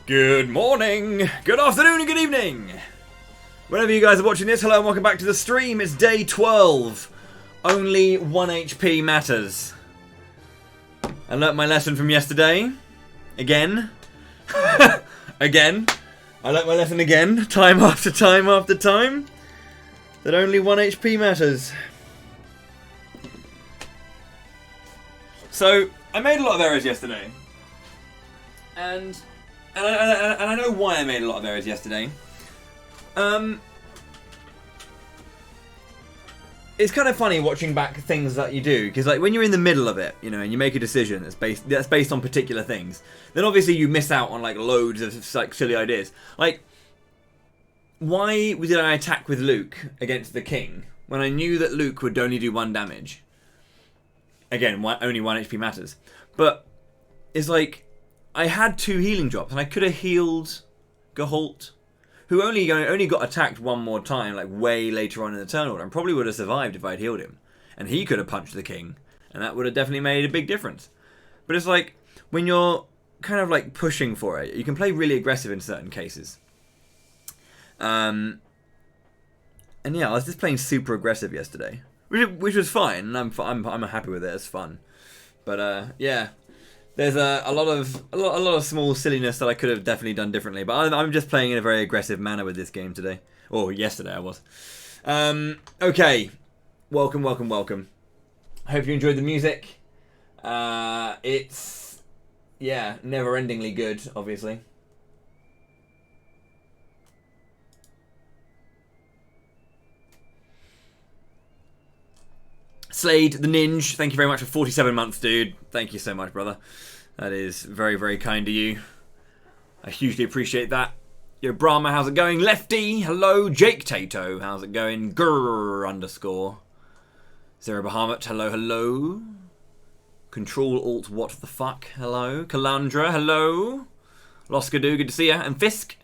Good morning, good afternoon, and good evening. Whenever you guys are watching this, hello and welcome back to the stream. It's day 12. Only 1 HP matters. I learnt my lesson from yesterday. Again. Again. I learnt my lesson again, time after time after time. That only 1 HP matters. So, I made a lot of errors yesterday. And I know why I made a lot of errors yesterday. It's kind of funny watching back things that you do, because like when you're in the middle of it, you know, and you make a decision that's based on particular things, then obviously you miss out on like loads of like silly ideas. Like, why did I attack with Luke against the king when I knew that Luke would only do 1 damage? Again, only 1 HP matters. But it's like, I had 2 healing drops, and I could have healed Gahult, who only got attacked 1 more time, like way later on in the turn order, and probably would have survived if I'd healed him. And he could have punched the king, and that would have definitely made a big difference. But it's like, when you're kind of like pushing for it, you can play really aggressive in certain cases. And yeah, I was just playing super aggressive yesterday, which was fine, and I'm happy with it. It's fun. But yeah. There's a lot of small silliness that I could have definitely done differently, but I'm just playing in a very aggressive manner with this game today. Or yesterday I was. Okay, welcome. Hope you enjoyed the music. It's never-endingly good, obviously. Slade, the Ninja, thank you very much for 47 months, dude. Thank you so much, brother. That is very, very kind to you. I hugely appreciate that. Yo, Brahma, how's it going? Lefty, hello. Jake Tato, how's it going? Grrr_. Zero Bahamut, hello. Control Alt, what the fuck? Hello. Kalandra, hello. Loskadoo, good to see ya. And Fisk,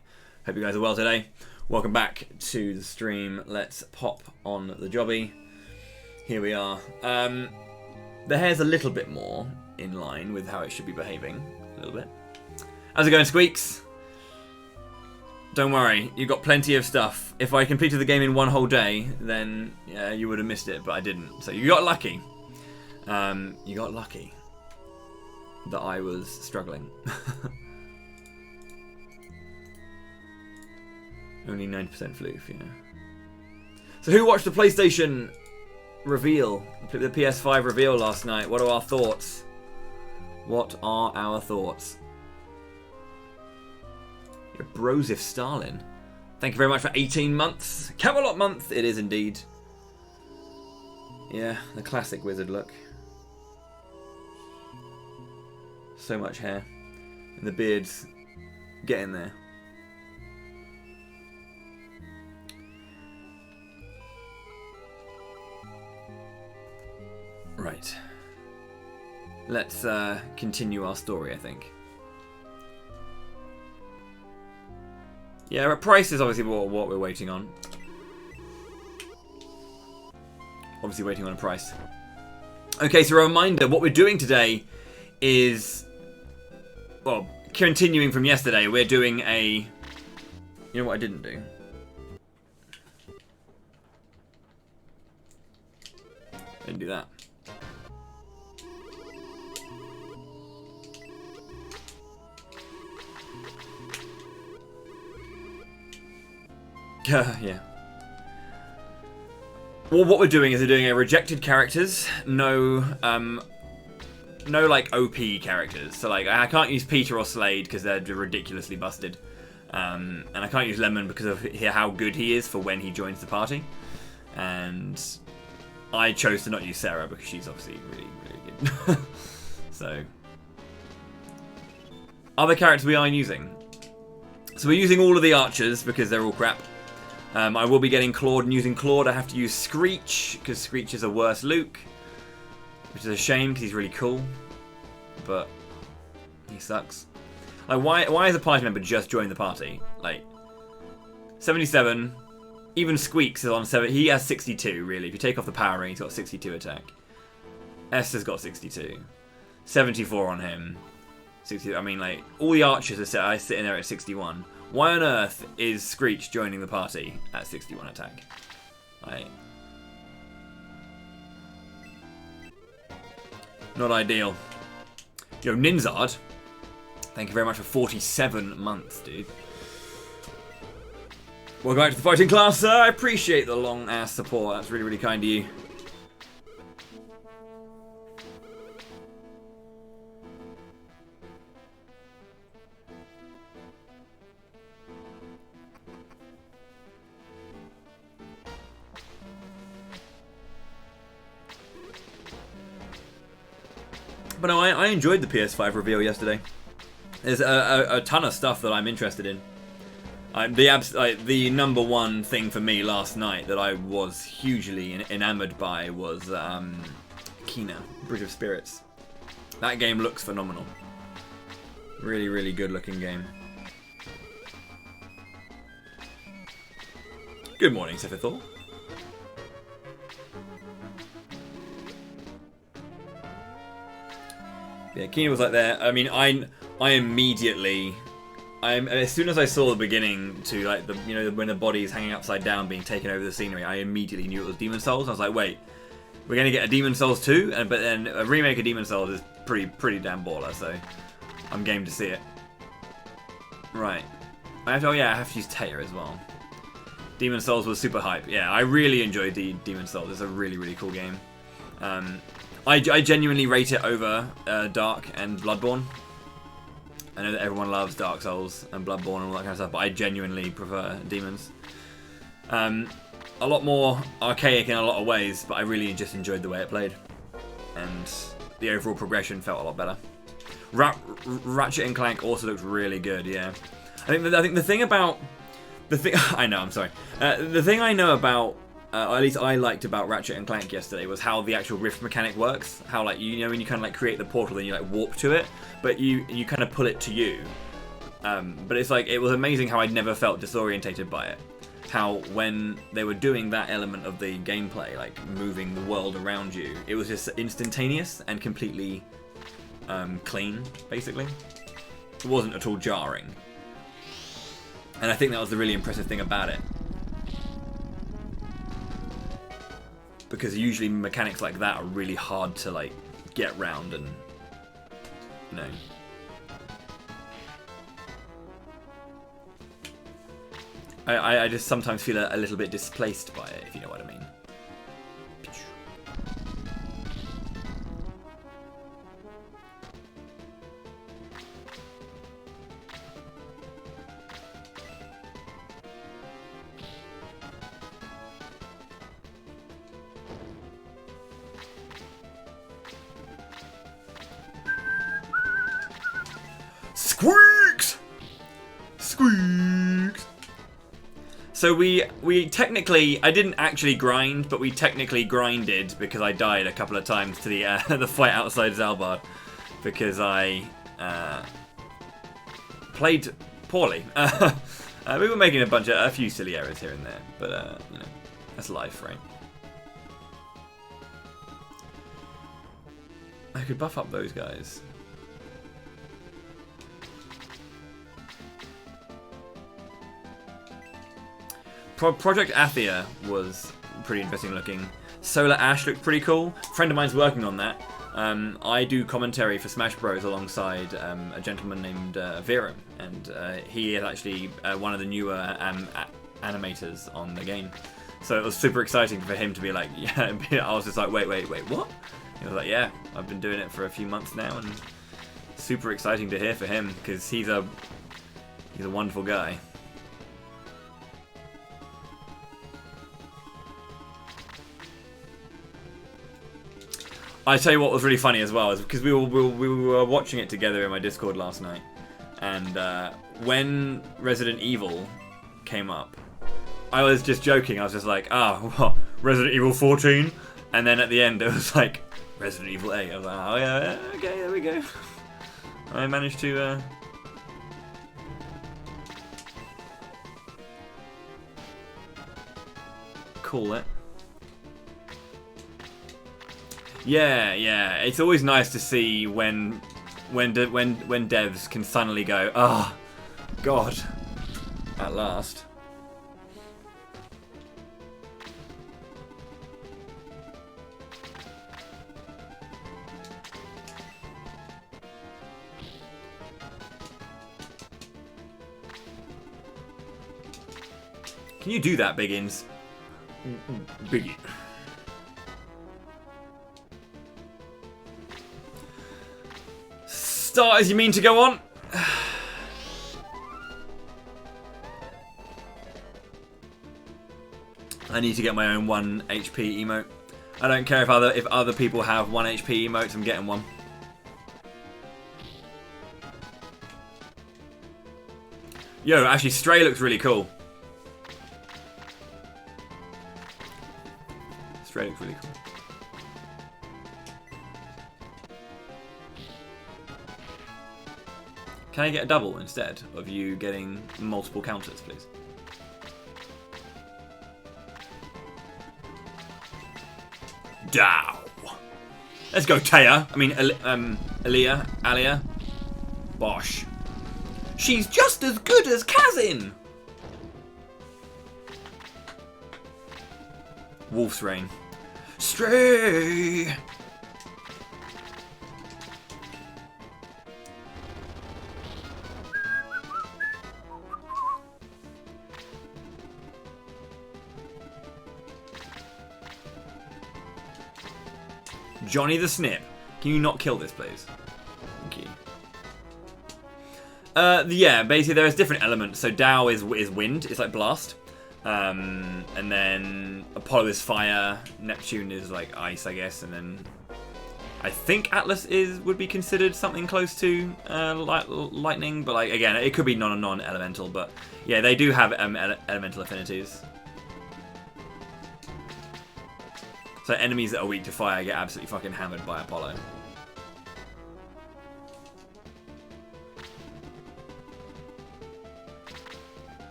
hope you guys are well today. Welcome back to the stream. Let's pop on the jobby. Here we are. The hair's a little bit more in line with how it should be behaving. A little bit. How's it going, Squeaks? Don't worry, you got plenty of stuff. If I completed the game in 1 whole day, then yeah, you would have missed it, but I didn't. So you got lucky. You got lucky that I was struggling. Only 90% floof, yeah. So who watched the PlayStation reveal, the PS5 reveal last night? What are our thoughts? Your Brosif Stalin. Thank you very much for 18 months. Camelot month, it is indeed. Yeah, the classic wizard look. So much hair. And the beard's getting there. Right. Let's continue our story, I think. Yeah, price is obviously what we're waiting on. Obviously waiting on a price. Okay, so a reminder, what we're doing today is, well, continuing from yesterday, we're doing a... You know what I didn't do? I didn't do that. Yeah. Well, what we're doing is we're doing a rejected characters, no like OP characters. So like I can't use Peter or Slade because they're ridiculously busted, and I can't use Lemon because of how good he is for when he joins the party. And I chose to not use Sarah because she's obviously really, really good. So other characters we are using. So we're using all of the archers because they're all crap. I will be getting Claude, and using Claude I have to use Screech, because Screech is a worse Luke. Which is a shame, because he's really cool. But he sucks. Like, why is a party member just joined the party? Like, 77, even Squeaks is on 7, he has 62 really. If you take off the power ring, he's got 62 attack. Esther's got 62. 74 on him. 60. I mean, like, all the archers are sitting there at 61. Why on earth is Screech joining the party at 61 attack? Like, not ideal. Yo, Ninzard, thank you very much for 47 months, dude. Welcome back to the fighting class, sir. I appreciate the long-ass support. That's really, really kind of you. But no, I enjoyed the PS5 reveal yesterday. There's a ton of stuff that I'm interested in. The number one thing for me last night that I was hugely enamored by was Kena, Bridge of Spirits. That game looks phenomenal. Really, really good looking game. Good morning, Sifithor. Yeah, Kena was like there. I mean, I immediately, as soon as I saw the beginning to like the, you know, when the body is hanging upside down being taken over the scenery, I immediately knew it was Demon Souls. I was like, wait, we're gonna get a Demon Souls 2, but then a remake of Demon Souls is pretty damn baller. So I'm game to see it. Right. I have to use Taya as well. Demon Souls was super hype. Yeah, I really enjoyed Demon Souls. It's a really, really cool game. I genuinely rate it over Dark and Bloodborne. I know that everyone loves Dark Souls and Bloodborne and all that kind of stuff, but I genuinely prefer Demons. A lot more archaic in a lot of ways, but I really just enjoyed the way it played. And the overall progression felt a lot better. Ratchet and Clank also looked really good, yeah. I think the thing about... I know, I'm sorry. The thing I know about... or at least I liked about Ratchet and Clank yesterday was how the actual rift mechanic works. How, like, you know when you kind of like create the portal, then you like warp to it, but you kind of pull it to you. But it's like, it was amazing how I'd never felt disorientated by it. How when they were doing that element of the gameplay, like moving the world around you, it was just instantaneous and completely clean, basically. It wasn't at all jarring. And I think that was the really impressive thing about it. Because usually mechanics like that are really hard to like get round and, you know. I just sometimes feel a little bit displaced by it, if you know what I mean. Squeaks! Squeaks! So we technically, I didn't actually grind, but we technically grinded because I died a couple of times to the the fight outside Zalbard because I played poorly. We were making a few silly errors here and there, but you know, that's life, right? I could buff up those guys. Project Athia was pretty interesting looking. Solar Ash looked pretty cool. A friend of mine's working on that. I do commentary for Smash Bros alongside a gentleman named Vera, and he is actually one of the newer animators on the game. So it was super exciting for him to be like, yeah. I was just like, wait, what? He was like, yeah, I've been doing it for a few months now, and super exciting to hear for him because he's a wonderful guy. I tell you what was really funny as well is because we were watching it together in my Discord last night, and when Resident Evil came up, I was just joking. I was just like, what, Resident Evil 14? And then at the end it was like Resident Evil 8. I was like, oh yeah, okay, there we go. I managed to call it. Yeah, it's always nice to see when when devs can suddenly go, oh, God, at last. Can you do that, Biggins? Biggie. Start as you mean to go on? I need to get my own 1 HP emote. I don't care if other people have 1 HP emotes, I'm getting one. Yo, actually Stray looks really cool. Stray looks really cool. Can I get a double instead of you getting multiple counters, please? Dow. Let's go, Taya. I mean, Alia. Bosh. She's just as good as Kazin. Wolf's Rain. Stray. Johnny the Snip. Can you not kill this, please? Thank you. Yeah, basically there is different elements. So Dow is wind. It's like blast. And then Apollo is fire. Neptune is like ice, I guess. And then I think Atlas would be considered something close to lightning. But like again, it could be non-elemental. But yeah, they do have elemental affinities. So enemies that are weak to fire get absolutely fucking hammered by Apollo.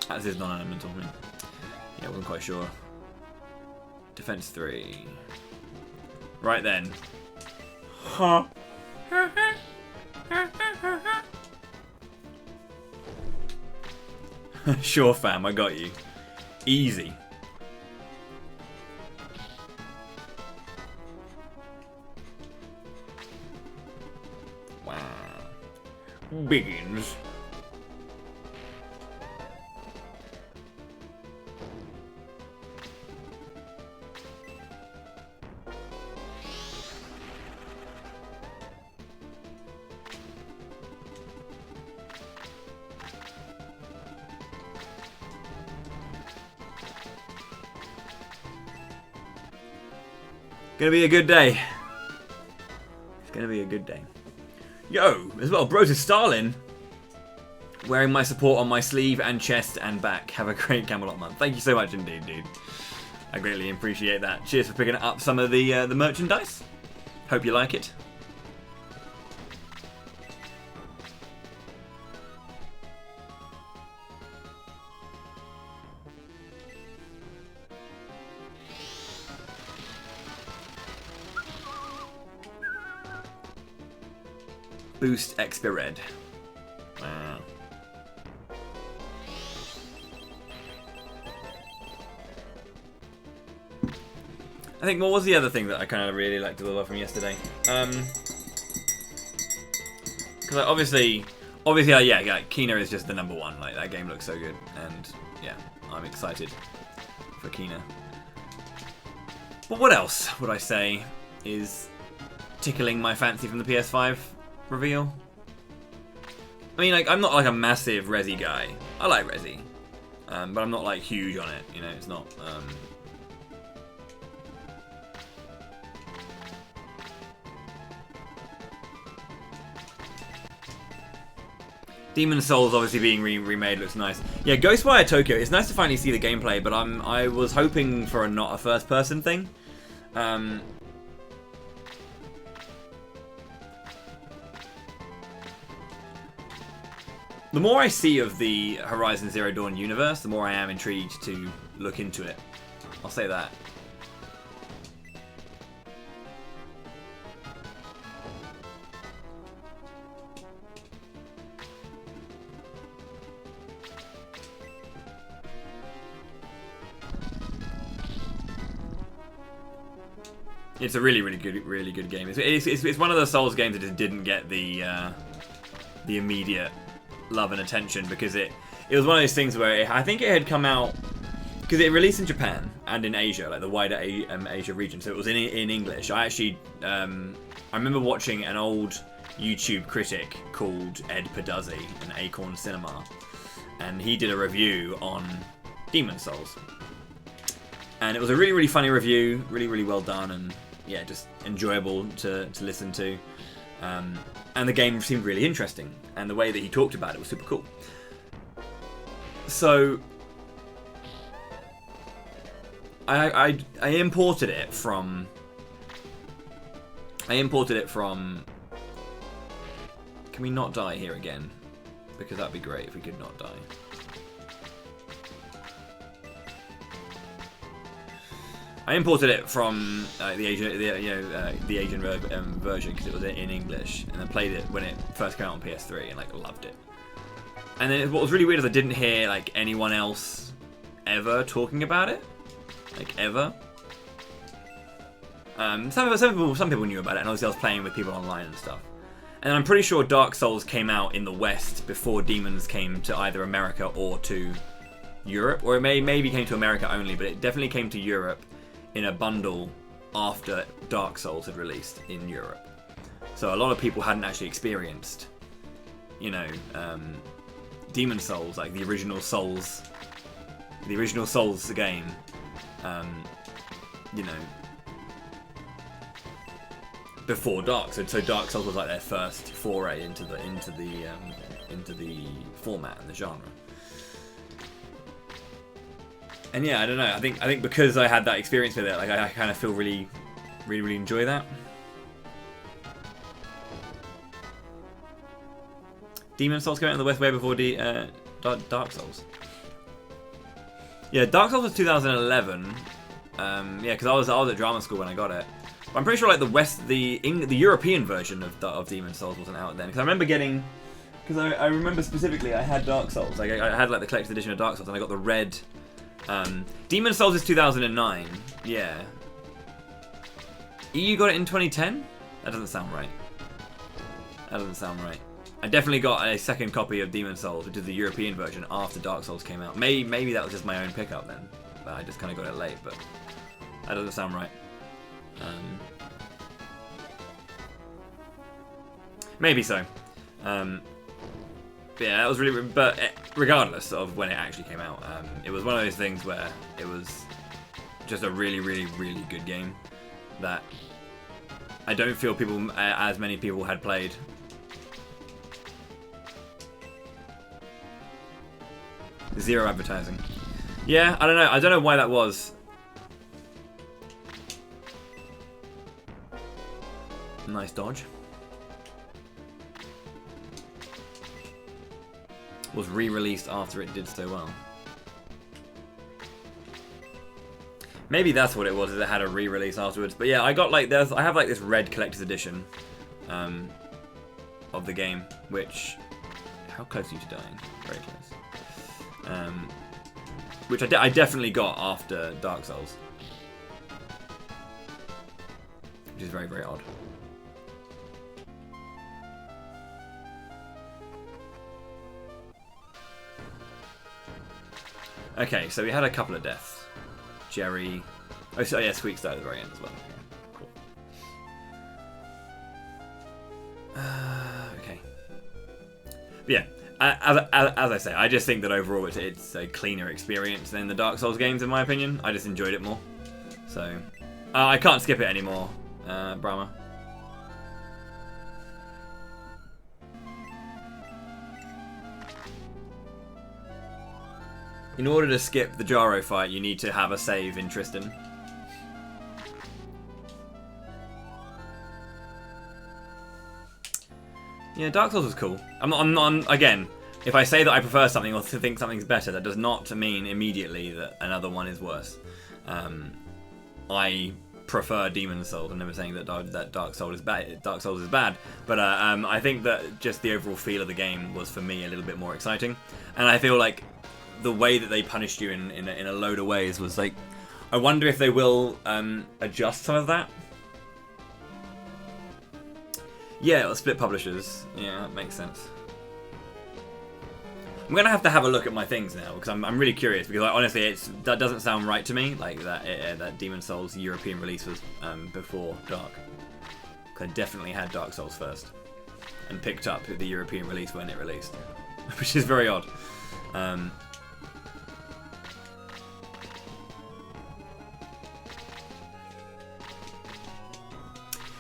This is non-elemental. Yeah, I wasn't quite sure. Defense 3. Right then. Huh. Sure, fam, I got you. Easy. Wow. Biggins. Gonna be a good day. It's gonna be a good day. Yo, as well, bro to Stalin. Wearing my support on my sleeve and chest and back. Have a great Camelot month. Thank you so much indeed, dude. I greatly appreciate that. Cheers for picking up some of the merchandise. Hope you like it. Boost XP Red. Wow. I think what was the other thing that I kind of really liked a little from yesterday? Because obviously, yeah, Kina is just the #1. Like that game looks so good, and yeah, I'm excited for Kina. But what else would I say is tickling my fancy from the PS5 reveal? I mean, like, I'm not like a massive Resi guy. I like Resi, but I'm not like huge on it. You know, it's not. Demon Souls obviously being remade looks nice. Yeah, Ghostwire Tokyo. It's nice to finally see the gameplay, but I was hoping for not a first-person thing. The more I see of the Horizon Zero Dawn universe, the more I am intrigued to look into it. I'll say that. It's a really good game. It's one of the Souls games that just didn't get the immediate love and attention because it was one of those things where I think it had come out because it released in Japan and in Asia, like the wider Asia region, so it was in English. I actually I remember watching an old YouTube critic called Ed Peduzzi in Acorn Cinema, and he did a review on Demon Souls, and it was a really funny review, really well done, and yeah, just enjoyable to listen to. And the game seemed really interesting, and the way that he talked about it was super cool. So I imported it from. Can we not die here again? Because that'd be great if we could not die. I imported it from the Asian version because it was in English, and then played it when it first came out on PS3 and like loved it. And then what was really weird is I didn't hear like anyone else ever talking about it, like ever. Some people knew about it, and obviously I was playing with people online and stuff. And I'm pretty sure Dark Souls came out in the West before Demons came to either America or to Europe, or it maybe came to America only, but it definitely came to Europe in a bundle after Dark Souls had released in Europe. So a lot of people hadn't actually experienced, Demon Souls, like the original Souls game, before Dark. So Dark Souls was like their first foray into the format and the genre. And yeah, I don't know. I think because I had that experience with it, like I kind of feel really enjoy that. Demon Souls came out in the West way before Dark Souls. Yeah, Dark Souls was 2011. Yeah, because I was at drama school when I got it. But I'm pretty sure like the European version of Demon Souls wasn't out then. Because I remember getting, I remember specifically I had Dark Souls. Like I had like the collector's edition of Dark Souls, and I got the red. Demon Souls is 2009. Yeah. EU got it in 2010? That doesn't sound right. I definitely got a second copy of Demon Souls, which is the European version, after Dark Souls came out. Maybe that was just my own pickup then. But I just kind of got it late, but that doesn't sound right. Maybe so. But yeah, that was really. But regardless of when it actually came out, it was one of those things where it was just a really good game that I don't feel as many people had played. Zero advertising. Yeah, I don't know. I don't know why that was. Nice dodge. Was re-released after it did so well. Maybe that's what it was, is it had a re-release afterwards. But yeah, I got like I have like this red collector's edition of the game, which, how close are you to dying? Very close. Which I definitely got after Dark Souls, which is very odd. Okay, so we had a couple of deaths. Jerry. Oh, so yeah, Squeaks died at the very end as well. Cool. Okay. But yeah, as I say, I just think that overall it's a cleaner experience than the Dark Souls games, in my opinion. I just enjoyed it more. So, I can't skip it anymore, Brahma. In order to skip the Jaro fight, you need to have a save in Tristan. Yeah, Dark Souls was cool. Again, if I say that I prefer something or to think something's better, that does not mean immediately that another one is worse. I prefer Demon's Souls. I'm never saying that Dark Souls is bad. Dark Souls is bad, but I think that just the overall feel of the game was for me a little bit more exciting, and I feel like the way that they punished you in a load of ways was like, I wonder if they will adjust some of that. Yeah, it'll split publishers. Yeah, that makes sense. I'm gonna have to have a look at my things now because I'm really curious, because like, honestly that doesn't sound right to me, like that Demon's Souls European release was before Dark. I definitely had Dark Souls first and picked up the European release when it released, which is very odd.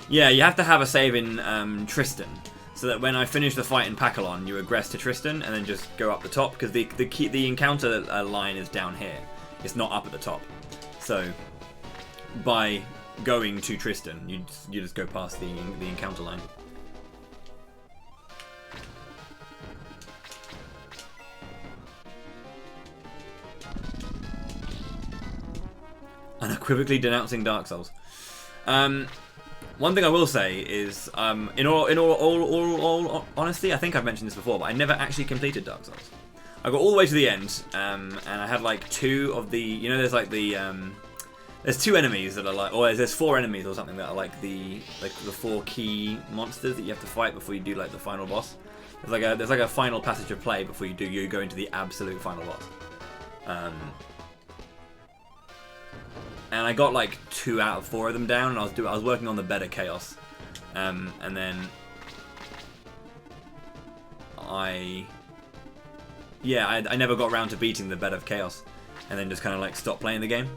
Yeah, you have to have a save in Tristan, so that when I finish the fight in Pakalon, you egress to Tristan and then just go up the top, because the encounter line is down here. It's not up at the top. So by going to Tristan, you just go past the encounter line. Unequivocally denouncing Dark Souls. One thing I will say is, in all honesty, I think I've mentioned this before, but I never actually completed Dark Souls. I got all the way to the end, and I had like 2 of the, you know, there's like the, there's 2 enemies that are like, or there's 4 enemies or something that are like the 4 key monsters that you have to fight before you do like the final boss. There's like a final passage of play before you go into the absolute final boss. And I got like 2 out of 4 of them down, and I was working on the Bed of Chaos, and then I never got around to beating the Bed of Chaos, and then just kind of like stopped playing the game.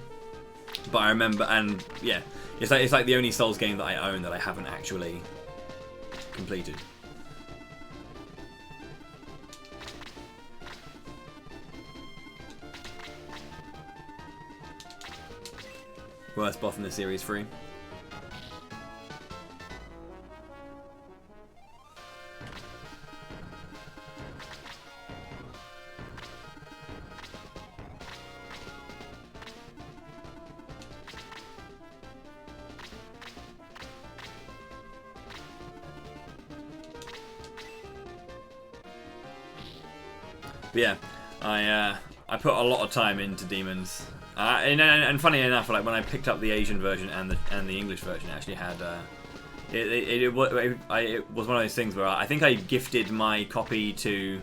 But I remember, and yeah, it's like the only Souls game that I own that I haven't actually completed. Worst boss in the series 3. But yeah, I put a lot of time into Demons. And funny enough, like when I picked up the Asian version and the English version, it actually had it was one of those things where I think I gifted my copy to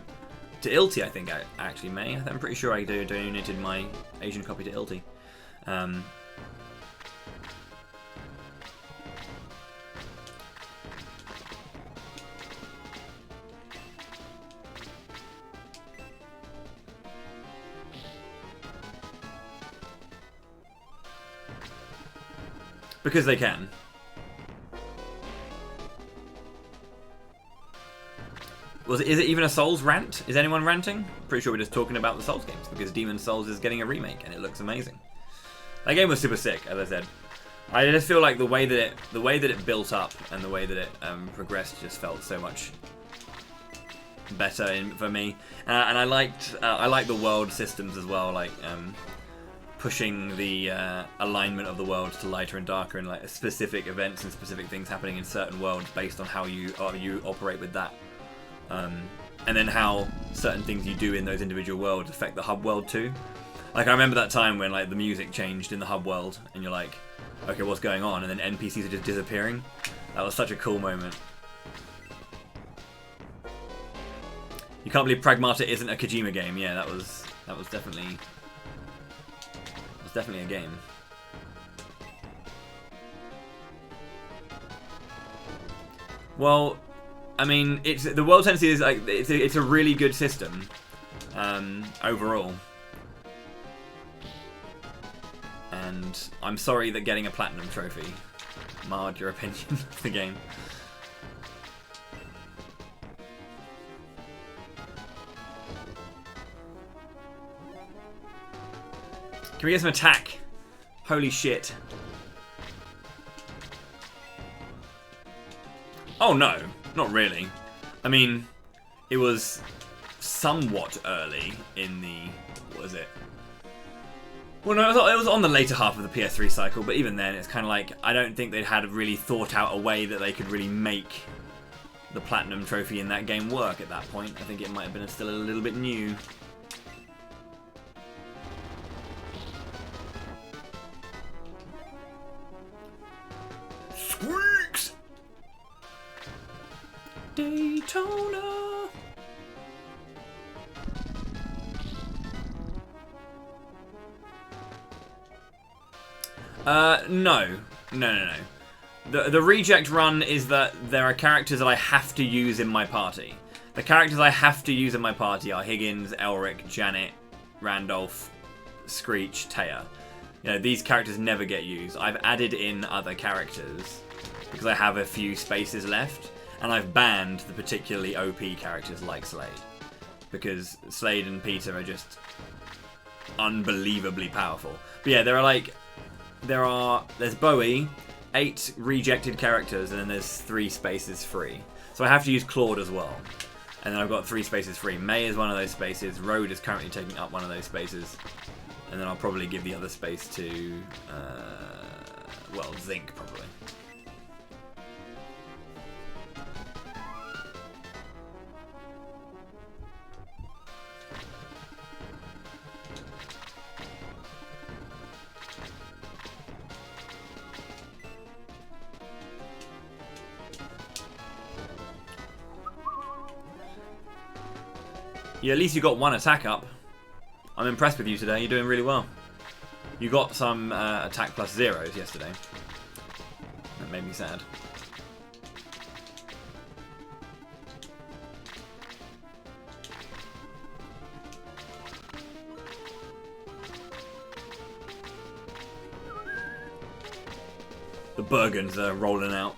Ilti. I think I actually may. I'm pretty sure I donated my Asian copy to Ilti. Because they can. Is it even a Souls rant? Is anyone ranting? Pretty sure we're just talking about the Souls games, because Demon's Souls is getting a remake and it looks amazing. That game was super sick, as I said. I just feel like the way that it built up and the way that it progressed just felt so much better for me. And I liked the world systems as well, like pushing the alignment of the world to lighter and darker, and like specific events and specific things happening in certain worlds based on how you operate with that, and then how certain things you do in those individual worlds affect the hub world too. Like I remember that time when like the music changed in the hub world, and you're like, okay, what's going on? And then NPCs are just disappearing. That was such a cool moment. You can't believe Pragmata isn't a Kojima game. Yeah, that was definitely. Definitely a game. Well, I mean, the world tendency is like it's a really good system overall, and I'm sorry that getting a platinum trophy marred your opinion of the game. Can we get some attack? Holy shit. Oh no, not really. I mean, it was somewhat early in the... what was it? Well, no, it was on the later half of the PS3 cycle, but even then, it's kind of like, I don't think they'd had really thought out a way that they could really make the Platinum Trophy in that game work at that point. I think it might have been still a little bit new. Squeaks! Daytona! No. The reject run is that there are characters that I have to use in my party. The characters I have to use in my party are Higgins, Elric, Janet, Randolph, Screech, Taya. You know, these characters never get used. I've added in other characters because I have a few spaces left, and I've banned the particularly OP characters like Slade. Because Slade and Peter are just unbelievably powerful. But yeah, there's Bowie, 8 rejected characters, and then there's 3 spaces free. So I have to use Claude as well. And then I've got 3 spaces free. May is one of those spaces. Road is currently taking up one of those spaces. And then I'll probably give the other space to, well, Zinc probably. Yeah, at least you got 1 attack up. I'm impressed with you today. You're doing really well. You got some attack plus 0s yesterday. That made me sad. The Bergens are rolling out.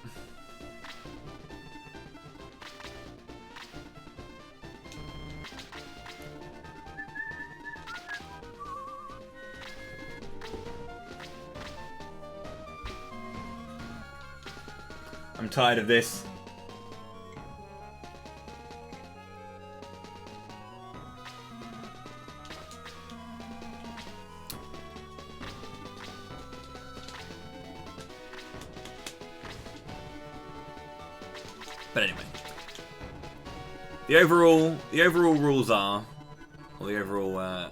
I'm tired of this. But anyway, the overall rules are, or the overall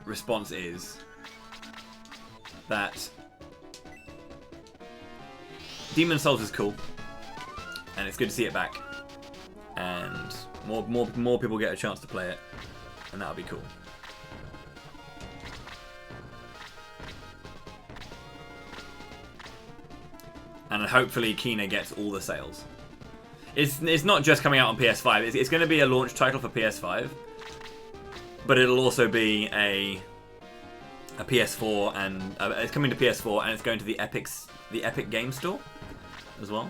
response is that Demon Souls is cool, and it's good to see it back, and more people get a chance to play it, and that'll be cool. And hopefully Kena gets all the sales. It's not just coming out on PS5. It's going to be a launch title for PS5, but it'll also be a PS4, and it's coming to PS4, and it's going to the Epic Game Store as well.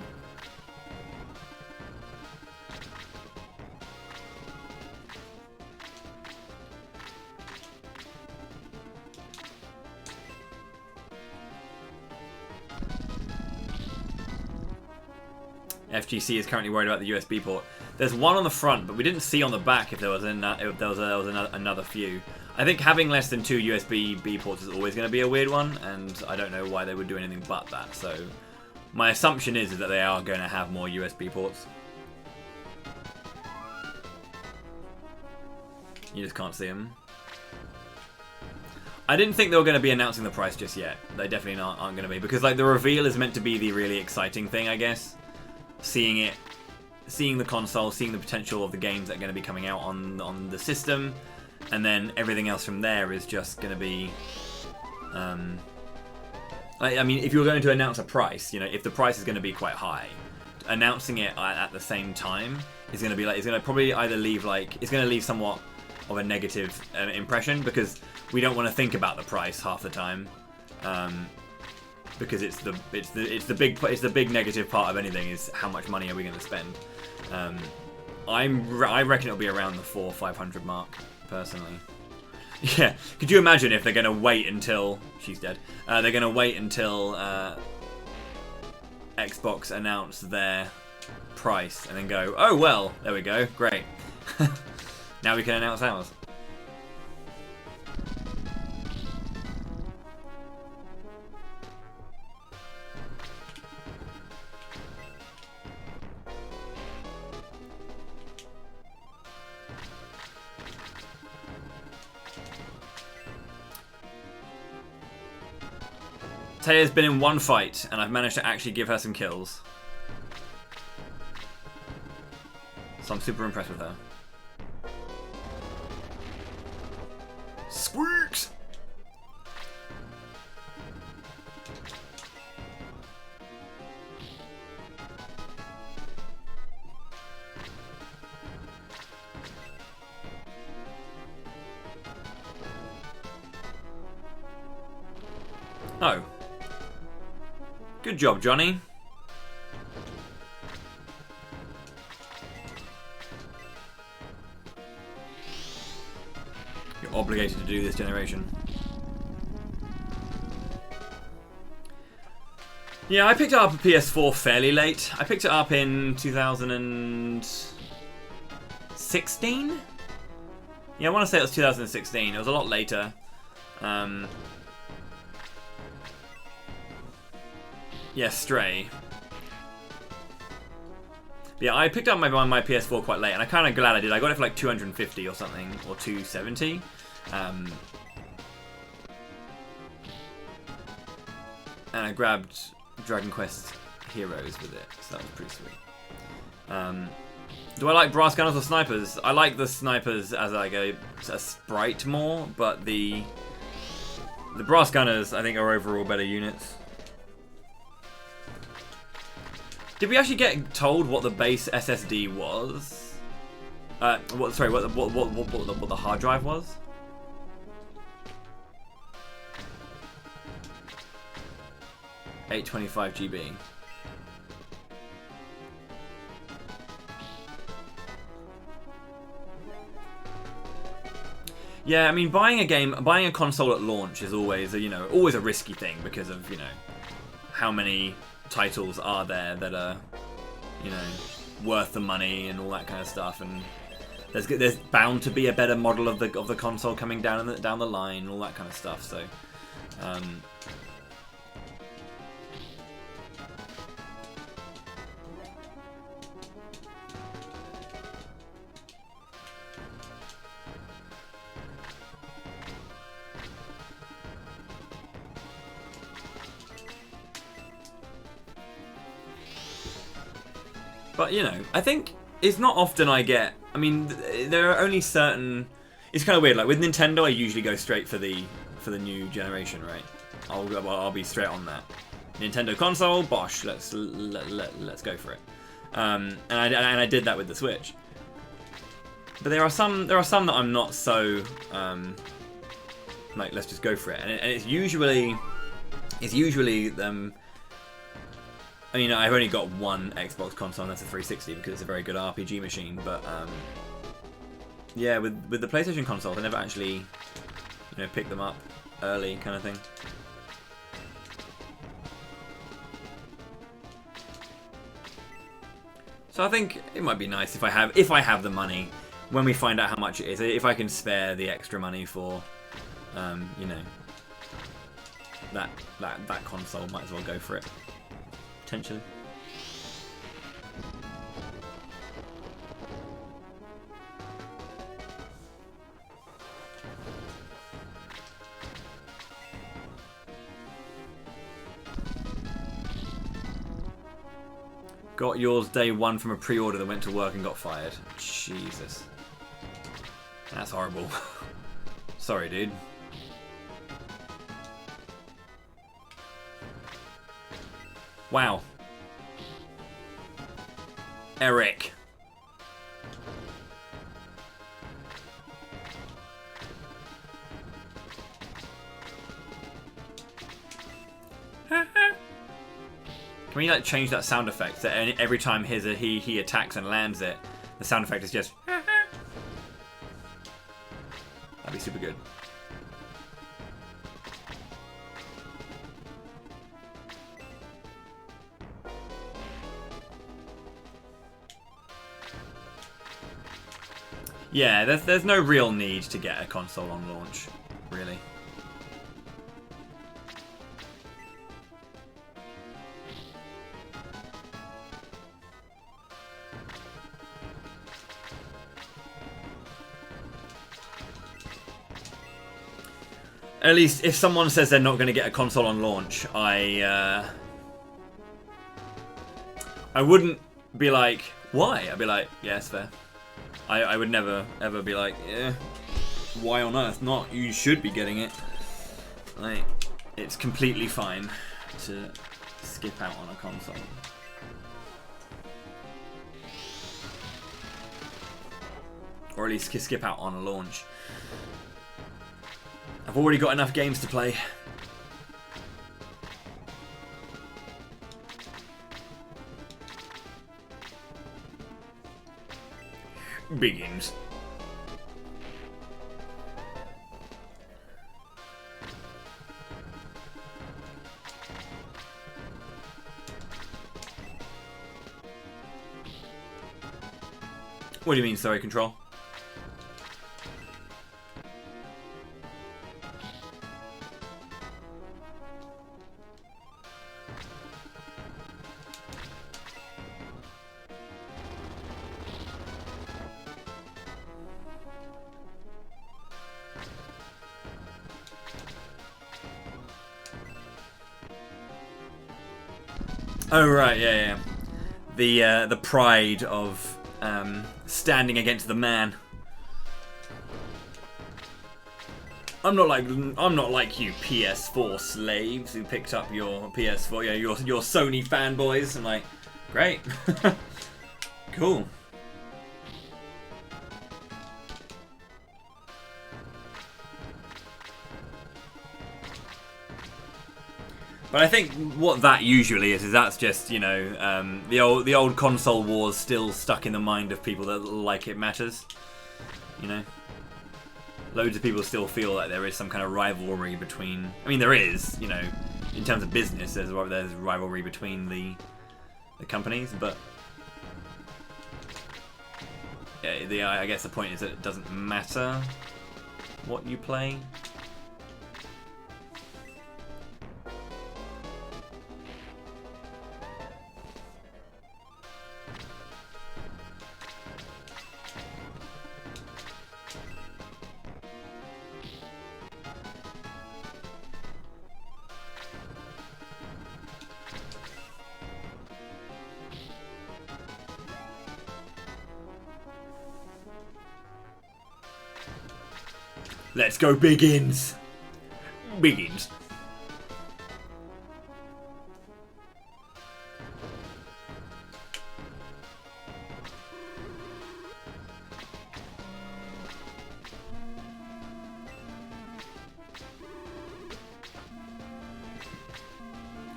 FGC is currently worried about the USB port. There's one on the front, but we didn't see on the back if there was another few. I think having less than 2 USB-B ports is always going to be a weird one, and I don't know why they would do anything but that. So my assumption is that they are going to have more USB ports. You just can't see them. I didn't think they were going to be announcing the price just yet. They definitely aren't going to be, because like the reveal is meant to be the really exciting thing, I guess. Seeing the console, seeing the potential of the games that are going to be coming out on the system, and then everything else from there is just going to be. I mean, if you're going to announce a price, you know, if the price is going to be quite high, announcing it at the same time is going to be like, it's going to probably either leave it's going to leave somewhat of a negative impression, because we don't want to think about the price half the time. Because it's the big negative part of anything is how much money are we going to spend. I reckon it'll be around the 400-500 mark personally. Yeah, could you imagine if they're going to wait until she's dead? They're going to wait until Xbox announce their price and then go, oh well, there we go, great. Now we can announce ours. Taya's been in one fight, and I've managed to actually give her some kills. So I'm super impressed with her. Squeaks! Oh. Good job, Johnny. You're obligated to do this generation. Yeah, I picked up a PS4 fairly late. I picked it up in 2016? Yeah, I want to say it was 2016. It was a lot later. Yeah, Stray. Yeah, I picked up my PS4 quite late, and I'm kind of glad I did. I got it for like 250 or something, or 270. And I grabbed Dragon Quest Heroes with it, so that was pretty sweet. Do I like brass gunners or snipers? I like the snipers as like a sprite more, but the brass gunners I think are overall better units. Did we actually get told what the base SSD was? What the hard drive was? $825 GB. Yeah, I mean, buying a console at launch is always always a risky thing because of how many titles are there that are worth the money and all that kind of stuff, and there's bound to be a better model of the console coming down the line and all that kind of stuff. So but I think it's not often I get. I mean, there are only certain. It's kind of weird. Like with Nintendo, I usually go straight for the new generation, right? I'll be straight on that. Nintendo console, bosh. Let's go for it. And I did that with the Switch. But there are some that I'm not so like. Let's just go for it. And it's usually I mean, I've only got one Xbox console, and that's a 360 because it's a very good RPG machine. But yeah, with the PlayStation consoles, I never actually picked them up early, kind of thing. So I think it might be nice if I have the money when we find out how much it is. If I can spare the extra money for that console, might as well go for it. Potentially. Got yours day one from a pre-order that went to work and got fired. Jesus. That's horrible. Sorry, dude. Wow. Eric. Can we like change that sound effect so every time he attacks and lands it, the sound effect is just that'd be super good. Yeah, there's no real need to get a console on launch, really. At least if someone says they're not going to get a console on launch, I wouldn't be like, why? I'd be like, yeah, it's fair. I would never, ever be like, yeah, why on earth not? You should be getting it. Like, it's completely fine to skip out on a console. Or at least skip out on a launch. I've already got enough games to play. Begins. What do you mean, sorry, Control? Oh right, yeah. The pride of standing against the man. I'm not like you PS4 slaves who picked up your PS4, yeah, your Sony fanboys. I'm like, great, cool. But I think what that usually is that's just, you know, the old console wars still stuck in the mind of people that like it matters. You know, loads of people still feel like there is some kind of rivalry between. I mean, there is, you know, in terms of business, there's rivalry between the companies, but yeah, I guess the point is that it doesn't matter what you play. Let's go, Biggins! Biggins.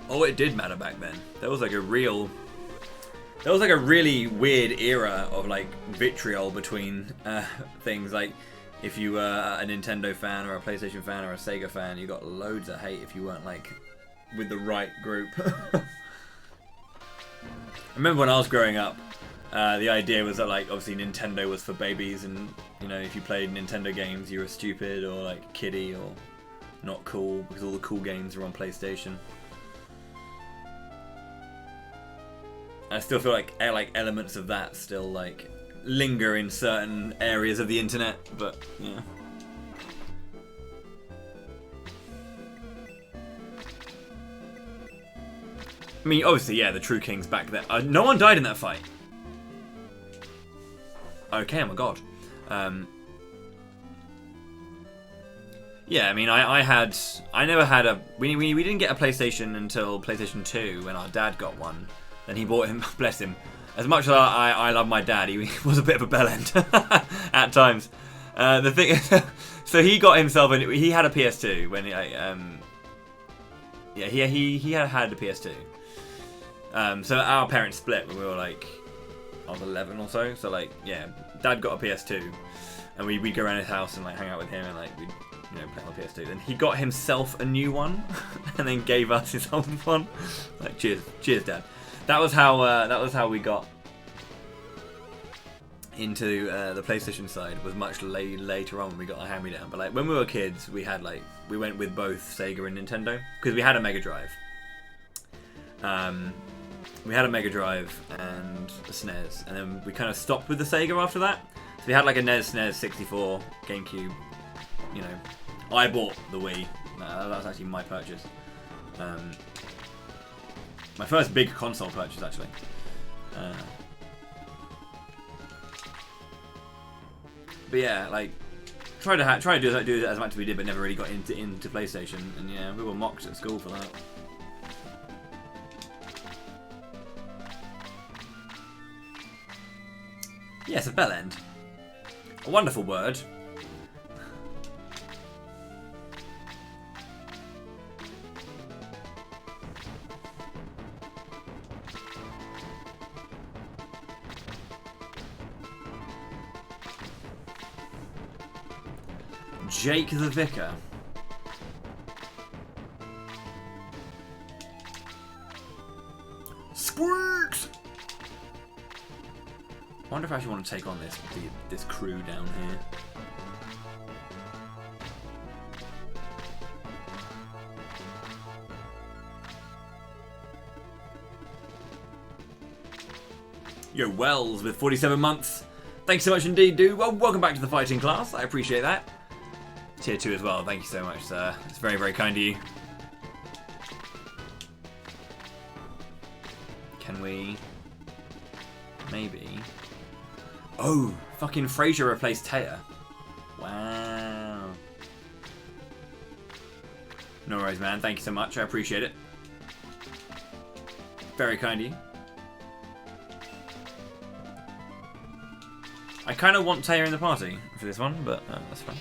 Oh, it did matter back then. There was like a really weird era of like vitriol between things. Like, if you were a Nintendo fan or a PlayStation fan or a Sega fan, you got loads of hate if you weren't like with the right group. I remember when I was growing up, the idea was that like obviously Nintendo was for babies, and you know, if you played Nintendo games, you were stupid or like kiddie or not cool because all the cool games were on PlayStation. I still feel like elements of that still like linger in certain areas of the internet, but yeah. I mean, obviously, yeah, the True Kings back there. No one died in that fight. Okay, oh my god. Yeah, I mean, I never had a. We didn't get a PlayStation until PlayStation 2 when our dad got one. Then he bought him. Bless him. As much as I love my dad, he was a bit of a bellend at times. The thing is, so he got himself, he had a PS2 when he had a PS2. So our parents split when we were like, I was 11 or so. So like, yeah, Dad got a PS2, and we'd go around his house and like hang out with him, and like we'd play on the PS2. Then he got himself a new one, and then gave us his old one. Like, cheers, Dad. That was how we got into the PlayStation side was much later on when we got our hand-me-down. But like when we were kids, we went with both Sega and Nintendo because we had a Mega Drive. We had a Mega Drive and a SNES, and then we kind of stopped with the Sega after that. So we had like a NES, SNES, 64, GameCube. You know, I bought the Wii. That was actually my purchase. My first big console purchase, actually. But yeah, like try to do it as much as we did, but never really got into PlayStation. And yeah, we were mocked at school for that. Yes, a bell end. A wonderful word. Jake the Vicar. Squeaks! I wonder if I actually want to take on this crew down here. Yo, Wells with 47 months. Thanks so much indeed, dude. Well, welcome back to the fighting class. I appreciate that. Tier 2 as well. Thank you so much, sir. It's very, very kind of you. Can we... maybe... oh, fucking Fraser replaced Taya. Wow. No worries, man. Thank you so much. I appreciate it. Very kind of you. I kind of want Taya in the party for this one, but that's fine.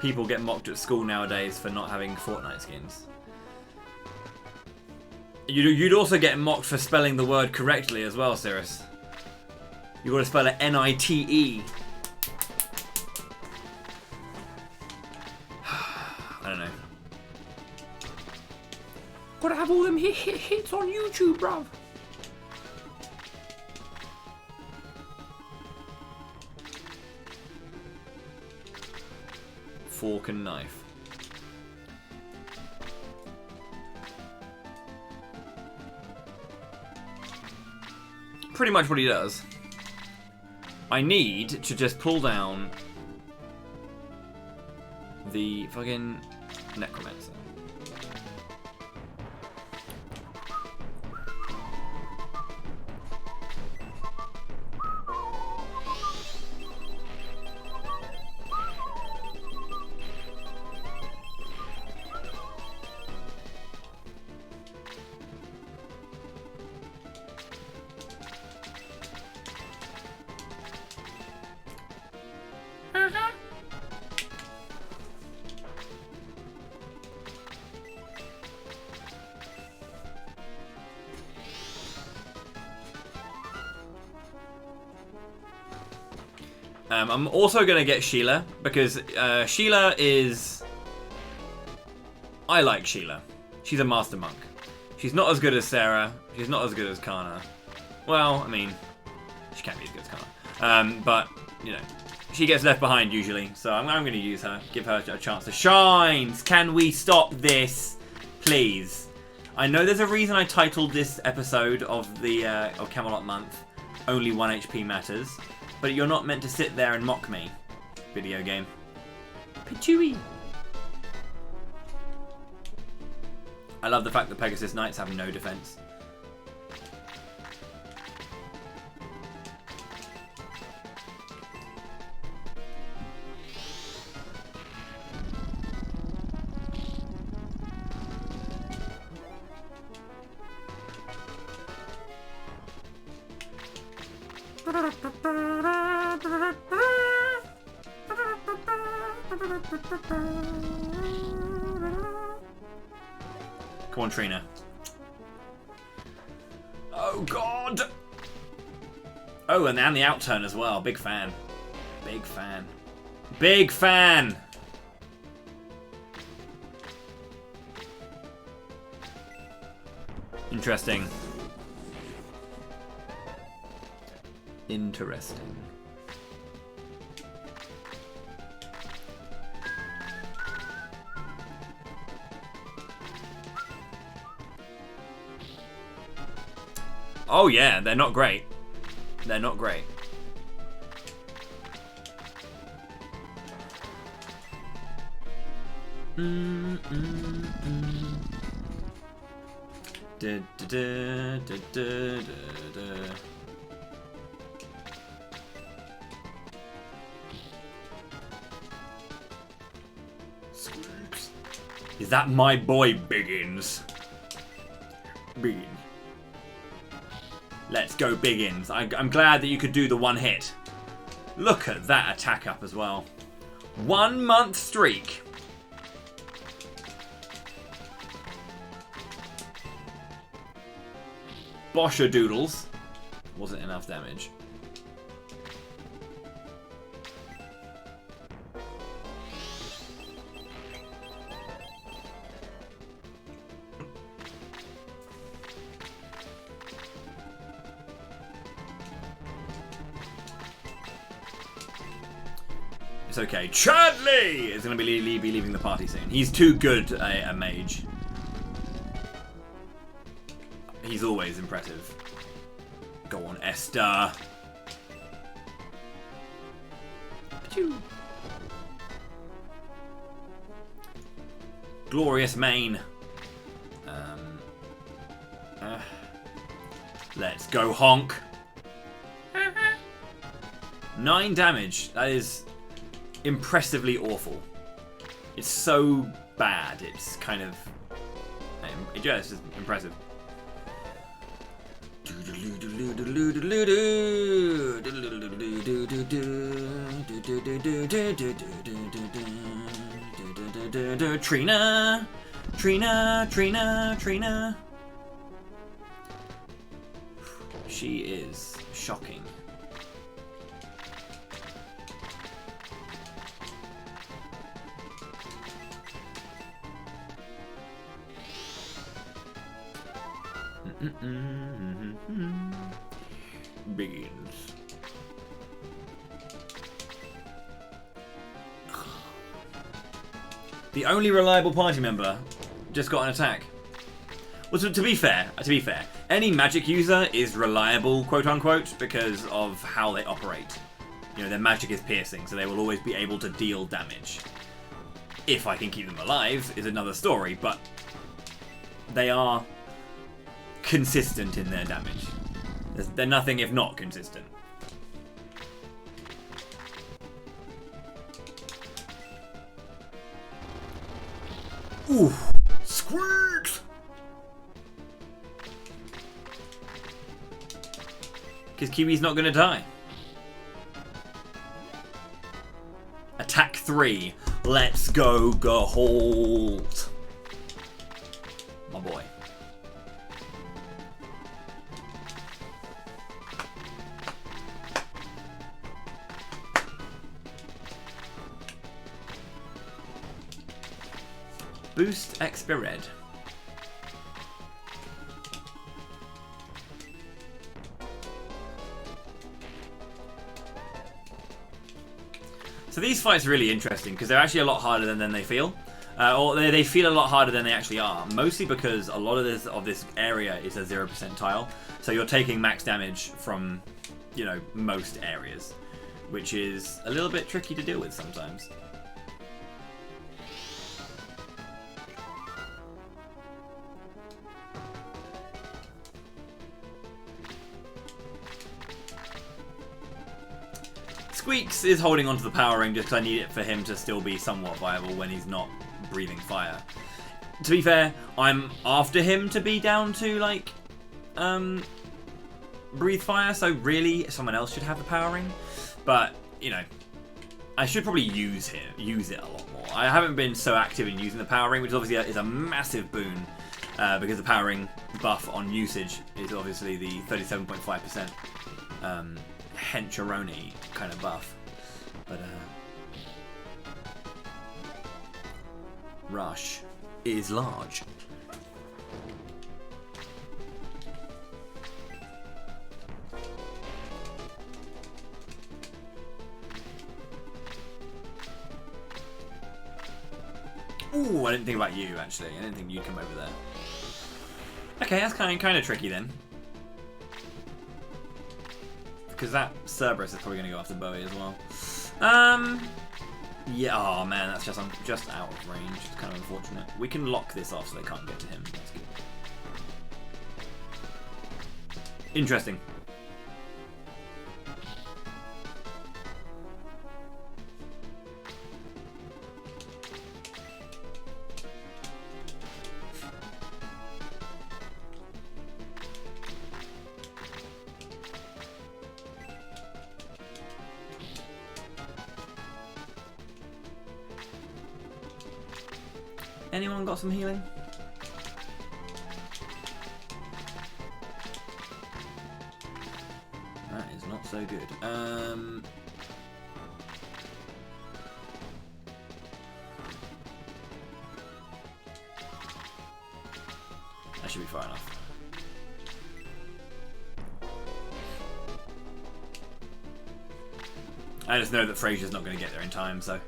People get mocked at school nowadays for not having Fortnite skins. You'd also get mocked for spelling the word correctly as well, Cirrus. You got to spell it N-I-T-E. I don't know. Gotta have all them hits on YouTube, bruv. Fork and knife. Pretty much what he does. I need to just pull down the fucking necromancer. I'm also going to get Sheila, because Sheila is... I like Sheila. She's a master monk. She's not as good as Sarah. She's not as good as Kana. Well, I mean, she can't be as good as Kana. But, you know, she gets left behind usually. So I'm going to use her, give her a chance to shine. Can we stop this, please? I know there's a reason I titled this episode of the of Camelot Month, Only 1 HP Matters. But you're not meant to sit there and mock me, video game. Patooey. I love the fact that Pegasus Knights have no defense. Come on, Trina. Oh, God! Oh, and the outturn as well. Big fan. Big fan. Big fan! Interesting. Interesting. Oh yeah, they're not great. They're not great. Da, da, da, da, da, da. Is that my boy Biggins? Biggins. Let's go Biggins. I'm glad that you could do the one hit. Look at that attack up as well. 1 month streak. Bosher doodles. Wasn't enough damage. It's okay. Chadley is going to be leaving the party soon. He's too good a mage. He's always impressive. Go on, Esther. Glorious mane. Let's go, honk. 9 damage. That is impressively awful. It's so bad. It's kind of... yeah, it's just impressive. Trina, Trina, Trina, Trina. She is shocking. Begins. The only reliable party member just got an attack. Well, to be fair, any magic user is reliable, quote unquote, because of how they operate. You know, their magic is piercing, so they will always be able to deal damage. If I can keep them alive is another story, but they are consistent in their damage. They're nothing if not consistent. Ooh, squeaks! Because Kiwi's not going to die. Attack 3. Let's go, Gaholt. My boy. Boost XP Red. So these fights are really interesting because they're actually a lot harder than they feel. Or they feel a lot harder than they actually are. Mostly because a lot of this area is a 0% tile. So you're taking max damage from, you know, most areas. Which is a little bit tricky to deal with sometimes. Squeaks is holding onto the power ring just because I need it for him to still be somewhat viable when he's not breathing fire. To be fair, I'm after him to be down to, like, breathe fire, so really someone else should have the power ring. But, you know, I should probably use it a lot more. I haven't been so active in using the power ring, which obviously is a massive boon, because the power ring buff on usage is obviously the 37.5% Hencharoni kind of buff, but Rush is large. Ooh, I didn't think about you, actually. I didn't think you'd come over there. Okay, that's kind of tricky then. Because that Cerberus is probably going to go after Bowie as well. Yeah, oh man, that's just out of range. It's kind of unfortunate. We can lock this off so they can't get to him. That's good. Interesting. Anyone got some healing? That is not so good. That should be far enough. I just know that Fraser's not going to get there in time, so...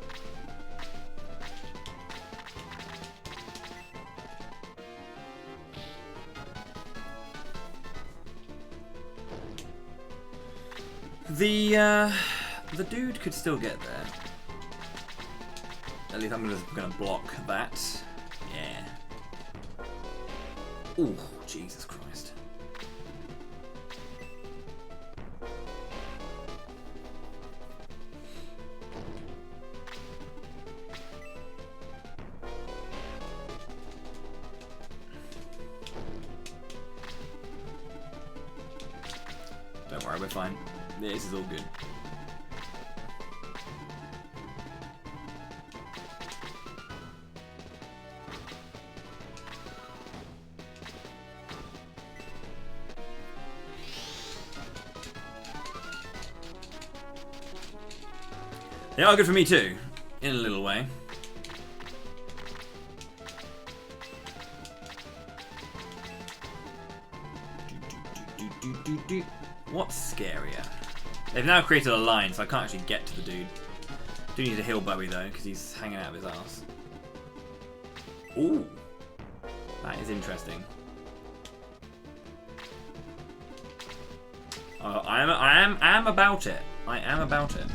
The dude could still get there. At least I'm gonna block that. Yeah. Ooh, Jesus Christ. Don't worry, we're fine. This is all good. They are good for me too, in a little way. What's scarier? They've now created a line, so I can't actually get to the dude. Do need to heal Bowie though, because he's hanging out of his ass. Ooh, that is interesting. I am about it. I am about it.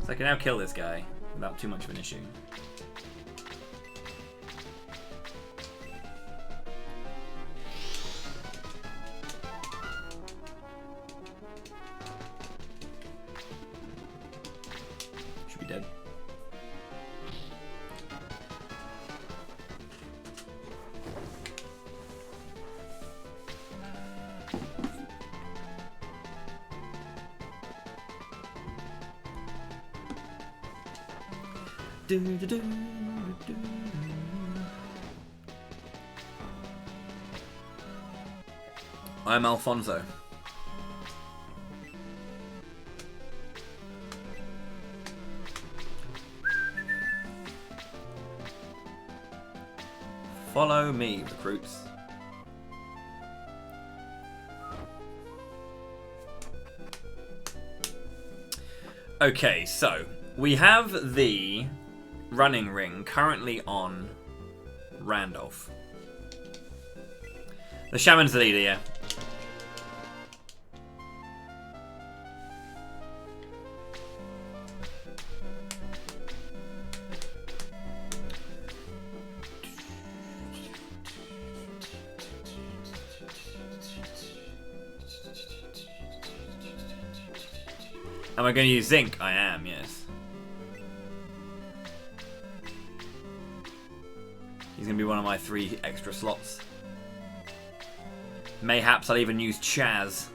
So I can now kill this guy without too much of an issue. Should be dead. I'm Alfonso. Follow me, recruits. Okay, so we have the running ring currently on Randolph. The shaman's the leader, yeah. Am I going to use zinc? I am, yes. He's going to be one of my 3 extra slots. Mayhaps I'll even use Chaz.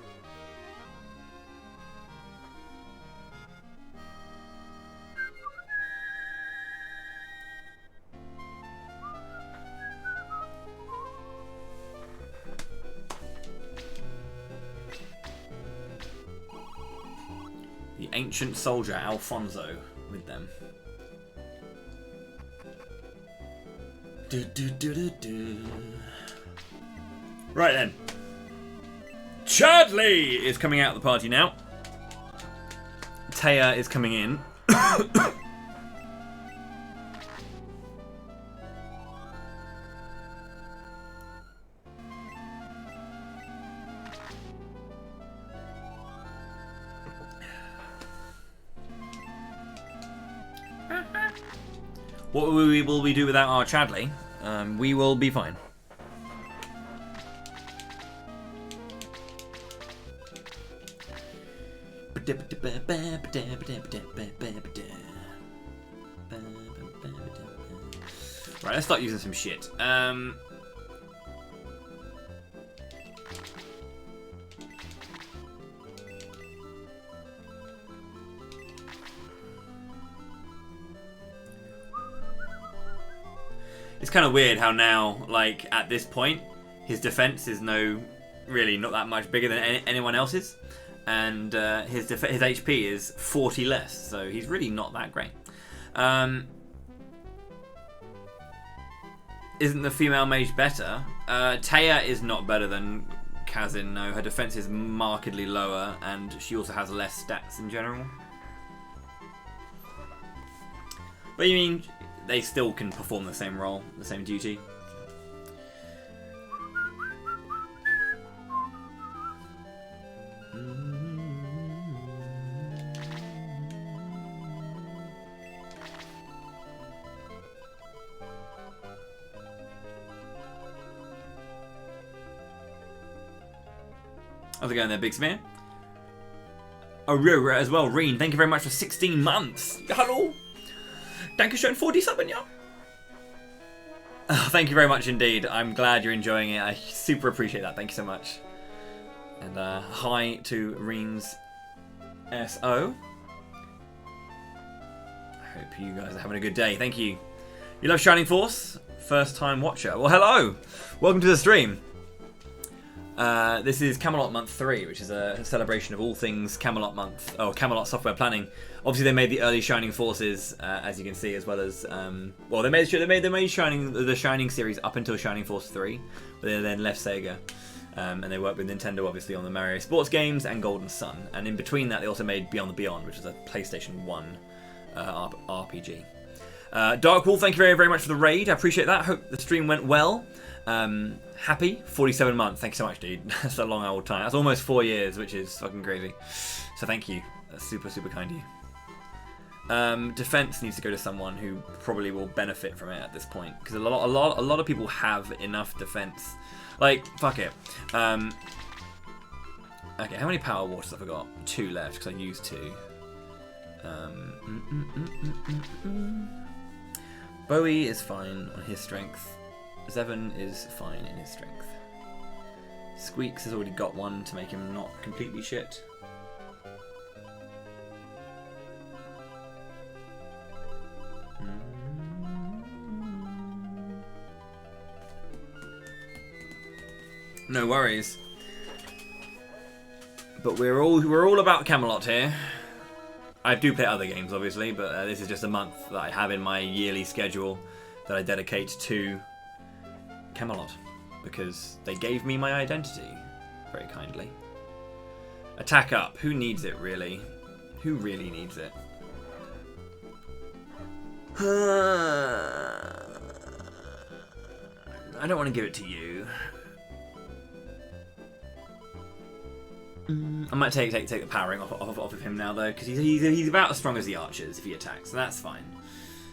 The ancient soldier Alfonso with them. Right then. Chadley is coming out of the party now. Taya is coming in. What will we do without our Chadley? We will be fine. Right, let's start using some shit. It's kind of weird how now, like, at this point, his defense is really not that much bigger than anyone else's. And his HP is 40 less, so he's really not that great. Isn't the female mage better? Taya is not better than Kazin, no. Her defense is markedly lower, and she also has less stats in general. But you mean they still can perform the same role, the same duty? How's it going there, Big Smear? Aurora as well. Reen, thank you very much for 16 months. Hello. Dankeschön for die Subbing, ja. Oh, thank you very much indeed. I'm glad you're enjoying it. I super appreciate that. Thank you so much. And hi to Reen's SO. I hope you guys are having a good day. Thank you. You love Shining Force? First time watcher. Well, hello. Welcome to the stream. This is Camelot Month 3, which is a celebration of all things Camelot Month. Oh, Camelot Software Planning. Obviously, they made the early Shining Forces, as you can see, as well as well, they made the Shining series up until Shining Force 3, but they then left Sega, and they worked with Nintendo, obviously, on the Mario sports games and Golden Sun. And in between that, they also made Beyond the Beyond, which is a PlayStation 1 RPG. Dark Wolf, thank you very, very much for the raid. I appreciate that. Hope the stream went well. Happy 47 months. Thank you so much, dude. That's a long old time. That's almost 4 years, which is fucking crazy. So thank you. That's super, super kind of you. Defense needs to go to someone who probably will benefit from it at this point, because a lot of people have enough defense. Like, fuck it. Okay, how many power waters have I got? 2 left, because I used 2. Bowie is fine on his strength. Zevon is fine in his strength. Squeaks has already got one to make him not completely shit. No worries. But we're all about Camelot here. I do play other games, obviously, but this is just a month that I have in my yearly schedule that I dedicate to Camelot, because they gave me my identity very kindly. Attack up. Who needs it, really? Who really needs it? I don't want to give it to you. I might take the powering off of him now, though, because he's about as strong as the archers if he attacks, so that's fine.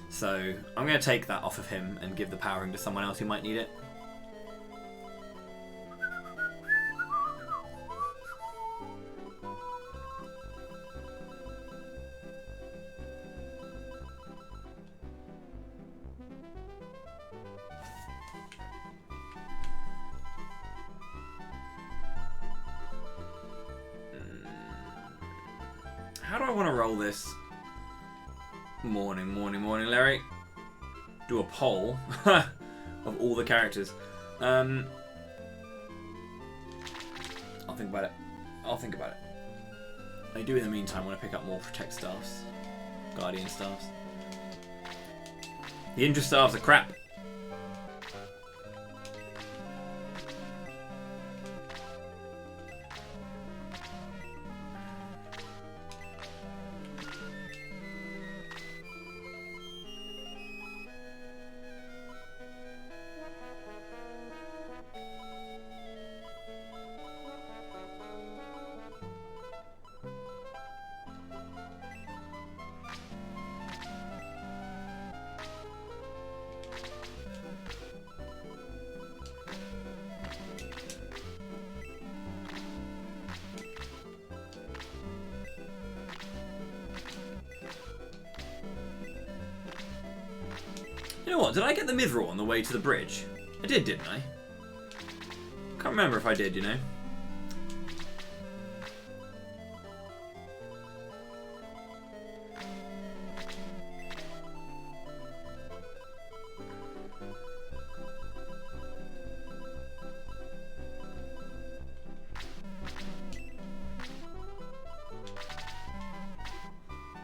So I'm going to take that off of him and give the powering to someone else who might need it. How do I want to roll this? Morning, Larry. Do a poll of all the characters. I'll think about it. I do in the meantime want to pick up more Protect Staffs. Guardian Staffs. The Indra Staffs are crap. You know what? Did I get the mithril on the way to the bridge? I did, didn't I? Can't remember if I did, you know.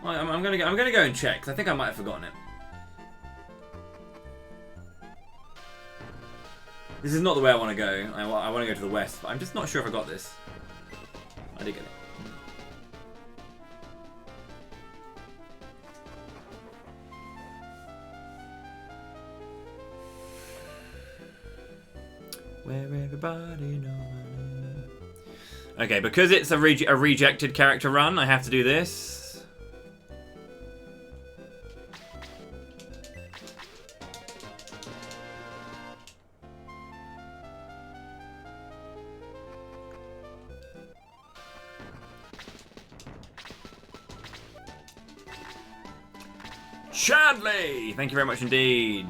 I'm gonna go and check, 'cause I think I might have forgotten it. This is not the way I want to go. I want to go to the west, but I'm just not sure if I got this. I did get it. Where everybody knows. Okay, because it's a rejected character run, I have to do this. Chadley! Thank you very much indeed.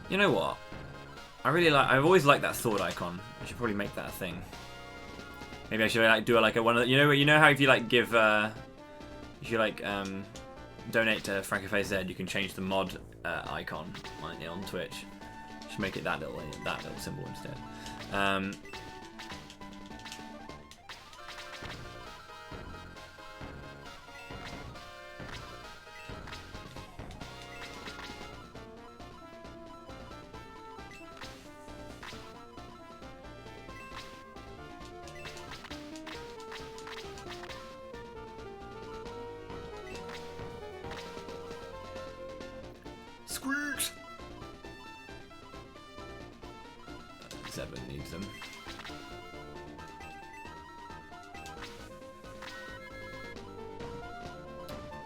You know what? I've always liked that sword icon. I should probably make that a thing. Maybe I should like do like a one of the, you know how if you like give if you like donate to Francophase Z, you can change the mod icon on Twitch. Should make it that little symbol instead. Squeaks! 7 needs them.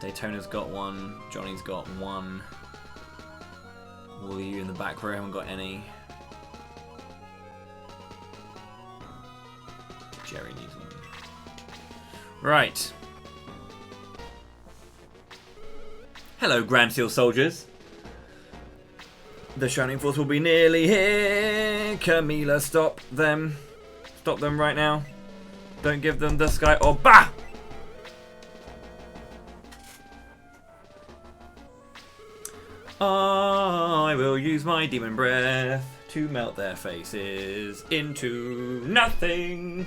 Daytona's got one. Johnny's got one. All of you in the back row haven't got any. Jerry needs one. Right. Hello, Grand Seal soldiers. The Shining Force will be nearly here. Camila, stop them. Stop them right now. Don't give them the sky or bah! I will use my demon breath to melt their faces into nothing.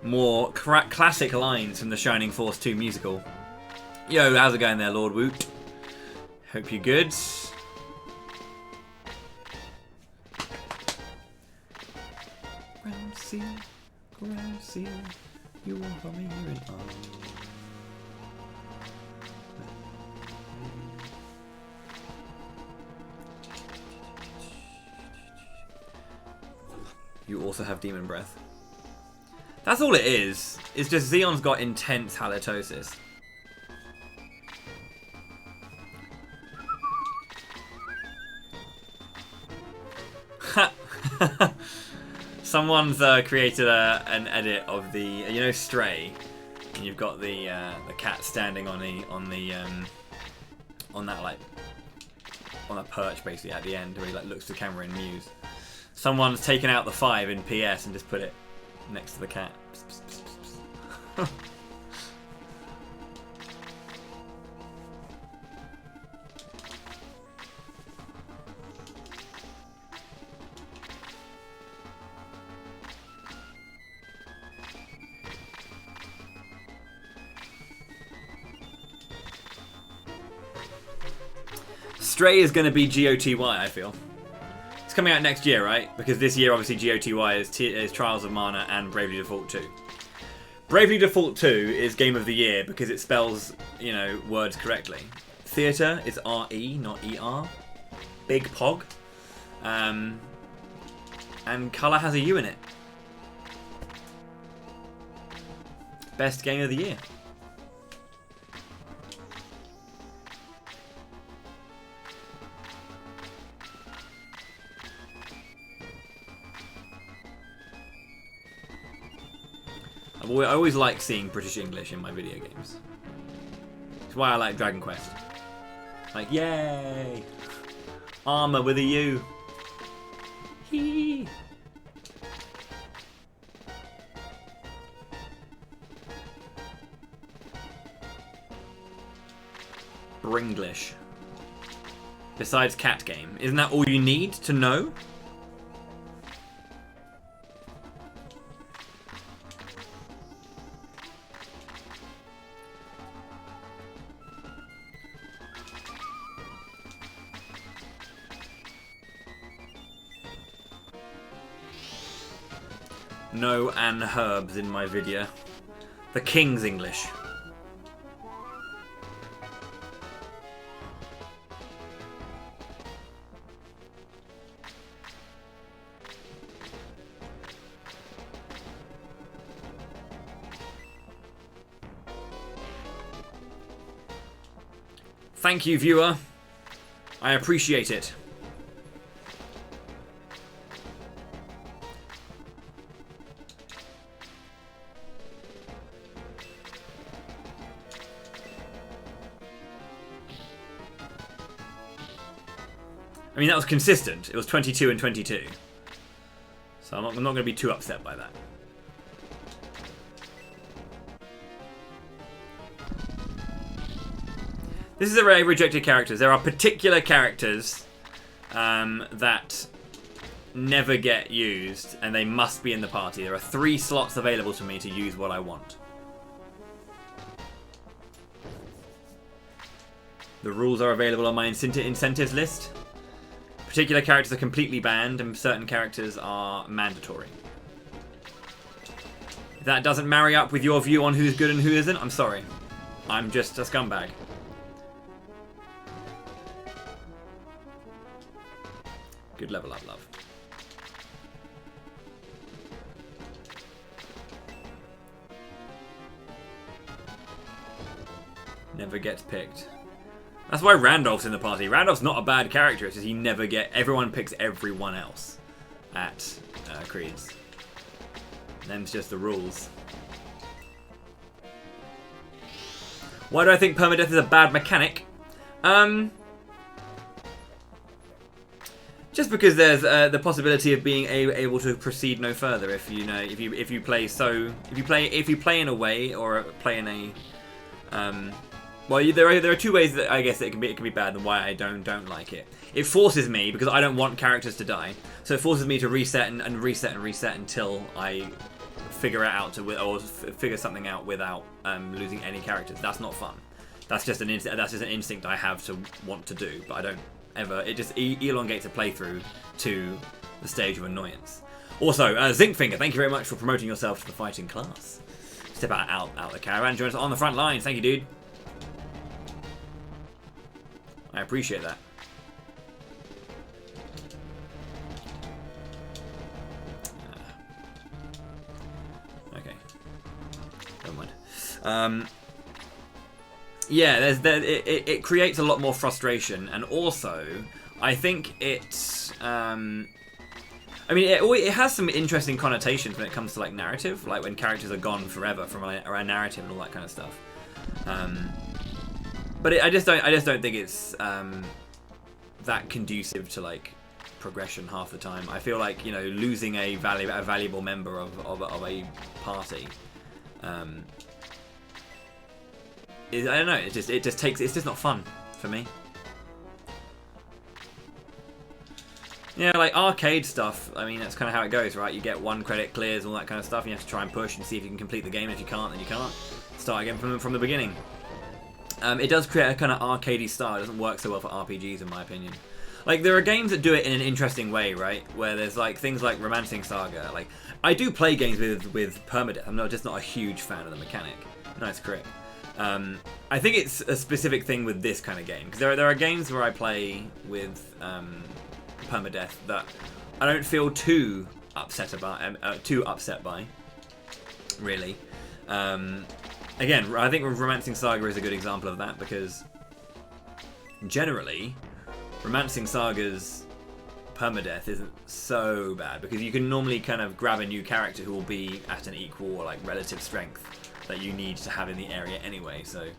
More classic lines from the Shining Force 2 musical. Yo, how's it going there, Lord Woot? Hope you're good. Ground seal, you are from here and on. You also have demon breath. That's all it is. It's just Xeon's got intense halitosis. Someone's created an edit of the, you know, Stray, and you've got the cat standing on that perch basically at the end where he like looks to the camera and mews. Someone's taken out the 5 in PS and just put it next to the cat. Stray is going to be GOTY, I feel. It's coming out next year, right? Because this year, obviously, GOTY is Trials of Mana and Bravely Default 2. Bravely Default 2 is Game of the Year because it spells, you know, words correctly. Theatre is RE, not ER. Big Pog. And colour has a U in it. Best game of the year. I always like seeing British English in my video games. It's why I like Dragon Quest. Like, yay! Armour with a U. Hee. Bringlish. Besides cat game. Isn't that all you need to know? No and herbs in my video. The King's English. Thank you, viewer. I appreciate it. I mean, that was consistent. It was 22 and 22. So I'm not going to be too upset by that. This is a array of rejected characters. There are particular characters that never get used, and they must be in the party. There are 3 slots available to me to use what I want. The rules are available on my incentives list. Particular characters are completely banned, and certain characters are mandatory. If that doesn't marry up with your view on who's good and who isn't, I'm sorry. I'm just a scumbag. Good level up, love. Never gets picked. That's why Randolph's in the party. Randolph's not a bad character, it's just he never everyone picks everyone else at Creeds. Them's just the rules. Why do I think permadeath is a bad mechanic? Just because there's the possibility of being able to proceed no further if you play in a way or play in a well, there are 2 ways that I guess that it can be bad, and why I don't like it. It forces me, because I don't want characters to die, so it forces me to reset and reset and reset until I figure it out or figure something out without losing any characters. That's not fun. That's just an instinct I have to want to do, but I don't ever. It just elongates a playthrough to the stage of annoyance. Also, Zinkfinger, thank you very much for promoting yourself to the fighting class. Step out the caravan, join us on the front lines. Thank you, dude. I appreciate that. Okay. Never mind. Yeah, it creates a lot more frustration, and also I think it's I mean, it has some interesting connotations when it comes to like narrative, like when characters are gone forever from a narrative and all that kind of stuff. But I just don't think it's that conducive to like progression half the time. I feel like, you know, losing a valuable member of a party I don't know. It's just not fun for me. Yeah, like arcade stuff, I mean, that's kind of how it goes, right? You get 1 credit, clears, all that kind of stuff, and you have to try and push and see if you can complete the game. If you can't, then you can't. Start again from the beginning. It does create a kind of arcadey style. It doesn't work so well for RPGs, in my opinion. Like, there are games that do it in an interesting way, right? Where there's, like, things like Romancing Saga. Like, I do play games with permadeath. I'm just not a huge fan of the mechanic. Nice crit. I think it's a specific thing with this kind of game. Because there are games where I play with permadeath that I don't feel too upset by, really. Again, I think Romancing Saga is a good example of that, because generally, Romancing Saga's permadeath isn't so bad, because you can normally kind of grab a new character who will be at an equal or like relative strength that you need to have in the area anyway. So,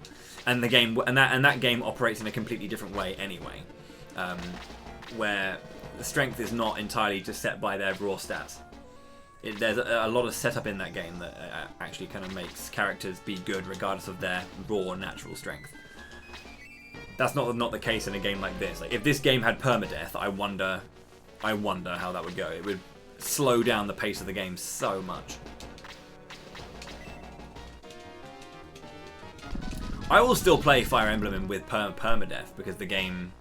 and the game and that game operates in a completely different way anyway, where the strength is not entirely just set by their raw stats. There's a lot of setup in that game that actually kind of makes characters be good regardless of their raw natural strength. That's not the case in a game like this. Like, if this game had permadeath, I wonder how that would go. It would slow down the pace of the game so much. I will still play Fire Emblem with permadeath, because the game,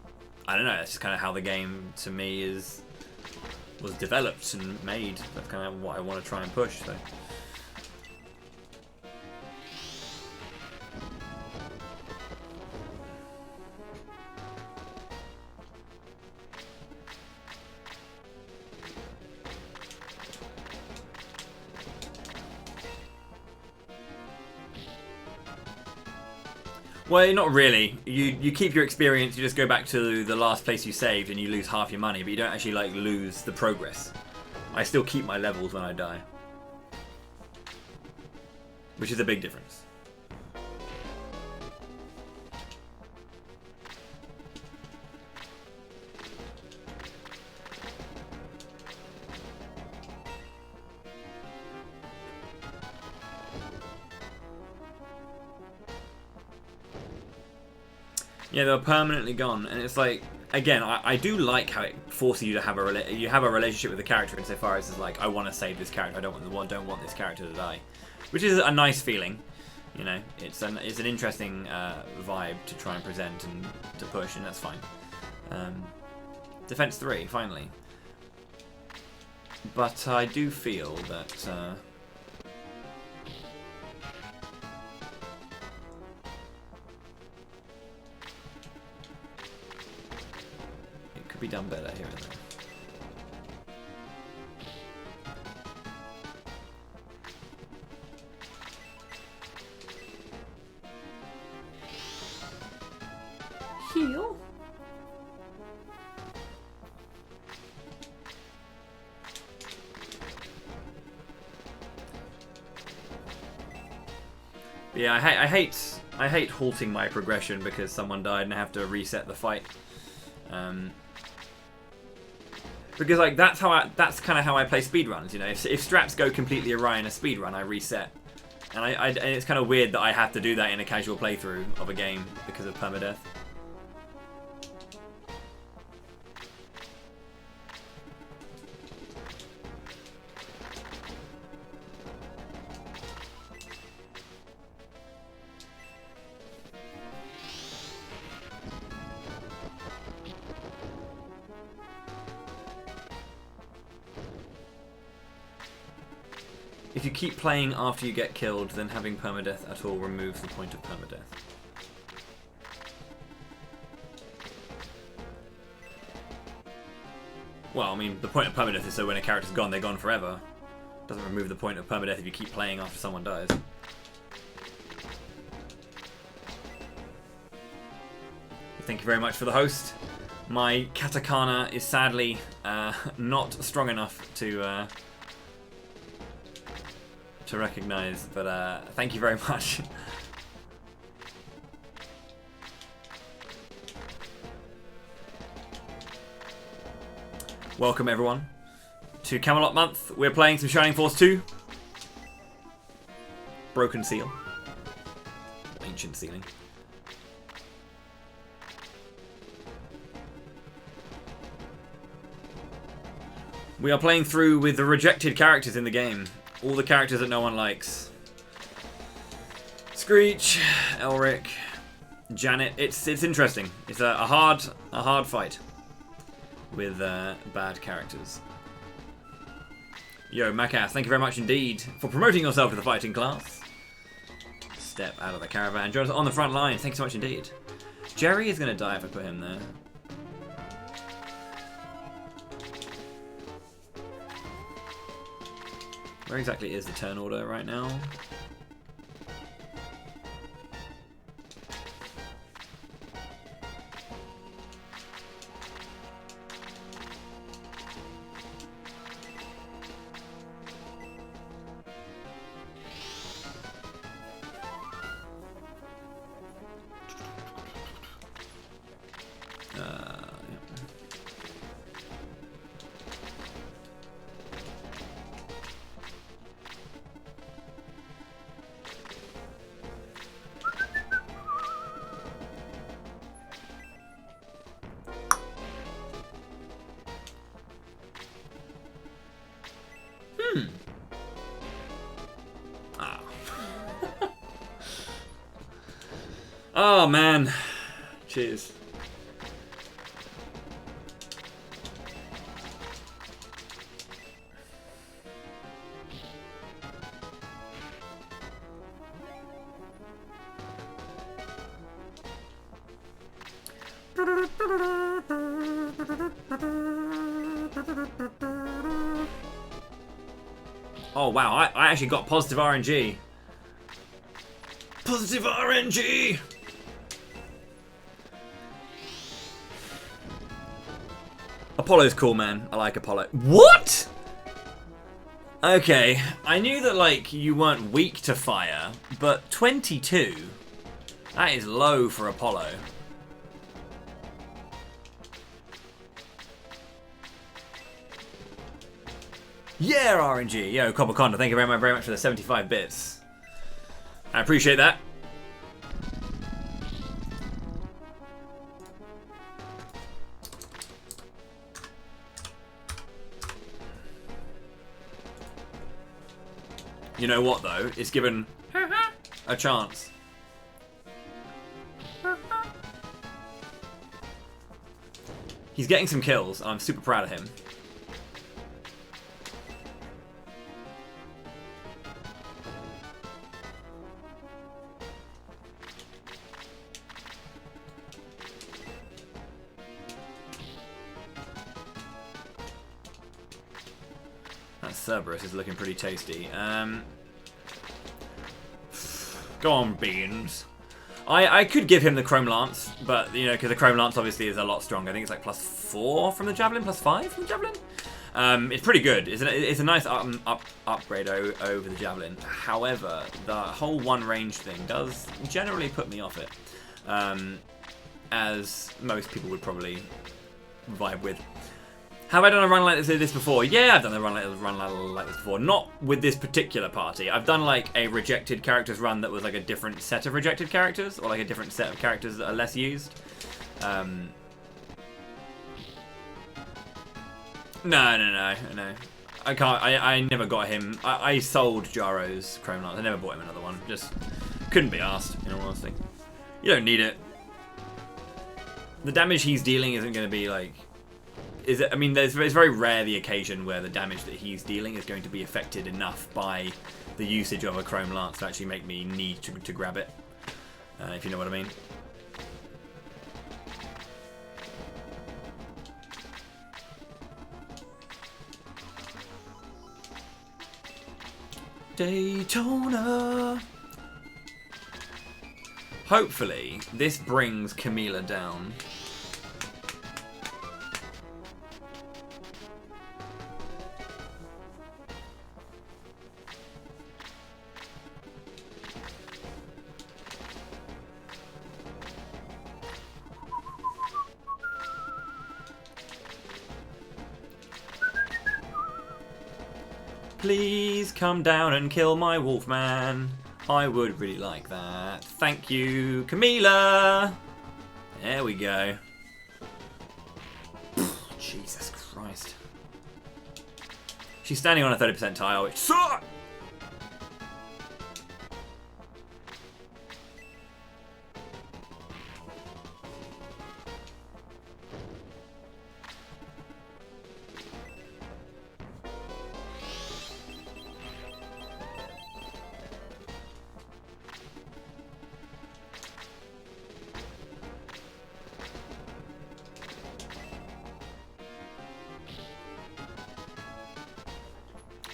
I don't know, that's just kind of how the game to me was developed and made. That's kind of what I want to try and push. So. Well, not really. You keep your experience, you just go back to the last place you saved and you lose half your money, but you don't actually like lose the progress. I still keep my levels when I die. Which is a big difference. Yeah, they're permanently gone, and it's like, again, I do like how it forces you to have a relationship with the character insofar as it's like, I want to save this character, I don't want this character to die, which is a nice feeling. You know, it's an interesting vibe to try and present and to push, and that's fine. Defense 3, finally, but I do feel that. Be done better here and there. Heal. Yeah, I hate halting my progression because someone died and I have to reset the fight. Because like that's kind of how I play speedruns, you know. If strats go completely awry in a speedrun, I reset, and it's kind of weird that I have to do that in a casual playthrough of a game because of permadeath. If you keep playing after you get killed, then having permadeath at all removes the point of permadeath. Well, I mean, the point of permadeath is so when a character's gone, they're gone forever. It doesn't remove the point of permadeath if you keep playing after someone dies. Thank you very much for the host. My katakana is sadly not strong enough to recognize, but thank you very much. Welcome everyone to Camelot Month. We're playing some Shining Force 2. Broken Seal. Ancient Sealing. We are playing through with the rejected characters in the game. All the characters that no one likes. Screech, Elric, Janet. It's interesting. It's a hard fight with bad characters. Yo, Macass, thank you very much indeed for promoting yourself to the fighting class. Step out of the caravan. Join us on the front line. Thanks so much indeed. Jerry is going to die if I put him there. Where exactly is the turn order right now? Oh man. Cheers. Oh wow, I actually got positive RNG. Positive RNG! Apollo's cool, man. I like Apollo. What? Okay, I knew that, like, you weren't weak to fire, but 22? That is low for Apollo. Yeah, RNG. Yo, Cobbleconda, thank you very much for the 75 bits. I appreciate that. You know what, though? It's given a chance. He's getting some kills, and I'm super proud of him. That Cerberus is looking pretty tasty. Go on, Beans. I could give him the Chrome Lance, but, you know, because the Chrome Lance obviously is a lot stronger. I think it's like +4 from the Javelin, +5 from the Javelin. It's pretty good. It's a nice upgrade over the Javelin. However, the whole one range thing does generally put me off it, as most people would probably vibe with. Have I done a run like this before? Yeah, I've done a run like this before. Not with this particular party. I've done like a rejected characters run that was like a different set of rejected characters, or like a different set of characters that are less used. No. I can't. I never got him. I sold Jaro's Chrome Lance. I never bought him another one. Just couldn't be asked, in all honesty. You don't need it. The damage he's dealing isn't going to be like... I mean, it's very rare the occasion where the damage that he's dealing is going to be affected enough by the usage of a Chrome Lance to actually make me need to grab it, if you know what I mean. Daytona! Hopefully, this brings Camila down. Please come down and kill my Wolfman. I would really like that. Thank you, Camila. There we go. Jesus Christ. She's standing on a 30% tile, which sucks.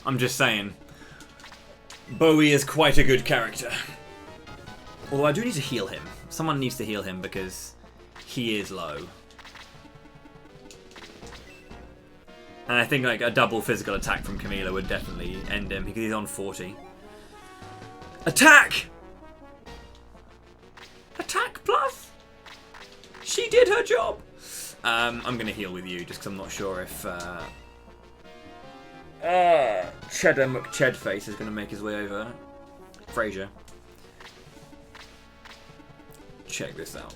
I'm just saying, Bowie is quite a good character. Although I do need to heal him. Someone needs to heal him because he is low. And I think like a double physical attack from Camila would definitely end him because he's on 40. Attack! Attack plus! She did her job! I'm going to heal with you just because I'm not sure if Cheddar McChedface is going to make his way over. Fraser. Check this out.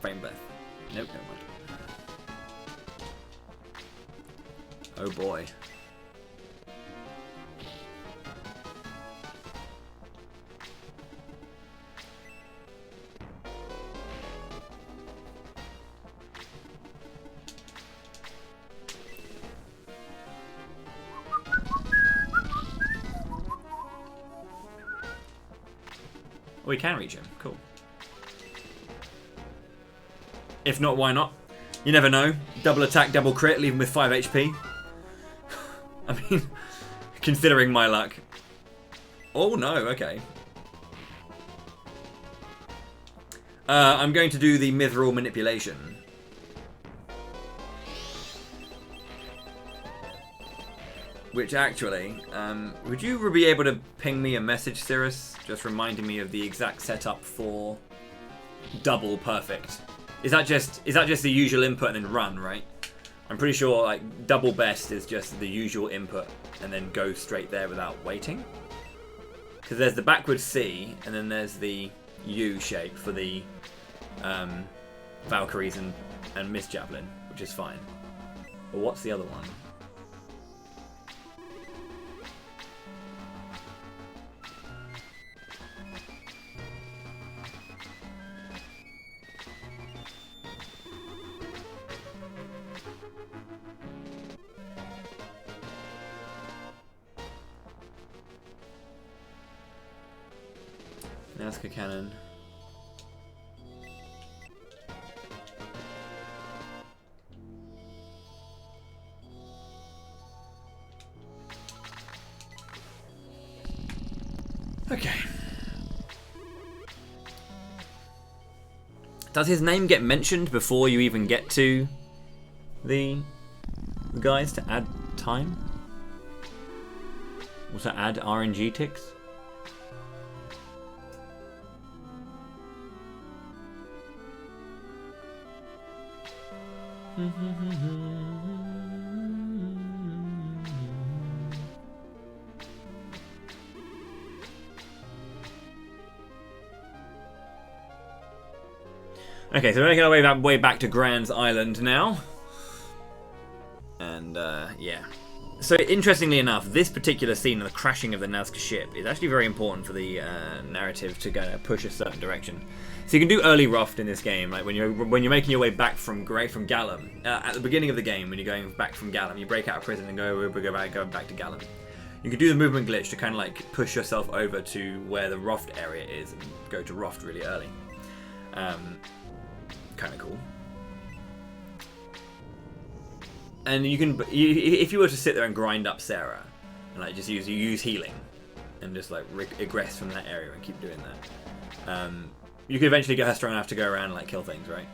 Frame breath. Nope, never mind. Oh boy. We can reach him. Cool. If not, why not? You never know. Double attack, double crit, leave him with 5 HP. I mean, considering my luck. Oh no, okay. I'm going to do the mithril manipulation. Which actually, would you be able to ping me a message, Cirrus? Just reminding me of the exact setup for double perfect. Is that just the usual input and then run, right? I'm pretty sure like double best is just the usual input and then go straight there without waiting. Because there's the backwards C and then there's the U shape for the Valkyries and Miss Javelin, which is fine. But what's the other one? Nazca cannon. Okay. Does his name get mentioned before you even get to the guys to add time? Or to add RNG ticks? Okay, so we're making our way back to Grand's Island now. And, yeah. So, interestingly enough, this particular scene of the crashing of the Nazca ship is actually very important for the narrative to go push a certain direction. So you can do early raft in this game, like when you're making your way back from Gallum. At the beginning of the game, when you're going back from Gallum, you break out of prison and go back to Gallum. You can do the movement glitch to kind of like push yourself over to where the raft area is and go to raft really early. Kind of cool. And you can, if you were to sit there and grind up Sarah, and like just use healing, and just like egress from that area and keep doing that, you could eventually get her strong enough to go around and like kill things, right?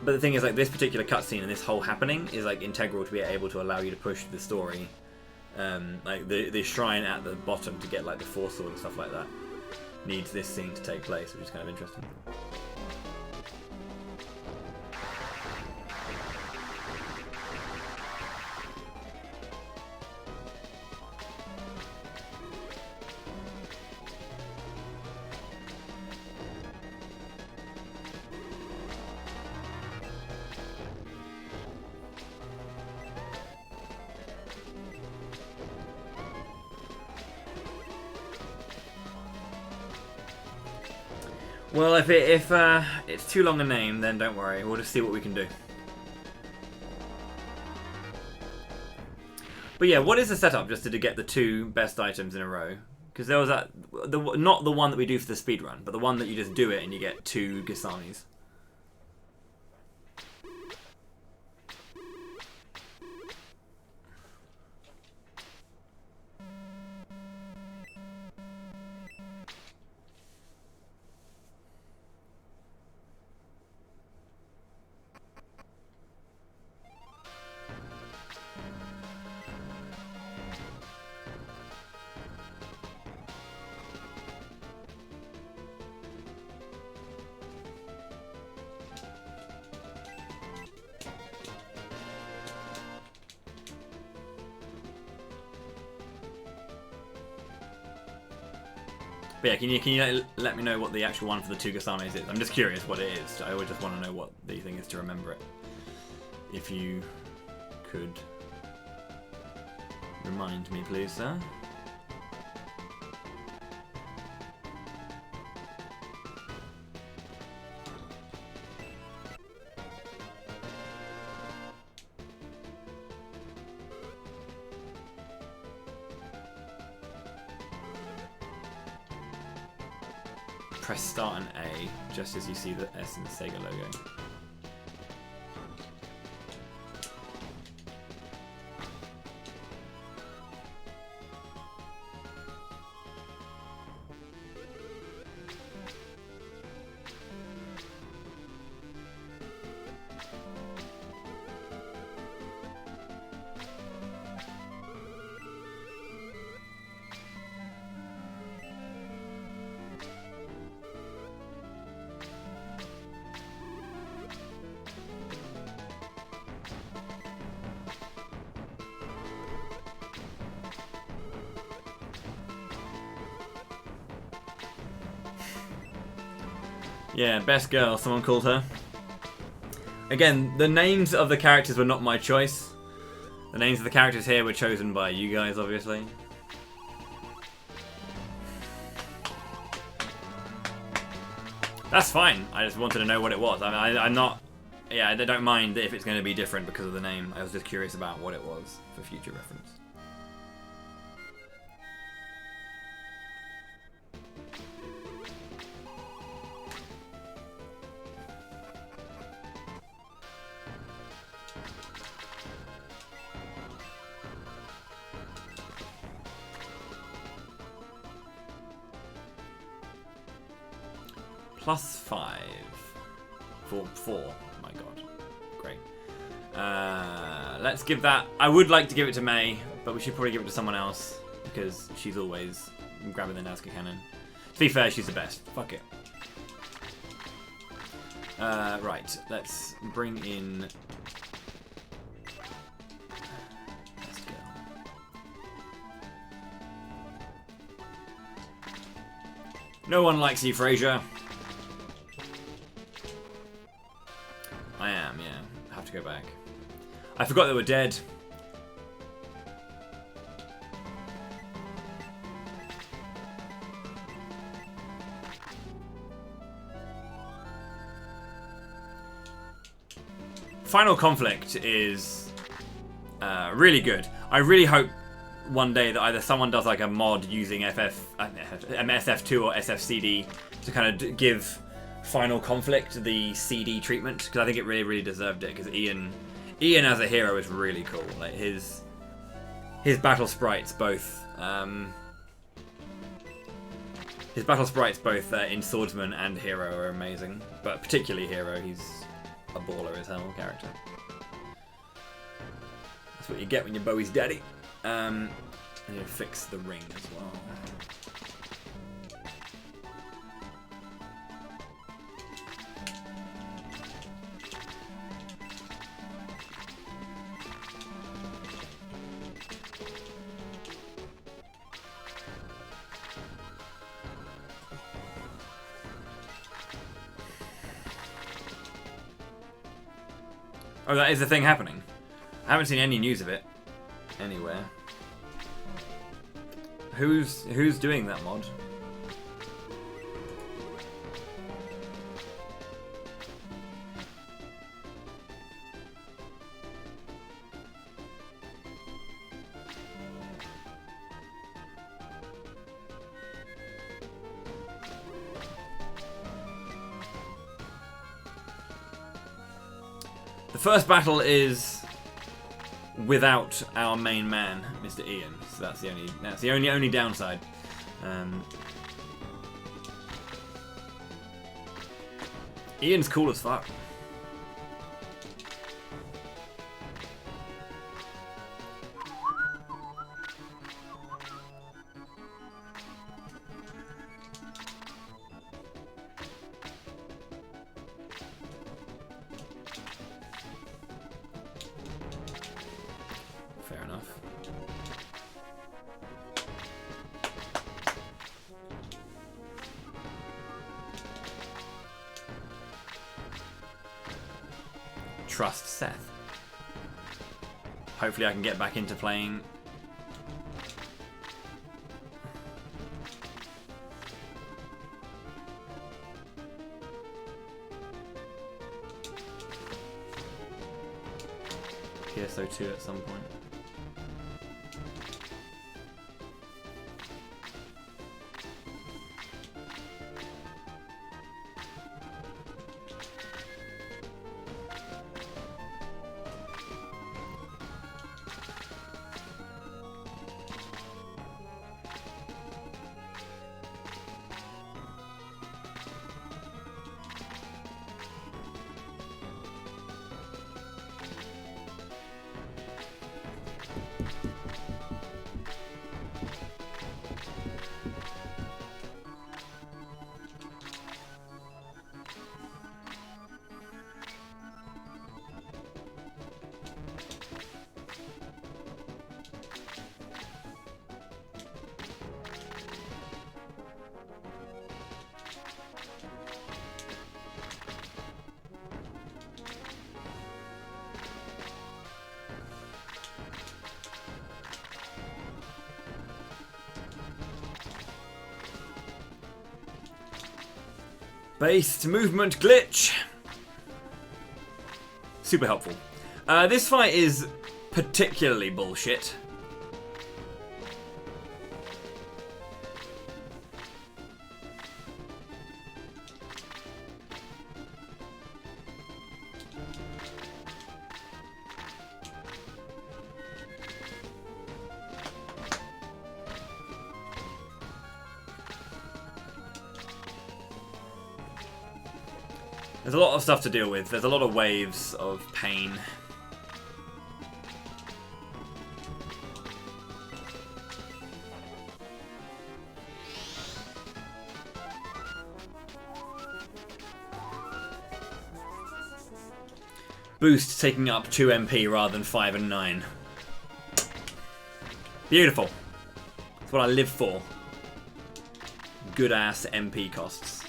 But the thing is, like this particular cutscene and this whole happening is like integral to be able to allow you to push the story, like the shrine at the bottom to get like the force sword and stuff like that needs this scene to take place, which is kind of interesting. Well, if it's too long a name, then don't worry. We'll just see what we can do. But yeah, what is the setup just to get the 2 best items in a row? Because there was not the one that we do for the speedrun, but the one that you just do it and you get 2 Gisamis. But yeah, can you let me know what the actual one for the two Gasames is? I'm just curious what it is. I would just want to know what the thing is to remember it. If you could remind me, please, sir. Press start and A just as you see the S in the Sega logo. Yeah, best girl, someone called her. Again, the names of the characters were not my choice. The names of the characters here were chosen by you guys, obviously. That's fine. I just wanted to know what it was. I'm not... Yeah, I don't mind if it's going to be different because of the name. I was just curious about what it was for future reference. +5 for 4. My god. Great. Let's give that... I would like to give it to May, but we should probably give it to someone else because she's always grabbing the Nazca cannon. To be fair, she's the best. Fuck it. Right. Let's bring in... Best girl. No one likes you, Fraser. I am, yeah. I have to go back. I forgot they were dead. Final Conflict is really good. I really hope one day that either someone does like a mod using SF2 or SFCD to kind of give Final Conflict the CD treatment, because I think it really deserved it, because Ian as a hero is really cool. Like his battle sprites both in Swordsman and Hero are amazing, but particularly Hero. He's a baller as hell character. That's what you get when you're Bowie's daddy. And you fix the ring as well. Oh, that is the thing happening. I haven't seen any news of it anywhere. Who's doing that mod? The first battle is without our main man, Mr. Ian. So that's the only downside. Ian's cool as fuck. Fair enough. trust Seth. Hopefully I can get back into playing. PSO2 at some point. Based movement glitch. Super helpful. This fight is particularly bullshit. There's a lot of stuff to deal with. There's a lot of waves of pain. Boost taking up 2 MP rather than 5 and 9. Beautiful. That's what I live for. Good ass MP costs.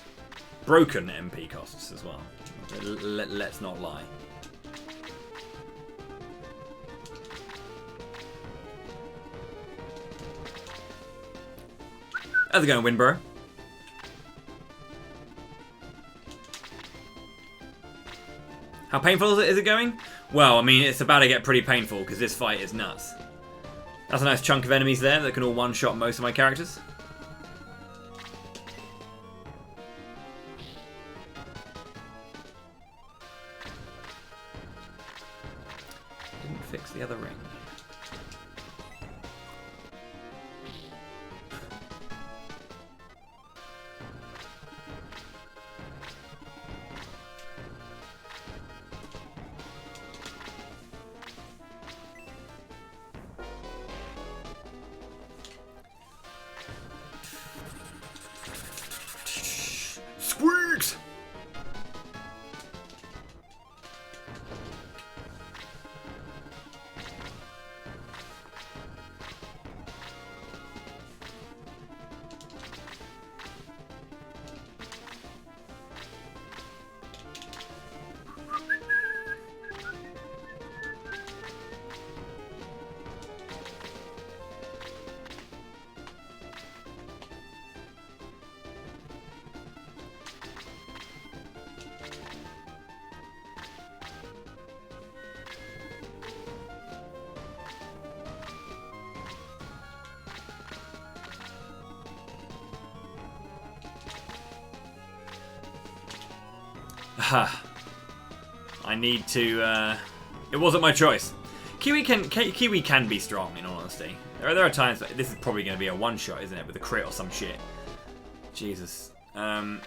Broken MP costs as well. Let's not lie. How's it going, Winborough? How painful is it going? Well, I mean, it's about to get pretty painful because this fight is nuts. That's a nice chunk of enemies there that can all one-shot most of my characters. Fix the other ring. Squeaks! I need to, it wasn't my choice. Kiwi can be strong, in all honesty. There are times, this is probably going to be a one-shot, isn't it, with a crit or some shit. Jesus. Yeah,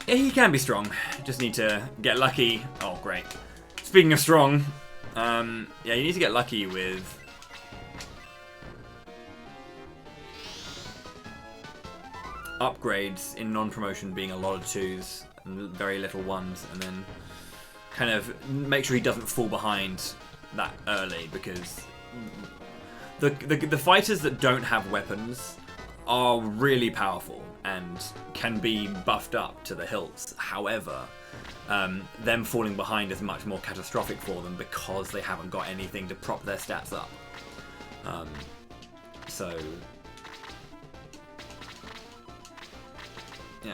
he can be strong. Just need to get lucky. Oh, great. Speaking of strong, yeah, you need to get lucky with upgrades in non-promotion being a lot of 2s and very little 1s, and then kind of make sure he doesn't fall behind that early, because the fighters that don't have weapons are really powerful and can be buffed up to the hilts. However, them falling behind is much more catastrophic for them because they haven't got anything to prop their stats up. So, yeah.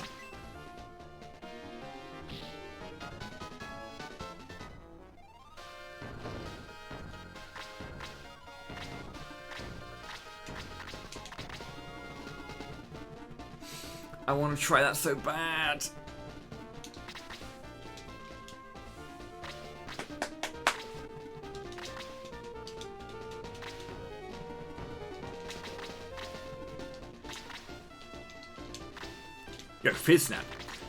I want to try that so bad. Yo, Fizznap,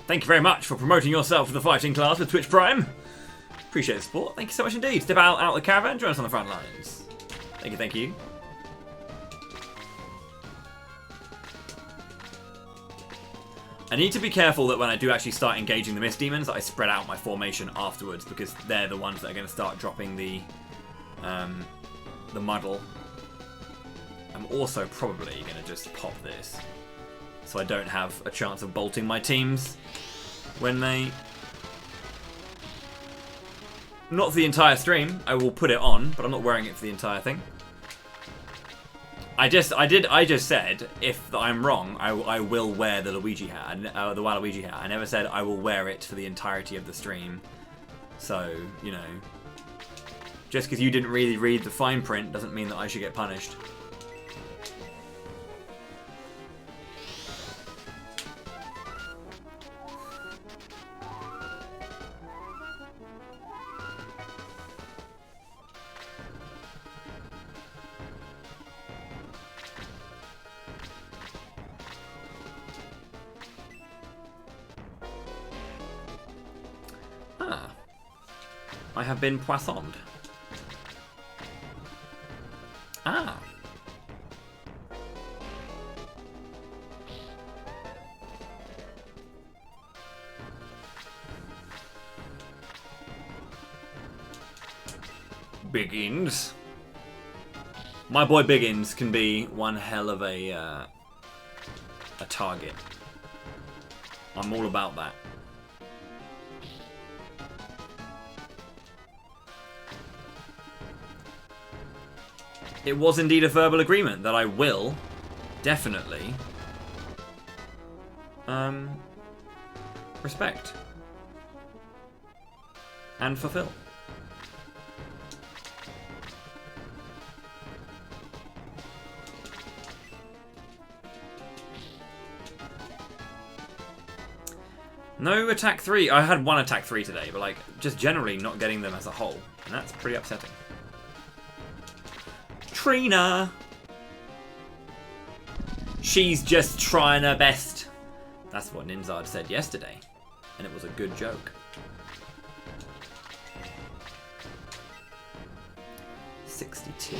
thank you very much for promoting yourself to the fighting class with Twitch Prime. Appreciate the support. Thank you so much indeed. Step out the caravan, join us on the front lines. Thank you, thank you. I need to be careful that when I do actually start engaging the Mist Demons, that I spread out my formation afterwards, because they're the ones that are going to start dropping the muddle. I'm also probably going to just pop this, so I don't have a chance of bolting my teams when they... Not for the entire stream. I will put it on, but I'm not wearing it for the entire thing. I just said, if I'm wrong, I will wear the Luigi hat, the Waluigi hat. I never said I will wear it for the entirety of the stream. So, you know, just because you didn't really read the fine print doesn't mean that I should get punished. I have been poissoned. Ah. Biggins. My boy Biggins can be one hell of a target. I'm all about that. It was indeed a verbal agreement that I will definitely respect and fulfill. No attack 3. I had one attack 3 today, but like just generally not getting them as a whole, and that's pretty upsetting. Trina! She's just trying her best. That's what Ninzard said yesterday, and it was a good joke. 62.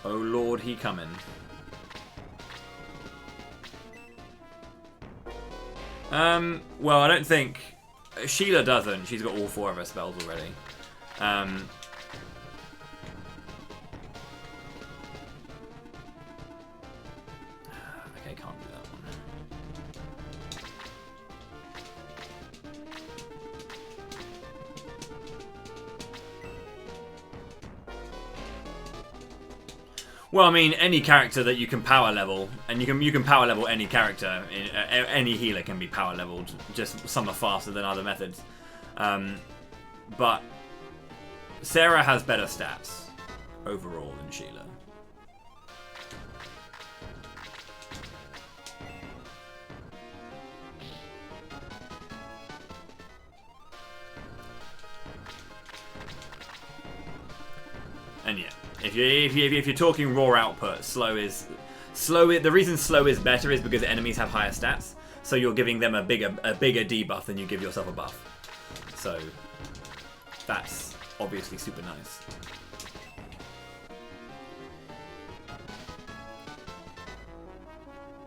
Oh Lord, he coming. Well, I don't think... Sheila doesn't. She's got all 4 of her spells already. Okay, can't do that one. Well, I mean, any character that you can power level, and you can power level any character. Any healer can be power leveled. Just some are faster than other methods. But Sarah has better stats overall than Sheila. And yeah. If you're talking raw output, slow is the reason slow is better is because enemies have higher stats, so you're giving them a bigger debuff than you give yourself a buff. So that's obviously super nice.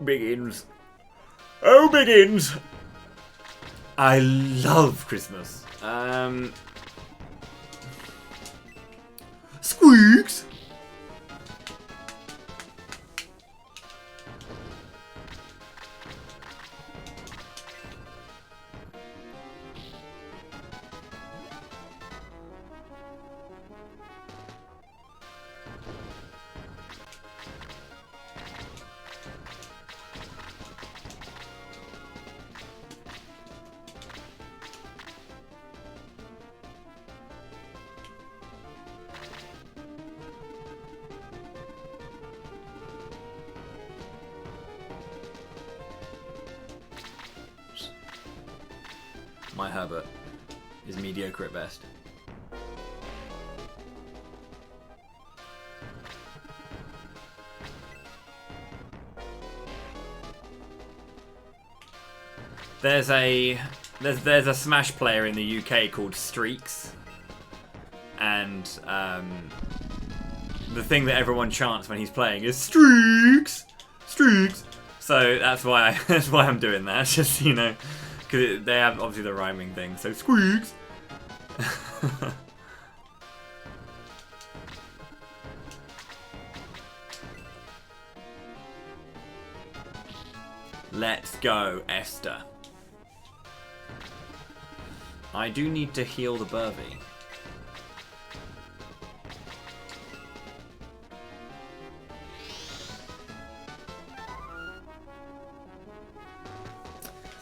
Biggins. Oh, Biggins! I love Christmas. Squeaks! My Herbert is mediocre at best. There's a Smash player in the UK called Streaks, and the thing that everyone chants when he's playing is Streaks, Streaks. So that's why I'm doing that. Just, you know, because they have obviously the rhyming thing. So Squeaks. Let's go, Esther. I do need to heal the Burvey.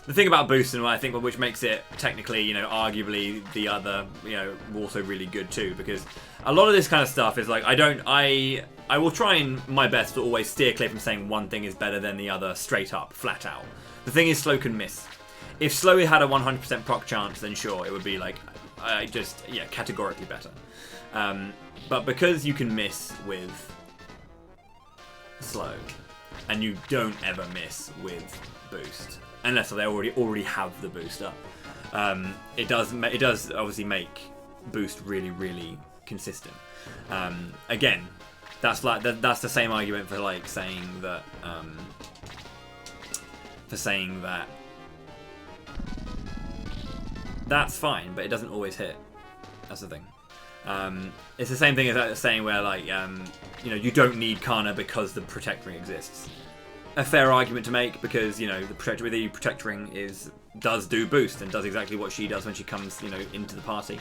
The thing about boosting, I think, which makes it technically, you know, arguably the other, you know, also really good too, because a lot of this kind of stuff is like, I will try and my best to always steer clear from saying one thing is better than the other straight up, flat out. The thing is, slow can miss. If slow had a 100% proc chance, then sure, it would be like, yeah, categorically better. But because you can miss with slow, and you don't ever miss with boost, unless they already have the boost up, it does obviously make boost really consistent. Again, that's the same argument for like saying that that's fine, but it doesn't always hit. That's the thing. It's the same thing as saying where like you know, you don't need Kana because the Protect Ring exists. A fair argument to make, because, you know, the Protect Ring does do boost and does exactly what she does when she comes, you know, into the party.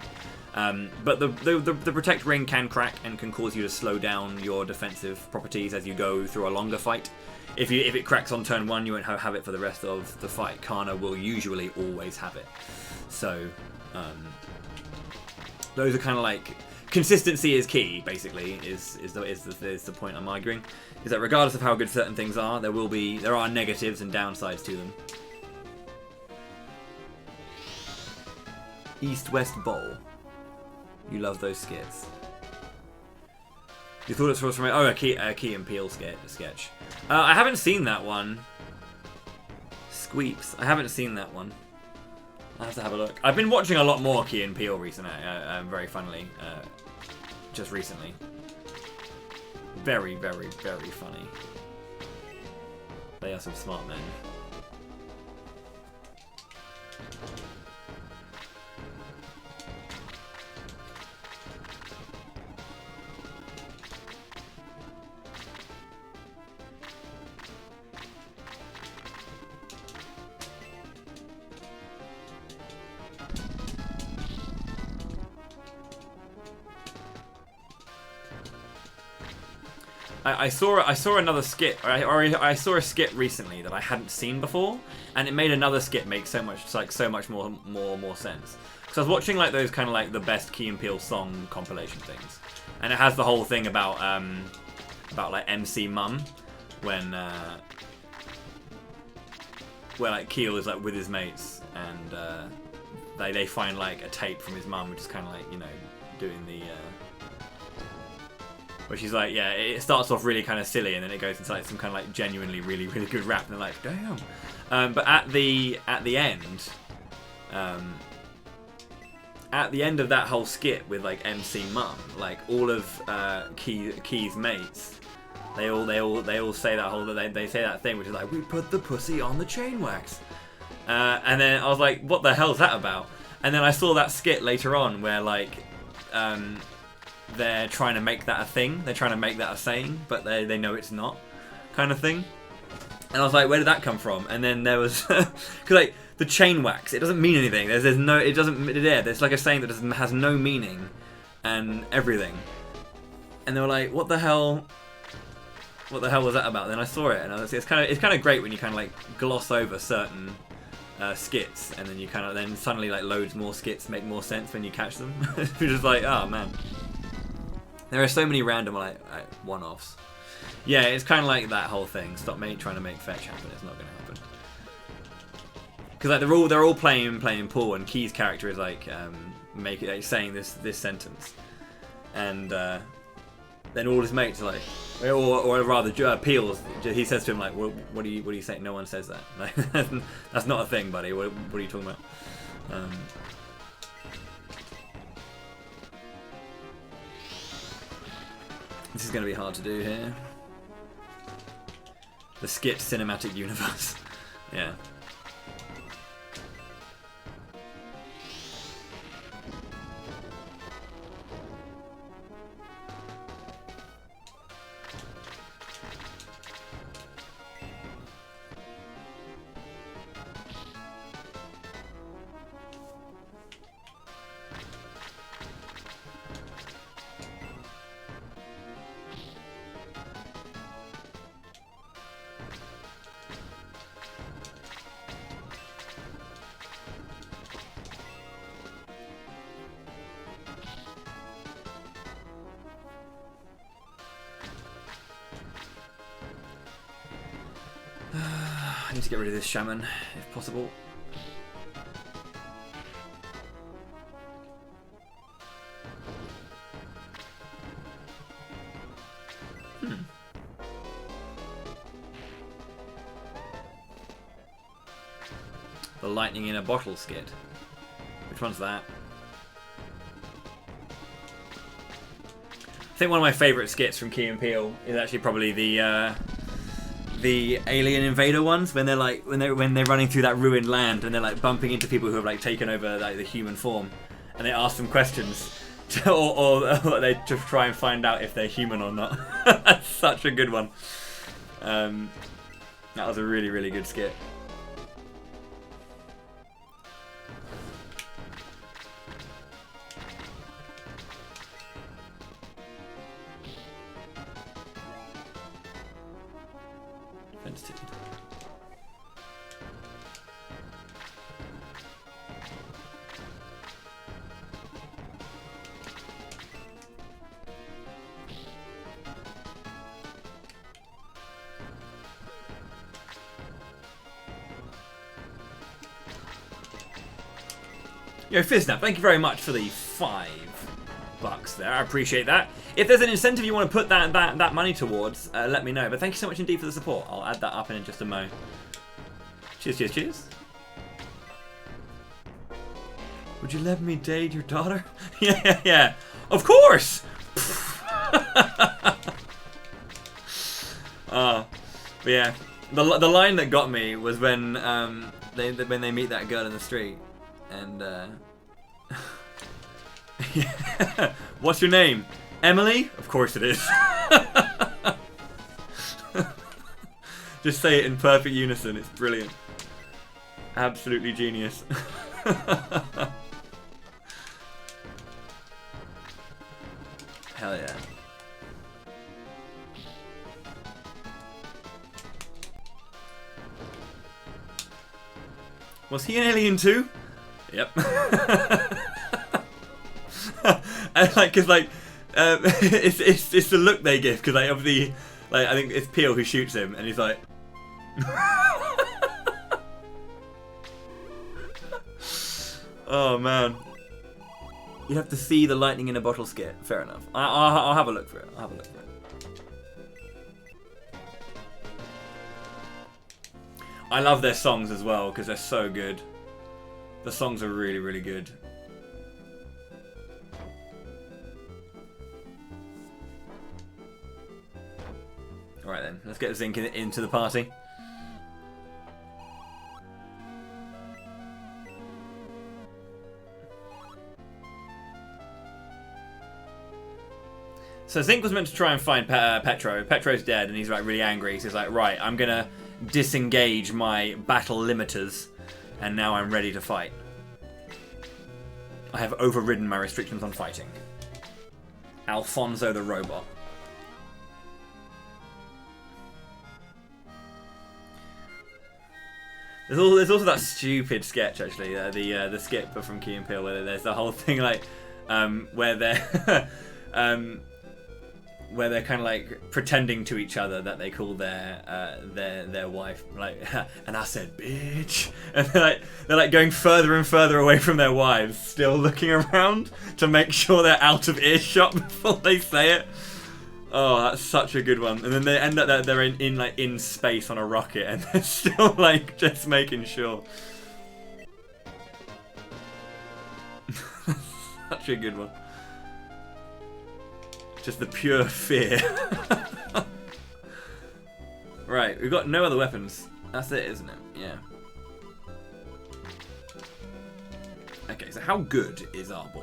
But the Protect Ring can crack and can cause you to slow down your defensive properties as you go through a longer fight. If it cracks on turn 1, you won't have it for the rest of the fight. Kana will usually always have it. So those are kind of like, consistency is key. Basically, is the point I'm arguing. Is that regardless of how good certain things are, there are negatives and downsides to them. East-West Bowl. You love those skits. You thought it was from a Key and Peele sketch. I haven't seen that one. Squeeps. I haven't seen that one. I have to have a look. I've been watching a lot more Key and Peele recently. Very funnily, just recently. Very funny. They are some smart men. I saw another skit, or I saw a skit recently that I hadn't seen before, and it made another skit make so much more sense. Because I was watching like those kind of like the best Key and Peele song compilation things, and it has the whole thing about like MC Mum, when where like Keel is like with his mates, and they find like a tape from his mum, which is kind of like, you know, doing the. Where she's like, yeah, it starts off really kind of silly, and then it goes into like some kind of like genuinely really good rap, and they're like, damn. But at the end, of that whole skit with like MC Mum, like all of Key's mates, they all say that whole they say that thing, which is like, we put the pussy on the chain wax, and then I was like, what the hell's that about? And then I saw that skit later on where like they're trying to make that a thing. They're trying to make that a saying, but they know it's not, kind of thing. And I was like, where did that come from? And then there was, because like the chain wax, it doesn't mean anything. There's no, it doesn't. Yeah, there's like a saying that has no meaning, and everything. And they were like, what the hell? What the hell was that about? Then I saw it, and it's kind of great when you kind of like gloss over certain skits, and then you kind of then suddenly like loads more skits make more sense when you catch them. You're just like, oh man, there are so many random like one-offs. Yeah, it's kind of like that whole thing. Stop trying to make fetch happen. It's not going to happen. Because like they're all playing Paul, and Key's character is like saying this sentence, and then all his mates are like, or rather Peel's, he says to him like, what do you say? No one says that. Like, that's not a thing, buddy. What are you talking about? This is going to be hard to do here. The skit cinematic universe. Yeah. I need to get rid of this shaman, if possible. The lightning in a bottle skit. Which one's that? I think one of my favourite skits from Key and Peele is actually probably the alien invader ones, when they're like when they're running through that ruined land, and they're like bumping into people who have like taken over like the human form, and they ask them questions or they just try and find out if they're human or not. That's such a good one. That was a really, really good skit. Yo, Fiznap, thank you very much for the $5 there. I appreciate that. If there's an incentive you want to put that money towards, let me know. But thank you so much indeed for the support. I'll add that up in just a mo. Cheers, cheers, cheers. Would you let me date your daughter? Yeah. Of course! But yeah, the line that got me was when they meet that girl in the street, and yeah. What's your name? Emily? Of course it is. Just say it in perfect unison. It's brilliant. Absolutely genius. Hell yeah. Was he an alien too? Yep. And like, cause like, it's the look they give, cause like obviously, like I think it's Peel who shoots him, and he's like. Oh man. You have to see the lightning in a bottle skit. Fair enough. I'll have a look for it. I'll have a look for it. I love their songs as well because they're so good. The songs are really, really good. Alright then, let's get Zinc into the party. So Zinc was meant to try and find Petro. Petro's dead, and he's like really angry. So he's like, right, I'm gonna disengage my battle limiters, and now I'm ready to fight. I have overridden my restrictions on fighting. Alfonso the robot. There's also that stupid sketch actually, the skit from Key and Peele, where there's the whole thing like where they're where they're kind of like pretending to each other that they call their wife like, and I said bitch, and they're like going further and further away from their wives, still looking around to make sure they're out of earshot before they say it. Oh, that's such a good one. And then they end up that they're in space on a rocket, and they're still like just making sure. Such a good one. Just the pure fear. Right, we've got no other weapons. That's it, isn't it? Yeah. Okay, so how good is our boy?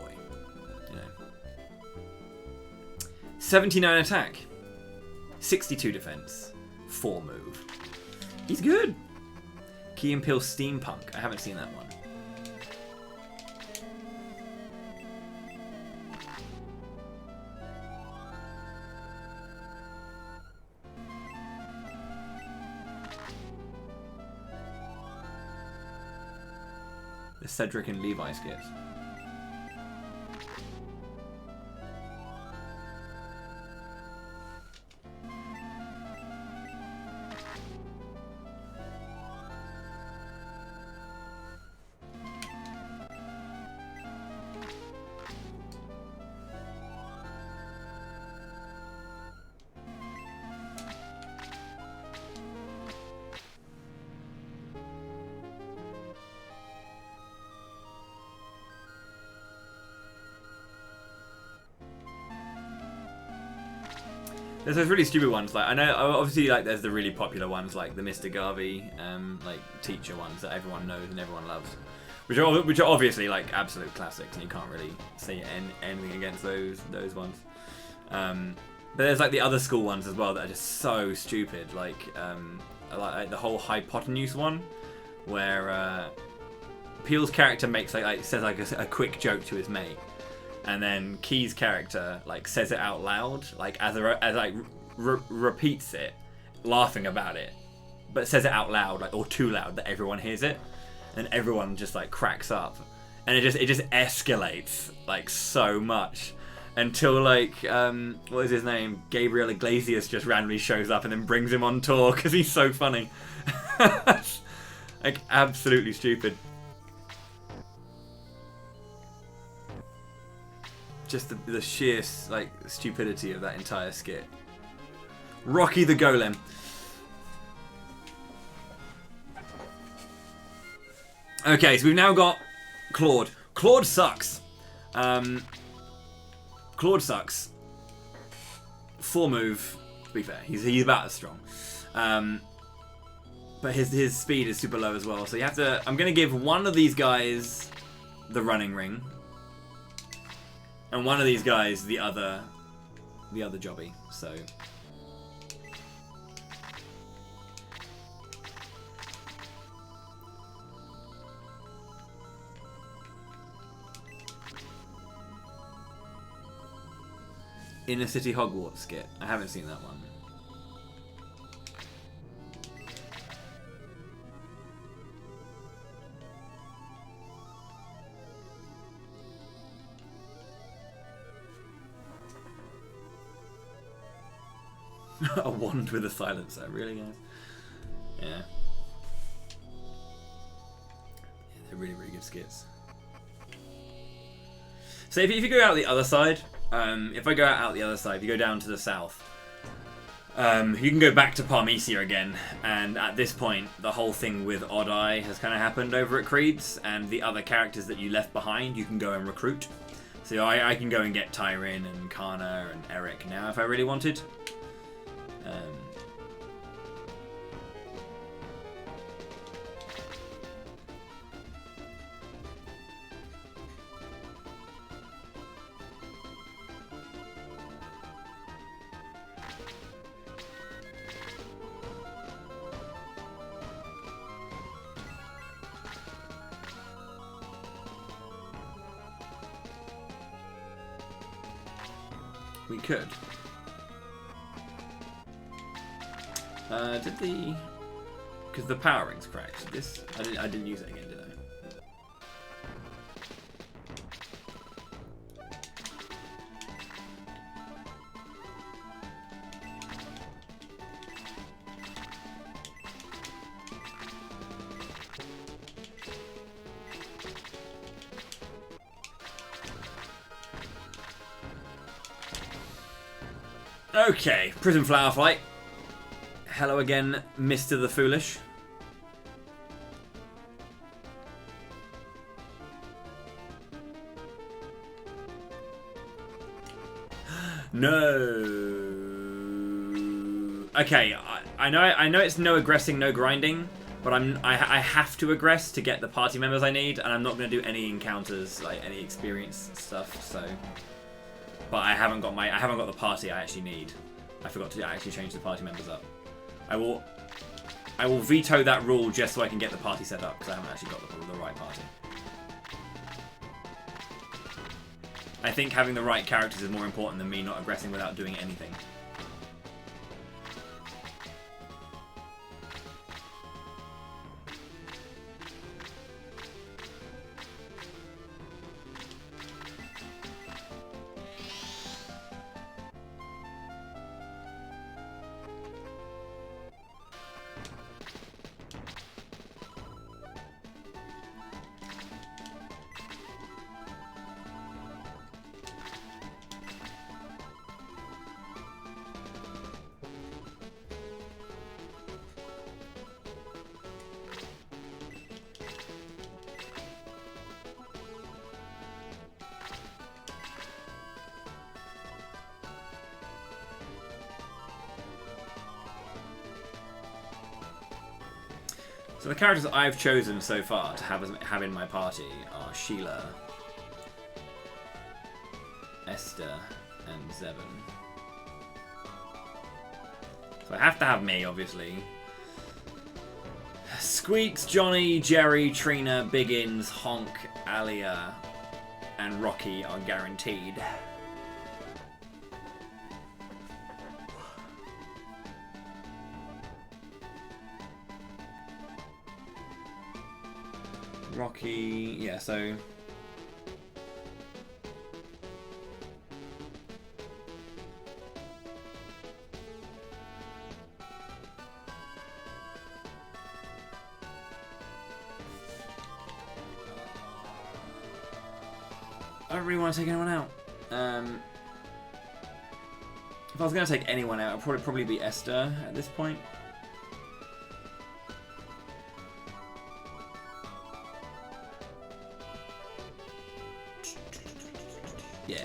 79 attack, 62 defense, 4 move. He's good. Key and Peele Steampunk. I haven't seen that one. The Cedric and Levi skits. There's those really stupid ones, like I know obviously like there's the really popular ones like the Mr. Garvey like teacher ones that everyone knows and everyone loves, which are obviously like absolute classics, and you can't really say anything against those ones. But there's like the other school ones as well that are just so stupid, like the whole hypotenuse one, where Peele's character makes like says like a quick joke to his mate. And then Key's character like says it out loud, like repeats it, laughing about it, but says it out loud, like or too loud that everyone hears it, and everyone just like cracks up, and it just escalates like so much until like what is his name? Gabriel Iglesias just randomly shows up and then brings him on tour because he's so funny. Like absolutely stupid. Just the sheer like stupidity of that entire skit. Rocky the Golem. Okay, so we've now got Claude. Claude sucks. Claude sucks. 4 move. To be fair, he's about as strong. But his speed is super low as well. So you have to. I'm gonna give one of these guys the running ring. And one of these guys, the other jobby. So Inner City Hogwarts skit. I haven't seen that one. A wand with a silencer, really, guys? Yeah. They're really, really good skits. So if you go out the other side, if I go out the other side, if you go down to the south, you can go back to Parmesia again, and at this point, the whole thing with Odd Eye has kind of happened over at Creed's, and the other characters that you left behind, you can go and recruit. So I can go and get Tyrin and Kana and Eric now if I really wanted. We could. Did the... Because the power ring's cracked. This... I didn't use it again, did I? Okay, Prison Flower Fight. Hello again, Mr. the Foolish. No. Okay, I know it's no aggressing, no grinding, but I have to aggress to get the party members I need, and I'm not going to do any encounters, like any experience stuff. So, but I haven't got the party I actually need. I forgot to actually change the party members up. I will veto that rule just so I can get the party set up, because I haven't actually got the right party. I think having the right characters is more important than me not aggressing without doing anything. So the characters I've chosen so far to have in my party are Sheila, Esther, and Zevon. So I have to have me, obviously. Squeaks, Johnny, Jerry, Trina, Biggins, Honk, Alia, and Rocky are guaranteed. Rocky, yeah, so... I don't really want to take anyone out. If I was going to take anyone out, it would probably be Esther at this point. Yeah.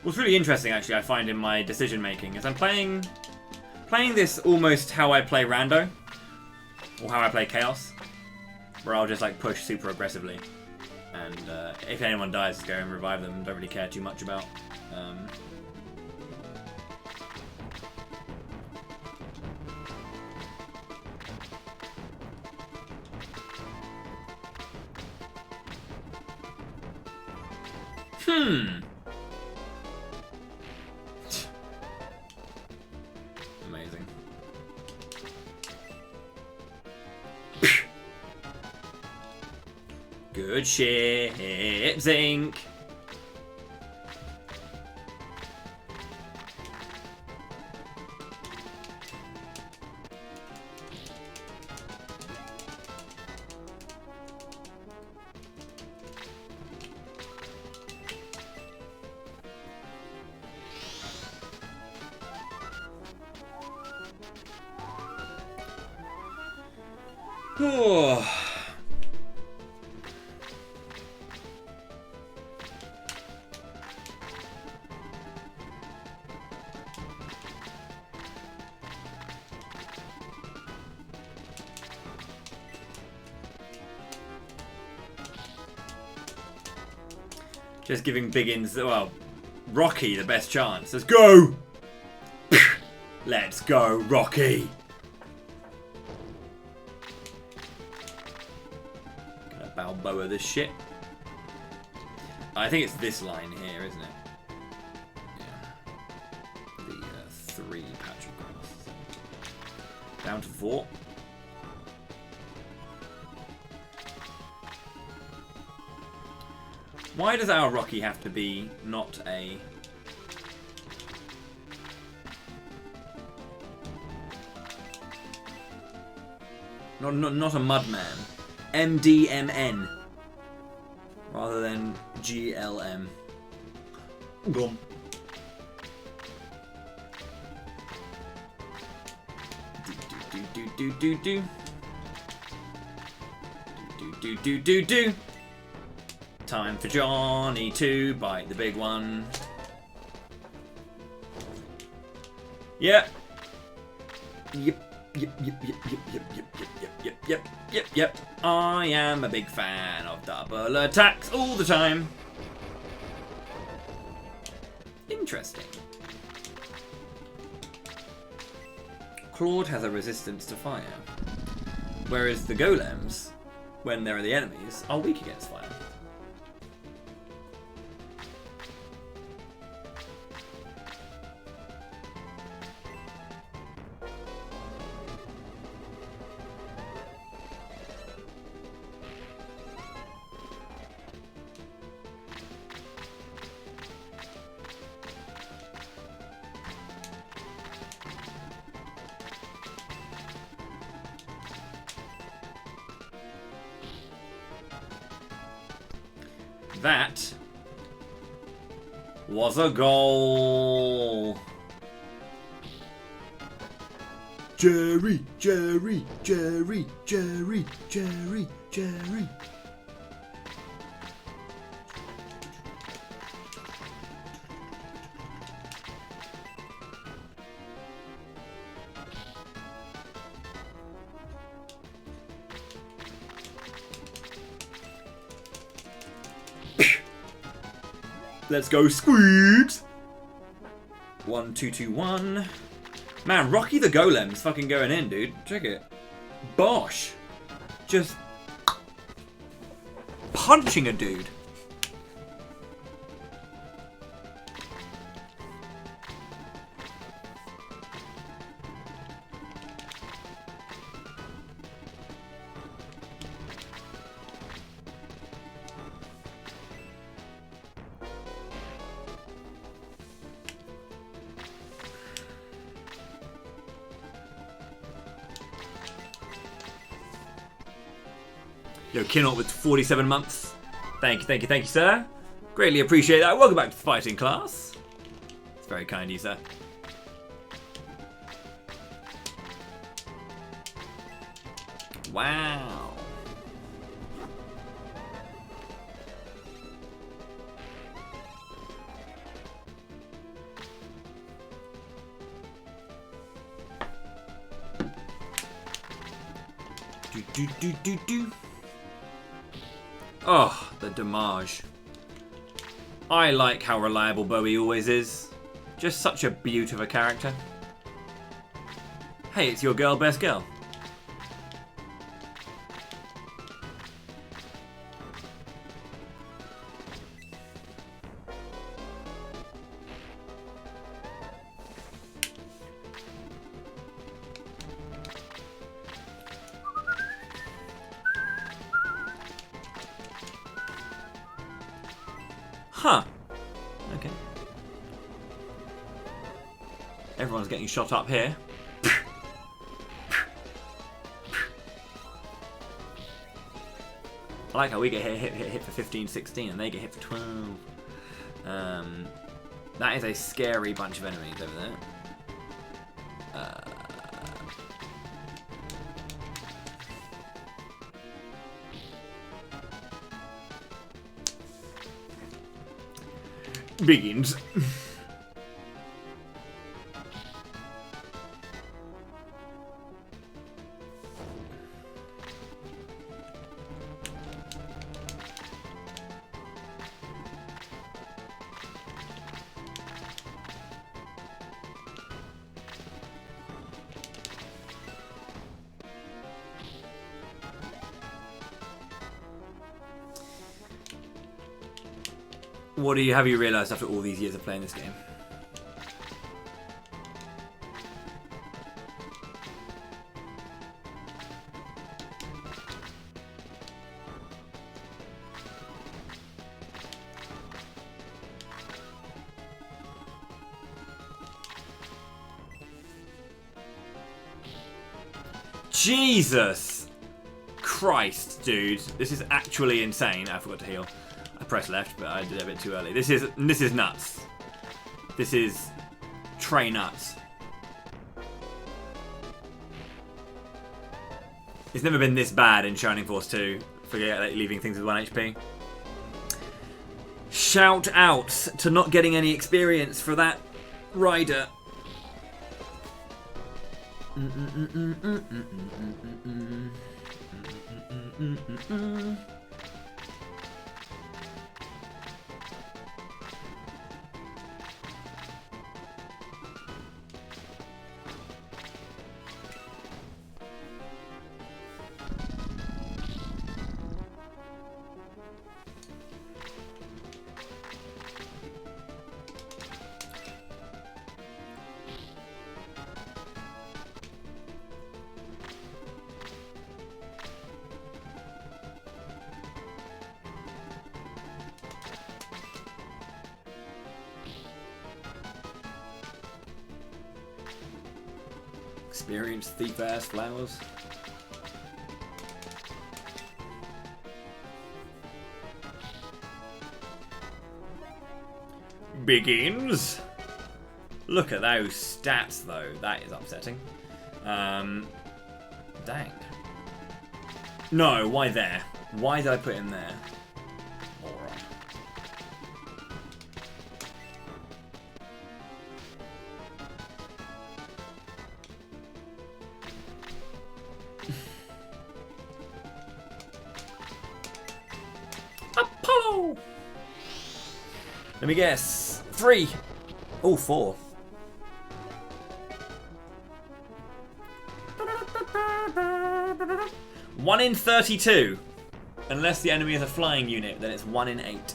What's really interesting, actually, I find in my decision making is I'm playing this almost how I play Rando, or how I play Chaos, where I'll just like push super aggressively, and if anyone dies, go and revive them. Don't really care too much about. Amazing. Good shit, Zinc. Oh. Just giving Biggins, well, Rocky the best chance. Let's go! Let's go, Rocky! Gonna Balboa this shit. I think it's this line here, isn't it? Yeah. The 3 patch of grass. Down to 4. Why does our Rocky have to be not a... Not a mudman. MDMN. Rather than GLM. Gum. Do. Time for Johnny to bite the big one. Yep. Yep. I am a big fan of double attacks all the time. Interesting. Claude has a resistance to fire, whereas the golems, when they're the enemies, are weak against fire. That was a goal. Jerry. Let's go, Squeaks! 1, 2, 2, 1. Man, Rocky the Golem's fucking going in, dude. Check it. Bosh. Just punching a dude. Yo, Kinort with 47 months. Thank you, sir. Greatly appreciate that. Welcome back to the fighting class. It's very kind of you, sir. Wow. Do. Oh, the damage. I like how reliable Bowie always is. Just such a beaut of a character. Hey, it's your girl, best girl. Huh. Okay. Everyone's getting shot up here. I like how we get hit for 15, 16 and they get hit for 12. That is a scary bunch of enemies over there. begins. What have you realised after all these years of playing this game? Jesus Christ, dude. This is actually insane. I forgot to heal. I pressed left, but I did it a bit too early. This is nuts. This is tray nuts. It's never been this bad in Shining Force 2. Forget like, leaving things with 1 HP. Shout out to not getting any experience for that rider. Experienced thief-ass flowers. Begins. Look at those stats, though. That is upsetting. Dang. No, why there? Why did I put him there? Alright. Apollo! Let me guess. 3. Oh, 4. One in 32. Unless the enemy is a flying unit, then it's 1 in 8.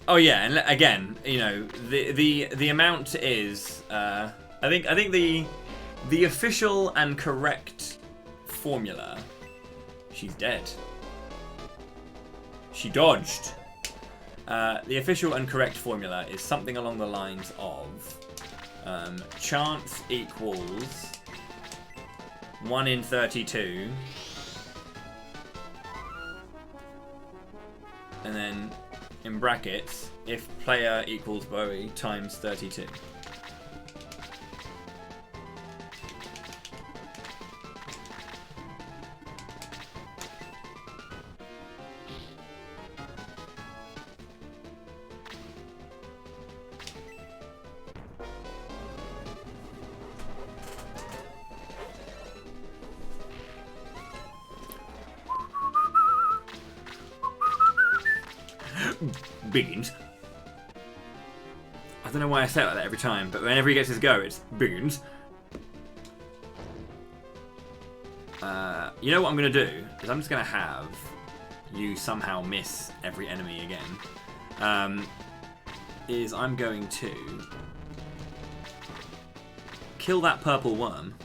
Oh yeah, and again, you know, the amount is I think the official and correct formula. She's dead. She dodged. The official and correct formula is something along the lines of chance equals 1 in 32, and then in brackets, if player equals Bowie times 32. Begins. I don't know why I say it like that every time, but whenever he gets his go, it's begins. You know what I'm going to do? Is I'm just going to have you somehow miss every enemy again. Is I'm going to kill that purple worm,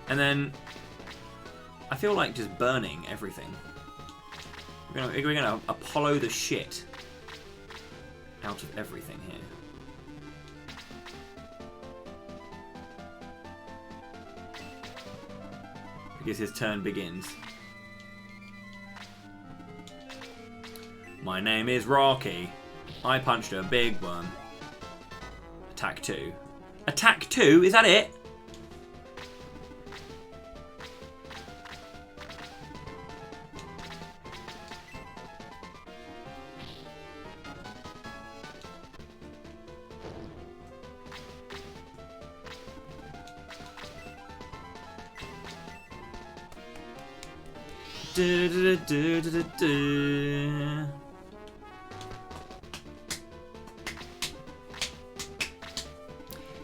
and then I feel like just burning everything. We're gonna Apollo the shit out of everything here. Because his turn begins. My name is Rocky. I punched a big one. Attack 2. Attack 2? Is that it?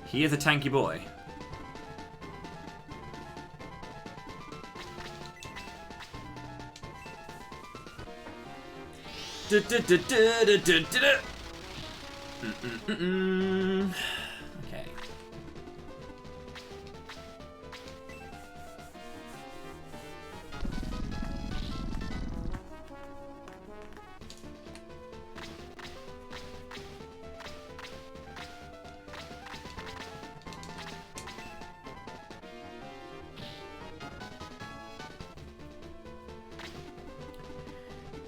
He is a tanky boy. Okay.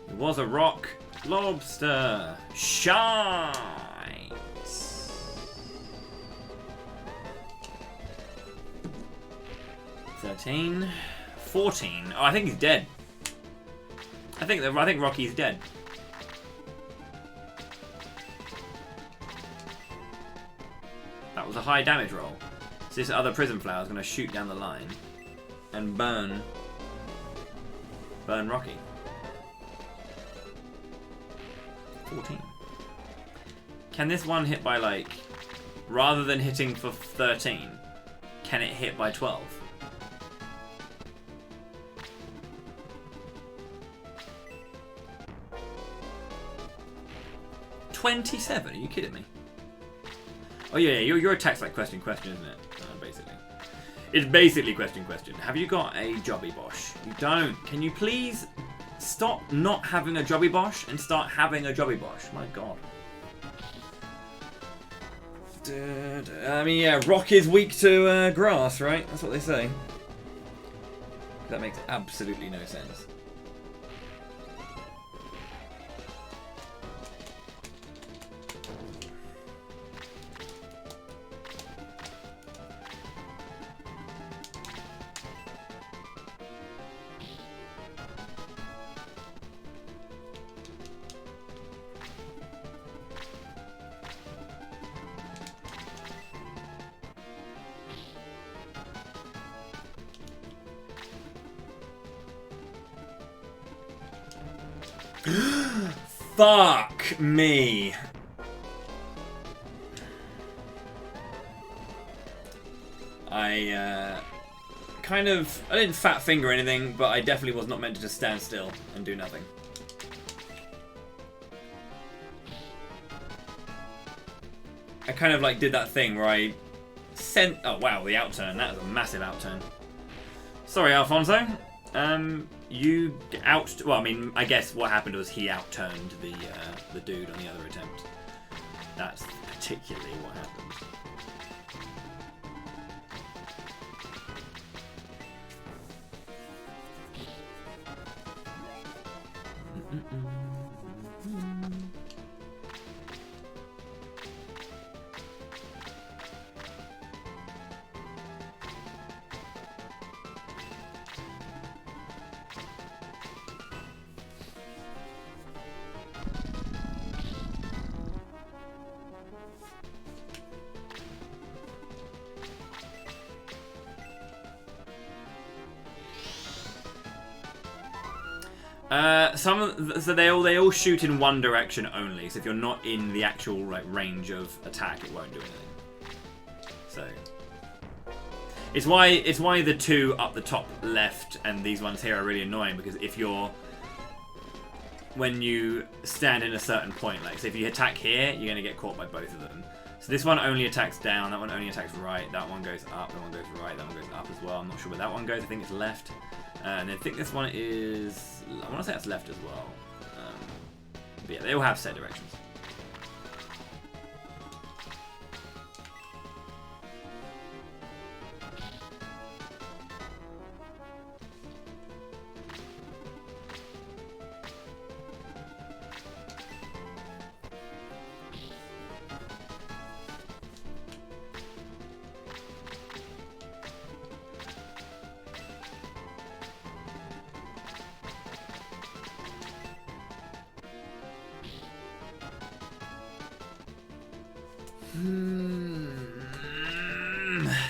It was a rock lobster. Shines. 13. 14. Oh, I think he's dead. I think Rocky's dead. That was a high damage roll. So this other prison flower is going to shoot down the line and burn Rocky. 14. Can this one hit by, like, rather than hitting for 13, can it hit by 12? $27? Are you kidding me? Oh yeah, your attack's like question, isn't it? Basically. It's basically question. Have you got a Jobby Bosch? You don't. Can you please stop not having a Jobby Bosch and start having a Jobby Bosch? My god. I mean, yeah, rock is weak to grass, right? That's what they say. That makes absolutely no sense. Fuck me. I didn't fat finger anything, but I definitely was not meant to just stand still and do nothing. I kind of like did that thing where I sent... Oh wow, the outturn. That was a massive outturn. Sorry, Alfonso. You out... Well, I mean, I guess what happened was he outturned the dude on the other attempt. That's particularly what happened. So they all shoot in one direction only. So if you're not in the actual like range of attack, it won't do anything. So it's why the two up the top left and these ones here are really annoying, because when you stand in a certain point, like so if you attack here, you're gonna get caught by both of them. So this one only attacks down, that one only attacks right, that one goes up, that one goes right, that one goes up as well. I'm not sure where that one goes. I think it's left. And I think this one is... I want to say that's left as well. But yeah, they all have set directions.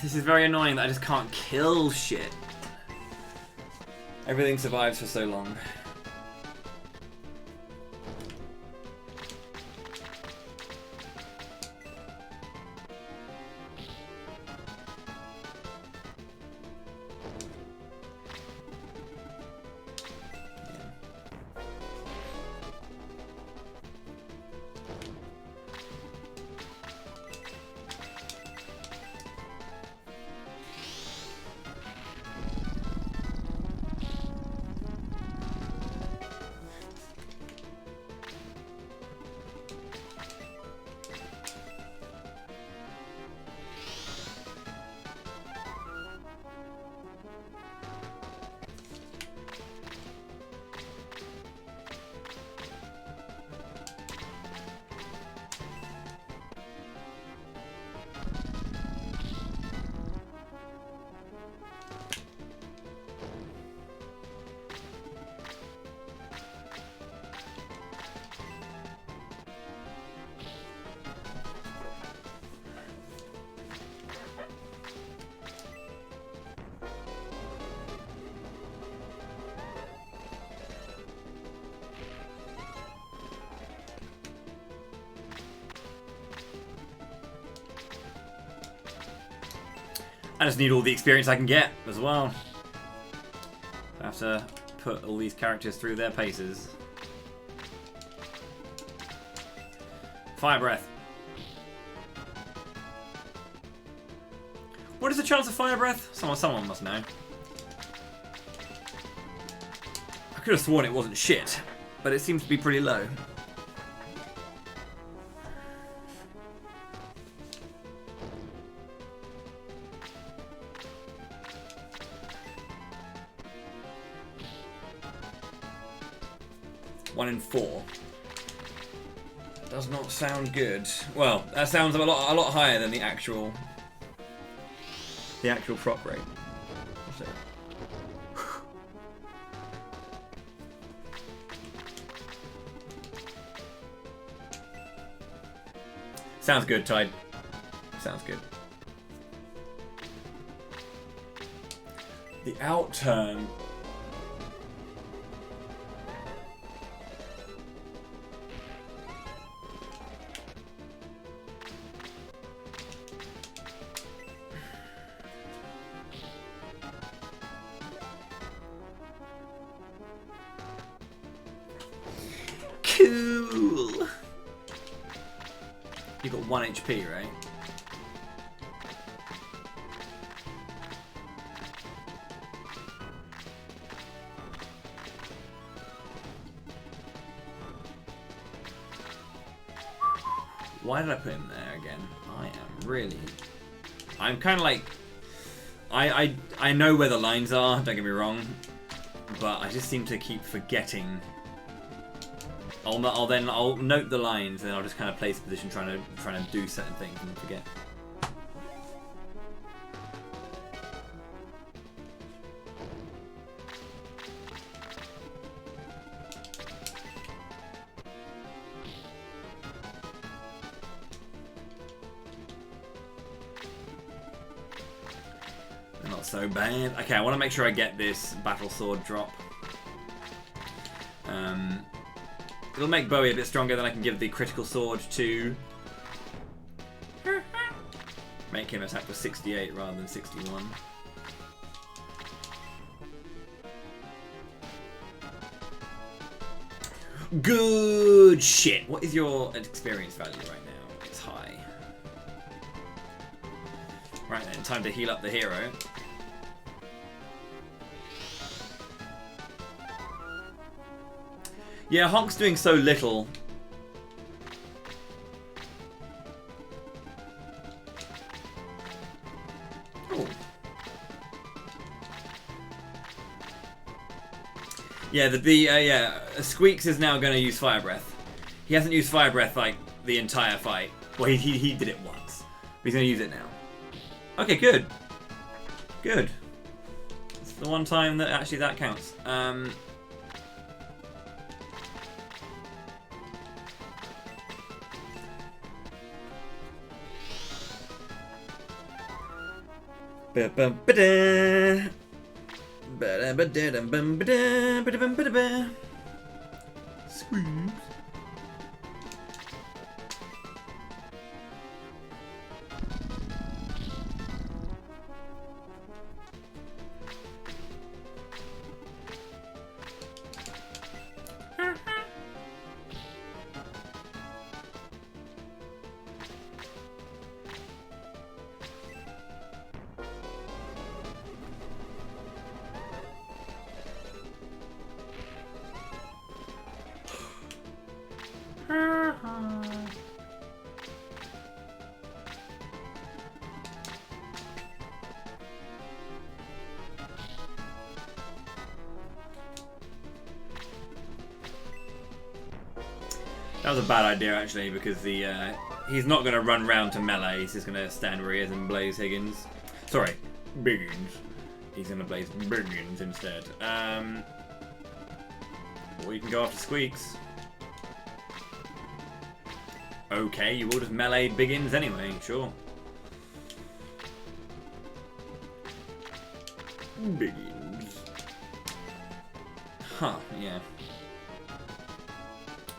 This is very annoying that I just can't kill shit. Everything survives for so long. I just need all the experience I can get as well. I have to put all these characters through their paces. Fire breath. What is the chance of fire breath? Someone must know. I could have sworn it wasn't shit, but it seems to be pretty low. One in 4. Does not sound good. Well, that sounds a lot higher than the actual proc rate. So. Sounds good, Tide. Sounds good. The outturn. Cool. You got 1 HP, right? Why did I put him there again? I'm kind of like, I know where the lines are, don't get me wrong, but I just seem to keep forgetting. I'll note the lines, and then I'll just kind of place position, trying to do certain things and forget. Not so bad. Okay, I want to make sure I get this battle sword drop. It'll make Bowie a bit stronger, then I can give the critical sword to... Make him attack with 68 rather than 61. Good shit! What is your experience value right now? It's high. Right then, time to heal up the hero. Yeah, Honk's doing so little. Ooh. Yeah, Squeaks is now going to use Fire Breath. He hasn't used Fire Breath like the entire fight. Well, he did it once. But he's going to use it now. Okay, good. Good. It's the one time that actually that counts. Ba-bum-ba-da. Squeeze. That was a bad idea actually, because the he's not going to run round to melee. He's just going to stand where he is and blaze Higgins. Sorry, Biggins. He's going to blaze Biggins instead. Or you can go after Squeaks. Okay, you will just melee Biggins anyway. Sure. Biggins. Huh? Yeah.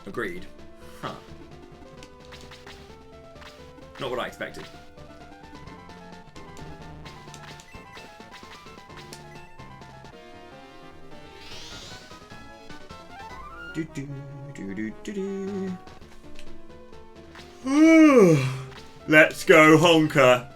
Agreed. Huh. Not what I expected. Do do do do do do. Let's go, honker.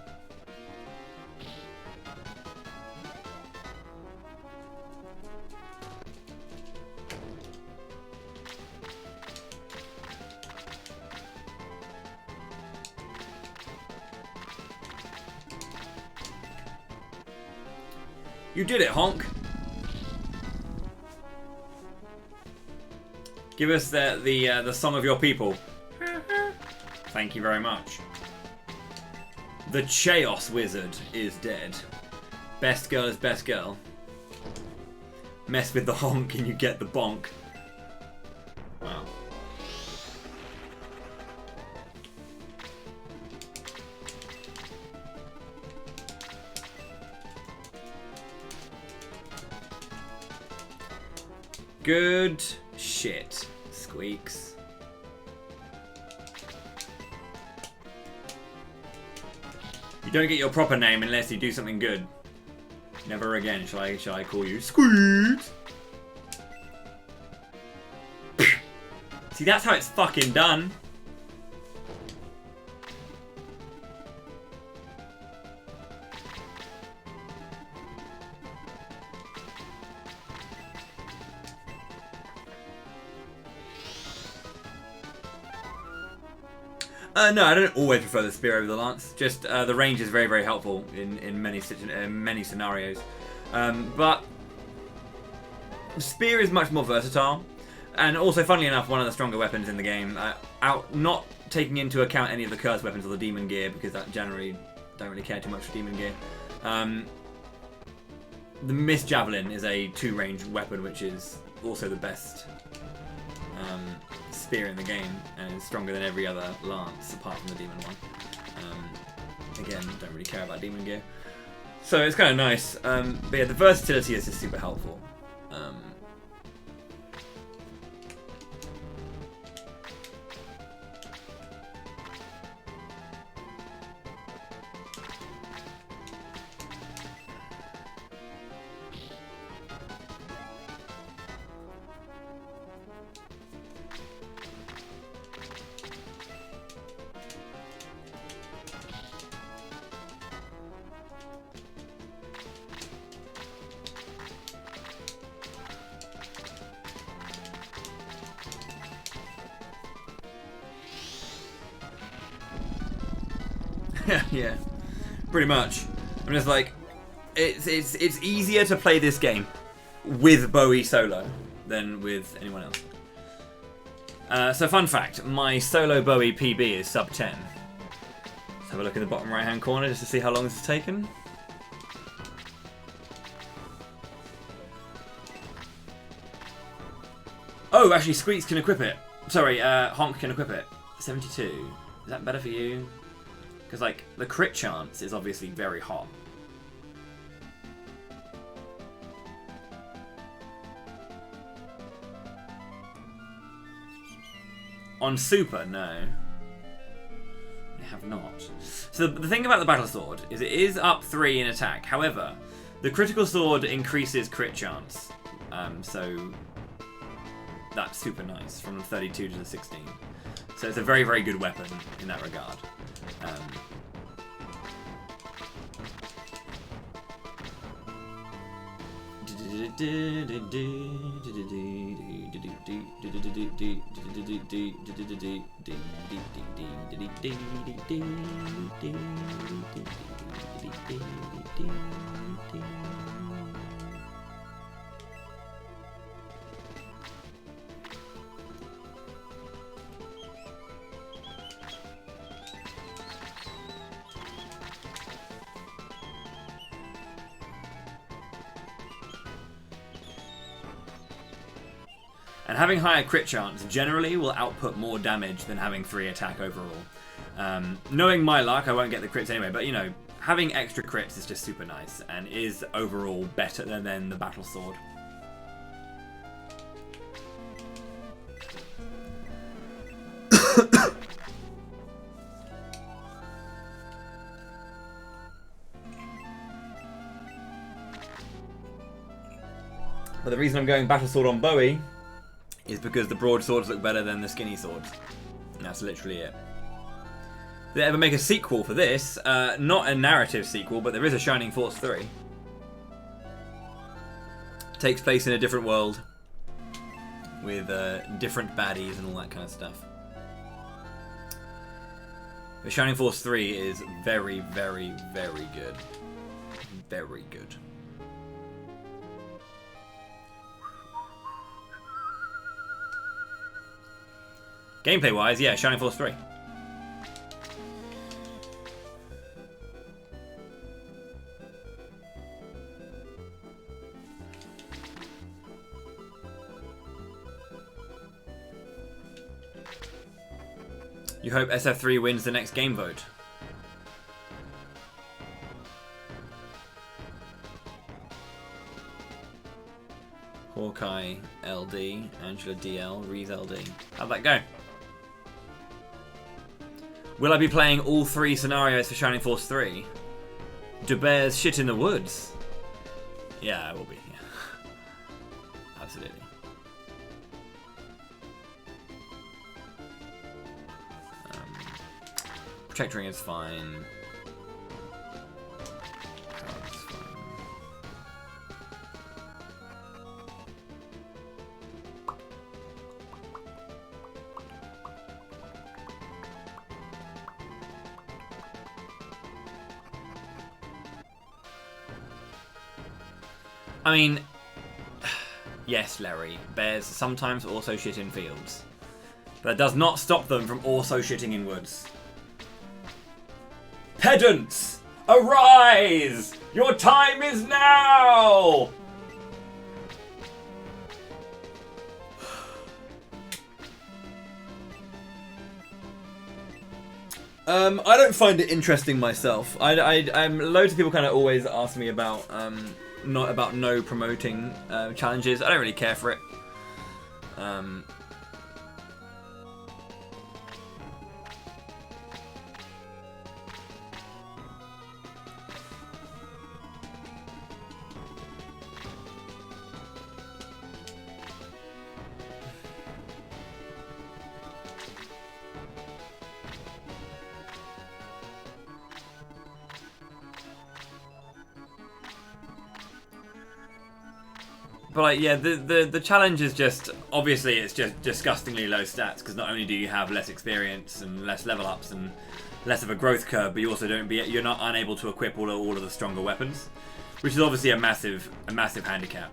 You did it, honk. Give us the song of your people. Thank you very much. The Chaos Wizard is dead. Best girl is best girl. Mess with the honk and you get the bonk. Wow. Good shit, Squeaks. You don't get your proper name unless you do something good. Never again shall I call you Squeaks. See, that's how it's fucking done. No, I don't always prefer the spear over the lance. Just the range is very, very helpful in many scenarios. But the spear is much more versatile, and also, funnily enough, one of the stronger weapons in the game. Not taking into account any of the cursed weapons or the demon gear, because that generally don't really care too much for demon gear. The Mist Javelin is a 2-range weapon, which is also the best spear in the game, and is stronger than every other lance apart from the demon one. Again, don't really care about demon gear, so it's kind of nice. But yeah, the versatility is just super helpful. Yeah, pretty much. I'm just like, it's easier to play this game with Bowie solo than with anyone else. So fun fact, my solo Bowie PB is sub 10. Let's have a look in the bottom right hand corner just to see how long this has taken. Oh, actually Squeaks can equip it. Sorry, Honk can equip it. 72. Is that better for you? Because, like, the crit chance is obviously very hot. On Super, no. I have not. So the thing about the Battle Sword is it is up 3 in attack. However, the critical sword increases crit chance. So that's super nice, from the 32 to the 16. So it's a very, very good weapon in that regard. And having higher crit chance generally will output more damage than having 3 attack overall. Knowing my luck, I won't get the crits anyway, but you know, having extra crits is just super nice and is overall better than the Battle Sword. But the reason I'm going Battle Sword on Bowie is because the broadswords look better than the skinny swords. And that's literally it. If they ever make a sequel for this, not a narrative sequel, but there is a Shining Force 3. Takes place in a different world with different baddies and all that kind of stuff. The Shining Force 3 is very, very, very good. Very good. Gameplay wise, yeah, Shining Force 3. You hope SF3 wins the next game vote. Hawkeye LD, Angela DL, Reese LD. How'd that go? Will I be playing all 3 scenarios for Shining Force 3? Do bears shit in the woods? Yeah, I will be. Yeah. Absolutely. Protectoring is fine. Power's fine. I mean, yes, Larry, bears sometimes also shit in fields. But that does not stop them from also shitting in woods. Pedants, arise! Your time is now! I don't find it interesting myself. Loads of people kind of always ask me about no promoting challenges. I don't really care for it. But like, yeah, the challenge is just, obviously it's just disgustingly low stats, because not only do you have less experience and less level ups and less of a growth curve, but you also you're not unable to equip all of the stronger weapons, which is obviously a massive handicap.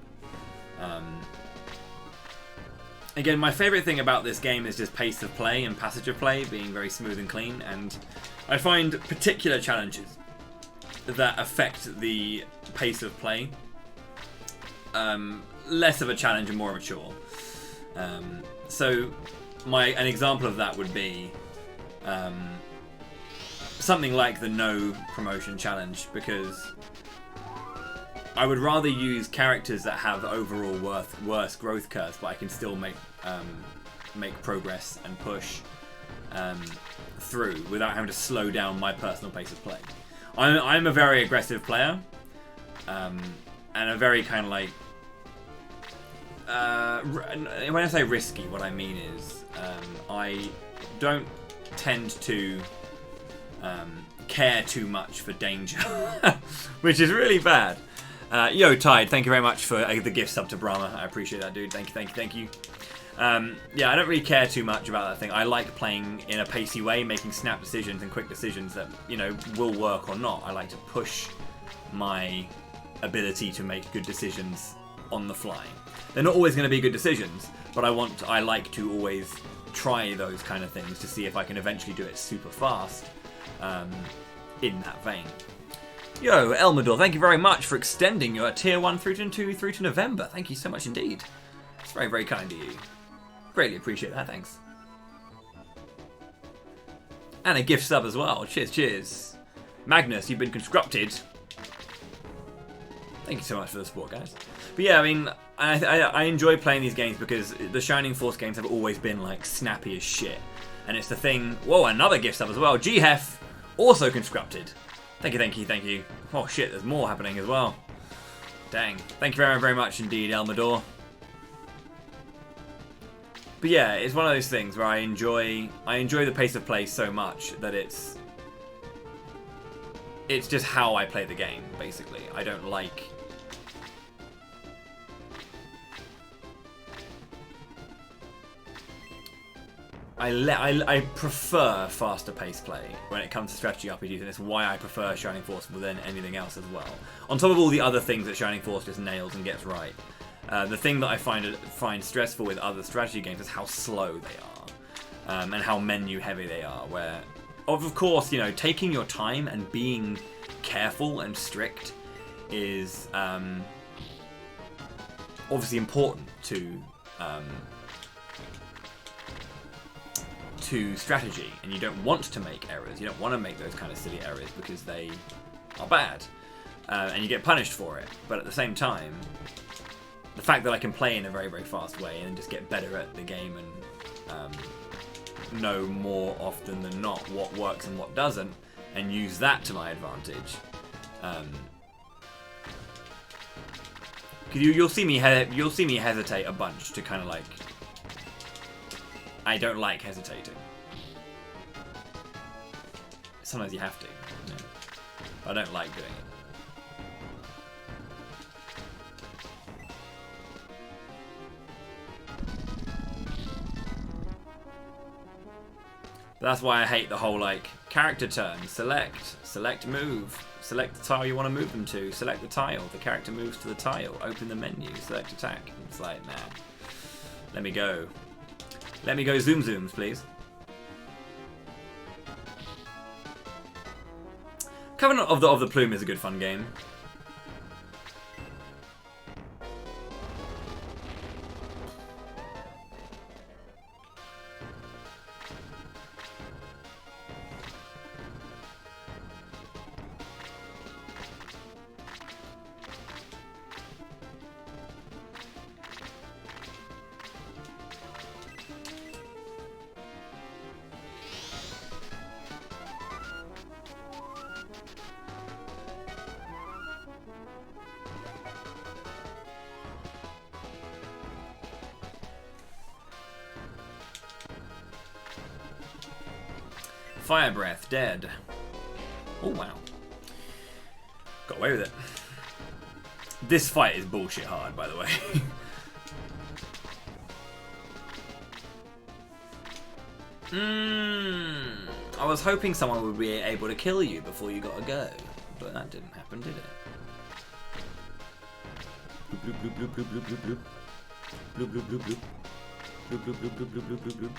Again, my favourite thing about this game is just pace of play and passage of play being very smooth and clean, and I find particular challenges that affect the pace of play less of a challenge and more of a chore. So an example of that would be something like the no promotion challenge, because I would rather use characters that have overall worse growth curves, but I can still make make progress and push through without having to slow down my personal pace of play. I'm a very aggressive player, and a very kind of like when I say risky, what I mean is I don't tend to care too much for danger, which is really bad. Yo, Tide, thank you very much for the gift sub to Brahma. I appreciate that, dude. Thank you. Yeah, I don't really care too much about that thing. I like playing in a pacey way, making snap decisions and quick decisions that, you know, will work or not. I like to push my ability to make good decisions on the fly. They're not always going to be good decisions, but I like to always try those kind of things to see if I can eventually do it super fast in that vein. Yo, Elmador, thank you very much for extending your tier 1 through to November. Thank you so much indeed. It's very, very kind of you. Greatly appreciate that, thanks. And a gift sub as well. Cheers, cheers. Magnus, you've been conscripted. Thank you so much for the support, guys. But yeah, I mean, I enjoy playing these games because the Shining Force games have always been like snappy as shit. And it's the thing... Whoa, another gift sub as well. G-Hef, also conscripted. Thank you. Oh shit, there's more happening as well. Dang. Thank you very, very much indeed, Elmador. But yeah, it's one of those things where I enjoy the pace of play so much that it's just how I play the game, basically. I don't like... I prefer faster paced play when it comes to strategy RPGs, and it's why I prefer Shining Force more than anything else as well. On top of all the other things that Shining Force just nails and gets right. The thing that I find stressful with other strategy games is how slow they are, and how menu heavy they are, where, of course, you know, taking your time and being careful and strict is obviously important to strategy, and you don't want to make errors. You don't want to make those kind of silly errors because they are bad, and you get punished for it. But at the same time, the fact that I can play in a very, very fast way and just get better at the game and know more often than not what works and what doesn't, and use that to my advantage. You'll see me hesitate a bunch to kind of like. I don't like hesitating. Sometimes you have to. You know? But I don't like doing it. But that's why I hate the whole like character turn. Select move. Select the tile you want to move them to. Select the tile. The character moves to the tile. Open the menu. Select attack. It's like, nah. Let me go. Let me go zoom zooms, please. Covenant of the Plume is a good fun game. Fire Breath, dead. Oh, wow. Got away with it. This fight is bullshit hard, by the way. I was hoping someone would be able to kill you before you got a go, but that didn't happen, did it? Bloop, bloop, bloop, bloop, bloop, bloop, bloop. Bloop, bloop, bloop, bloop. Bloop, bloop, bloop, bloop, bloop, bloop, bloop.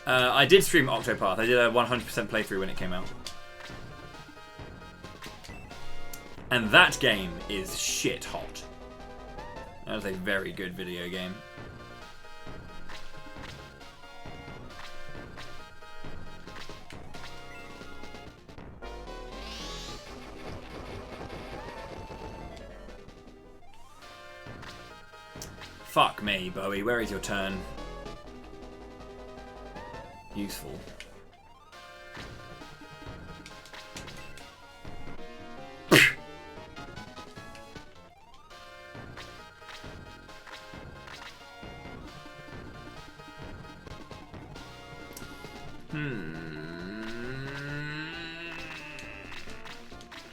I did stream Octopath. I did a 100% playthrough when it came out. And that game is shit hot. That was a very good video game. Fuck me, Bowie. Where is your turn? Useful.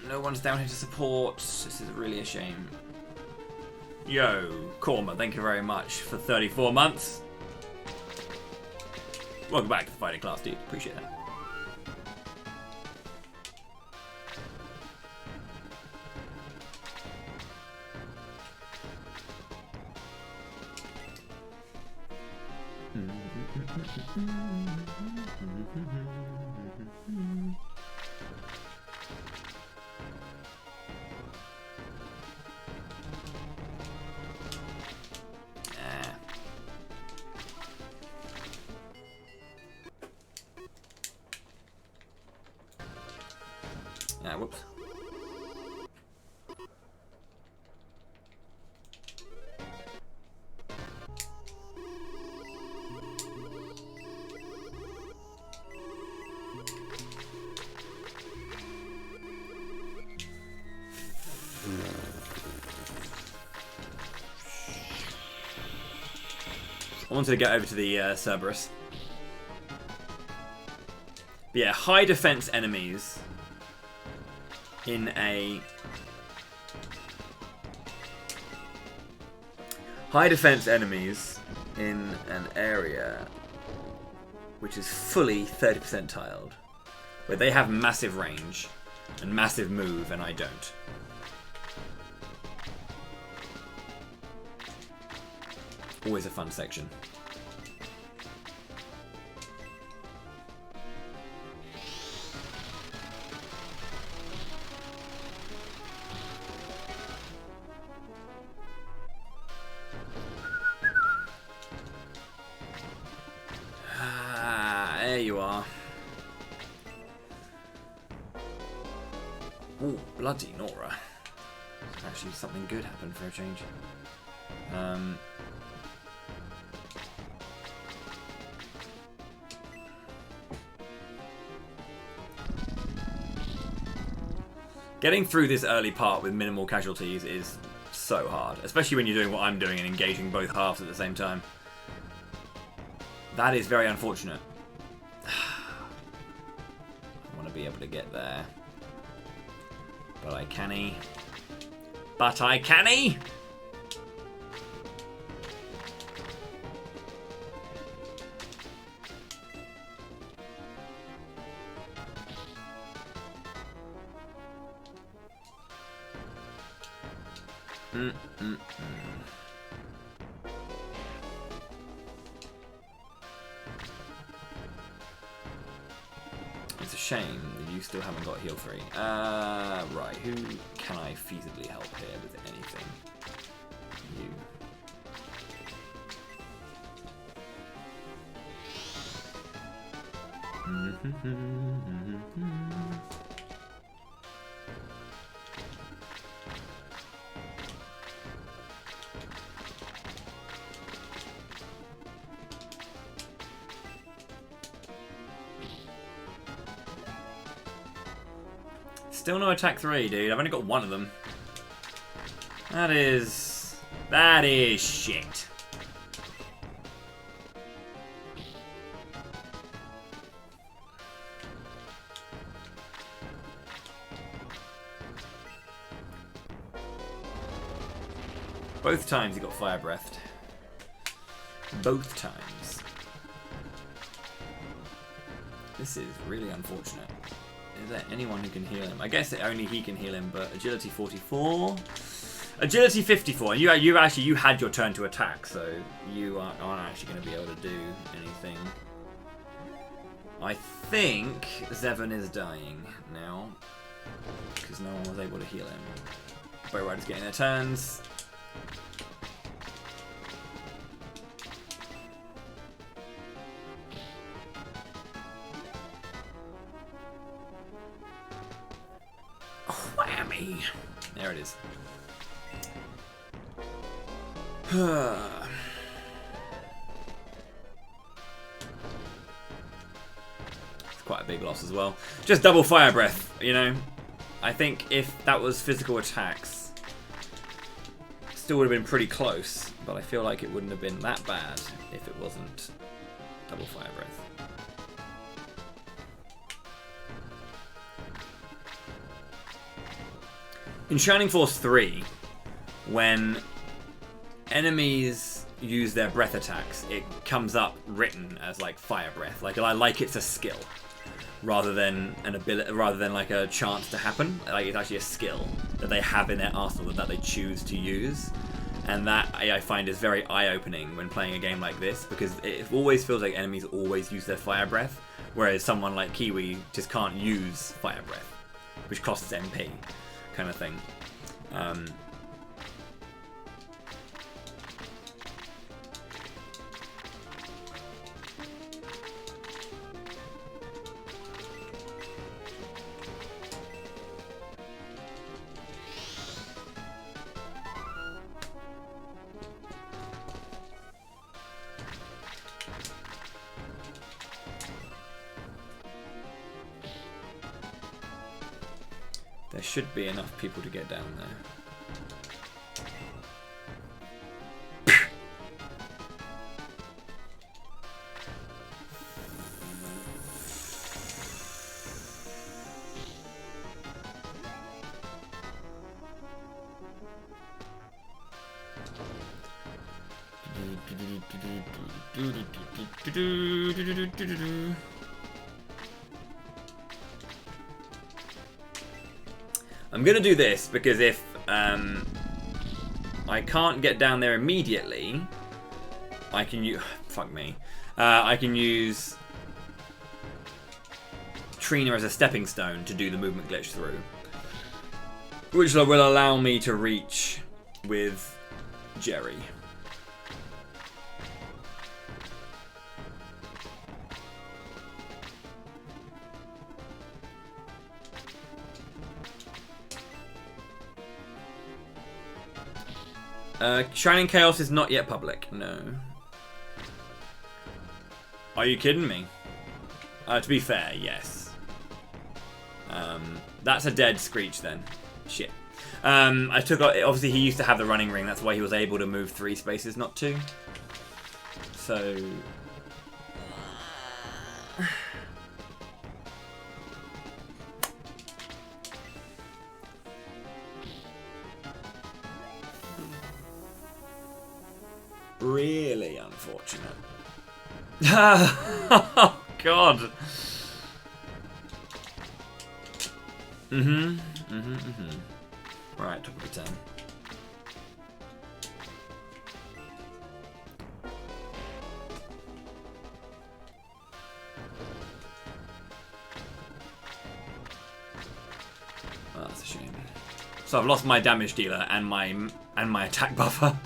No one's down here to support. This is really a shame. Yo, Korma, thank you very much for 34 months. Welcome back to the fighting class, dude. Appreciate that. Whoops. I wanted to get over to the Cerberus. But yeah, high defense enemies in a an area which is fully 30% tiled, where they have massive range and massive move and I don't. Always a fun section. There you are. Oh, bloody Nora. Actually, something good happened for a change. Getting through this early part with minimal casualties is so hard, especially when you're doing what I'm doing and engaging both halves at the same time. That is very unfortunate. I want to be able to get there. But I canny. But I canny! It's a shame that you still haven't got heal 3. Right, who can I feasibly help here with anything? You. Still no attack 3, dude. I've only got one of them. That is shit. Both times he got fire breathed. Both times. This is really unfortunate. Is there anyone who can heal him? I guess only he can heal him, but agility 44, agility 54. And you had your turn to attack, so you aren't actually going to be able to do anything. I think Zevon is dying now because no one was able to heal him. Bow Riders getting their turns. Whammy! There it is. Quite a big loss as well. Just double fire breath, you know. I think if that was physical attacks, still would have been pretty close, but I feel like it wouldn't have been that bad if it wasn't double fire breath. In Shining Force 3, when enemies use their breath attacks, it comes up written as like fire breath, like it's a skill. Rather than an ability, rather than like a chance to happen, like it's actually a skill that they have in their arsenal that they choose to use, and that I find is very eye-opening when playing a game like this, because it always feels like enemies always use their fire breath, whereas someone like Kiwi just can't use fire breath, which costs MP, kind of thing. There should be enough people to get down there. I'm gonna do this because if I can't get down there immediately, I can use I can use Trina as a stepping stone to do the movement glitch through, which will allow me to reach with Jerry. Shining Chaos is not yet public, no. Are you kidding me? To be fair, yes. That's a dead Screech then. Shit. I took obviously he used to have the running ring, that's why he was able to move 3 spaces, not 2. So... really unfortunate. Oh, God. Right, top of the 10. Oh, that's a shame. So I've lost my damage dealer and my attack buffer.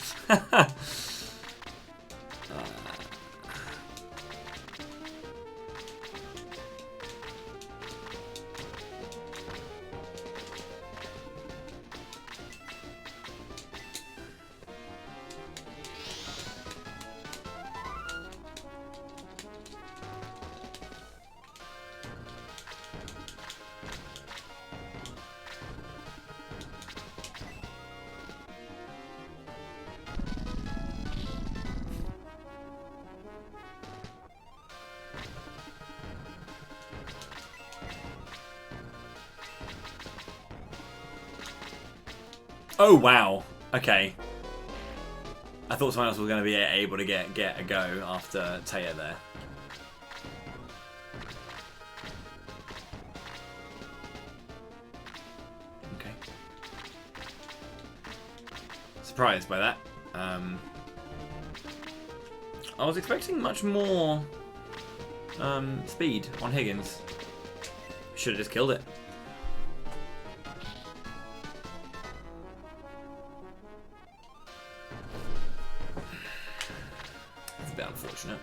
Oh wow. Okay. I thought someone else was going to be able to get a go after Taya there. Okay. Surprised by that. I was expecting much more speed on Higgins. Should have just killed it. That's a bit unfortunate.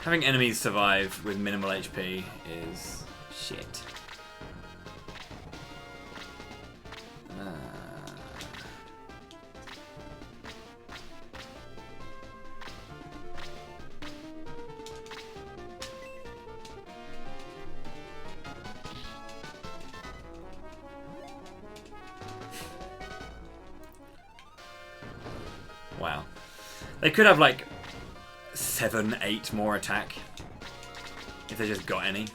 Having enemies survive with minimal HP is shit. Wow. They could have like 7, 8 more attack if they just got any.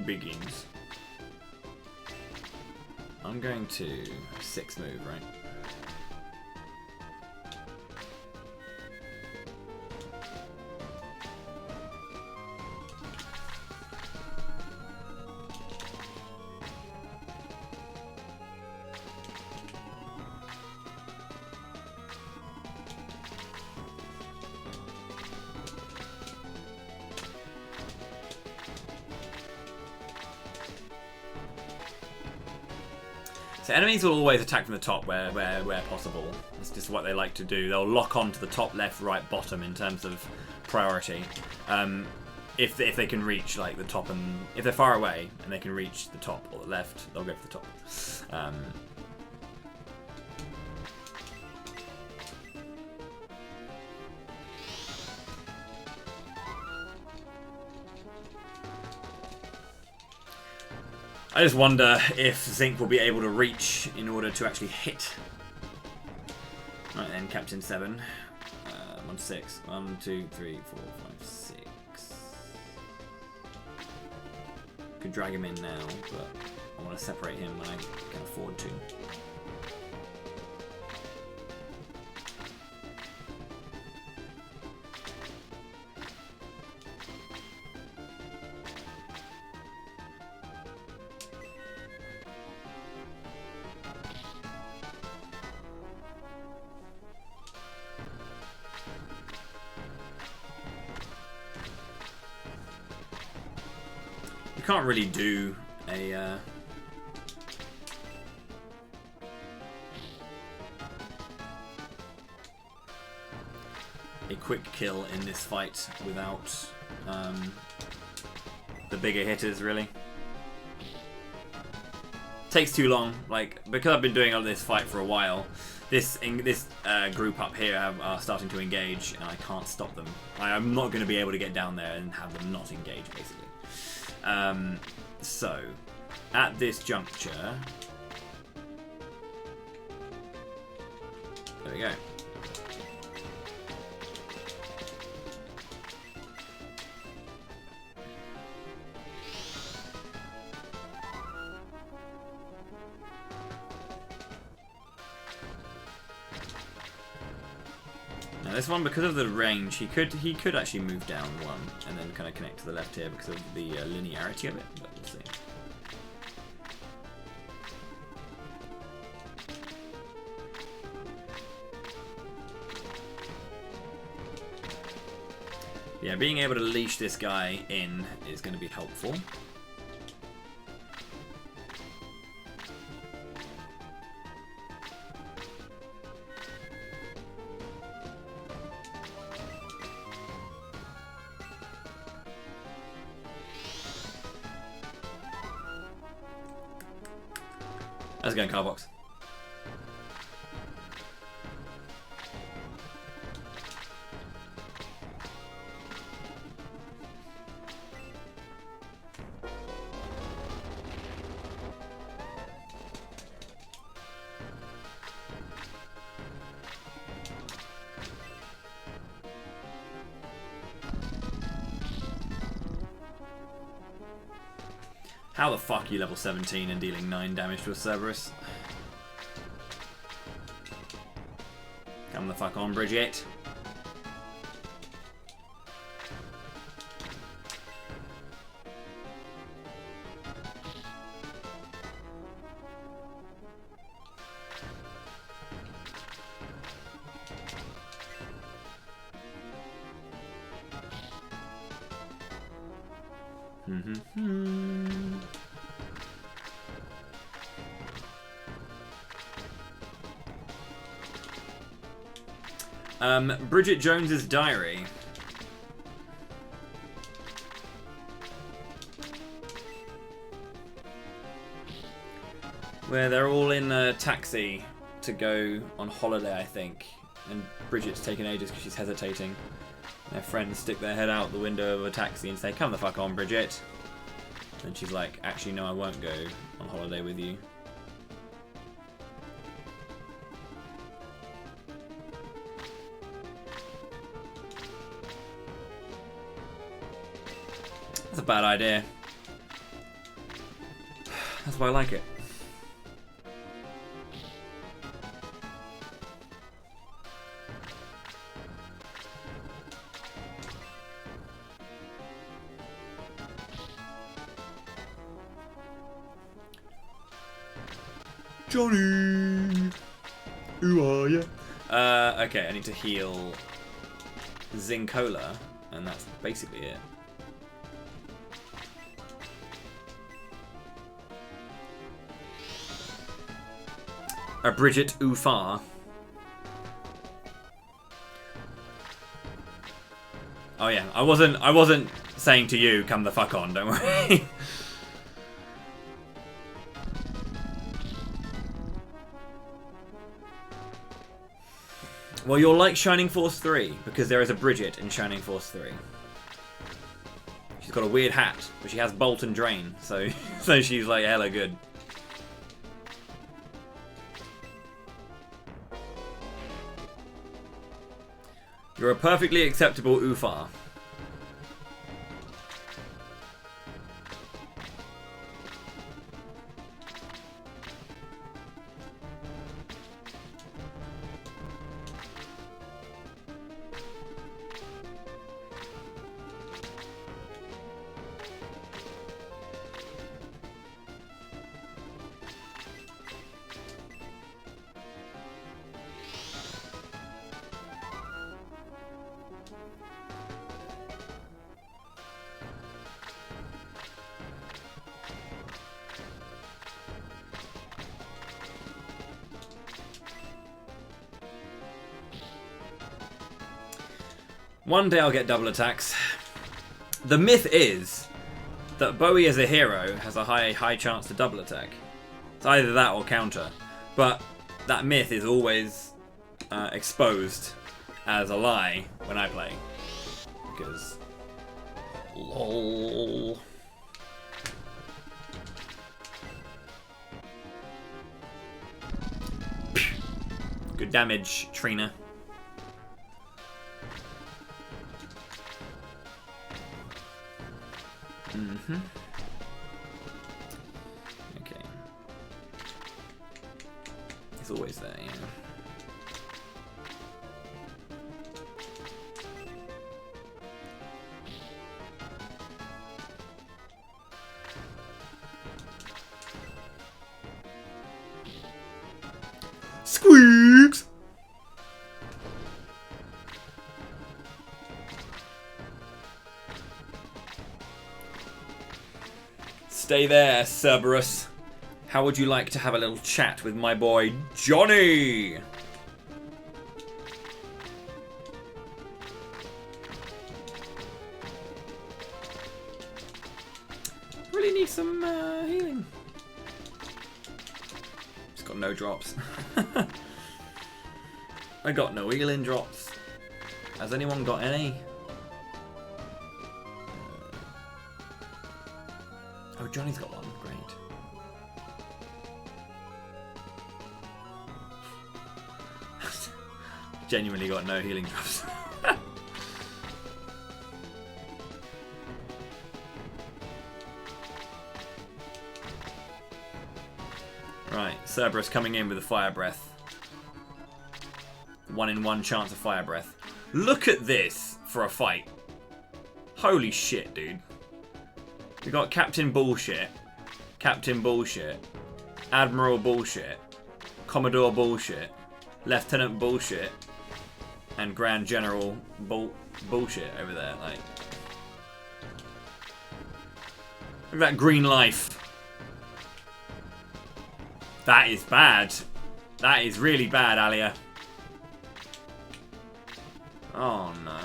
Begins. I'm going to 6 move, right? So enemies will always attack from the top where possible. That's just what they like to do. They'll lock on to the top, left, right, bottom in terms of priority. If they can reach like the top, and if they're far away and they can reach the top or the left, they'll go for the top. I just wonder if Zinc will be able to reach in order to actually hit. Right then, Captain 7. 1, 6. 1, 2, 3, 4, 5, 6. Could drag him in now, but I want to separate him when I can afford to. Can't really do a quick kill in this fight without the bigger hitters, really. Takes too long. Like, because I've been doing all this fight for a while, this group up here are starting to engage, and I can't stop them. I'm not going to be able to get down there and have them not engage, basically. So, at this juncture, there we go. Now this one, because of the range, he could actually move down 1 and then kind of connect to the left here because of the linearity of it. But we'll see. Yeah, being able to leash this guy in is going to be helpful. How's it going, Carbox? How the fuck are you level 17 and dealing 9 damage to a Cerberus? Come the fuck on, Bridget. Bridget Jones's Diary. Where they're all in a taxi to go on holiday, I think. And Bridget's taking ages because she's hesitating. Their friends stick their head out the window of a taxi and say, "Come the fuck on, Bridget." And she's like, "Actually, no, I won't go on holiday with you." That's a bad idea. That's why I like it. Johnny! Who are you? Okay, I need to heal Zincola, and that's basically it. Bridget Ufar. Oh yeah, I wasn't saying to you, "Come the fuck on," don't worry. Well, you're like Shining Force 3, because there is a Bridget in Shining Force 3. She's got a weird hat, but she has bolt and drain, so she's like hella good. You're a perfectly acceptable Ufar. One day I'll get double attacks. The myth is that Bowie as a hero has a high chance to double attack. It's either that or counter. But that myth is always exposed as a lie when I play. Because... LOL. Good damage, Trina. Okay. It's always there, yeah. Squeaks! Stay there, Cerberus. How would you like to have a little chat with my boy, Johnny? Really need some healing. Just got no drops. I got no healing drops. Has anyone got any? Oh, Johnny's got one. Great. Genuinely got no healing drops. Right, Cerberus coming in with a fire breath. 1 in 1 chance of fire breath. Look at this for a fight. Holy shit, dude. We got Captain Bullshit, Captain Bullshit, Admiral Bullshit, Commodore Bullshit, Lieutenant Bullshit, and Grand General Bullshit over there. Like, Look at that green life. That is bad. That is really bad, Alia. Oh no.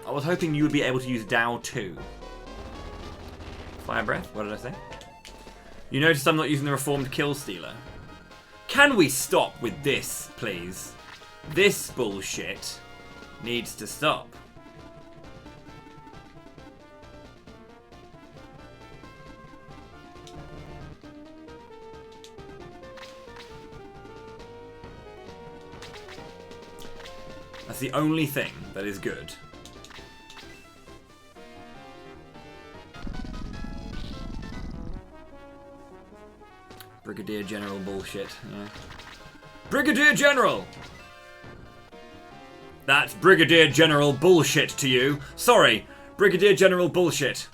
I was hoping you would be able to use Dow too. Fire breath? What did I say? You notice I'm not using the reformed kill stealer. Can we stop with this, please? This bullshit needs to stop. That's the only thing that is good. Brigadier General bullshit, yeah. Brigadier General! That's Brigadier General bullshit to you. Sorry, Brigadier General bullshit.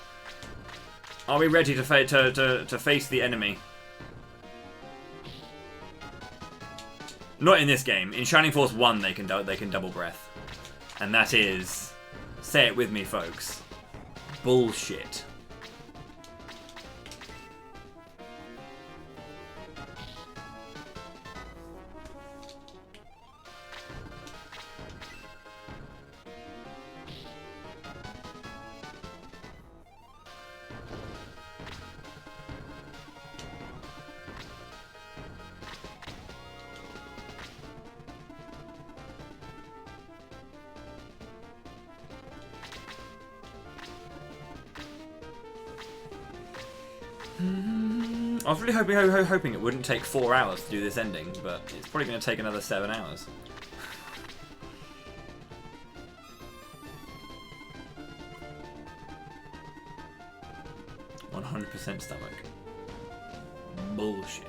Are we ready to face the enemy? Not in this game. In Shining Force 1 they can double breath. And that is, say it with me folks, bullshit. I was really hoping it wouldn't take 4 hours to do this ending, but it's probably going to take another 7 hours. %100% stomach. Bullshit.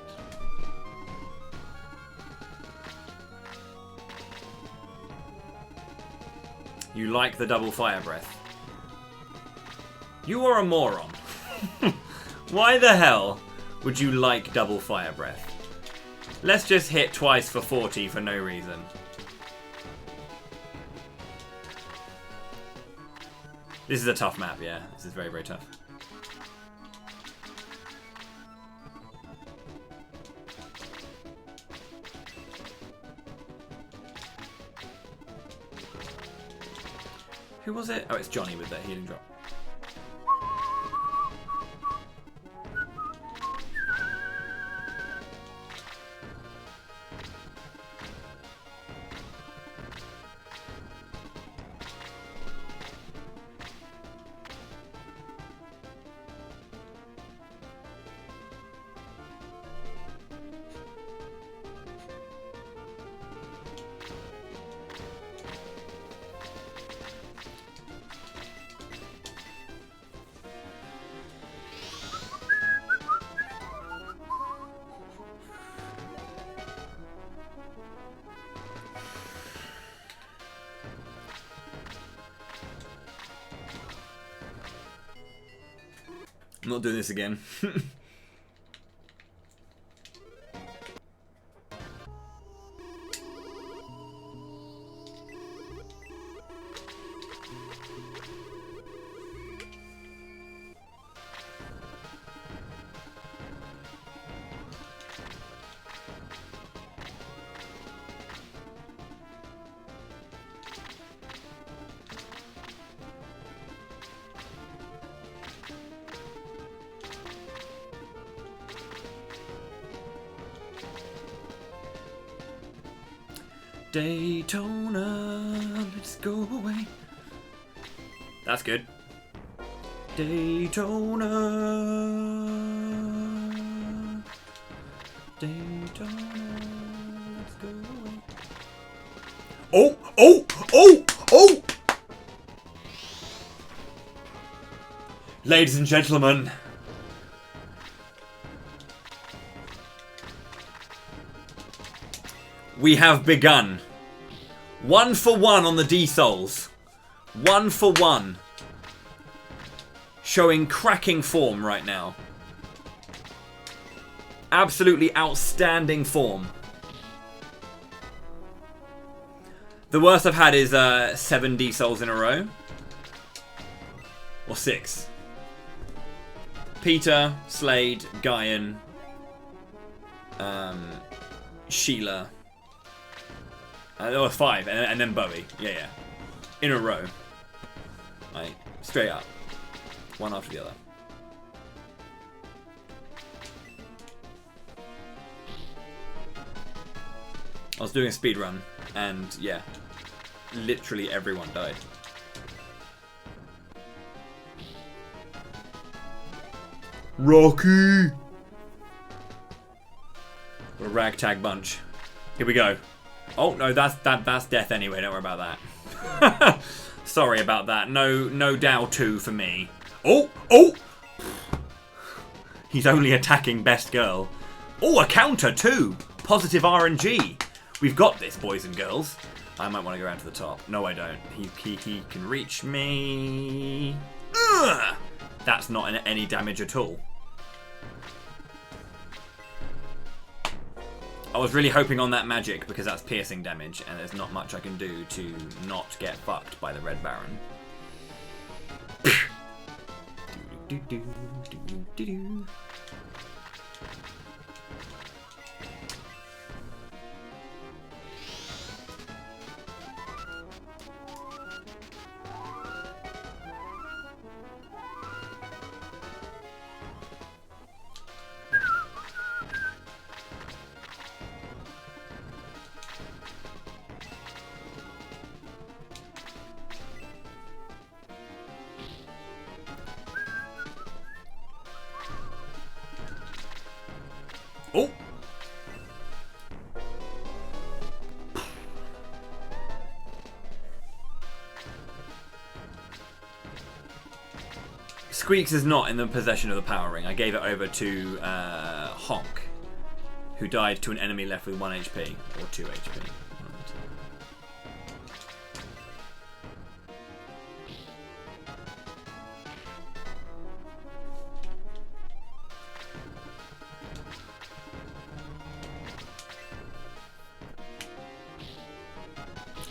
You like the double fire breath. You are a moron. Why the hell would you like double fire breath? Let's just hit twice for 40 for no reason. This is a tough map, yeah. This is very, very tough. Who was it? Oh, it's Johnny with that healing drop. I'm not doing this again. Daytona, let's go away. That's good. Daytona. Daytona, let's go away. Oh, oh, oh, oh! Ladies and gentlemen. We have begun. 1 for 1 on the D-Souls. 1 for 1. Showing cracking form right now. Absolutely outstanding form. The worst I've had is 7 D-Souls in a row. Or 6. Peter, Slade, Guyan, Sheila. There were 5, and then Bowie. Yeah. In a row. Like, straight up. One after the other. I was doing a speed run, and yeah, literally everyone died. Rocky! What a ragtag bunch. Here we go. Oh no, that's death anyway. Don't worry about that. Sorry about that. No Dow 2 for me. Oh! He's only attacking best girl. Oh, a counter too. Positive RNG. We've got this, boys and girls. I might want to go around to the top. No, I don't. He can reach me. Ugh! That's not any damage at all. I was really hoping on that magic because that's piercing damage and there's not much I can do to not get fucked by the Red Baron. Oh! Squeaks is not in the possession of the power ring. I gave it over to Honk, who died to an enemy left with 1 HP or 2 HP.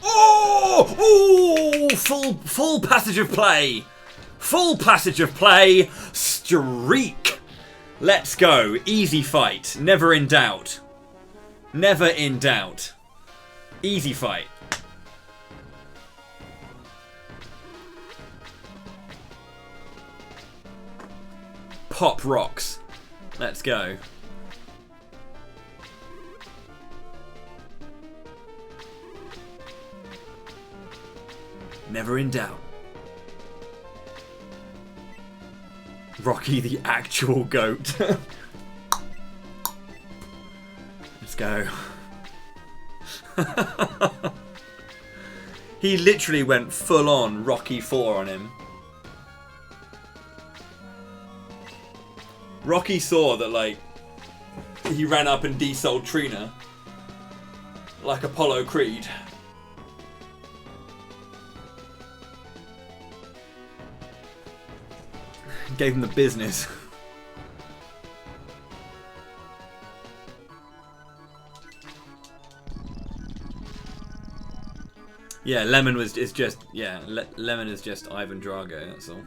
Oh! Full passage of play. Full passage of play. Streak. Let's go. Easy fight. Never in doubt. Never in doubt. Easy fight. Pop rocks. Let's go. Never in doubt. Rocky the actual goat. Let's go. He literally went full on Rocky 4 on him. Rocky saw that, like, he ran up and desold Trina like Apollo Creed. Gave him the business. Yeah, Lemon is just Lemon is just Ivan Drago. That's all.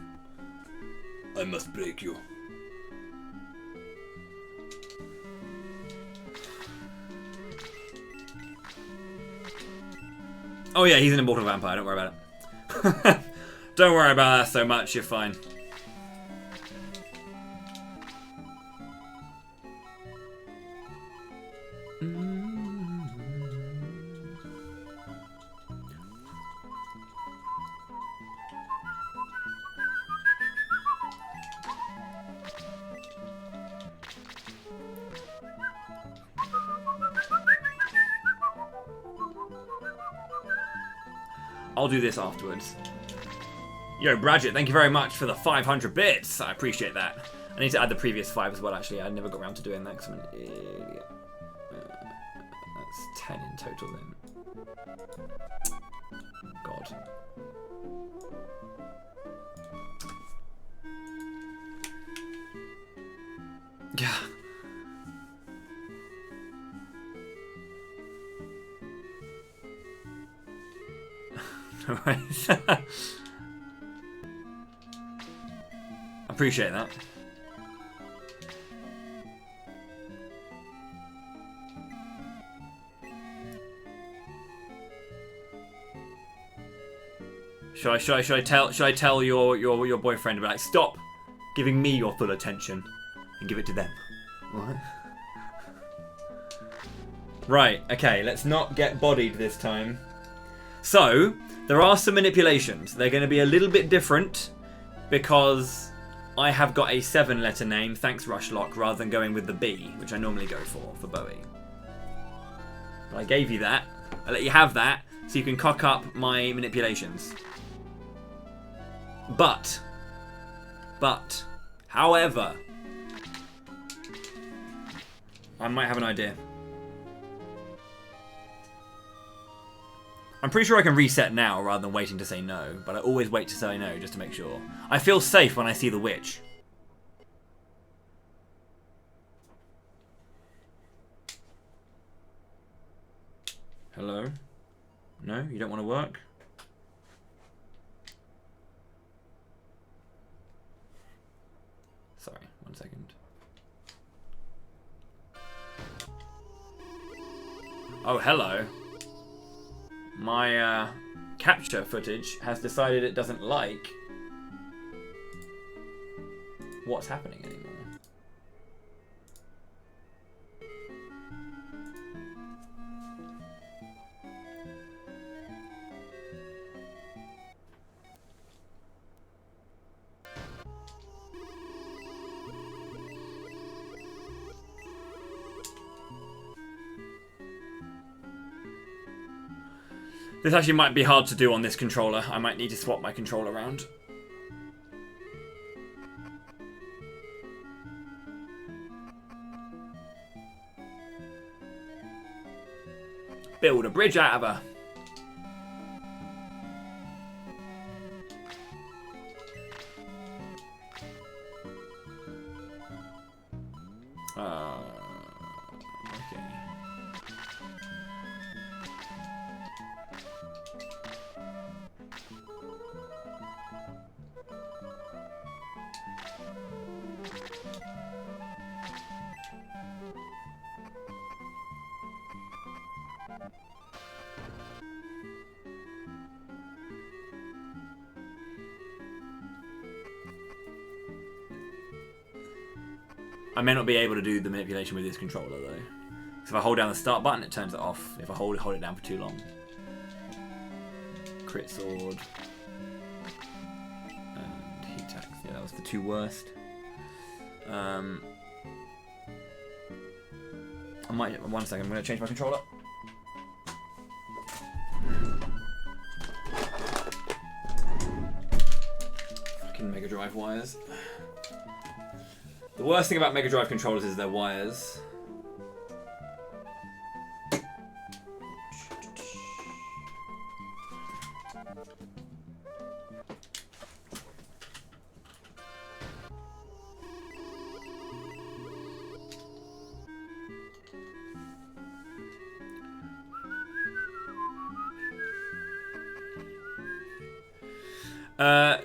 I must break you. Oh yeah, he's an immortal vampire. Don't worry about it. Don't worry about that so much. You're fine. I'll do this afterwards. Yo, Bradget, thank you very much for the 500 bits. I appreciate that. I need to add the previous 5 as well, actually. I never got around to doing that because I'm an idiot. That's 10 in total then. God. Yeah. No worries. Appreciate that. Should I tell your boyfriend about, like, stop giving me your full attention and give it to them? What? Right, okay, let's not get bodied this time. So, there are some manipulations. They're going to be a little bit different because I have got a 7-letter name, thanks Rushlock, rather than going with the B, which I normally go for Bowie. But I gave you that. I let you have that so you can cock up my manipulations. But, however, I might have an idea. I'm pretty sure I can reset now rather than waiting to say no, but I always wait to say no just to make sure. I feel safe when I see the witch. Hello? No? You don't want to work? Sorry, 1 second. Oh, hello. My capture footage has decided it doesn't like what's happening anymore. This actually might be hard to do on this controller. I might need to swap my controller around. Build a bridge out of her. Okay. I may not be able to do the manipulation with this controller though. So if I hold down the start button, it turns it off. If I hold it down for too long. Crit sword. And heat axe. Yeah, that was the 2 worst. I might, 1 second, I'm going to change my controller. Fucking Mega Drive wires. The worst thing about Mega Drive controllers is their wires.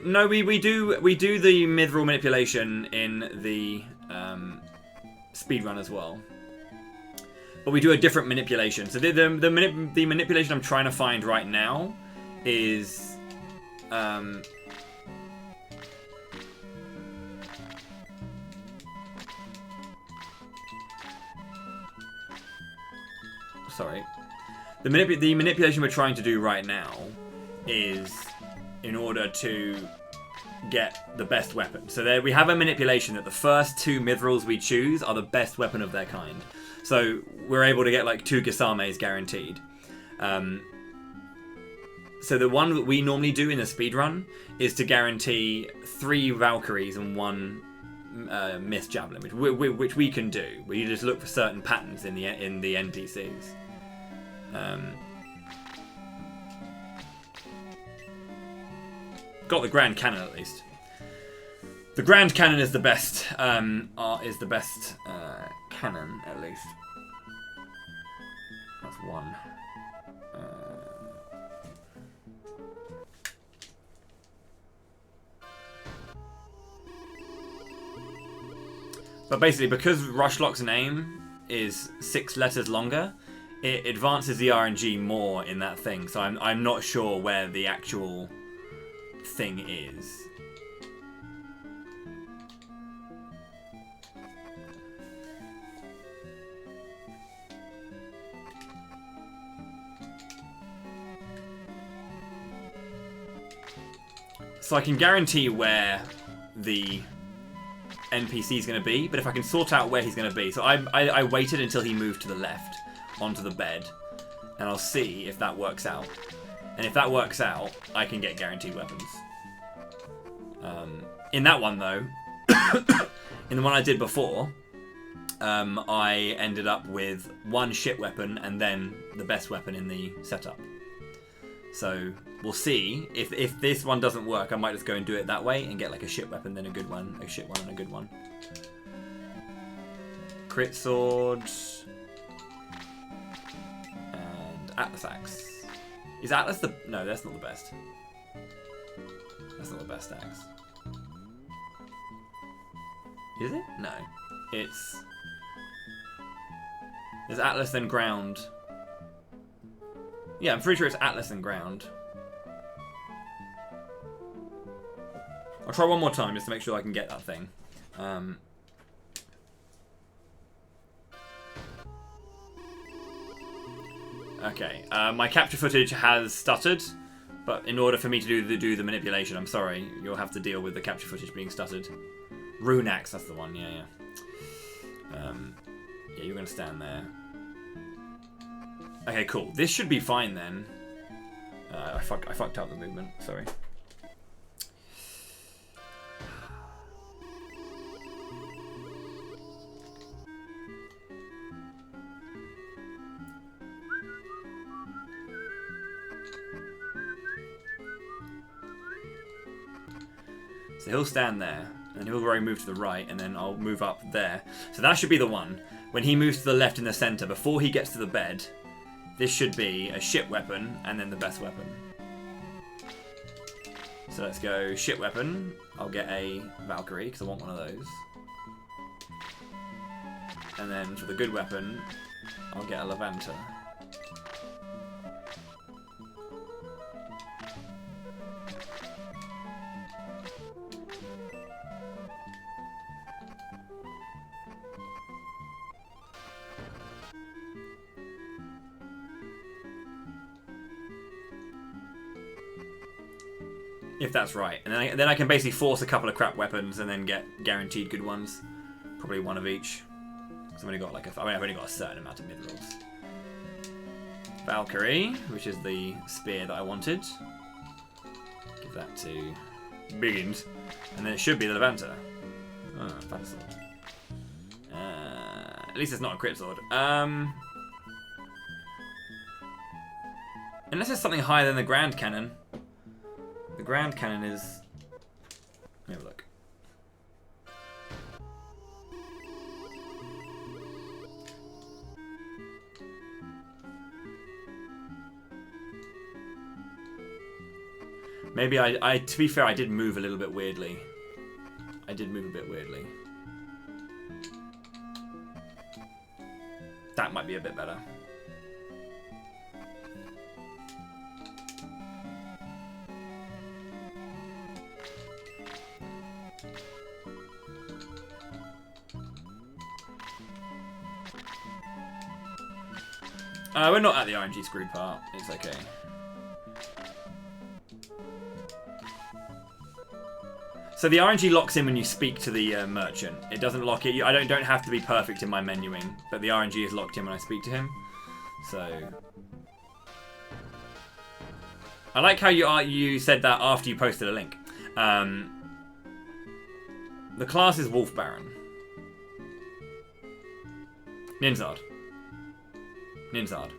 No, we do the mithril manipulation in the speedrun as well, but we do a different manipulation. So the manipulation I'm trying to find right now is sorry. The manipulation we're trying to do right now is in order to get the best weapon. So there we have a manipulation that the first 2 mithrils we choose are the best weapon of their kind. So we're able to get like 2 Gisames guaranteed. So the one that we normally do in a speedrun is to guarantee 3 Valkyries and 1 Myth Javelin, which we can do. We just look for certain patterns in the NPCs. Got the Grand Cannon at least. The Grand Cannon is the best. Cannon at least. That's 1. But basically, because Rushlock's name is 6 letters longer, it advances the RNG more in that thing. So I'm not sure where the actual thing is. So I can guarantee where the NPC is going to be, but if I can sort out where he's going to be. So I waited until he moved to the left onto the bed, and I'll see if that works out. And if that works out, I can get guaranteed weapons. In that one, though, in the one I did before, I ended up with 1 shit weapon and then the best weapon in the setup. So we'll see. If this one doesn't work, I might just go and do it that way and get like a shit weapon, then a good one, a shit one, and a good one. Crit sword. And Atlas axe. Is Atlas the... No, that's not the best. That's not the best axe. Is it? No. It's... There's Atlas then ground. Yeah, I'm pretty sure it's Atlas and ground. I'll try one more time just to make sure I can get that thing. Okay, my capture footage has stuttered, but in order for me to do the manipulation, I'm sorry, you'll have to deal with the capture footage being stuttered. Rune axe, that's the one, yeah. Yeah, you're gonna stand there. Okay, cool. This should be fine then. I fucked up the movement. Sorry. So he'll stand there, and he'll already move to the right, and then I'll move up there. So that should be the one. When he moves to the left in the center, before he gets to the bed, this should be a shit weapon, and then the best weapon. So let's go shit weapon. I'll get a Valkyrie, because I want one of those. And then for the good weapon, I'll get a Levanter. If that's right. And then I can basically force a couple of crap weapons and then get guaranteed good ones. Probably one of each. Because I've only got like I've only got a certain amount of mid-rolls. Valkyrie, which is the spear that I wanted. Give that to Biggins. And then it should be the Levanter. Oh, fancy sword. At least it's not a crit sword. Unless it's something higher than the Grand Cannon. The Grand Cannon is... Let me have a look. Maybe to be fair, I did move a little bit weirdly. I did move a bit weirdly. That might be a bit better. We're not at the RNG screwed part. It's okay. So the RNG locks in when you speak to the merchant. It doesn't lock it. I don't have to be perfect in my menuing, but the RNG is locked in when I speak to him. So I like how you said that after you posted a link. The class is Wolf Baron. Ninzard. Ninzard.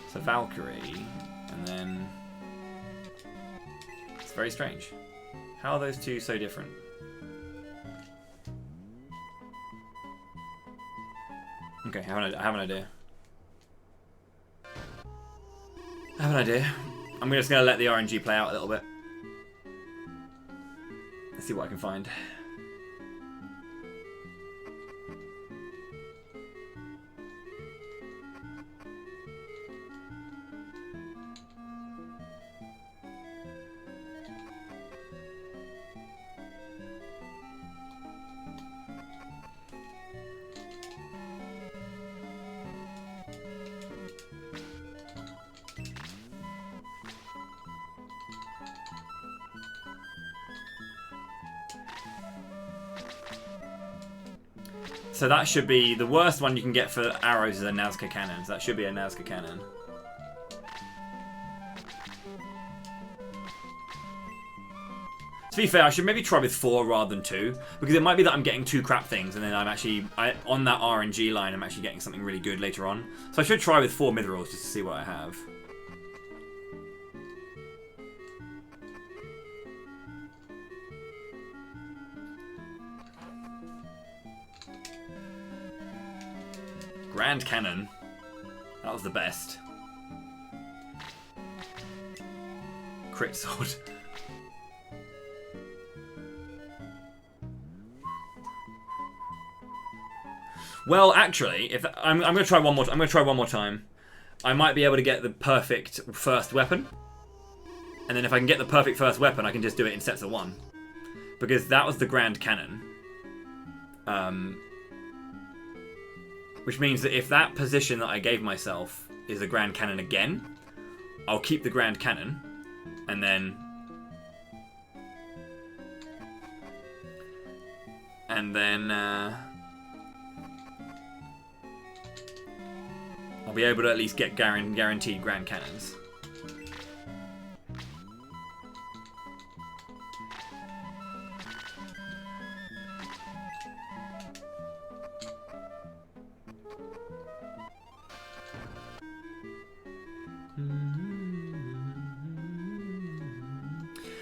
So Valkyrie, and then it's very strange. How are those two so different? Okay, I have an idea. I have an idea. I'm just going to let the RNG play out a little bit. Let's see what I can find. So that should be the worst one you can get for arrows is a Nazca cannon. So that should be a Nazca cannon. To be fair, I should maybe try with 4 rather than 2, because it might be that I'm getting 2 crap things, and then I'm actually on that RNG line. I'm actually getting something really good later on. So I should try with 4 mithrils just to see what I have. Grand Cannon. That was the best. Crit sword. Well, actually, if I'm going to try one more. I'm going to try one more time. I might be able to get the perfect first weapon, and then if I can get the perfect first weapon, I can just do it in sets of 1, because that was the Grand Cannon. Which means that if that position that I gave myself is a Grand Cannon again, I'll keep the Grand Cannon, and then I'll be able to at least get guaranteed Grand Cannons.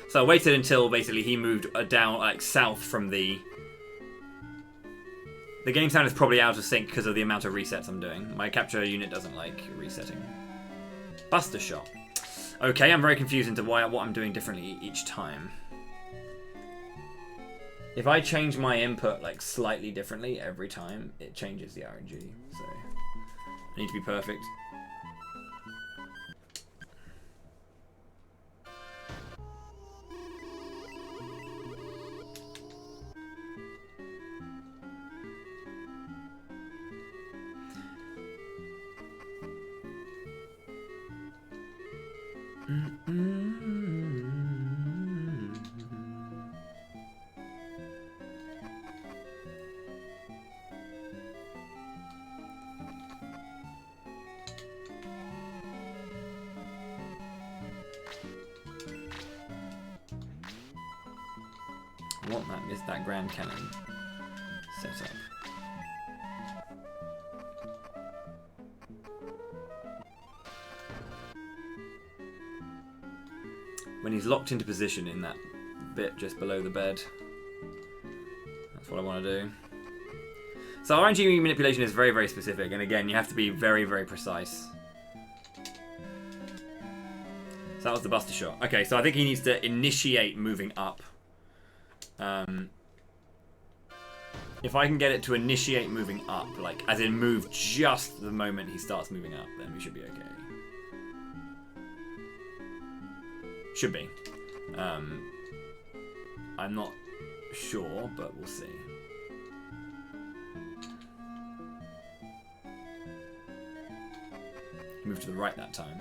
So I waited until basically he moved down, like, south from the... The game sound is probably out of sync because of the amount of resets I'm doing. My capture unit doesn't like resetting. Buster shot. Okay, I'm very confused into what I'm doing differently each time. If I change my input like slightly differently every time, it changes the RNG. So I need to be perfect. I want that Grand Cannon set up. When he's locked into position in that bit just below the bed. That's what I want to do. So RNG manipulation is very, very specific, and again, you have to be very, very precise. So that was the Buster shot. Okay, so I think he needs to initiate moving up. If I can get it to initiate moving up, like as in move just the moment he starts moving up, then we should be okay. Should be. I'm not sure, but we'll see. Move to the right that time.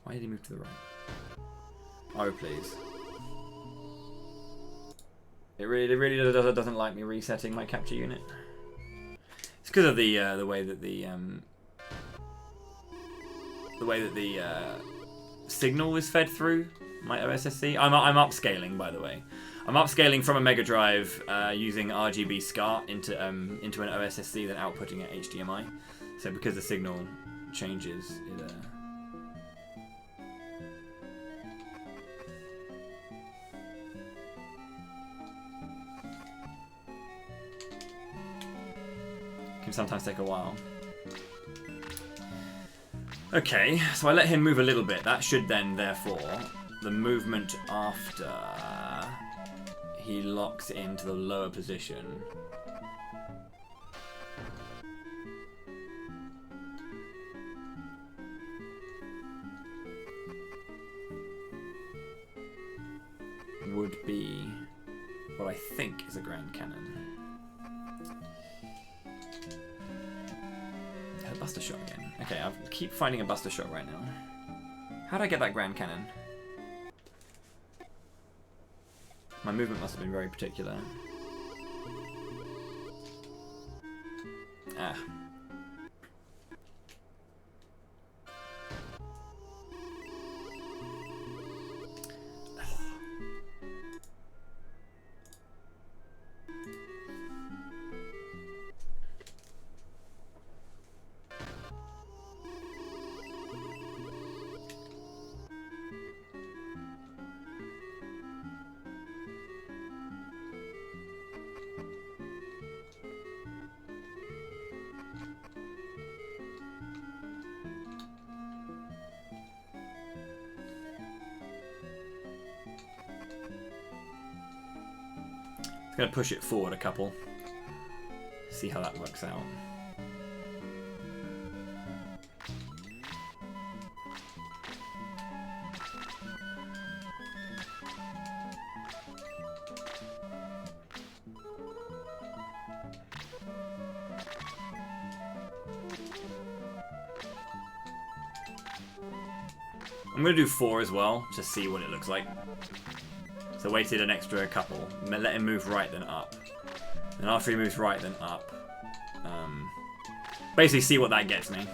Why did he move to the right? Oh, please. It really doesn't like me resetting my capture unit. It's because of the way that the signal is fed through my OSSC. I'm upscaling, by the way. I'm upscaling from a Mega Drive using RGB SCART into an OSSC, then outputting it HDMI. So because the signal changes, it can sometimes take a while. Okay, so I let him move a little bit. That should then, therefore, the movement after he locks into the lower position. Would be what I think is a Grand Cannon. A Buster Shot again. Okay, I keep finding a Buster Shot right now. How'd I get that Grand Cannon? My movement must have been very particular. Ah. It's going to push it forward a couple. See how that works out. I'm going to do 4 as well, to see what it looks like. So waited an extra couple. Let him move right, then up. And after he moves right, then up. Basically see what that gets me.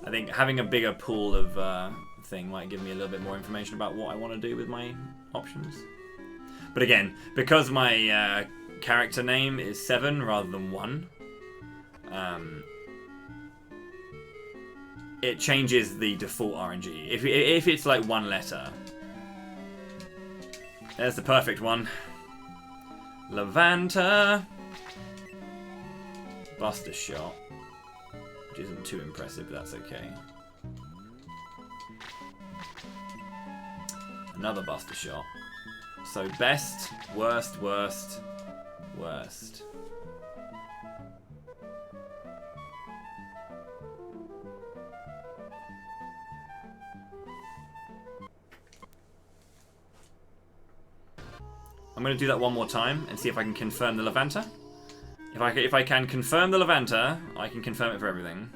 I think having a bigger pool of thing might give me a little bit more information about what I want to do with my options. But again, because my character name is 7 rather than 1, it changes the default RNG. If it's like 1 letter. There's the perfect one. Levanta. Buster Shot. Which isn't too impressive, but that's okay. Another Buster Shot. So best, worst, worst, worst. I'm going to do that one more time and see if I can confirm the Levanta. If I can confirm the Levanta, I can confirm it for everything.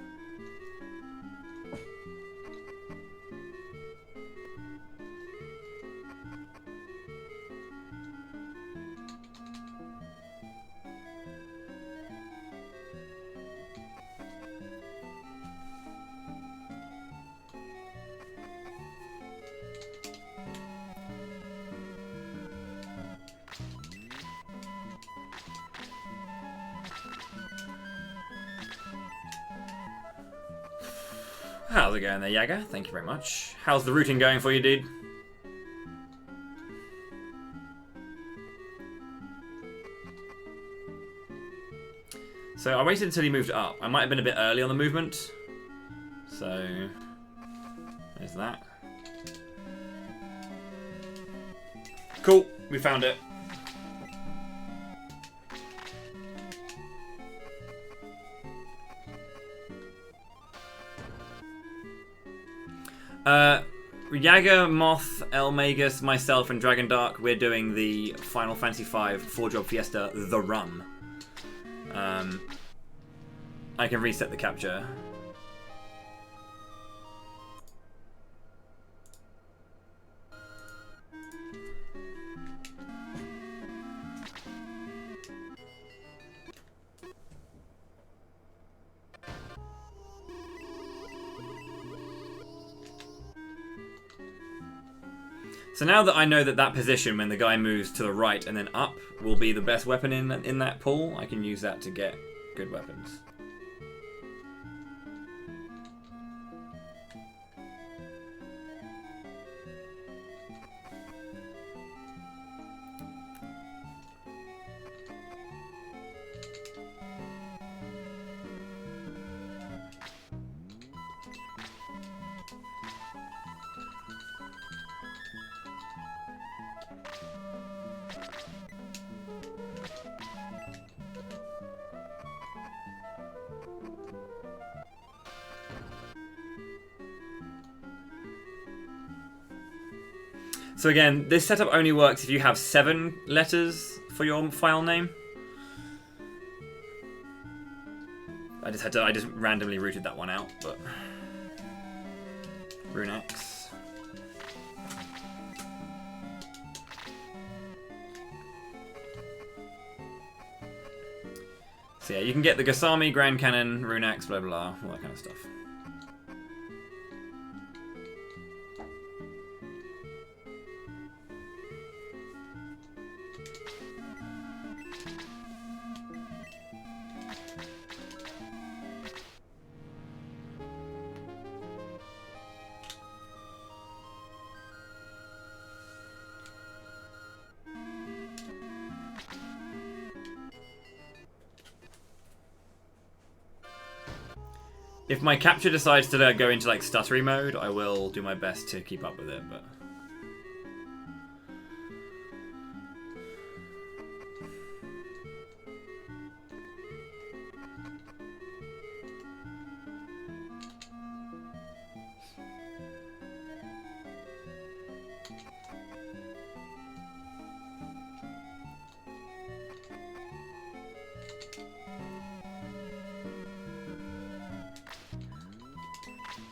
How's it going there, Yaga? Thank you very much. How's the routing going for you, dude? So I waited until he moved up. I might have been a bit early on the movement. So there's that. Cool, we found it. Yaga, Moth, Elmagus, myself, and Dragon Dark, we're doing the Final Fantasy V 4-Job Fiesta, The Run. I can reset the capture. So now that I know that that position, when the guy moves to the right and then up, will be the best weapon in that pool, I can use that to get good weapons. So again, this setup only works if you have 7 letters for your file name. I just randomly rooted that one out, but RuneX. So yeah, you can get the Gosami, Grand Cannon, RuneX, blah blah, all that kind of stuff. If my capture decides to go into like stuttery mode, I will do my best to keep up with it, but...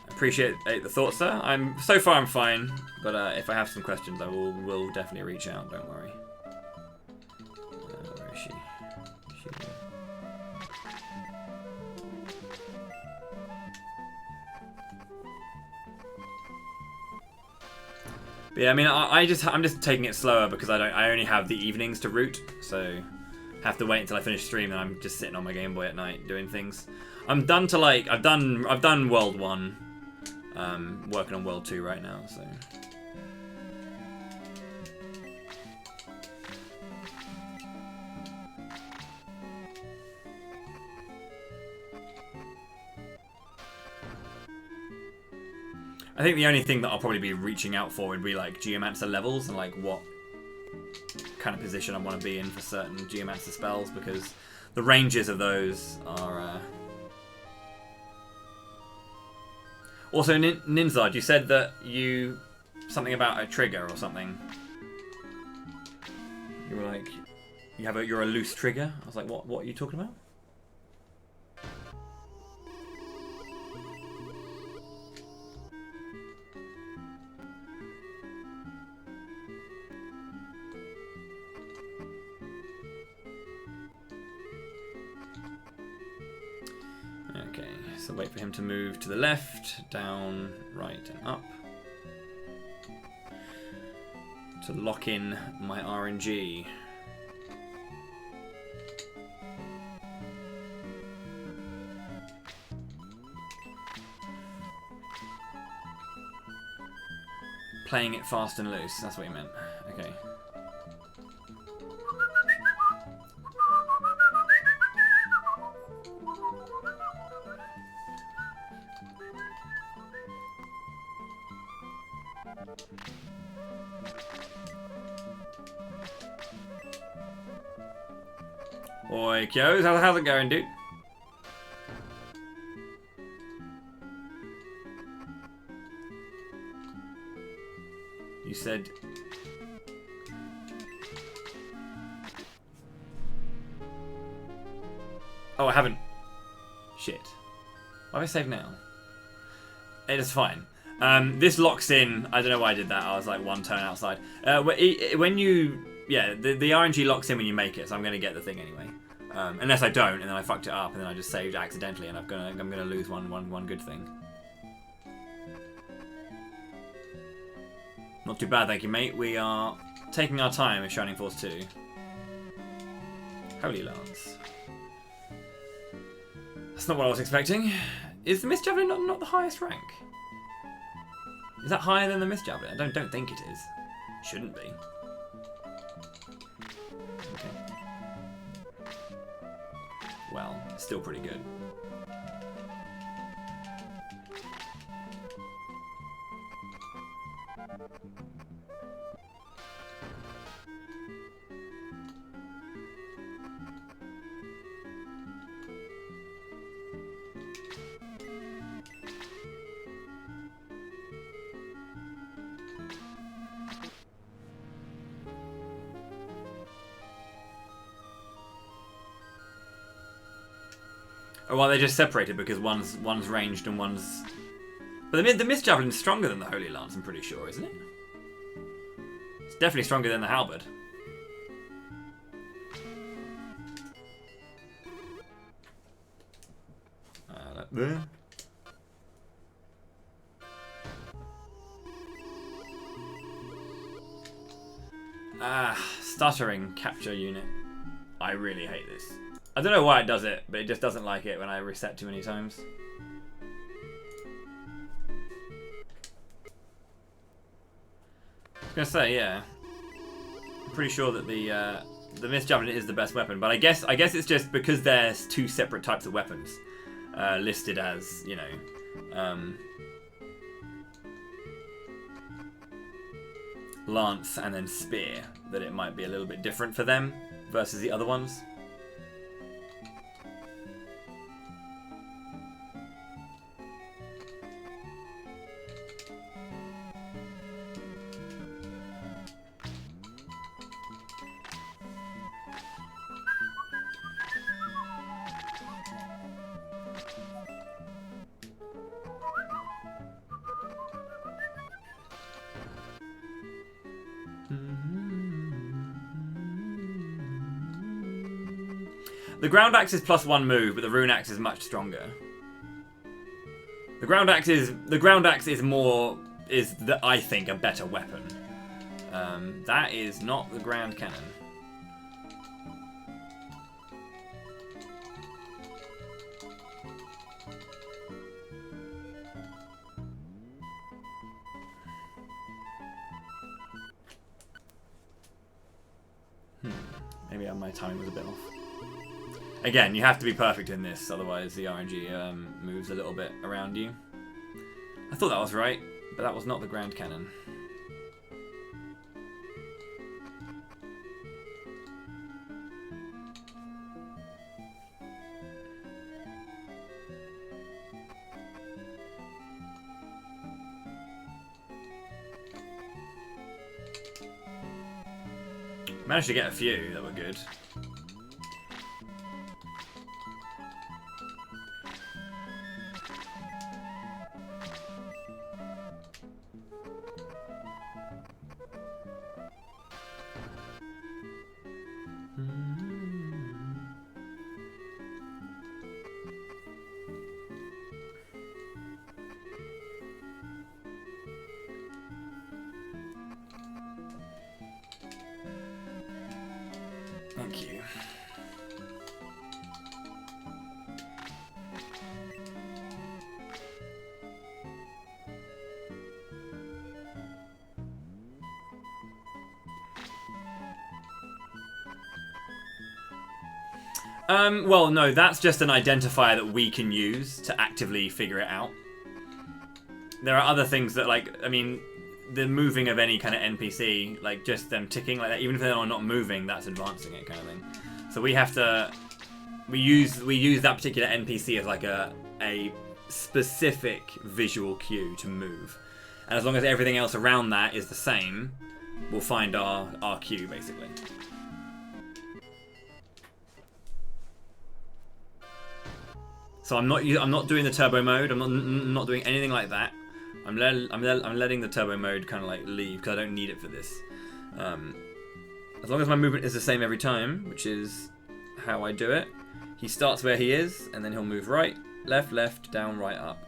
Appreciate the thoughts, sir. So far I'm fine, but if I have some questions, I will definitely reach out. Don't worry. Where is she? But yeah, I mean, I'm just taking it slower because I only have the evenings to root, so I have to wait until I finish stream, and I'm just sitting on my Game Boy at night doing things. I'm done to like I've done World 1. Working on World 2 right now, so. I think the only thing that I'll probably be reaching out for would be like Geomancer levels and like what kind of position I want to be in for certain Geomancer spells, because the ranges of those are... Also, Ninzard, you said that something about a trigger or something. You were like, you're a loose trigger. I was like, what are you talking about? Okay, so wait for him to move to the left, down, right, and up. To lock in my RNG. Playing it fast and loose, that's what you meant. Okay. Oi, Kyos, how's it going, dude? You said... Oh, I haven't. Shit. Why have I saved now? It is fine. This locks in... I don't know why I did that. I was like one turn outside. When you... Yeah, the RNG locks in when you make it, so I'm going to get the thing anyway. Unless I don't, and then I fucked it up, and then I just saved accidentally, and I'm gonna lose one good thing. Not too bad, thank you, mate. We are taking our time with Shining Force 2. Holy Lance. That's not what I was expecting. Is the Mist Javelin not the highest rank? Is that higher than the Mist Javelin? I don't think it is. Shouldn't be. Okay. Well, still pretty good. Or well, they're just separated because one's ranged and one's... But the Mist Javelin's stronger than the Holy Lance, I'm pretty sure, isn't it? It's definitely stronger than the Halberd. There. Stuttering capture unit. I really hate this. I don't know why it does it, but it just doesn't like it when I reset too many times. I was gonna say, yeah. I'm pretty sure that the Mist Javelin is the best weapon, but I guess it's just because there's two separate types of weapons listed as, you know, lance and then spear, that it might be a little bit different for them versus the other ones. The ground axe is +1 move, but the rune axe is much stronger. The ground axe is more, I think, a better weapon. That is not the grand cannon. Maybe my timing was a bit off. Again, you have to be perfect in this, otherwise the RNG moves a little bit around you. I thought that was right, but that was not the Grand Cannon. Managed to get a few that were good. Thank you. Well, no, that's just an identifier that we can use to actively figure it out. There are other things that, like, I mean, the moving of any kind of NPC, like just them ticking like that, even if they're not moving, that's advancing it kind of thing. So we have to, we use that particular NPC as like a specific visual cue to move. And as long as everything else around that is the same, we'll find our cue basically. So I'm not doing the turbo mode. I'm not doing anything like that. I'm letting the turbo mode kind of like leave because I don't need it for this. As long as my movement is the same every time, which is how I do it. He starts where he is, and then he'll move right, left, down, right, up.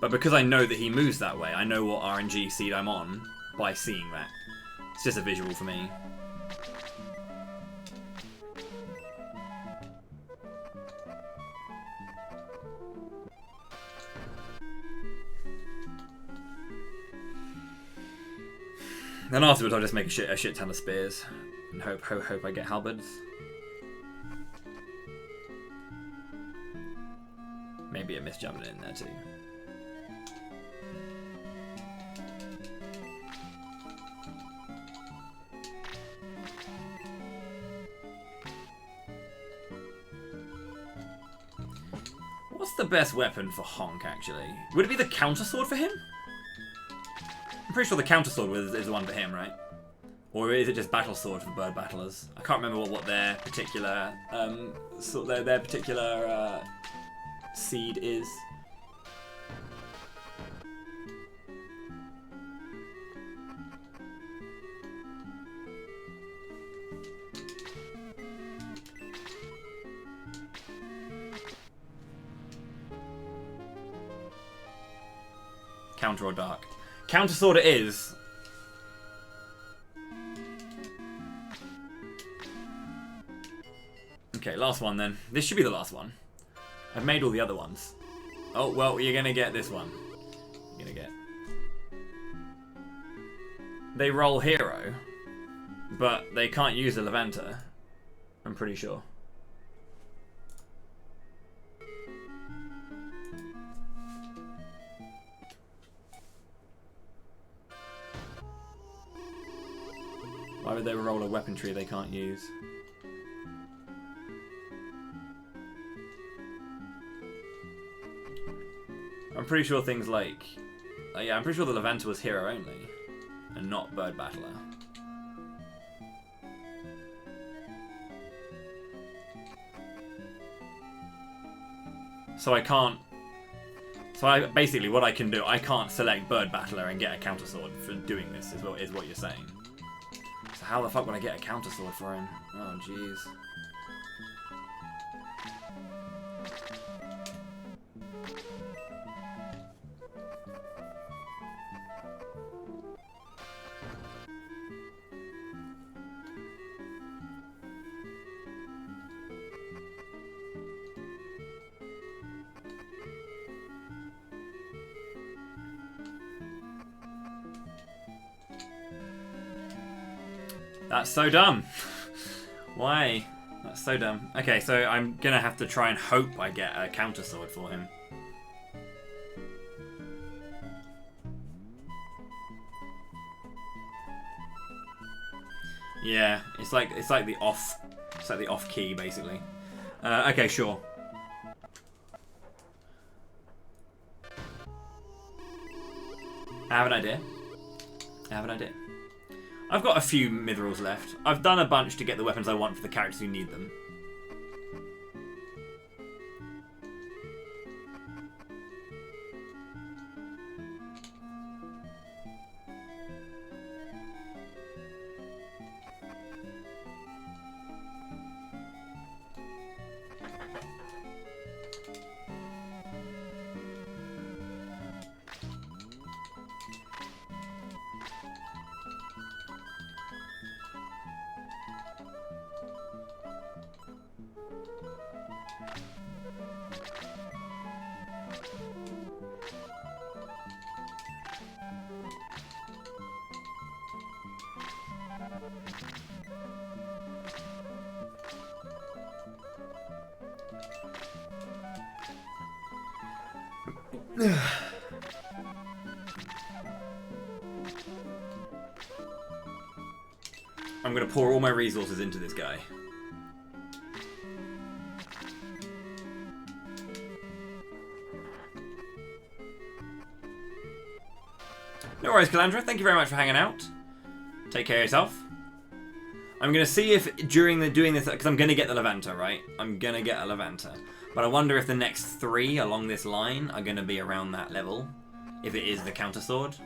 But because I know that he moves that way, I know what RNG seed I'm on by seeing that. It's just a visual for me. Then afterwards I'll just make a shit ton of spears and hope I get halberds. Maybe a Mist Javelin in there too. the best weapon for Honk, actually? Would it be the counter sword for him? I'm pretty sure the counter sword is the one for him, right? Or is it just battle sword for the bird battlers? I can't remember what their particular their particular seed is. Counter or dark? Counter sword it is. Okay, last one then. This should be the last one. I've made all the other ones. Oh, well, you're gonna get this one. You're gonna get... They roll hero, but they can't use a Levanter. I'm pretty sure. Why would they roll a weapon tree they can't use? I'm pretty sure things like... yeah, I'm pretty sure the Levanter was hero only, and not bird battler. So I can't... So basically what I can do, I can't select bird battler and get a counter sword for doing this, is what you're saying. So how the fuck would I get a counter sword for him? Oh, jeez. That's so dumb. Why? That's so dumb. Okay, so I'm gonna have to try and hope I get a counter sword for him. Yeah, it's like the off key basically. Okay, sure. I have an idea. I've got a few mithrils left. I've done a bunch to get the weapons I want for the characters who need them. I'm gonna pour all my resources into this guy. No worries, Calandra. Thank you very much for hanging out. Take care of yourself. I'm gonna see if during doing this, because I'm gonna get the Levanter, right? I'm gonna get a Levanter. But I wonder if the next 3 along this line are gonna be around that level. If it is the counter sword.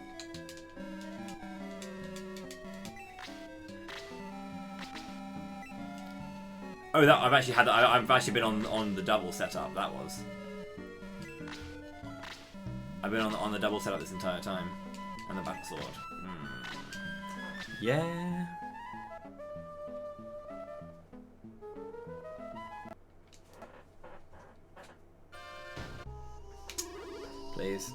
Oh, that I've actually been on the double setup. That was. I've been on the double setup this entire time, and the battle sword. Yeah. Please.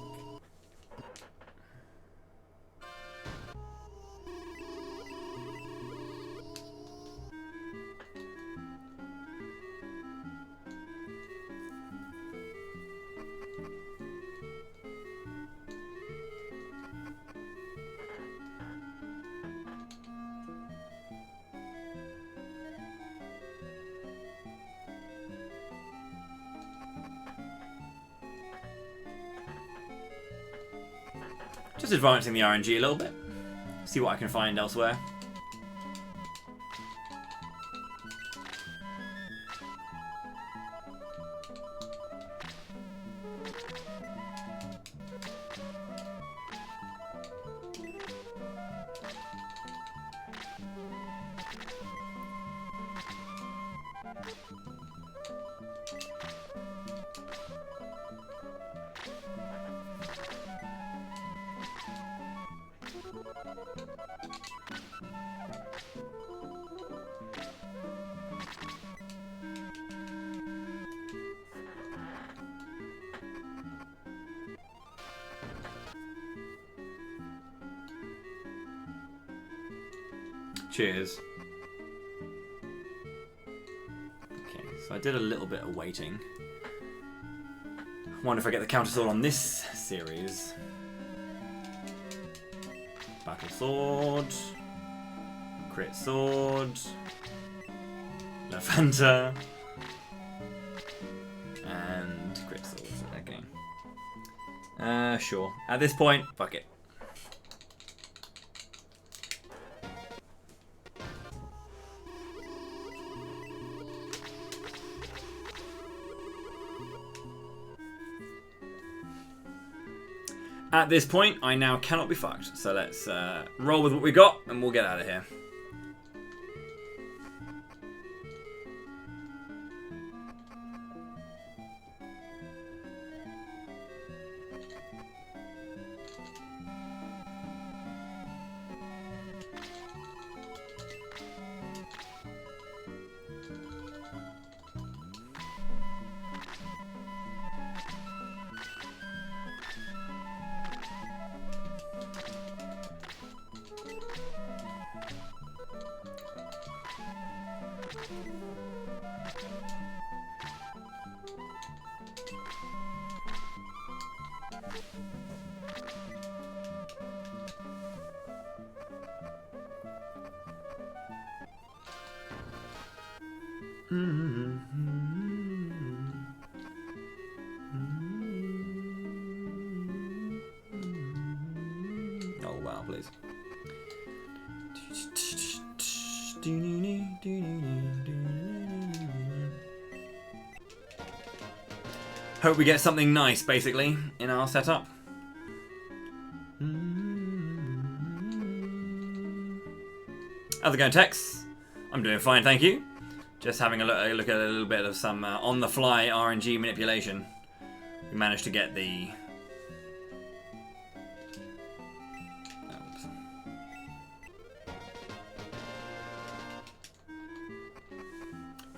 Just advancing the RNG a little bit. See what I can find elsewhere. Cheers. Okay, so I did a little bit of waiting. Wonder if I get the counter sword on this series. Battle sword. Crit sword. Levanta. And crit sword. Okay. Sure. At this point, fuck it. At this point, I now cannot be fucked. So let's roll with what we got, and we'll get out of here. Oh wow, please. Hope we get something nice, basically, in our setup. How's it going, Tex? I'm doing fine, thank you. Just having a look at a little bit of some on-the-fly RNG manipulation. We managed to get the... Oops.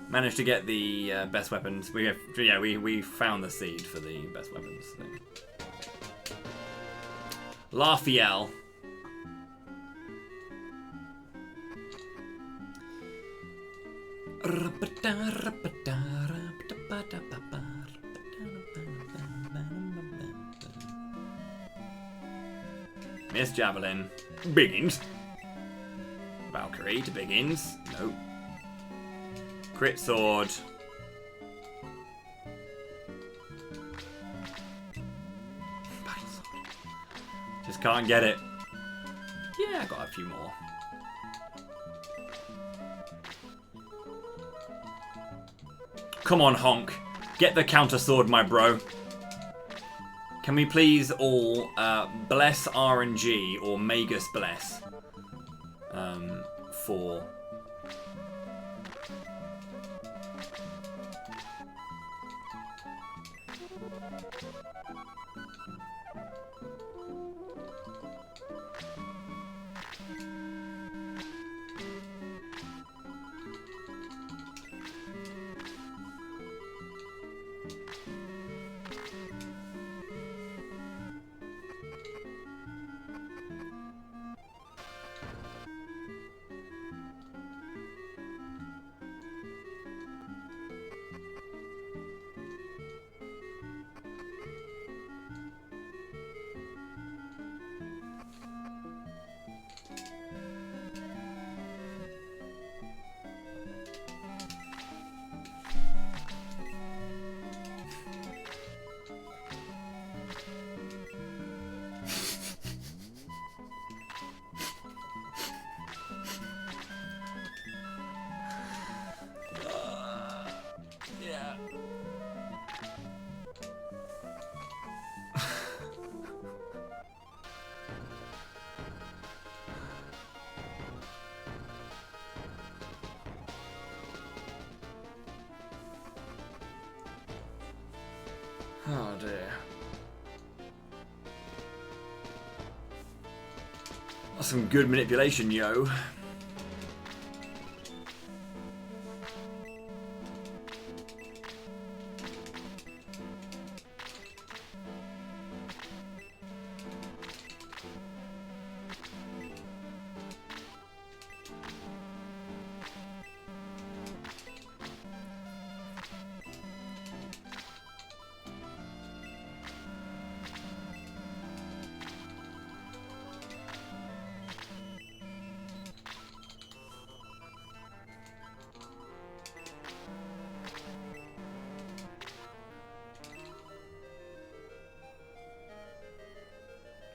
Managed to get the best weapons. We found the seed for the best weapons. So. Lafiel. Miss Javelin. Biggins. Valkyrie to Biggins. Nope. Crit sword. Battle sword. Just can't get it. Yeah, I got a few more. Come on, Honk. Get the counter sword, my bro. Can we please all bless RNG or Magus bless for... Oh dear. That's some good manipulation, yo.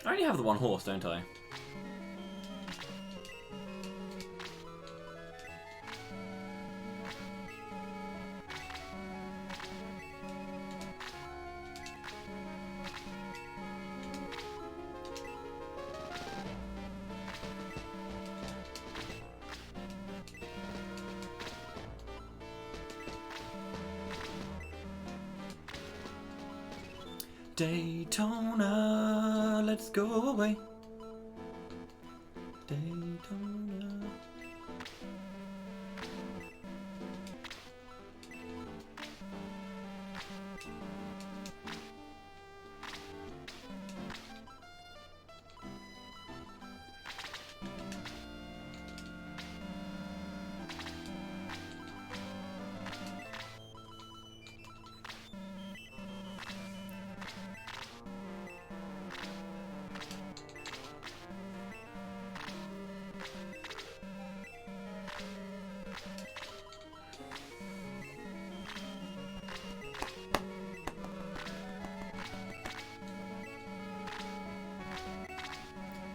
I only have the one horse, don't I? Daytona, let's go away. Daytona.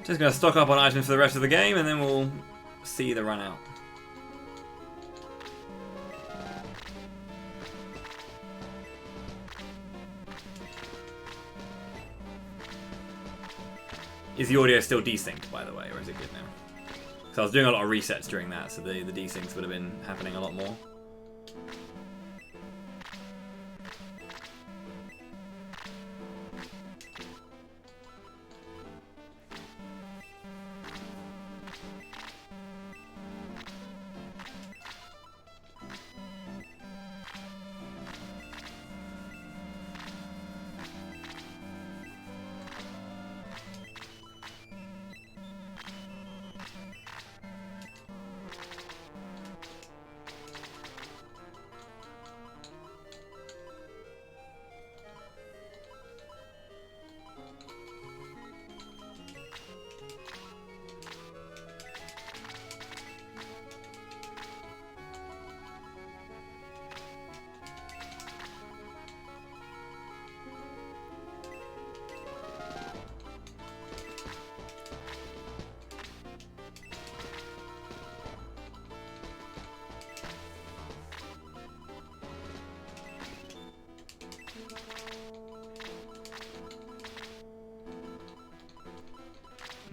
Just going to stock up on items for the rest of the game, and then we'll see the run out. Is the audio still desynced, by the way, or is it good now? Because I was doing a lot of resets during that, so the desyncs would have been happening a lot more.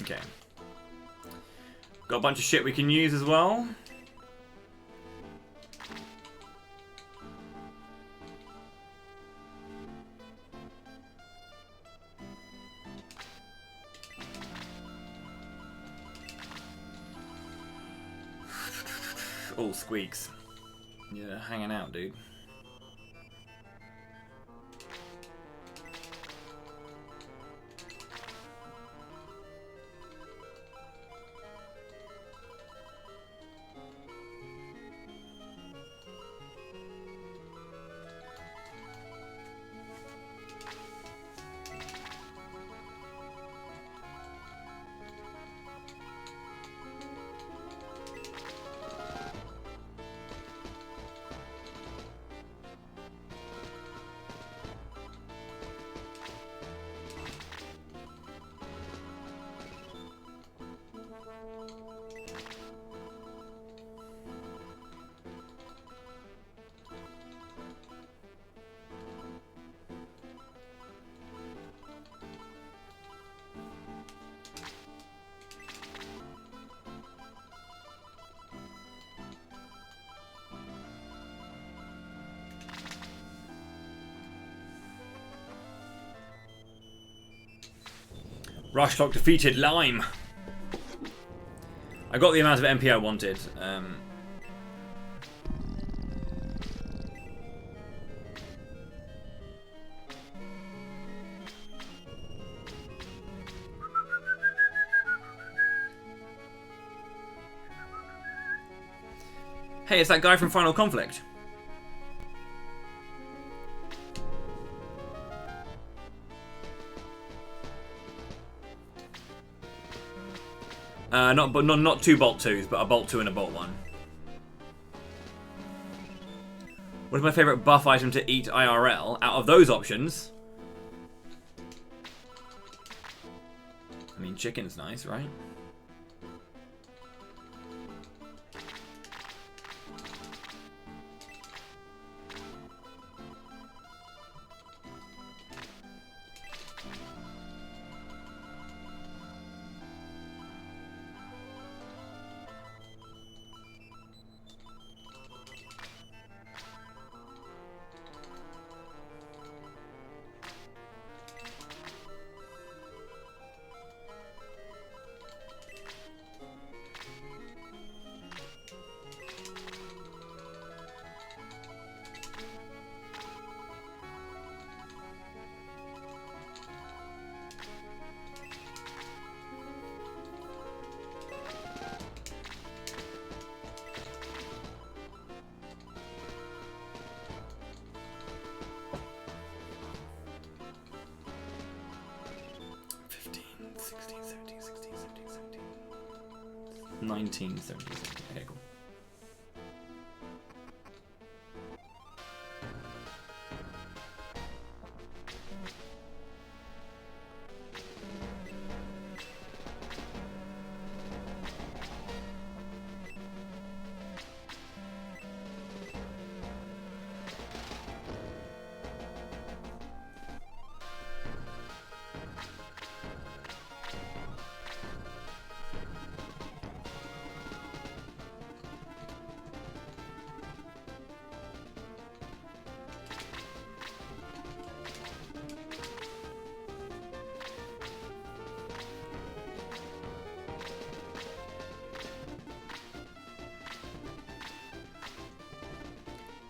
Okay. Got a bunch of shit we can use as well. Oh, squeaks. Yeah, hanging out, dude. Rushlock defeated. Lime. I got the amount of MP I wanted. Hey, it's that guy from Final Conflict. Not two Bolt 2s, but a Bolt 2 and a Bolt 1. What is my favourite buff item to eat IRL? Out of those options... I mean, chicken's nice, right? Okay, cool.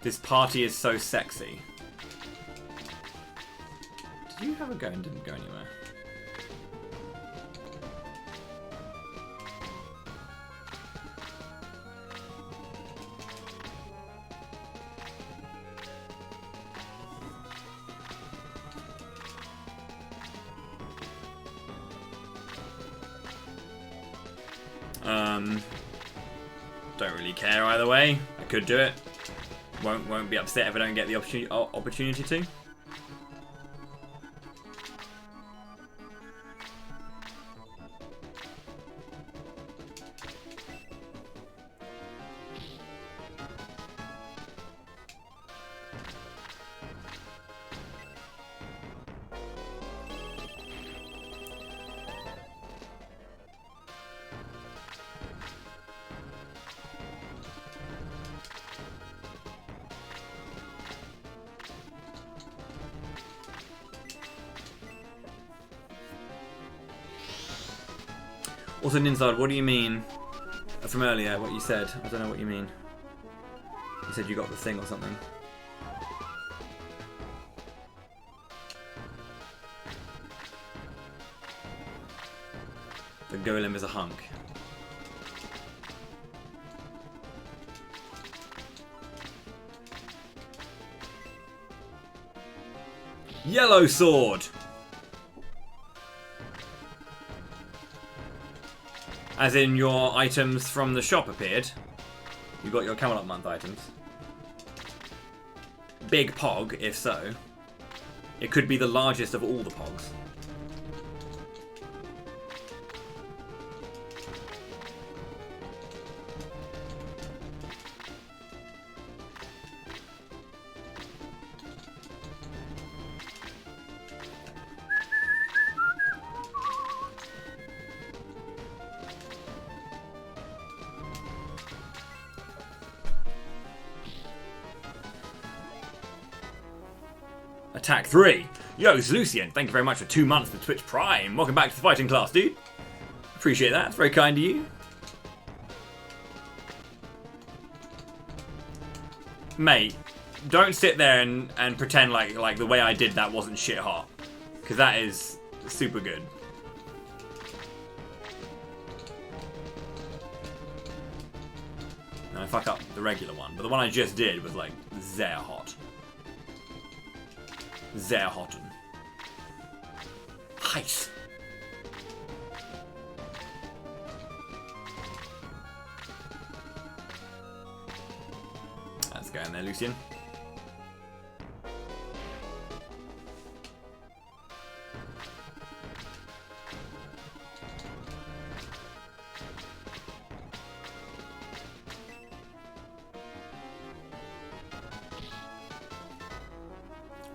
This party is so sexy. Did you have a go and didn't go anywhere? Don't really care either way. I could do it. Won't be upset if I don't get the opportunity to. Also, Ninzard, what do you mean from earlier, what you said? I don't know what you mean. You said you got the thing or something. The golem is a hunk. Yellow sword! As in your items from the shop appeared. You got your Camelot month items. Big pog, if so. It could be the largest of all the pogs. Attack 3. Yo, it's Lucian. Thank you very much for 2 months with Twitch Prime. Welcome back to the fighting class, dude. Appreciate that. It's very kind of you. Mate, don't sit there and pretend like the way I did that wasn't shit hot. Because that is super good. And I fuck up the regular one. But the one I just did was like sehr hot. Sehr hotten. Heiß. Let's go in there, Lucian.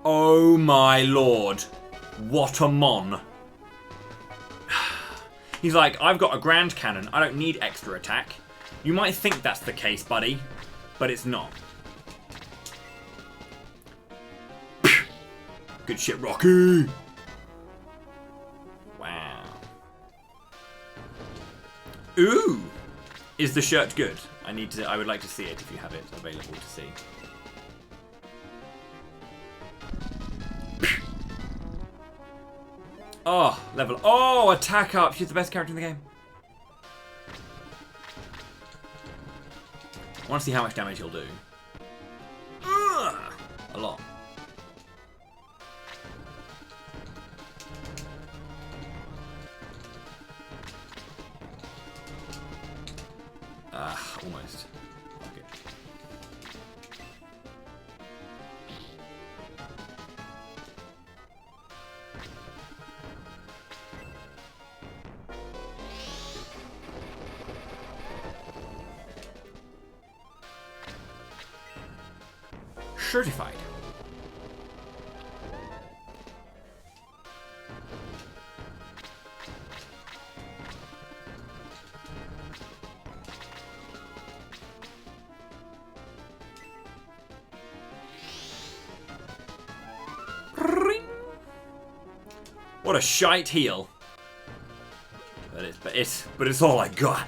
Oh my lord. What a mon. He's like, I've got a grand cannon. I don't need extra attack. You might think that's the case, buddy. But it's not. Good shit, Rocky. Wow. Ooh. Is the shirt good? I would like to see it if you have it available to see. Oh, level. Oh, attack up. She's the best character in the game. I want to see how much damage he'll do. A lot. Almost. Okay. Certified. What a shite heal. But it's all I got.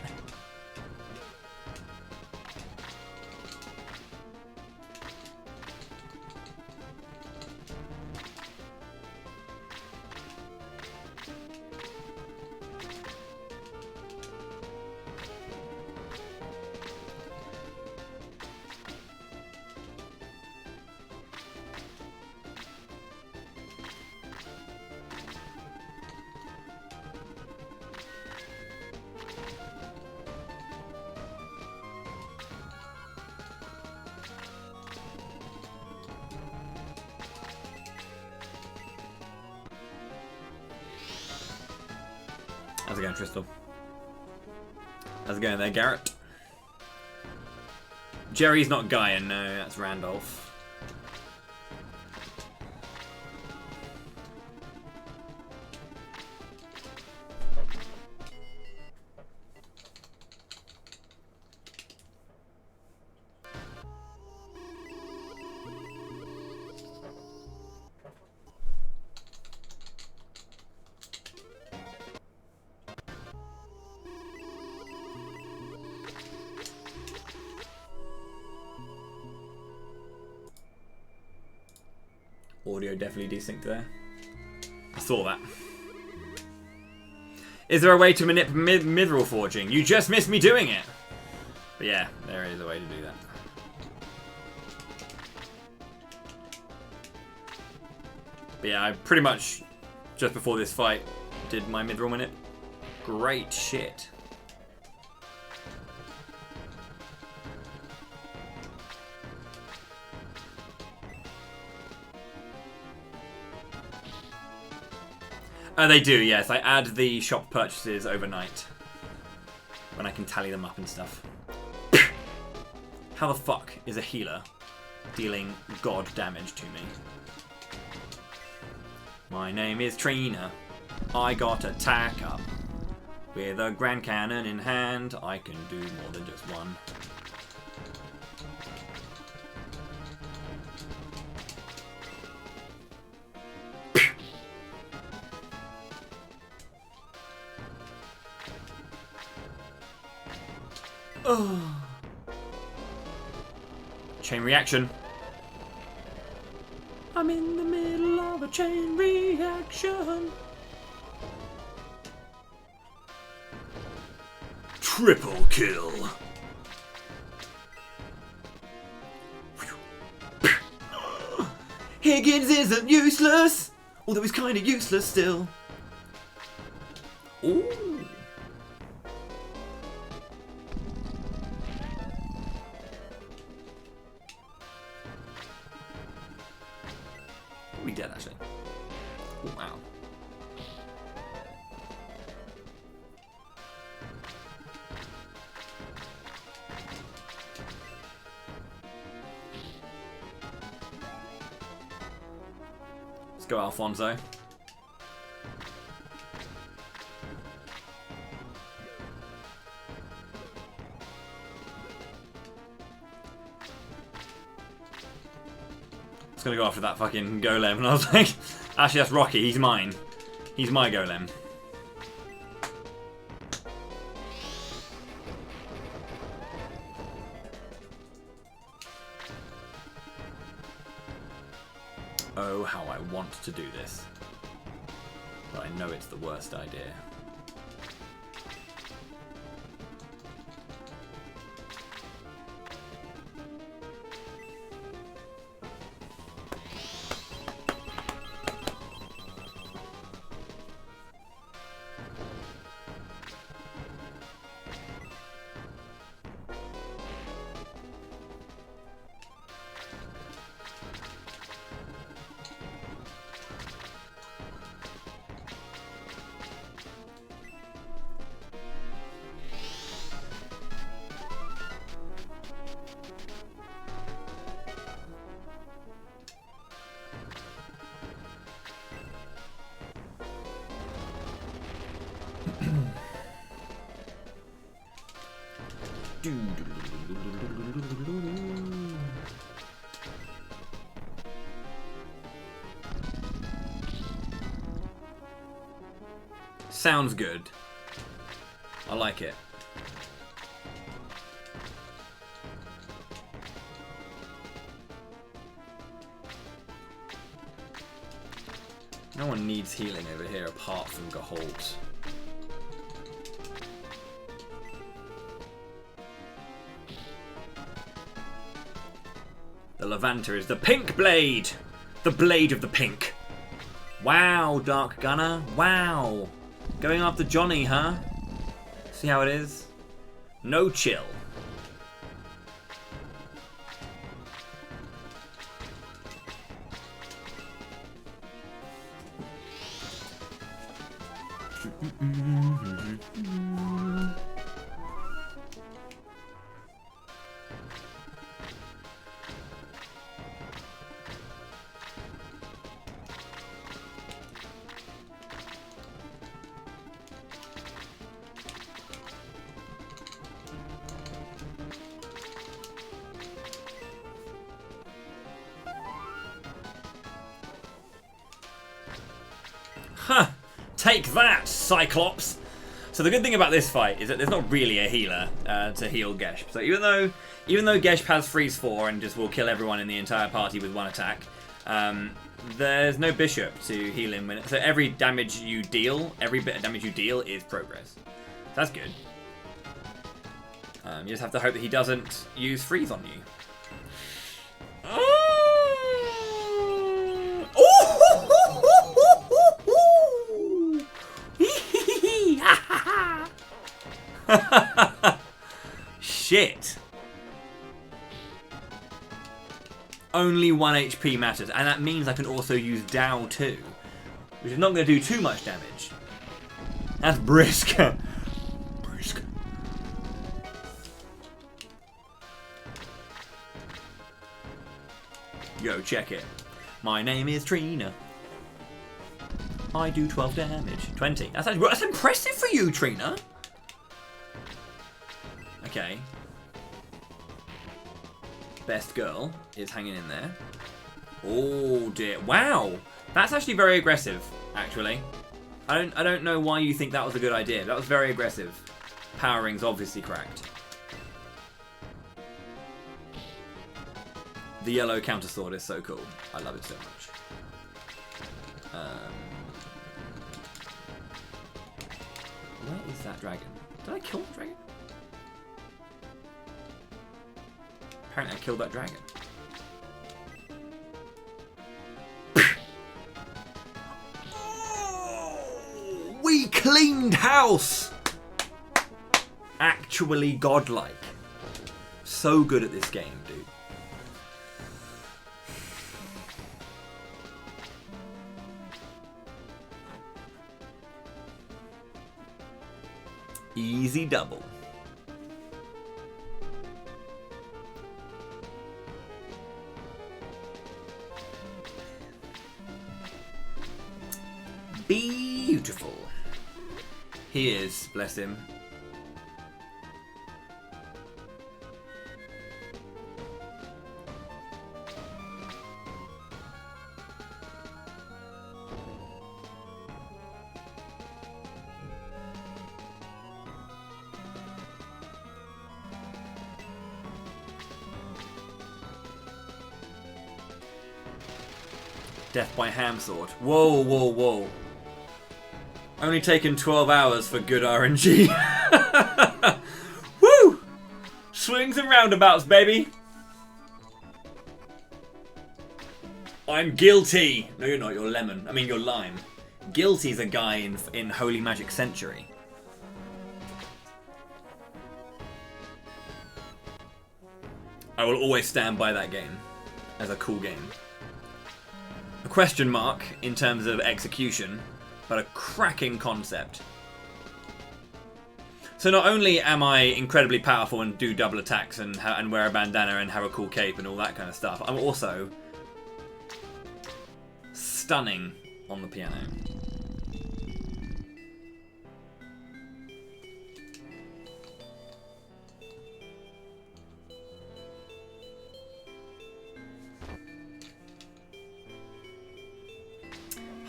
How's it going, Tristan? How's it going there, Garrett? Jerry's not Gaian, no, that's Randolph. Audio definitely desynced there. I saw that. Is there a way to manipulate mithril forging? You just missed me doing it! But yeah, there is a way to do that. But yeah, I pretty much, just before this fight, did my mithril manip. Great shit. They do, yes. I add the shop purchases overnight. When I can tally them up and stuff. How the fuck is a healer dealing god damage to me? My name is Trina. I got attack up. With a grand cannon in hand, I can do more than just one. Oh. Chain reaction. I'm in the middle of a chain reaction. Triple kill. Higgins isn't useless, although he's kind of useless still. Ooh. We dead actually. Oh, wow. Let's go, Alfonso. Gonna go after that fucking golem, and I was like, actually that's Rocky, he's mine. He's my golem. Oh, how I want to do this. But I know it's the worst idea. Sounds good. I like it. No one needs healing over here apart from Gaholt. The Levanter is the pink blade! The blade of the pink. Wow, Dark Gunner. Wow. Going after Johnny, huh? See how it is? No chill. Huh! Take that, Cyclops! So the good thing about this fight is that there's not really a healer to heal Gesp. So even though Gesp has freeze 4 and just will kill everyone in the entire party with one attack, there's no bishop to heal him. So every damage you deal, every bit of damage you deal is progress. So that's good. You just have to hope that he doesn't use freeze on you. Shit. Only 1 HP matters, and that means I can also use Dow too, which is not going to do too much damage. That's brisk. Brisk. Yo, check it. My name is Trina. I do 12 damage. 20. That's impressive for you, Trina. Okay. Best girl is hanging in there. Oh dear. Wow. That's actually very aggressive, actually. I don't know why you think that was a good idea. That was very aggressive. Power ring's obviously cracked. The yellow counter sword is so cool. I love it so much. Where is that dragon? Did I kill the dragon? Apparently I killed that dragon. Oh, we cleaned house! Actually godlike. So good at this game, dude. Easy double. Beautiful. He is, bless him. Death by ham sword. Whoa, whoa, whoa. Only taken 12 hours for good RNG. Woo! Swings and roundabouts, baby. I'm guilty. No, you're not. You're lemon. I mean, you're lime. Guilty's a guy in Holy Magic Century. I will always stand by that game as a cool game. A question mark in terms of execution, but a cracking concept. So not only am I incredibly powerful and do double attacks and wear a bandana and have a cool cape and all that kind of stuff, I'm also stunning on the piano.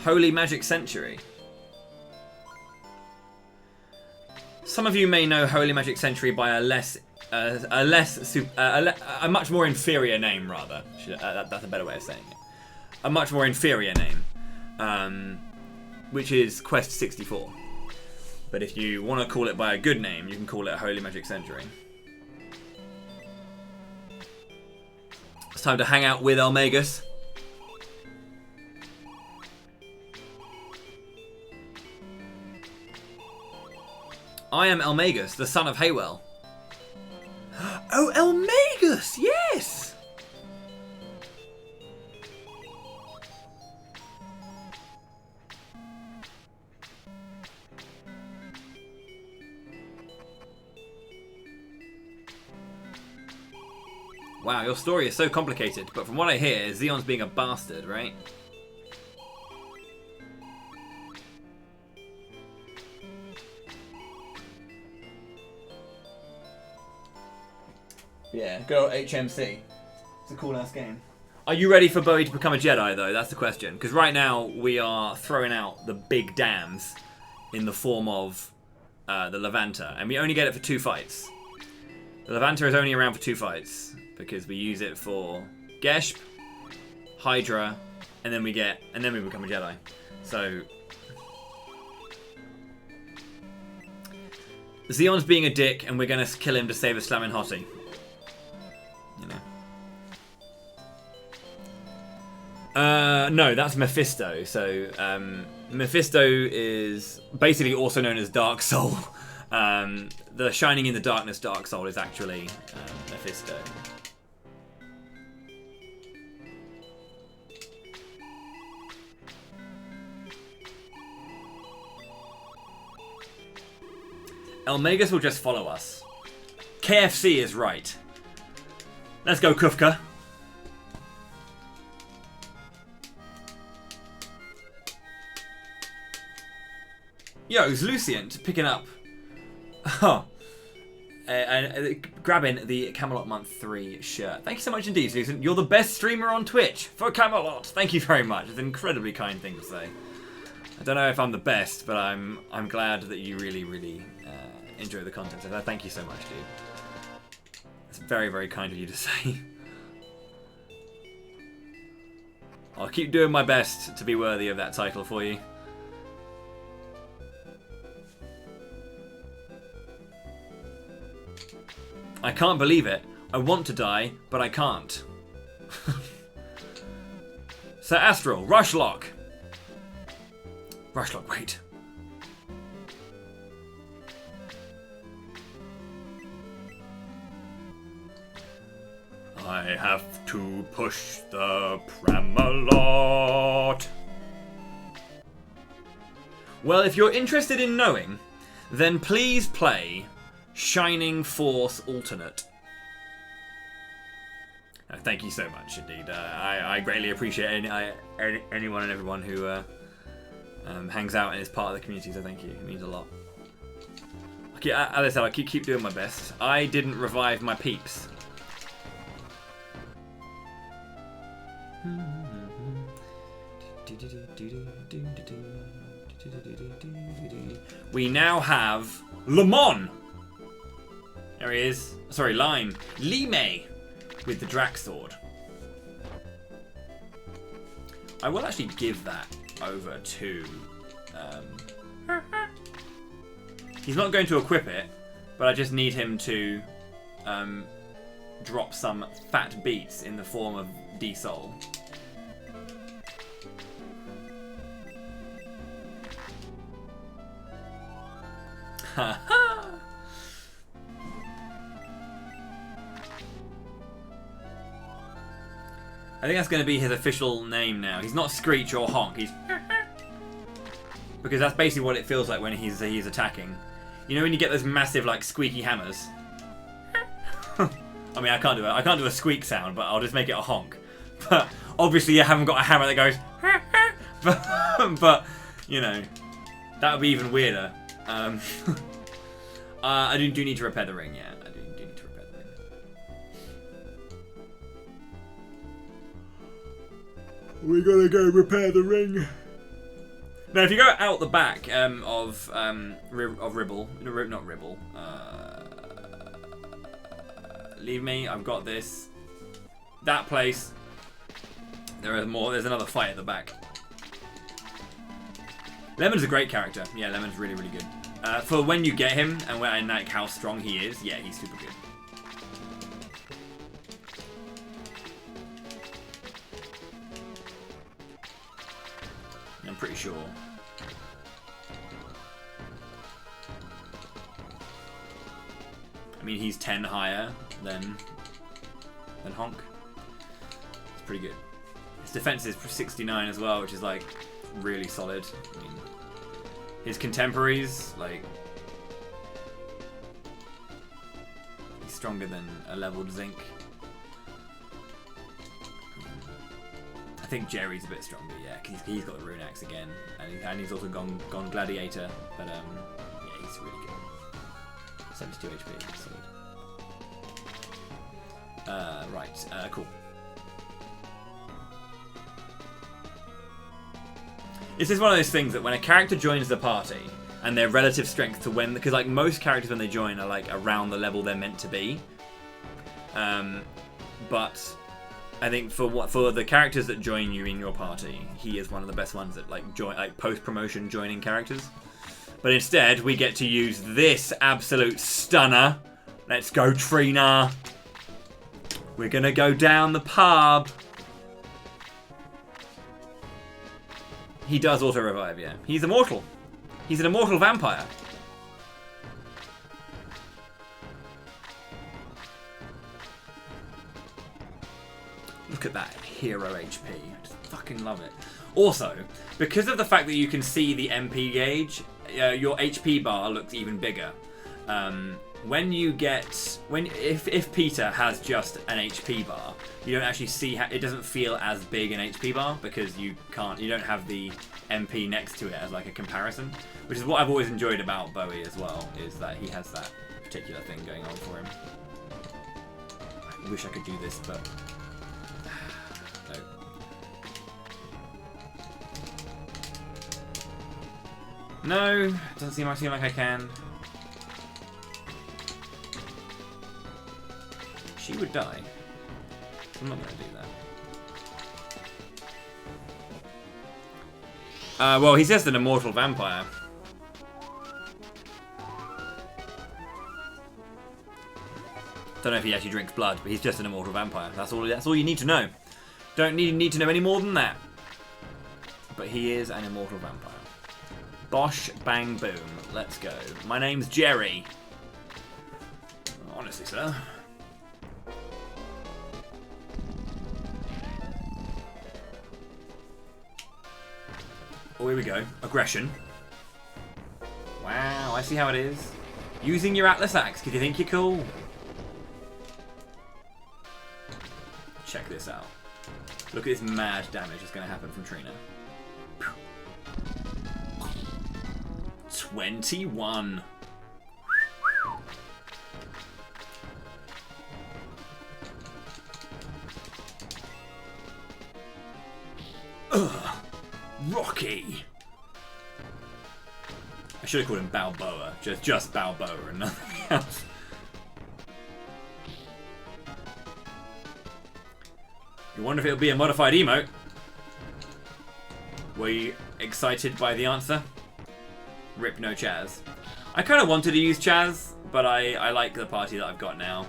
Holy Magic Century. Some of you may know Holy Magic Century by a much more inferior name, rather. That's a better way of saying it. A much more inferior name, which is Quest 64. But if you want to call it by a good name, you can call it Holy Magic Century. It's time to hang out with Elmagus. I am Elmagus, the son of Haywell. Oh, Elmagus! Yes! Wow, your story is so complicated, but from what I hear, Xeon's being a bastard, right? Yeah, go HMC. It's a cool ass game. Are you ready for Bowie to become a Jedi, though? That's the question. Because right now we are throwing out the big dams in the form of the Levanta, and we only get it for 2 fights. The Levanta is only around for 2 fights because we use it for Geshp, Hydra, and then we become a Jedi. So Xeon's being a dick, and we're gonna kill him to save a slamming hottie. You know. No, that's Mephisto. So Mephisto is basically also known as Dark Soul. The Shining in the Darkness Dark Soul is actually Mephisto. Elmagus will just follow us. KFC is right. Let's go, Kufka. Yo, it's Lucient picking up. Oh. Grabbing the Camelot Month 3 shirt. Thank you so much indeed, Lucient. You're the best streamer on Twitch for Camelot. Thank you very much. It's an incredibly kind thing to say. I don't know if I'm the best, but I'm glad that you really enjoy the content. So thank you so much, dude. It's very, very kind of you to say. I'll keep doing my best to be worthy of that title for you. I can't believe it. I want to die, but I can't. Sir Astral, Rushlock. Rushlock, wait. I have to push the Camelot. Well, if you're interested in knowing, then please play Shining Force Alternate. Thank you so much indeed. I greatly appreciate anyone and everyone who hangs out and is part of the community, so thank you. It means a lot. Okay, as I said, I keep doing my best. I didn't revive my peeps. We now have Lemon. There he is. Sorry, Lime. Lime with the Drac Sword. I will actually give that over to... he's not going to equip it, but I just need him to drop some fat beats in the form of D-Soul. Ha-ha! I think that's going to be his official name now. He's not Screech or Honk. He's because that's basically what it feels like when he's attacking. You know when you get those massive like squeaky hammers. I mean, I can't do a squeak sound, but I'll just make it a honk. But obviously, I haven't got a hammer that goes. but you know, that would be even weirder. I do need to repair the ring. Yeah, I do need to repair the ring. We gotta go repair the ring. Now, if you go out the back of Ribble, not Ribble, leave me. I've got this. That place. There is more. There's another fight at the back. Lemon's a great character. Yeah, Lemon's really, really good. For when you get him and like how strong he is, yeah, he's super good. I'm pretty sure. I mean, he's 10 higher than Honk. It's pretty good. His defense is 69 as well, which is like really solid. I mean, his contemporaries, like, he's stronger than a leveled Zinc. I think Jerry's a bit stronger, yeah, because he's got the Rune Axe again, and he's also gone Gladiator, but yeah, he's really good. 72 HP, solid. Right, cool. This is one of those things that when a character joins the party and their relative strength to when, because like most characters when they join are like around the level they're meant to be, but I think for the characters that join you in your party, he is one of the best ones that like join like post promotion joining characters. But instead we get to use this absolute stunner. Let's go, Trina. We're gonna go down the pub. He does auto-revive, yeah. He's immortal. He's an immortal vampire. Look at that hero HP. I just fucking love it. Also, because of the fact that you can see the MP gauge, your HP bar looks even bigger. If Peter has just an HP bar, you don't actually see it doesn't feel as big an HP bar because you don't have the MP next to it as like a comparison, which is what I've always enjoyed about Bowie as well, is that he has that particular thing going on for him. I wish I could do this, but no, doesn't seem like I can. She would die. I'm not going to do that. Well, he's just an immortal vampire. Don't know if he actually drinks blood, but he's just an immortal vampire. That's all you need to know. Don't need to know any more than that. But he is an immortal vampire. Bosh, bang, boom. Let's go. My name's Jerry. Honestly, sir. Oh, here we go. Aggression. Wow, I see how it is. Using your Atlas Axe because you think you're cool. Check this out. Look at this mad damage that's going to happen from Trina. 21. Ugh. Rocky. I should have called him Balboa. Just Balboa and nothing else. You wonder if it'll be a modified emote? Were you excited by the answer? Rip no Chaz. I kind of wanted to use Chaz, but I like the party that I've got now.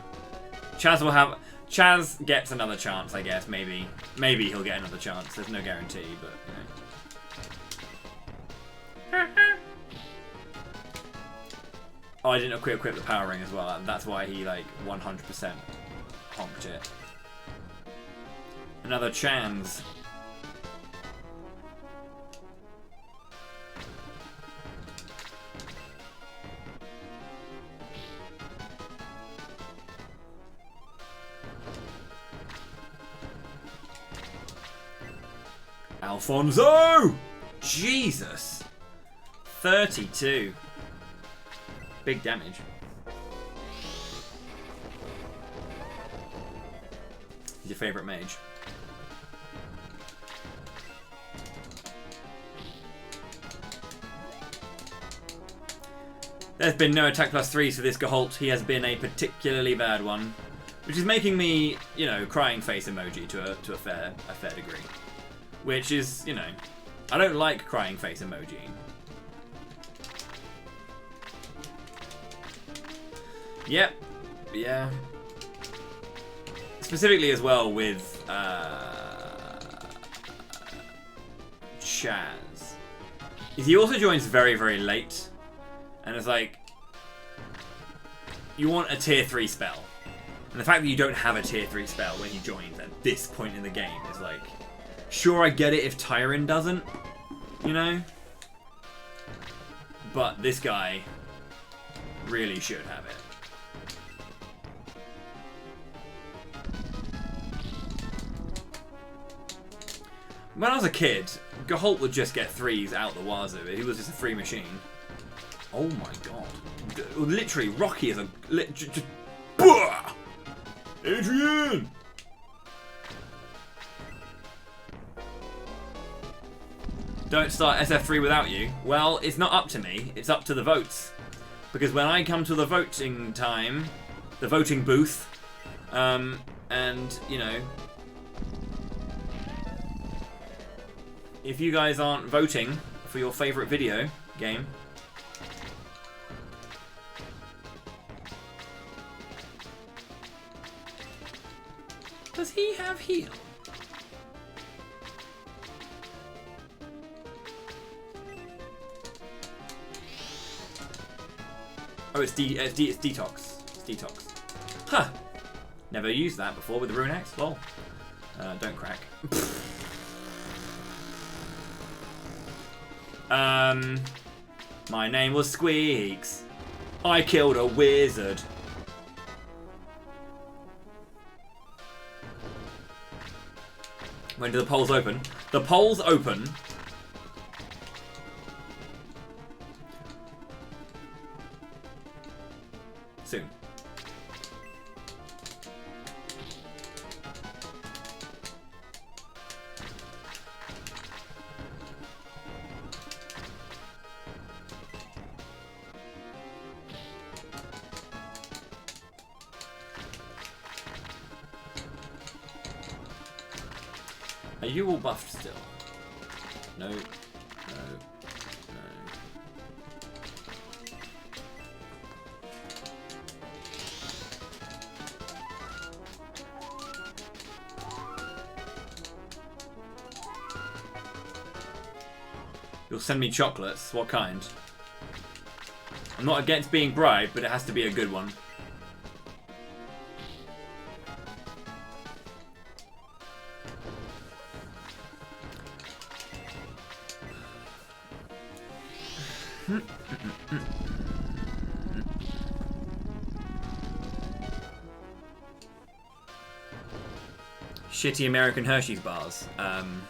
Chaz gets another chance, I guess. Maybe he'll get another chance. There's no guarantee, but you know. Oh, I didn't equip the power ring as well. That's why he like 100% honked it. Another chance. Alfonso! Jesus! 32. Big damage. He's your favourite mage. There's been no attack +3s for this Gahult. He has been a particularly bad one. Which is making me, you know, crying face emoji to a fair degree. Which is, you know, I don't like crying face emoji. Yep. Yeah. Specifically as well with Chaz. He also joins very, very late. And it's like, you want a tier 3 spell. And the fact that you don't have a tier 3 spell when he joins at this point in the game is like, sure, I get it if Tyron doesn't, you know? But this guy really should have it. When I was a kid, Gahult would just get 3s out the wazoo. He was just a free machine. Oh my god. Literally, Rocky is a... just, Adrian! Don't start SF3 without you. Well, it's not up to me. It's up to the votes. Because when I come to the voting time, the voting booth, and, you know, if you guys aren't voting for your favourite video game, does he have heal? Oh, it's detox. It's detox. Huh. Never used that before with the Rune X. Lol. Don't crack. My name was Squeaks. I killed a wizard. When do the polls open? The polls open soon. Are you all buffed still? No. You'll send me chocolates. What kind? I'm not against being bribed, but it has to be a good one. Shitty American Hershey's bars. I'm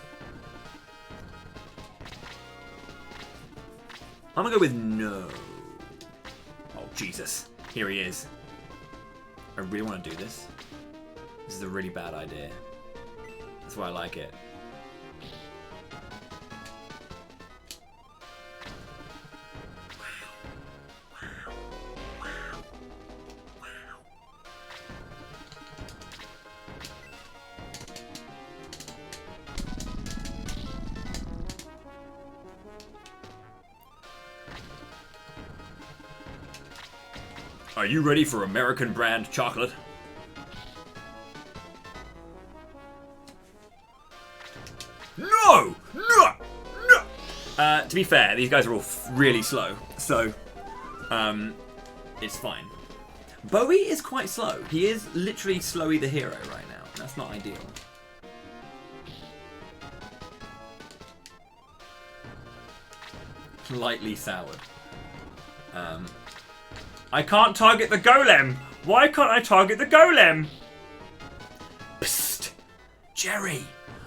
gonna go with no. Oh, Jesus. Here he is. I really want to do this. This is a really bad idea. That's why I like it. Are you ready for American brand chocolate? No! No! No! To be fair, these guys are all really slow, so it's fine. Bowie is quite slow. He is literally Slowy the hero right now. That's not ideal. Lightly soured. I can't target the golem! Why can't I target the golem? Psst! Jerry!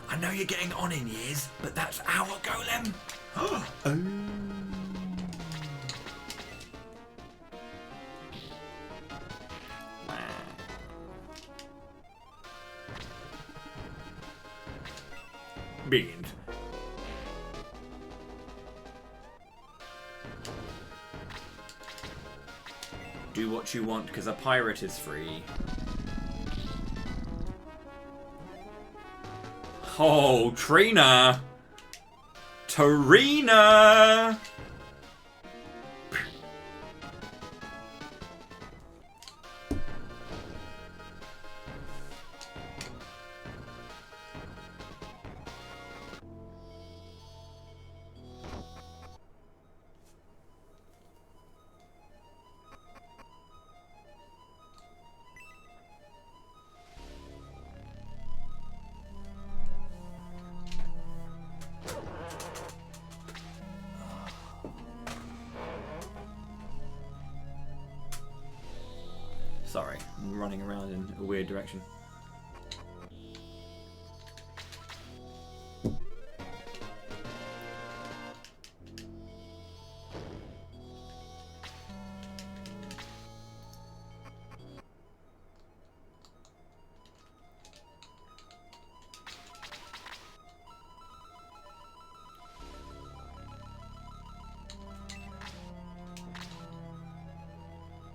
I know you're getting on in years, but that's our golem! Oh. Beans. Do what you want, because a pirate is free. Oh, Trina! Tarina! Sorry, I'm running around in a weird direction.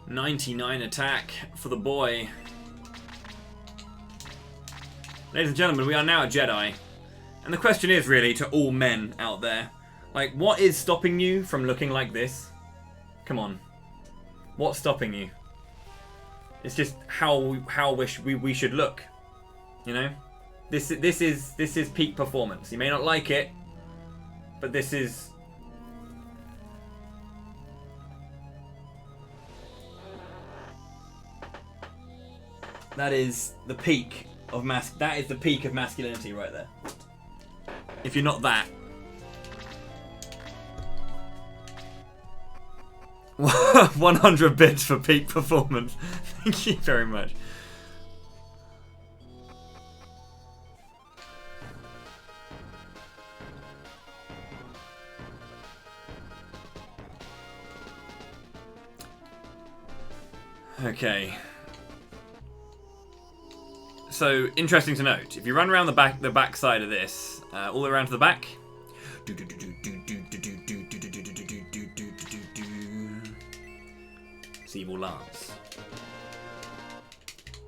.99 attack for the boy. Ladies and gentlemen, we are now a Jedi. And the question is really to all men out there. Like, what is stopping you from looking like this? Come on. What's stopping you? It's just how we should look. You know? This is peak performance. You may not like it, but this is... That is the peak of that is the peak of masculinity right there. If you're not that. 100 bits for peak performance. Thank you very much. Okay. So, interesting to note, if you run around the back side of this, all the way around to the back, it's evil lance.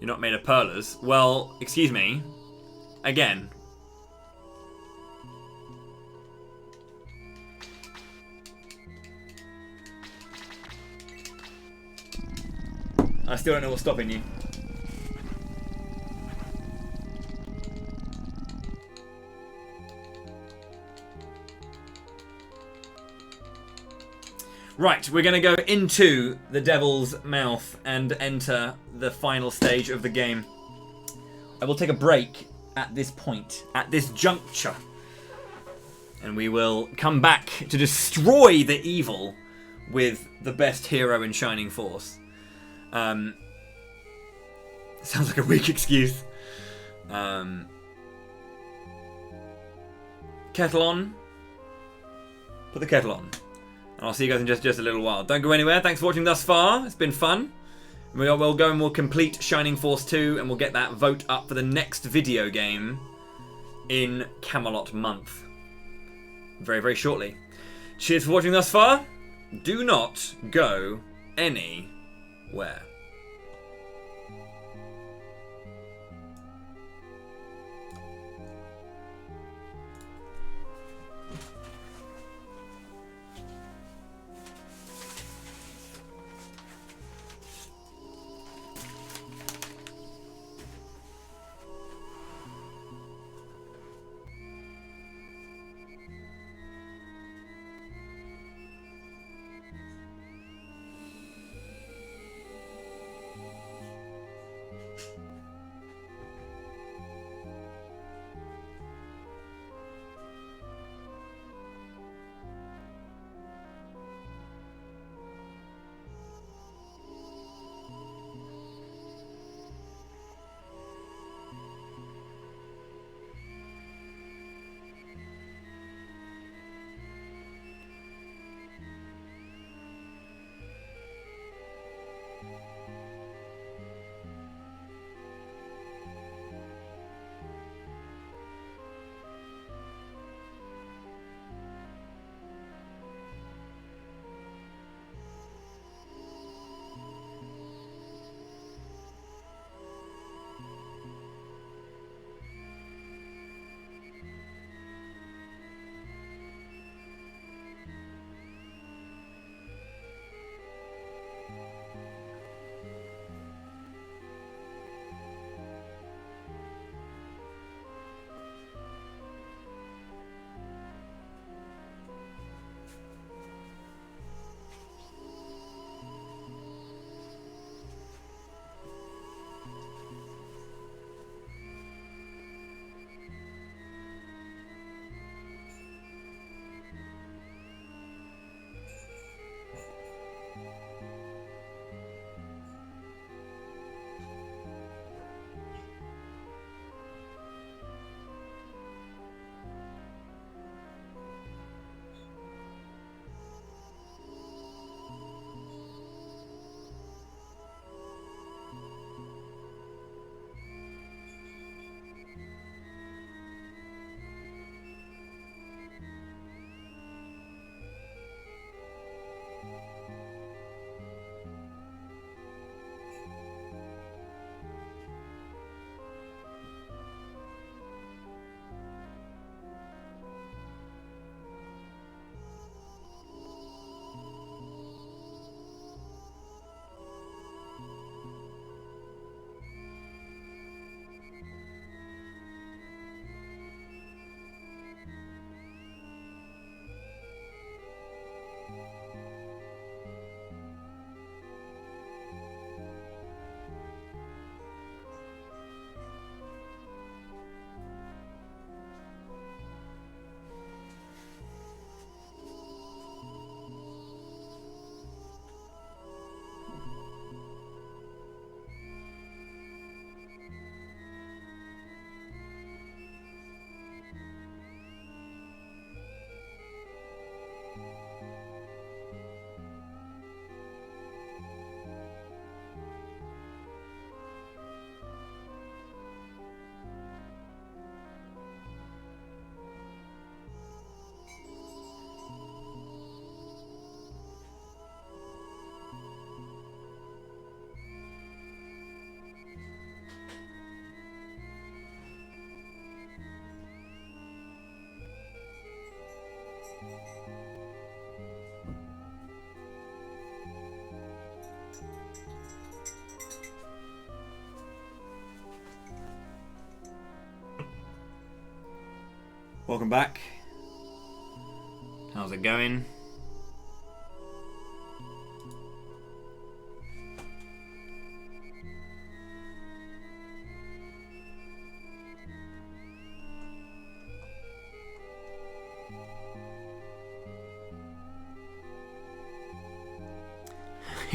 You're not made of pearlers. Well, excuse me. Again. I still don't know what's stopping you. Right, we're going to go into the Devil's Mouth and enter the final stage of the game. I will take a break at this point, at this juncture. And we will come back to destroy the evil with the best hero in Shining Force. Sounds like a weak excuse. Kettle on. Put the kettle on. And I'll see you guys in just a little while. Don't go anywhere. Thanks for watching thus far. It's been fun. We'll go and we'll complete Shining Force 2 and we'll get that vote up for the next video game in Camelot month. Very, very shortly. Cheers for watching thus far. Do not go anywhere. Welcome back. How's it going?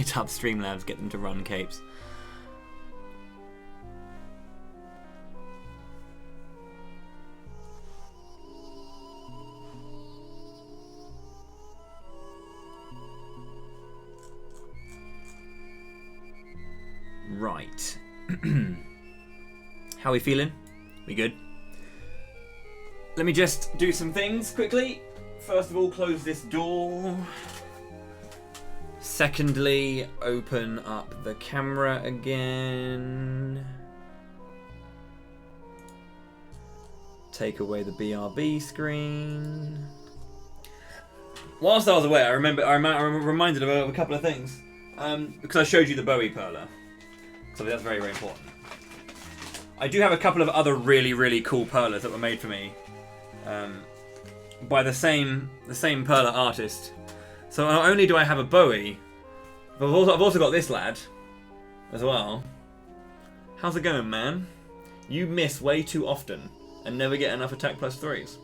hit up Streamlabs, get them to run capes. Right. How are we feeling? We good? Let me just do some things quickly. First of all, close this door. Secondly, open up the camera again. Take away the BRB screen. Whilst I was away, I'm reminded of a couple of things. Because I showed you the Bowie perler. So that's very, very important. I do have a couple of other really, really cool perlers that were made for me. By the same perler artist. So not only do I have a Bowie, but I've also got this lad as well. How's it going, man? You miss way too often and never get enough attack plus 3s.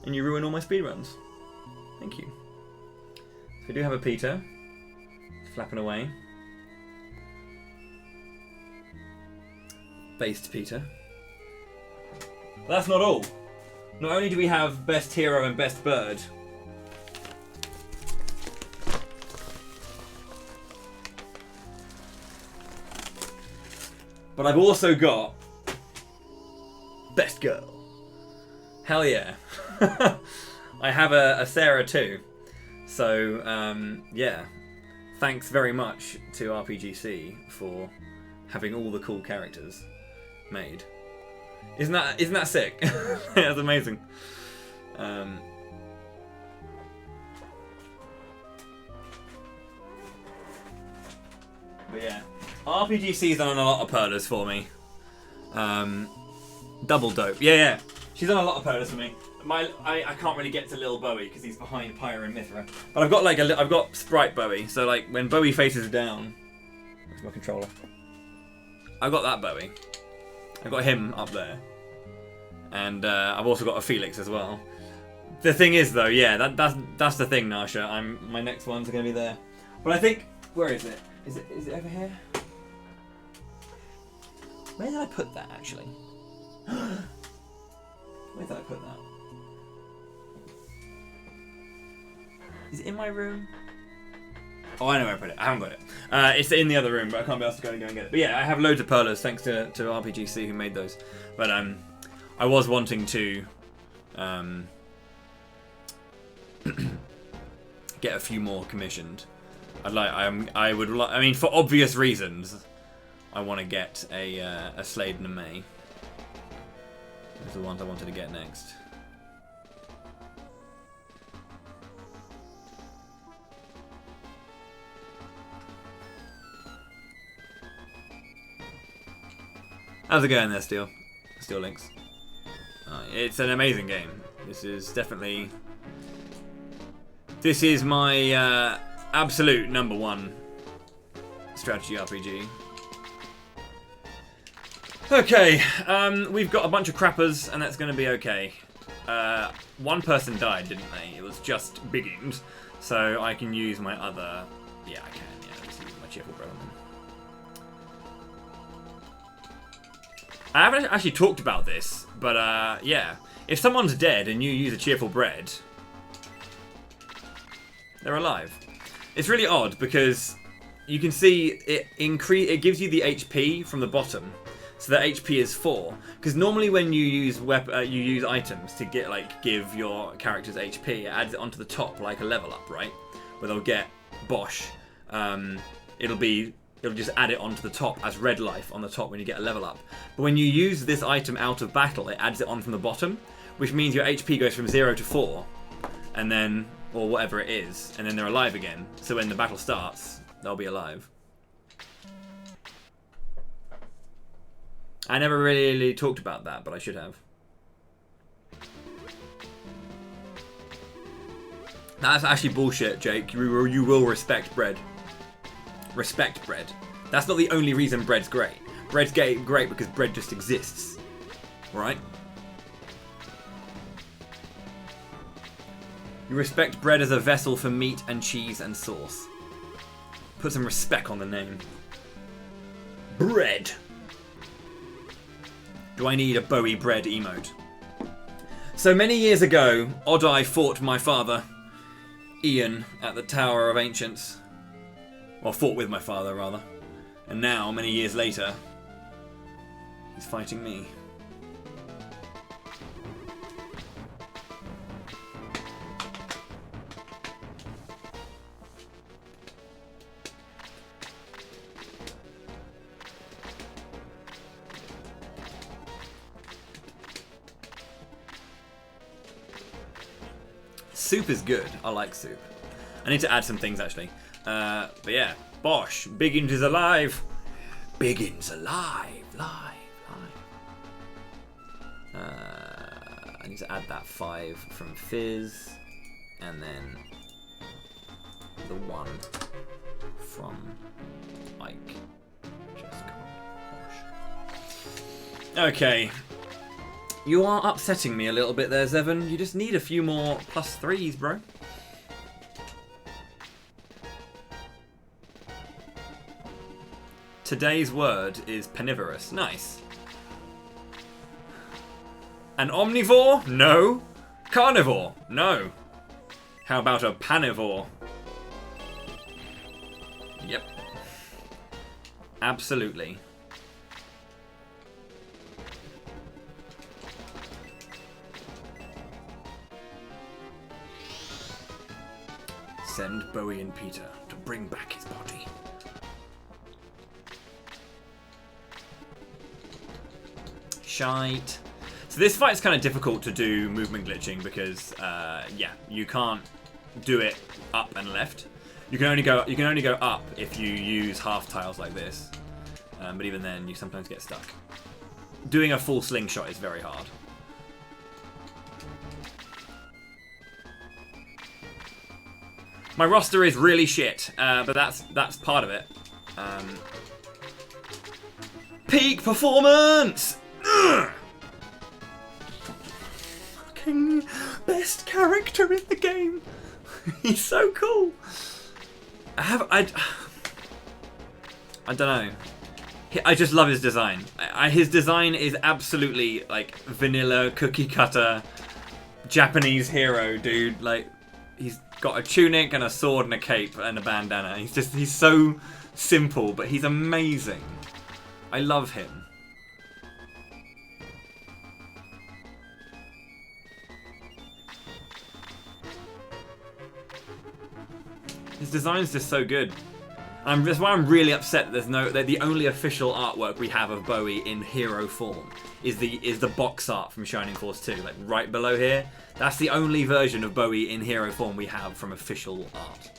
And you ruin all my speedruns. Thank you. So we do have a Peter. Flapping away. Based Peter. But that's not all. Not only do we have best hero and best bird, but I've also got best girl. Hell yeah. I have a Sarah too. So yeah. Thanks very much to RPGC for having all the cool characters made. Isn't that sick? That's amazing. But yeah, RPGC's done a lot of perlers for me. Double dope. Yeah. She's done a lot of perlers for me. I can't really get to Lil Bowie because he's behind Pyre and Mithra. But I've got I've got Sprite Bowie. So like when Bowie faces down, where's my controller? I've got that Bowie. I've got him up there. And I've also got a Felix as well. The thing is though, yeah, that's the thing, Nasha. My next ones are gonna be there. But I think, where is it? Is it over here? Where did I put that actually? Where did I put that? Is it in my room? Oh, I know where I put it. I haven't got it. It's in the other room, but I can't be asked to go and get it. But yeah, I have loads of perlers thanks to RPGC who made those. But I was wanting to get a few more commissioned. I mean, for obvious reasons, I want to get a Slade and a May. Those are the ones I wanted to get next. How's it going there, Steel Links? It's an amazing game. This is my absolute #1 strategy RPG. Okay, we've got a bunch of crappers, and that's going to be okay. One person died, didn't they? It was just biggins, so I can use my other. Yeah, I can. Yeah, let's use my cheerful bread on them. I haven't actually talked about this, but yeah. If someone's dead and you use a cheerful bread, they're alive. It's really odd because you can see it gives you the HP from the bottom, so that HP is 4. Because normally when you use you use items to give your characters HP, it adds it onto the top like a level up, right? Where they'll get Bosch. It'll just add it onto the top as red life on the top when you get a level up. But when you use this item out of battle, it adds it on from the bottom, which means your HP goes from 0 to 4, and then, or whatever it is, and then they're alive again. So when the battle starts, they'll be alive. I never really talked about that, but I should have. That's actually bullshit, Jake. You will respect bread. Respect bread. That's not the only reason bread's great. Bread's great because bread just exists. Right? You respect bread as a vessel for meat and cheese and sauce. Put some respect on the name. Bread. Do I need a Bowie bread emote? So many years ago, Oddeye fought my father, Ian, at the Tower of Ancients. Or fought with my father, rather. And now, many years later, he's fighting me. Soup is good. I like soup. I need to add some things, actually. But yeah. Bosh. Biggins is alive. Biggins alive. I need to add that 5 from Fizz. And then the 1 from Ike. Just Bosh. Okay. You are upsetting me a little bit there, Zevon. You just need a few more +3s, bro. Today's word is panivorous. Nice. An omnivore? No. Carnivore? No. How about a panivore? Yep. Absolutely. Send Bowie and Peter to bring back his body. Shite. So this fight's kind of difficult to do movement glitching because, yeah, you can't do it up and left. You can only go up if you use half tiles like this. But even then, you sometimes get stuck. Doing a full slingshot is very hard. My roster is really shit, but that's part of it. Peak performance! Ugh! Fucking best character in the game. He's so cool. I don't know. I just love his design. His design is absolutely like vanilla cookie cutter Japanese hero, dude. Like he's got a tunic and a sword and a cape and a bandana. He's so simple, but he's amazing. I love him. His design's just so good. That's why I'm really upset that the only official artwork we have of Bowie in hero form is the box art from Shining Force 2, like right below here. That's the only version of Bowie in hero form we have from official art.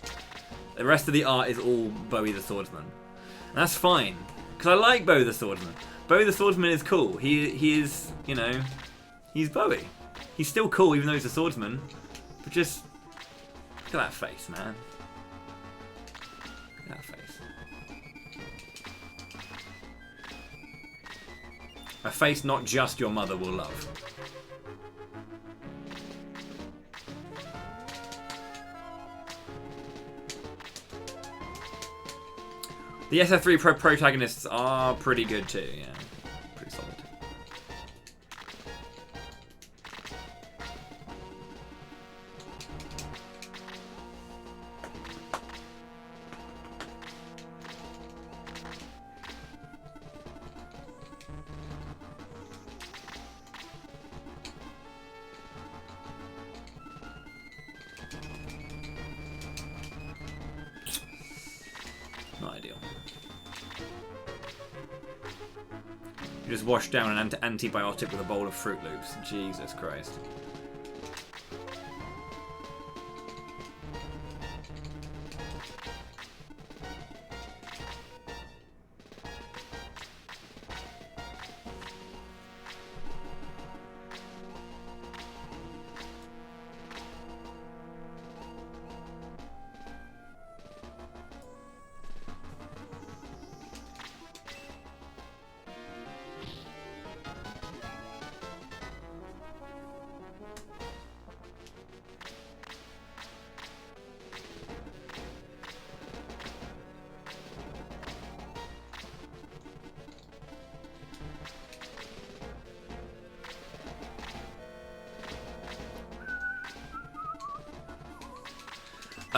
The rest of the art is all Bowie the Swordsman. And that's fine, because I like Bowie the Swordsman. Bowie the Swordsman is cool. He is, you know, he's Bowie. He's still cool even though he's a swordsman. But just look at that face, man. That face. A face not just your mother will love. The SF3 protagonists are pretty good too, yeah. Pretty solid. Not ideal. You just wash down an antibiotic with a bowl of Fruit Loops. Jesus Christ.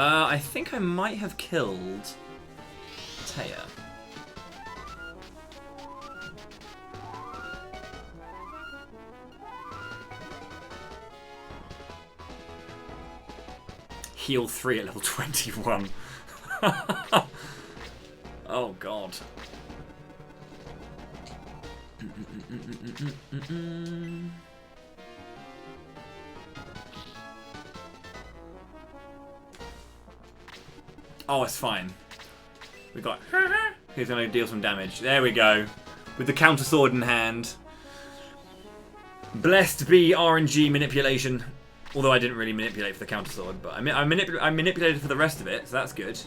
I think I might have killed Taya. Heal 3 at level 21. Oh god. Oh, it's fine. We got... He's going to deal some damage. There we go. With the counter sword in hand. Blessed be RNG manipulation. Although I didn't really manipulate for the counter sword, but I manipulated for the rest of it, so that's good.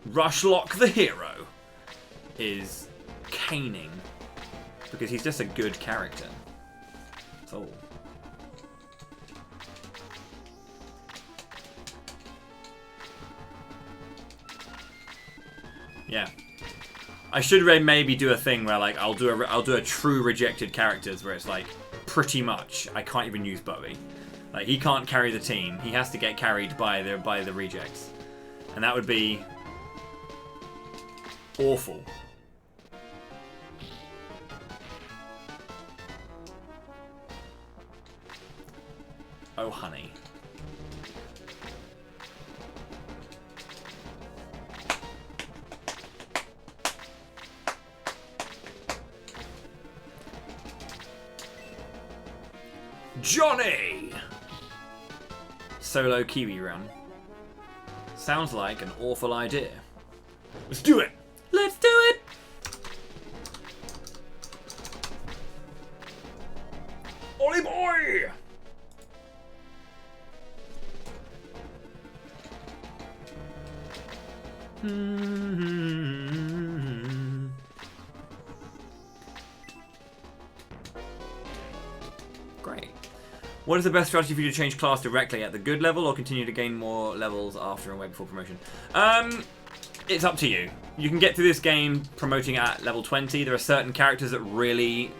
Rushlock the hero is caning because he's just a good character. That's all. Yeah. I should maybe do a thing where like I'll do a true rejected characters where it's like pretty much I can't even use Bowie. Like he can't carry the team. He has to get carried by the rejects. And that would be awful. Oh honey. Johnny! Solo Kiwi run. Sounds like an awful idea. Let's do it! Let's do it! Ollie boy! Great. What is the best strategy for you to change class directly at the good level or continue to gain more levels after and way before promotion? It's up to you. You can get through this game promoting at level 20. There are certain characters that really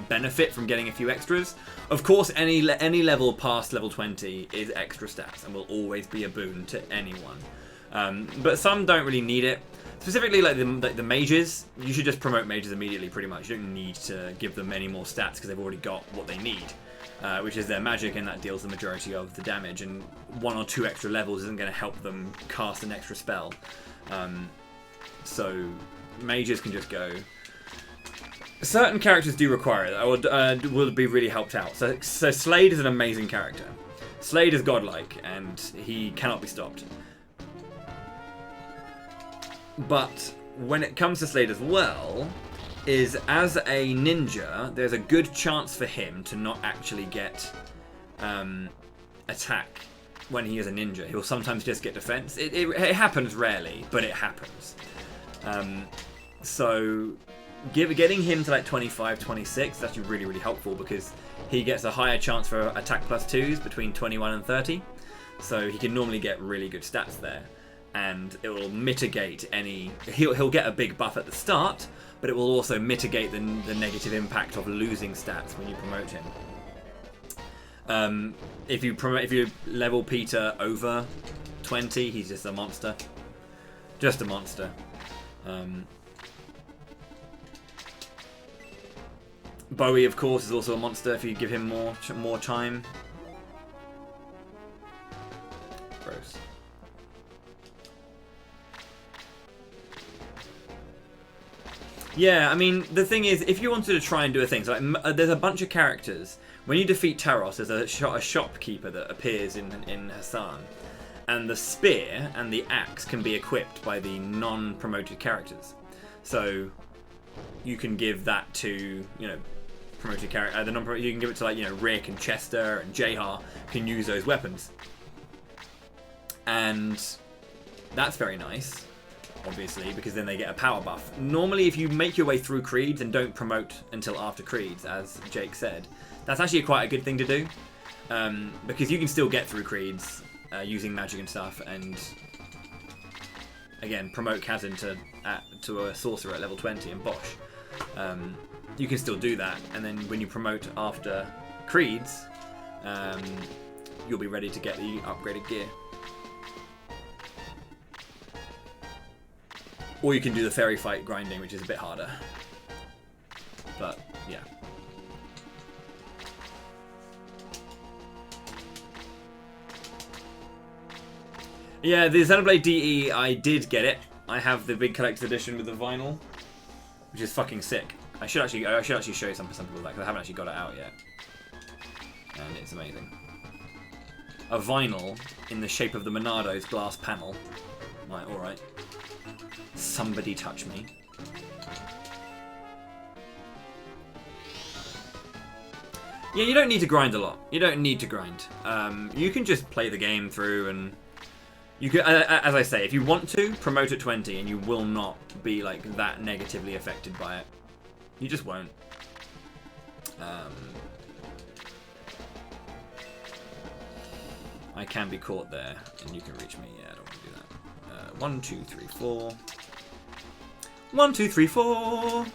benefit from getting a few extras. Of course, any level past level 20 is extra stats and will always be a boon to anyone. But some don't really need it. Specifically, like the mages, you should just promote mages immediately, pretty much. You don't need to give them any more stats because they've already got what they need, which is their magic, and that deals the majority of the damage. And 1 or 2 extra levels isn't going to help them cast an extra spell. So mages can just go. Certain characters do require it. I will be really helped out. So Slade is an amazing character. Slade is godlike, and he cannot be stopped. But when it comes to Slade as well, is as a ninja, there's a good chance for him to not actually get attack when he is a ninja. He'll sometimes just get defense. It happens rarely, but it happens. So getting him to like 25, 26 is actually really, really helpful because he gets a higher chance for attack plus 2s between 21 and 30. So he can normally get really good stats there. And it will mitigate any... He'll get a big buff at the start, but it will also mitigate the negative impact of losing stats when you promote him. If you level Peter over 20, he's just a monster. Just a monster. Bowie, of course, is also a monster if you give him more time. Gross. Yeah, I mean, the thing is, if you wanted to try and do a thing, so like, there's a bunch of characters. When you defeat Taros, there's a shopkeeper that appears in Hassan. And the spear and the axe can be equipped by the non-promoted characters. So you can give that to, promoted character. You can give it to, like, Rick and Chester and Jahar can use those weapons. And that's very nice. Obviously, because then they get a power buff. Normally, if you make your way through creeds and don't promote until after creeds, as Jake said, that's actually quite a good thing to do. Because you can still get through creeds using magic and stuff, and again, promote Kazan to a sorcerer at level 20 and Bosch. You can still do that, and then when you promote after creeds, you'll be ready to get the upgraded gear. Or you can do the fairy fight grinding, which is a bit harder. But, yeah. Yeah, the Xenoblade DE, I did get it. I have the big collector's edition with the vinyl, which is fucking sick. I should actually show you some people that, because I haven't actually got it out yet. And it's amazing. A vinyl in the shape of the Monado's glass panel. Like, alright. Somebody touch me. Yeah, you don't need to grind a lot. You don't need to grind. You can just play the game through, and you can, as I say, if you want to, promote at 20, and you will not be like that negatively affected by it. You just won't. I can be caught there, and you can reach me. Yeah, I don't want to do that. 1, 2, 3, 4. 1, 2, 3, 4.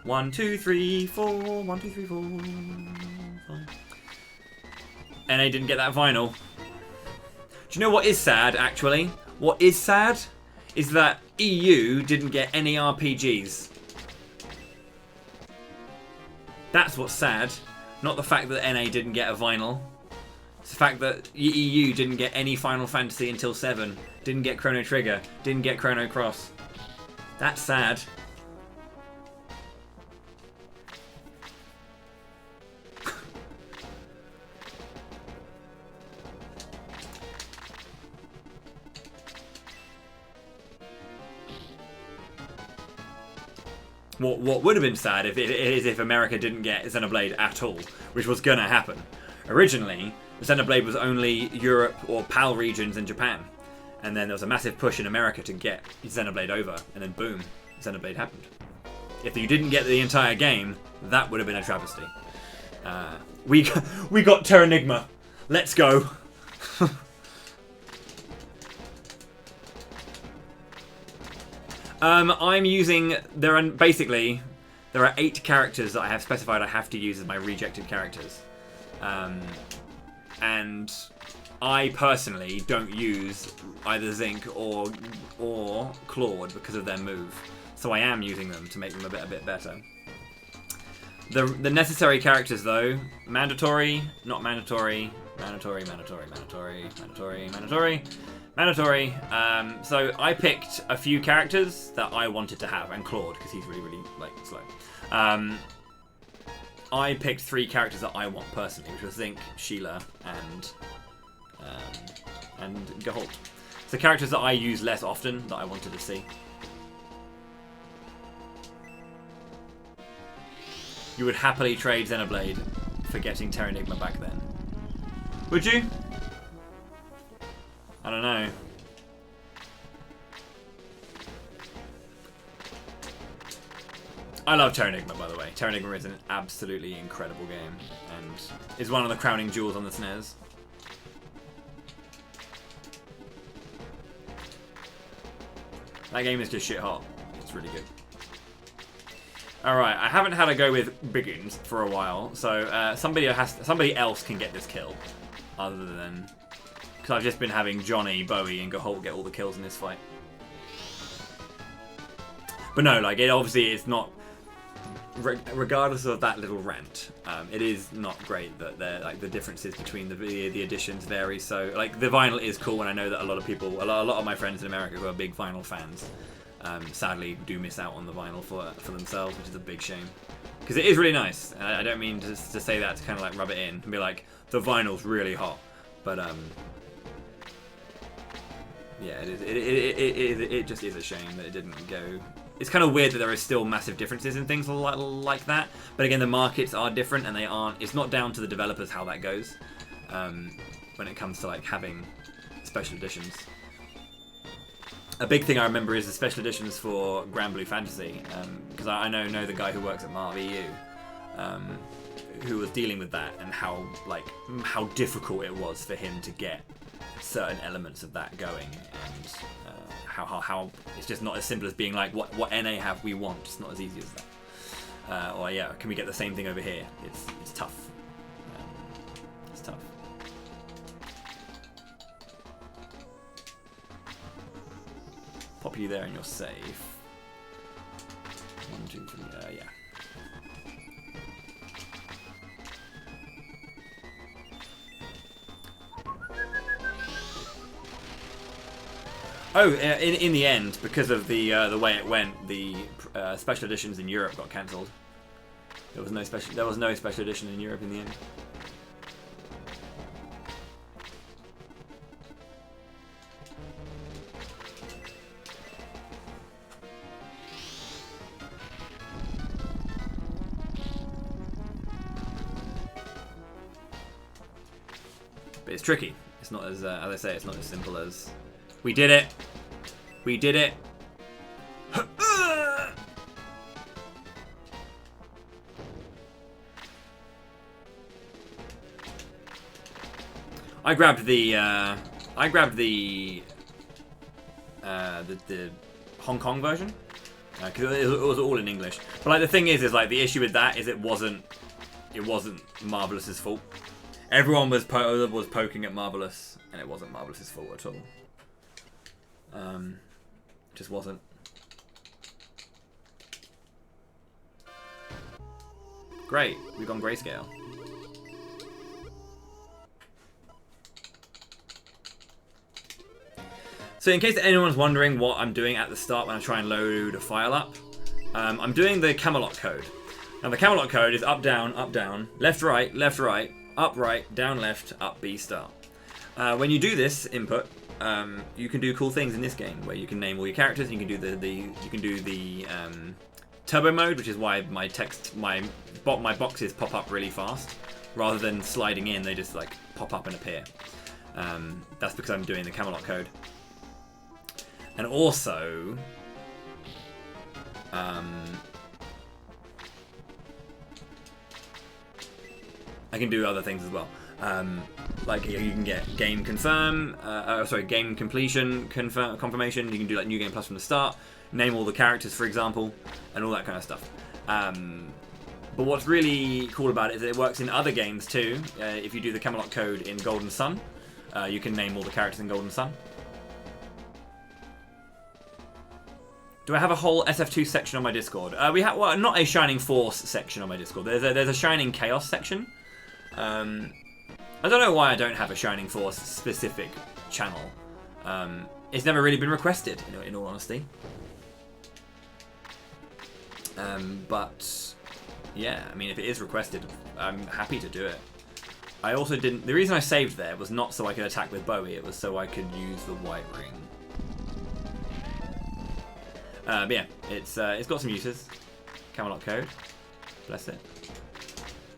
1, 2, 3, 4. 1, 2, 3, 4. 5. NA didn't get that vinyl. Do you know what is sad, actually? What is sad is that EU didn't get any RPGs. That's what's sad. Not the fact that NA didn't get a vinyl. It's the fact that EU didn't get any Final Fantasy until 7. Didn't get Chrono Trigger. Didn't get Chrono Cross. That's sad. What would have been sad is if America didn't get Xenoblade at all, which was gonna happen. Originally, Xenoblade was only Europe or PAL regions in Japan, and then there was a massive push in America to get Xenoblade over, and then boom, Xenoblade happened. If you didn't get the entire game, that would have been a travesty. We got Terranigma. Let's go. I'm using, there are 8 characters that I have specified I have to use as my rejected characters. And I personally don't use either Zinc or Claude because of their move. So I am using them to make them a bit better. The necessary characters though, mandatory, not mandatory, mandatory. So I picked a few characters that I wanted to have, and Claude, because he's really like slow. I picked 3 characters that I want personally, which were Zinc, Sheila, and Gaholt. So characters that I use less often that I wanted to see. You would happily trade Xenoblade for getting Terranigma back then. Would you? I don't know. I love Terranigma, by the way. Terranigma is an absolutely incredible game and is one of the crowning jewels on the SNES. That game is just shit hot. It's really good. Alright, I haven't had a go with Biggins for a while, so somebody else can get this kill. Other than... Because I've just been having Johnny, Bowie, and Gaholt get all the kills in this fight. But no, like, it obviously is not... Regardless of that little rant, it is not great that like the differences between the editions vary. So like the vinyl is cool, and I know that a lot of people, a lot of my friends in America who are big vinyl fans, sadly do miss out on the vinyl for themselves, which is a big shame. Because it is really nice. I don't mean to say that to kind of like rub it in and be like the vinyl's really hot, but yeah, it just is a shame that it didn't go. It's kind of weird that there are still massive differences in things like that. But again, the markets are different, and they aren't. It's not down to the developers how that goes when it comes to like having special editions. A big thing I remember is the special editions for Grand Blue Fantasy, because I know the guy who works at Marv EU, who was dealing with that, and how difficult it was for him to get certain elements of that going, and how it's just not as simple as being like what NA have we want. It's not as easy as that. Or yeah, can we get the same thing over here? It's tough. It's tough. pop you there and you're safe. 1, 2, 3, yeah. Oh, in the end, because of the way it went, the special editions in Europe got cancelled. There was no special edition in Europe in the end. But it's tricky. It's not as I say, it's not as simple as we did it. We did it. I grabbed the Hong Kong version because it was all in English. But like the thing is like the issue with that is it wasn't Marvelous's fault. Everyone was poking at Marvelous, and it wasn't Marvelous's fault at all. Just wasn't. Great, we've gone grayscale. So in case anyone's wondering what I'm doing at the start when I try and load a file up, I'm doing the Camelot code. Now the Camelot code is up, down, left, right, up, right, down, left, up, B, start. When you do this input, you can do cool things in this game where you can name all your characters. And you can do the turbo mode, which is why my boxes pop up really fast rather than sliding in. They just like pop up and appear. That's because I'm doing the Camelot code. And also, I can do other things as well. Like you can get game confirm, game completion confirmation. You can do like new game plus from the start, name all the characters, for example, and all that kind of stuff. But what's really cool about it is that it works in other games too. If you do the Camelot code in Golden Sun, you can name all the characters in Golden Sun. Do I have a whole SF2 section on my Discord? We have, well, not a Shining Force section on my Discord. There's a Shining Chaos section. I don't know why I don't have a Shining Force specific channel. It's never really been requested, in all honesty. But yeah, I mean, if it is requested, I'm happy to do it. I also didn't. The reason I saved there was not so I could attack with Bowie. It was so I could use the White Ring. But yeah, it's got some uses. Camelot code, bless it.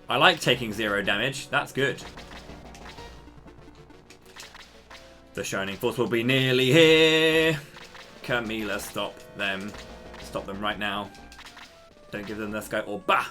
I like taking 0 damage. That's good. The Shining Force will be nearly here. Camila, stop them. Stop them right now. Don't give them the sky or bah.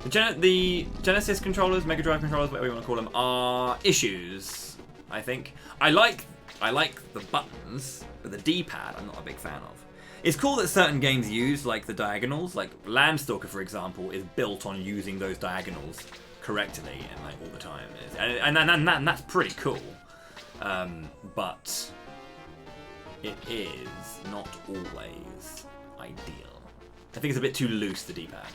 The Genesis controllers, Mega Drive controllers, whatever you want to call them, are issues. I think I like the buttons, but the D-pad I'm not a big fan of. It's cool that certain games use like the diagonals, like Landstalker, for example, is built on using those diagonals correctly and like all the time, and that's pretty cool. But it is not always ideal. I think it's a bit too loose, the D-pad.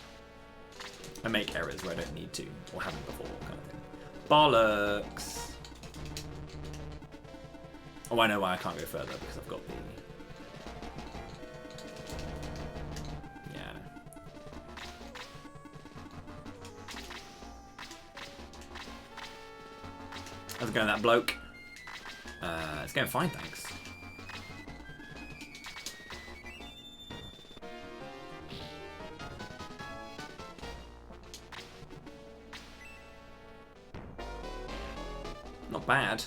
I make errors where I don't need to, or haven't before, kind of thing. Bollocks. Oh, I know why I can't go further, because I've got the... Yeah. How's it going, that bloke? It's going fine, thanks. Not bad.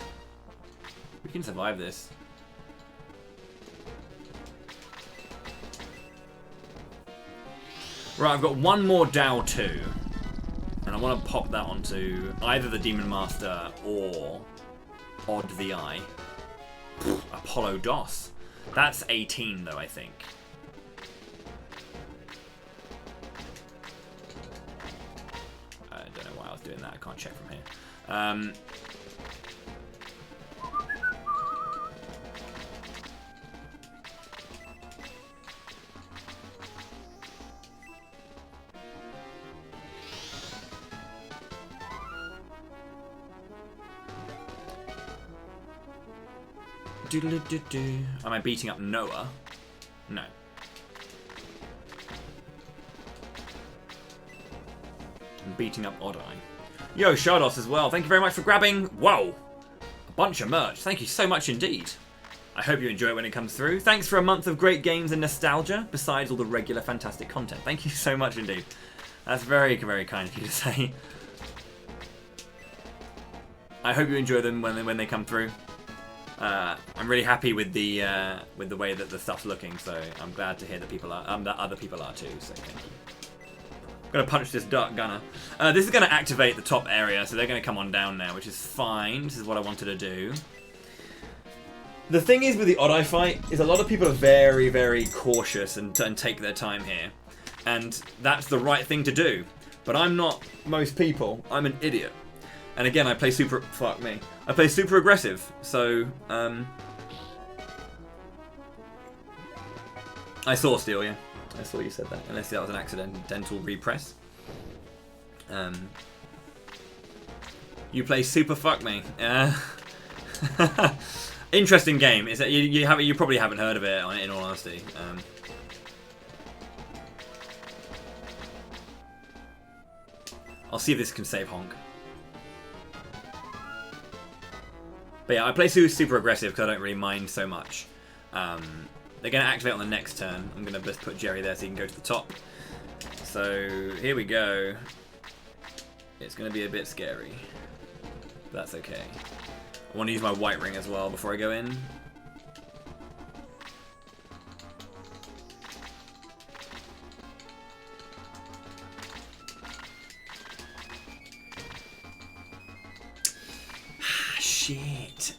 We can survive this. Right, I've got one more Dow 2. And I want to pop that onto either the Demon Master or Odd the Eye. Apollo DOS. That's 18 though, I think. I don't know why I was doing that. I can't check from here. Am I beating up Noah? No. I'm beating up Odd Eye. Yo, Shardos as well. Thank you very much for grabbing. Whoa! A bunch of merch. Thank you so much indeed. I hope you enjoy it when it comes through. Thanks for a month of great games and nostalgia, besides all the regular fantastic content. Thank you so much indeed. That's very, very kind of you to say. I hope you enjoy them when they come through. I'm really happy with the way that the stuff's looking, so I'm glad to hear that that other people are too. So thank you. I'm gonna punch this Dark Gunner. This is gonna activate the top area, so they're gonna come on down now, which is fine. This is what I wanted to do. The thing is with the Odd Eye fight is a lot of people are very, very cautious and take their time here, and that's the right thing to do. But I'm not most people. I'm an idiot. And again, I play super... Fuck me. I play super aggressive, so... I saw Steel, yeah. I saw you said that. Unless that was an accidental repress. You play super fuck me. Interesting game. Is that you probably haven't heard of it, in all honesty. I'll see if this can save Honk. But yeah, I play super aggressive because I don't really mind so much. They're going to activate on the next turn. I'm going to just put Jerry there so he can go to the top. So here we go. It's going to be a bit scary. But that's okay. I want to use my white ring as well before I go in. Shit.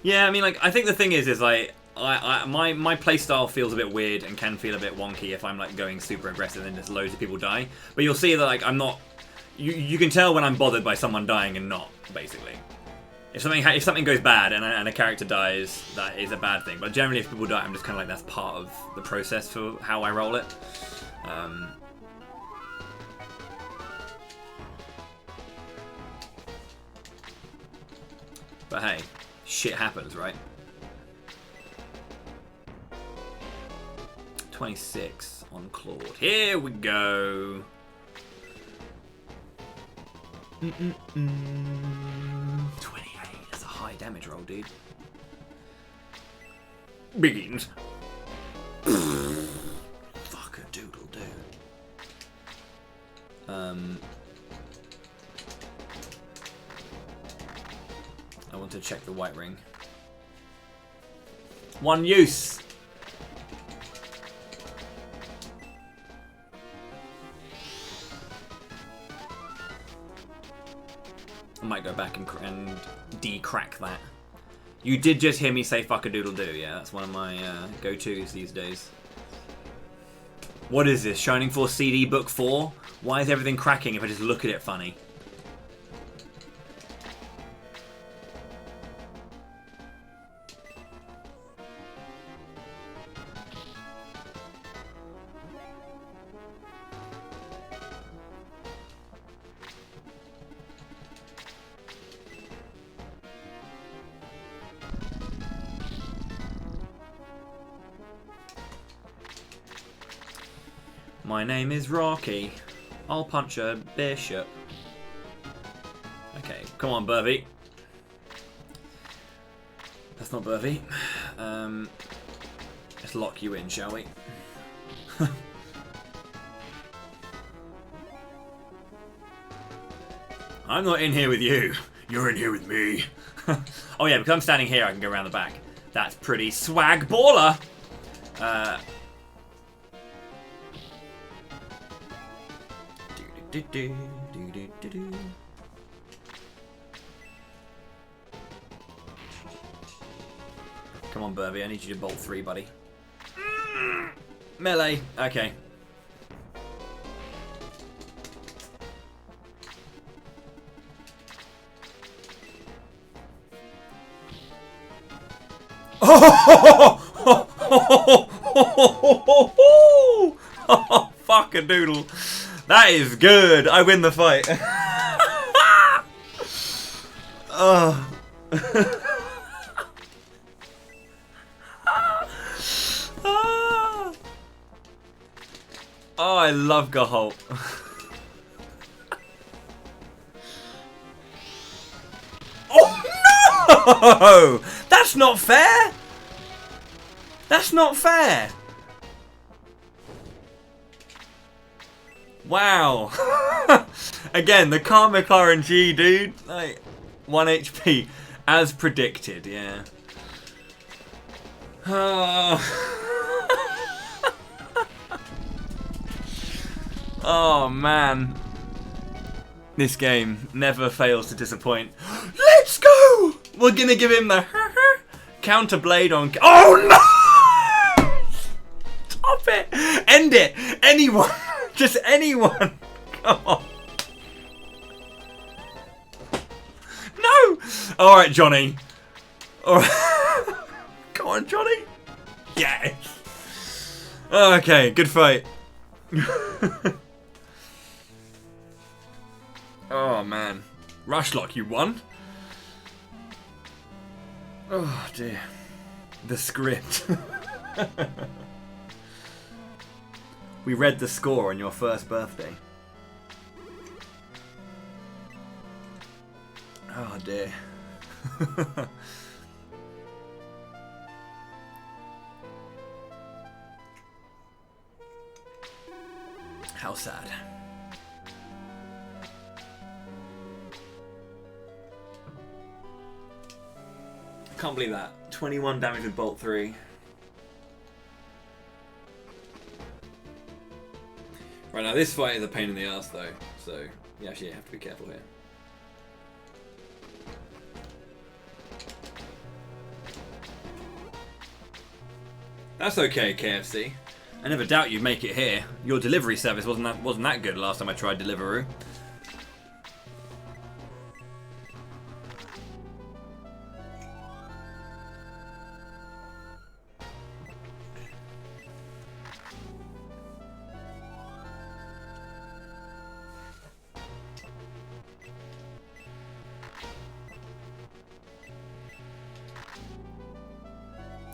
Yeah, I mean, like, I think the thing is like, my playstyle feels a bit weird and can feel a bit wonky if I'm like going super aggressive and just loads of people die. But you'll see that like I'm not. You can tell when I'm bothered by someone dying and not, basically. If something goes bad and a character dies, that is a bad thing. But generally, if people die, I'm just kind of like that's part of the process for how I roll it. But hey, shit happens, right? 26 on Claude. Here we go. 28. That's a high damage roll, dude. Begins. Fuck a doodle do. I want to check the white ring. One use. I might go back and de-crack that. You did just hear me say fuck a doodle do, yeah, that's one of my go-tos these days. What is this, Shining Force CD Book 4? Why is everything cracking if I just look at it funny? My name is Rocky. I'll punch a bishop. Okay, come on, Burvey. That's not Burvey. Let's lock you in, shall we? I'm not in here with you. You're in here with me. Oh yeah, because I'm standing here, I can go around the back. That's pretty swag baller. Come on, Burvey, I need you to bolt 3, buddy. Melee, okay. Oh, fuck a doodle. That is good. I win the fight. Oh. Oh, I love Gaholt. Oh no! That's not fair! That's not fair! Wow. Again, the Karmic RNG, dude. Like, 1 HP. As predicted, yeah. Oh, man. This game never fails to disappoint. Let's go! We're gonna give him the counter blade on... Oh, no! Stop it! End it! Anyone! Just anyone! Come on. No! Alright, Johnny. Alright. Come on, Johnny. Yes. Okay, good fight. Oh, man. Rushlock, you won? Oh, dear. The script. We read the score on your first birthday. Oh, dear. How sad. I can't believe that. 21 damage with Bolt 3. Right, now this fight is a pain in the ass though, so you actually have to be careful here. That's okay, KFC. I never doubt you'd make it here. Your delivery service wasn't that good last time I tried Deliveroo.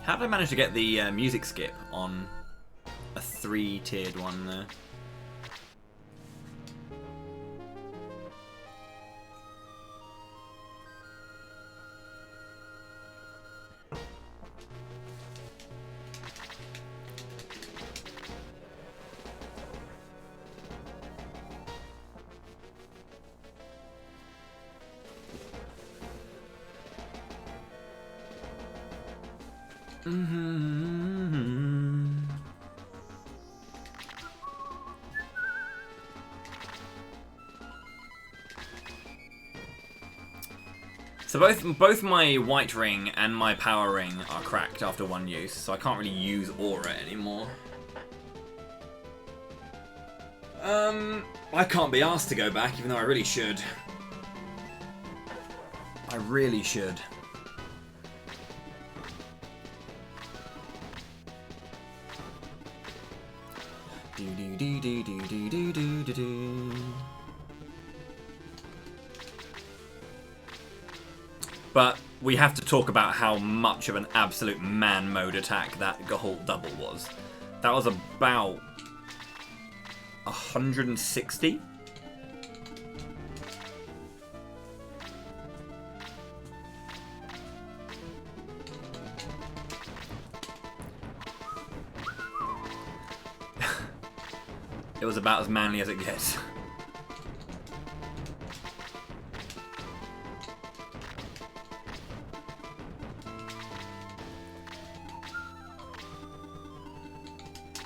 How did I manage to get the music skip on a 3-tiered one there? So both my white ring and my power ring are cracked after one use, so I can't really use aura anymore. I can't be asked to go back, even though I really should. I really should. Do do do do do do do do do. But we have to talk about how much of an absolute man mode attack that Gaholt double was. That was about 160. It was about as manly as it gets.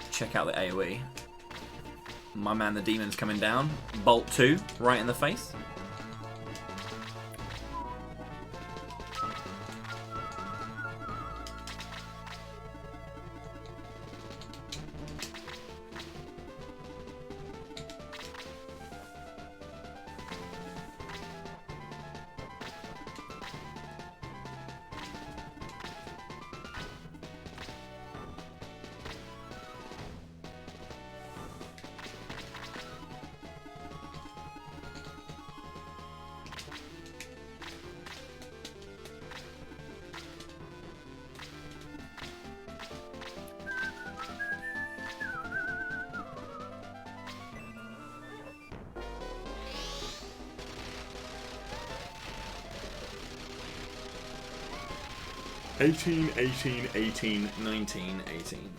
Check out the AoE. My man the demon's coming down. Bolt 2, right in the face. 18, 18, 18, 19, 18.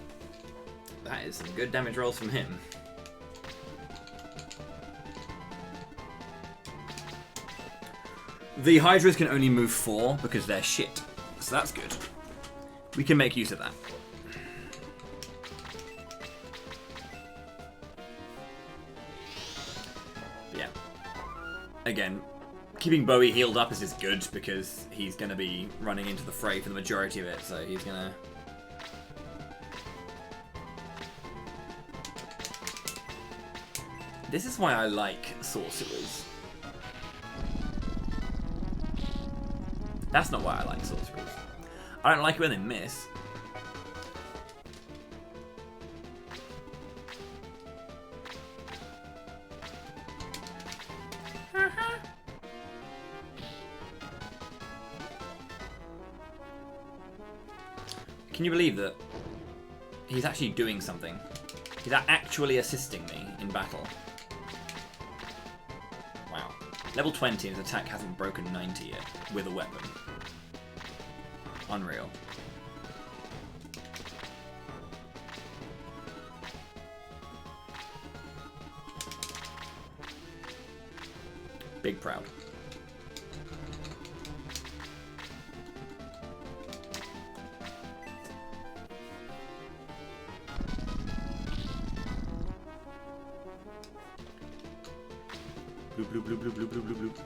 That is some good damage rolls from him. The Hydras can only move 4 because they're shit. So that's good. We can make use of that. Yeah. Again, keeping Bowie healed up is good because he's going to be running into the fray for the majority of it, so he's going to... This is why I like sorcerers. That's not why I like sorcerers. I don't like it when they miss. Can you believe that he's actually doing something? He's actually assisting me in battle. Wow. Level 20 and his attack hasn't broken 90 yet with a weapon. Unreal. Big proud. Bloop, bloop, bloop, bloop, bloop, bloop, bloop, bloop.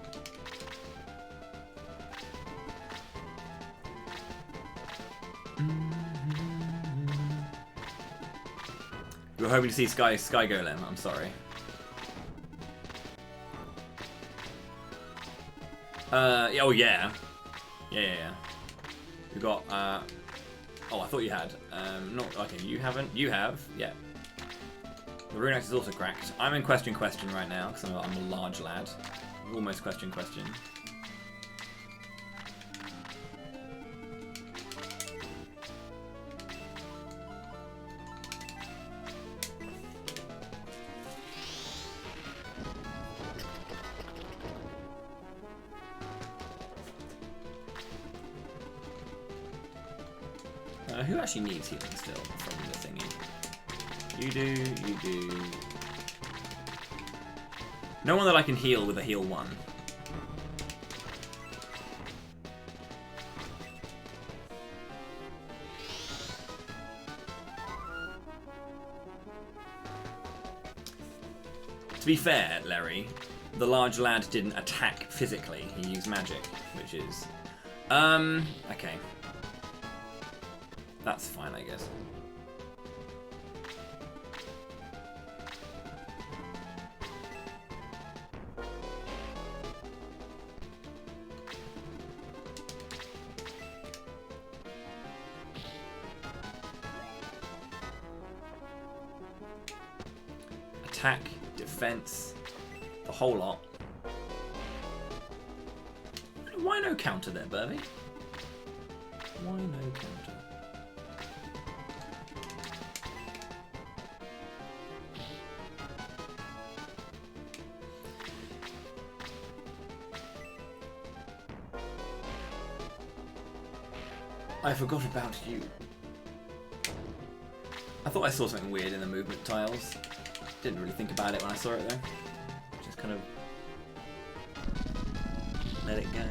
We were hoping to see Sky Golem, I'm sorry. Yeah, oh yeah. Yeah. We got, oh, I thought you had. Not, okay, you haven't. You have, yeah. The rune axe is also cracked. I'm in question right now, because I'm a large lad. Almost question. Who actually needs healing still from the thingy? You do. No one that I can heal with a heal 1. To be fair, Larry, the large lad didn't attack physically. He used magic, which is... okay. That's fine, I guess. Attack, defense, the whole lot. Why no counter there, Burby? Why no counter? I forgot about you. I thought I saw something weird in the movement tiles. Didn't really think about it when I saw it though. Just kind of let it go.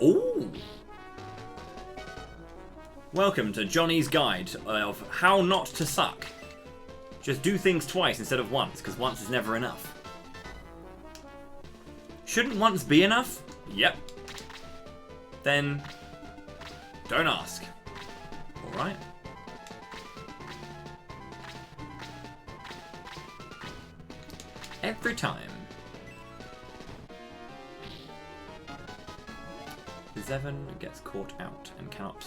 Ooh. Welcome to Johnny's Guide of How Not to Suck. Just do things twice instead of once, because once is never enough. Shouldn't once be enough? Yep. Then don't ask. Alright. Every time. Zevon gets caught out and cannot.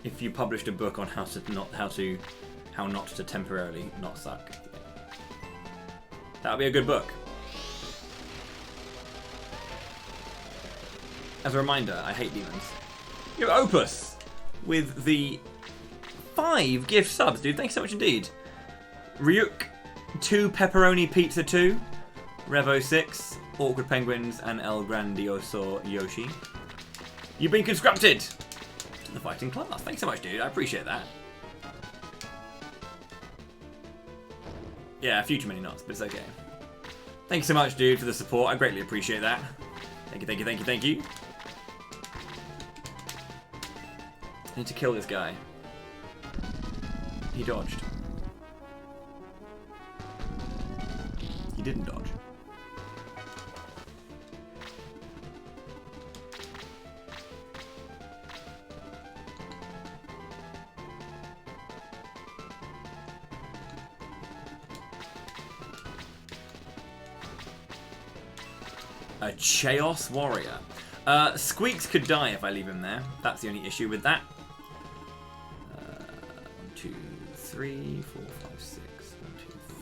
If you published a book on how not to temporarily not suck, that would be a good book. As a reminder, I hate demons. Yo, Opus with the 5 gift subs, dude. Thanks so much indeed. Ryuk 2 pepperoni pizza 2, Revo 6. Awkward Penguins and El Grandioso Yoshi. You've been conscripted to the fighting class. Thanks so much, dude. I appreciate that. Yeah, a few too many knots, but it's okay. Thanks so much, dude, for the support. I greatly appreciate that. Thank you, thank you, thank you, thank you. I need to kill this guy. He dodged. He didn't dodge. A Chaos Warrior. Squeaks could die if I leave him there. That's the only issue with that. 1, 2, 3, 4, 5, 6. 1, 2, 3.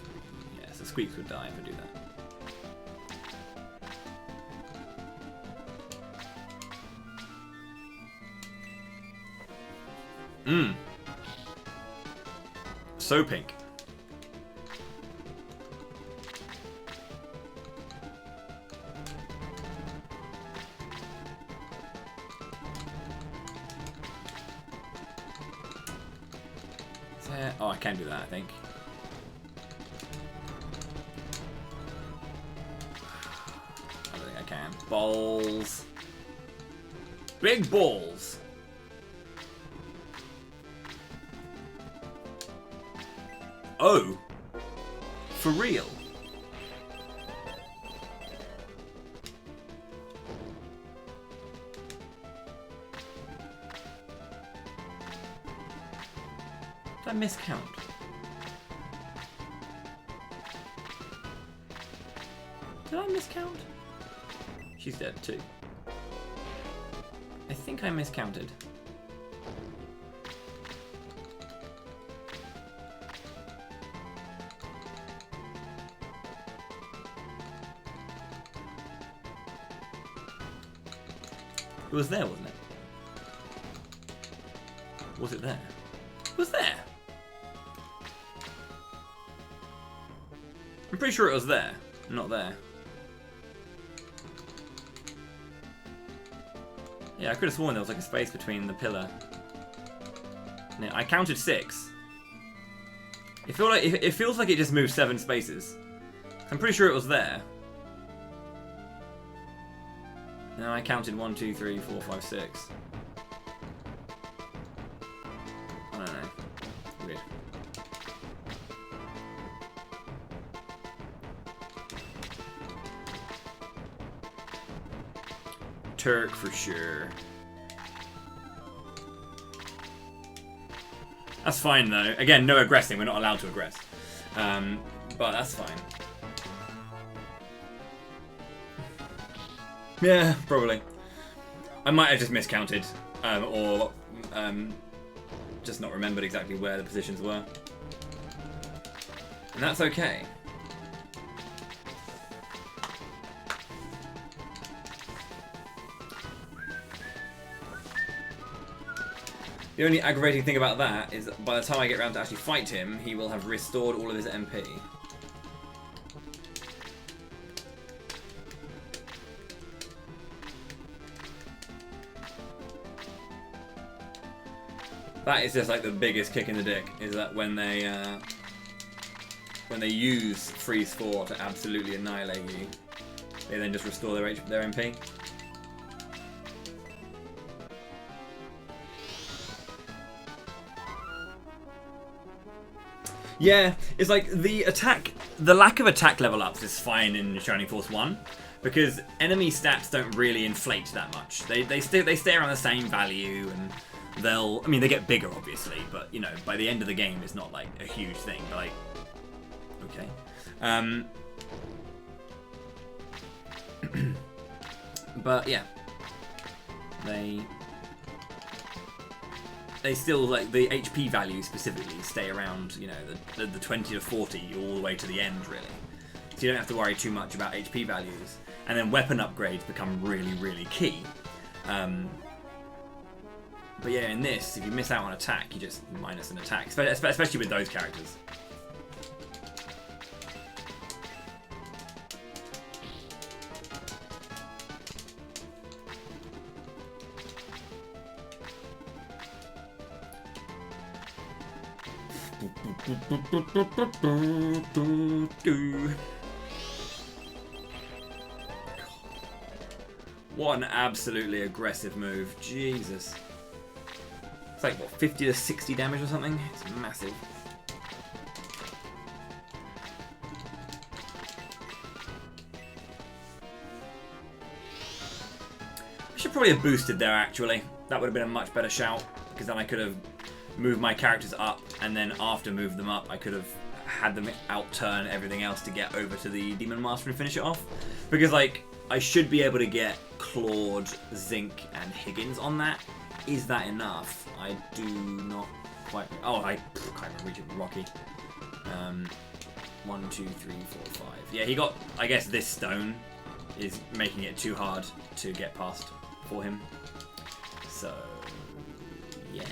Yeah, so Squeaks would die if I do that. So pink. Oh, I can do that, I think. I don't think I can. Balls. Big balls. Oh. For real? Did I miscount? Did I miscount? She's dead too. I think I miscounted. It was there, wasn't it? Was it there? It was there! I'm pretty sure it was there, not there. Yeah, I could have sworn there was like a space between the pillar. Yeah, I counted 6. It feels like it just moved 7 spaces. I'm pretty sure it was there. No, I counted 1, 2, 3, 4, 5, 6. I don't know. Weird. Turk for sure. That's fine though. Again, no aggressing. We're not allowed to aggress. But that's fine. Yeah, probably. I might have just miscounted, or just not remembered exactly where the positions were. And that's okay. The only aggravating thing about that is that by the time I get around to actually fight him, he will have restored all of his MP. That is just like the biggest kick in the dick, is that when they use Freeze 4 to absolutely annihilate you, They then just restore their MP. Yeah, it's like the lack of attack level ups is fine in Shining Force 1 because enemy stats don't really inflate that much. They stay around the same value, and they get bigger obviously, but you know, by the end of the game it's not like a huge thing. But like, okay. But yeah, they still, like, the HP values specifically stay around, you know, the 20 to 40 all the way to the end, really. So you don't have to worry too much about HP values. And then weapon upgrades become really, really key. But yeah, in this, if you miss out on attack, you just minus an attack, especially with those characters. What an absolutely aggressive move. Jesus. It's like, what, 50 to 60 damage or something? It's massive. I should probably have boosted there, actually. That would have been a much better shout, because then I could have moved my characters up, and then after moved them up, I could have had them outturn everything else to get over to the Demon Master and finish it off. Because, like, I should be able to get Claude, Zinc, and Higgins on that. Is that enough? I do not quite... Oh, I can't even reach it. Rocky. 1, 2, 3, 4, 5. Yeah, he got... I guess this stone is making it too hard to get past for him. So... yeah.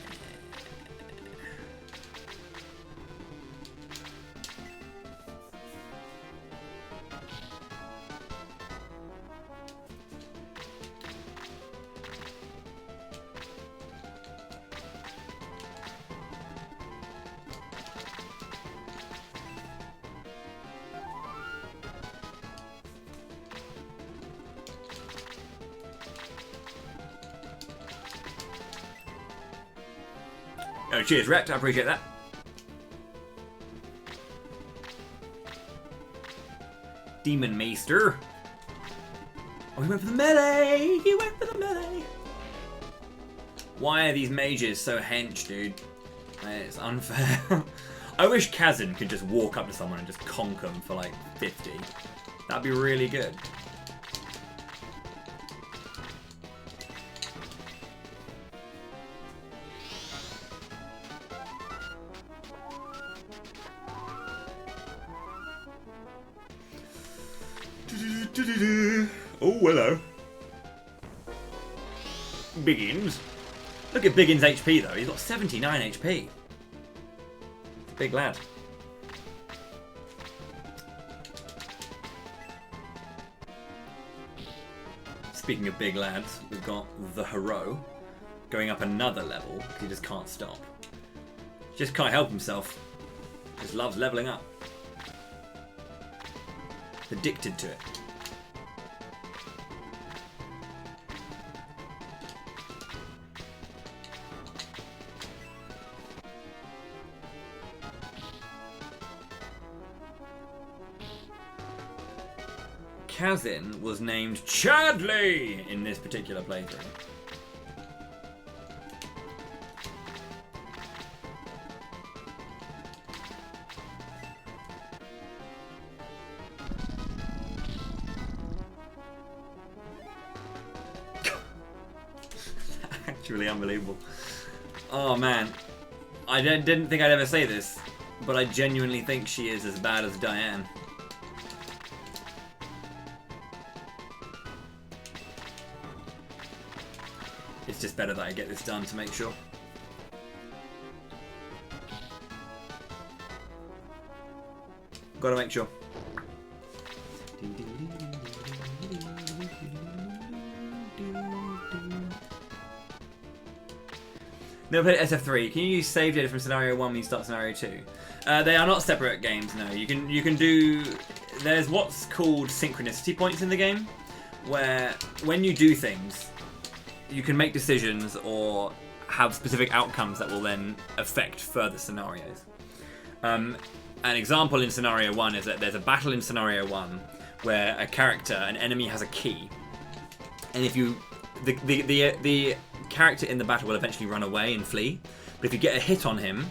Oh, cheers, Rect. I appreciate that. Demon Maester. Oh, he went for the melee! He went for the melee! Why are these mages so hench, dude? It's unfair. I wish Kazin could just walk up to someone and just conk them for like 50. That'd be really good. Oh, hello. Biggins. Look at Biggins' HP, though. He's got 79 HP. Big lad. Speaking of big lads, we've got the Hero going up another level because he just can't stop. Just can't help himself. Just loves leveling up. Addicted to it. Kazin was named Chadley in this particular playthrough. Actually unbelievable. Oh man, I didn't think I'd ever say this, but I genuinely think she is as bad as Diane. It's just better that I get this done to make sure. Gotta make sure. Never played SF3. Can you use save data from scenario 1 when you start scenario 2? They are not separate games. No, you can do there's what's called synchronicity points in the game, where when you do things, you can make decisions or have specific outcomes that will then affect further scenarios. An example in scenario 1 is that there's a battle in scenario 1 where an enemy has a key, and if you the character in the battle will eventually run away and flee, but if you get a hit on him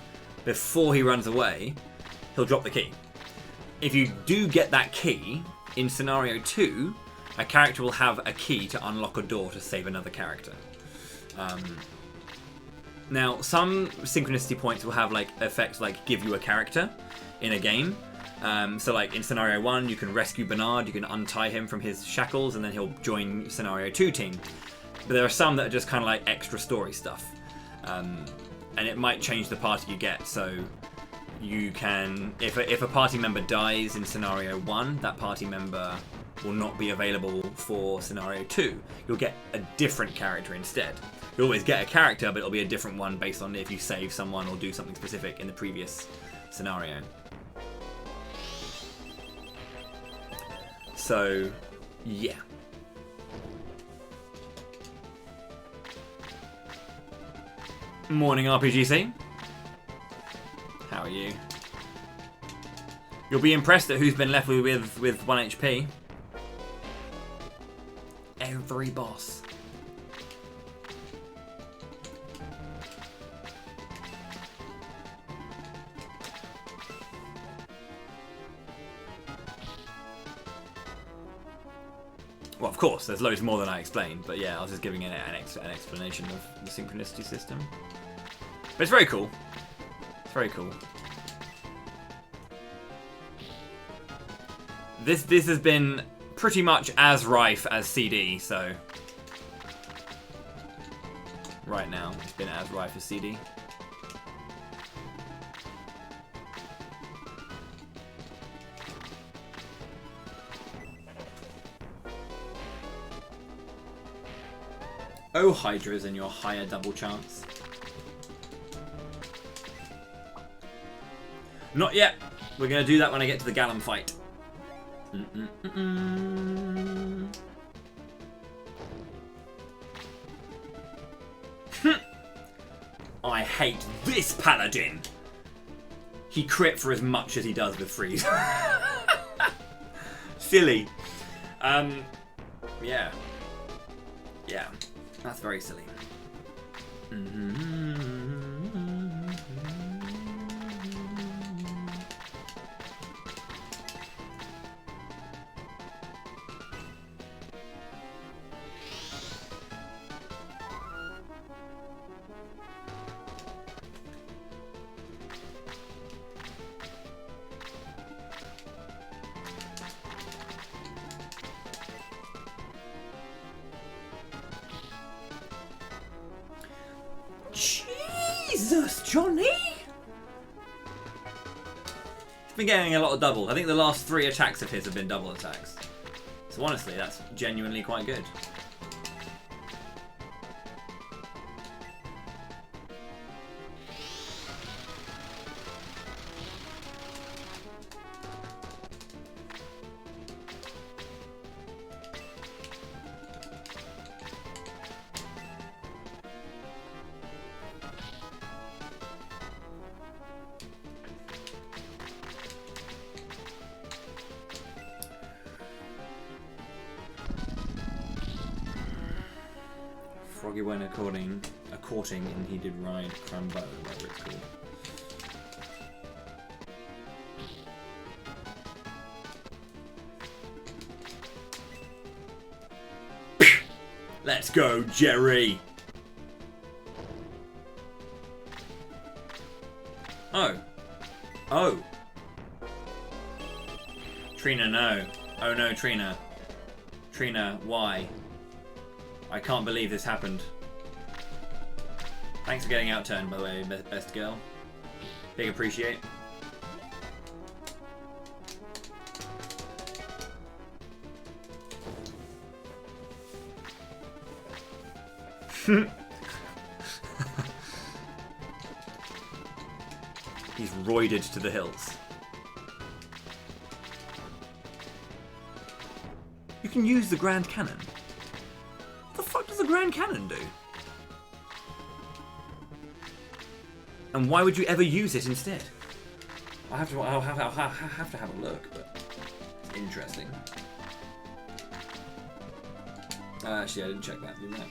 before he runs away, he'll drop the key. If you do get that key, in scenario 2, a character will have a key to unlock a door to save another character. Now, some synchronicity points will have like effects like give you a character in a game. So like in scenario 1, you can rescue Bernard, you can untie him from his shackles, and then he'll join scenario 2 team. But there are some that are just kind of like extra story stuff. And it might change the party you get, so you can, if a party member dies in scenario 1, that party member will not be available for scenario 2. You'll get a different character instead. You'll always get a character, but it'll be a different one based on if you save someone or do something specific in the previous scenario. So, yeah. Morning, RPGC. How are you? You'll be impressed at who's been left with 1 HP. Every boss. Well, of course, there's loads more than I explained, but yeah, I was just giving an explanation of the synchronicity system. But it's very cool. It's very cool. This has been pretty much as rife as CD, so right now it's been as rife as CD. Oh, Hydras and your higher double chance. Not yet. We're going to do that when I get to the Gallum fight. I hate this paladin. He crit for as much as he does with freeze. Silly. Yeah. Yeah. That's very silly. Jesus, Johnny! He's been getting a lot of doubles. I think the last 3 attacks of his have been double attacks. So honestly, that's genuinely quite good. Froggy went a courting and he did ride Crambo, whatever it's called. Let's go, Jerry! Oh. Oh. Trina, no. Oh no, Trina. Trina, why? I can't believe this happened. Thanks for getting outturned, by the way, best girl. Big appreciate. He's roided to the hills. can use the Grand Cannon. What the fuck does the Grand Cannon do? And why would you ever use it instead? I'll have to have a look, but it's interesting. Actually, I didn't check that, didn't I?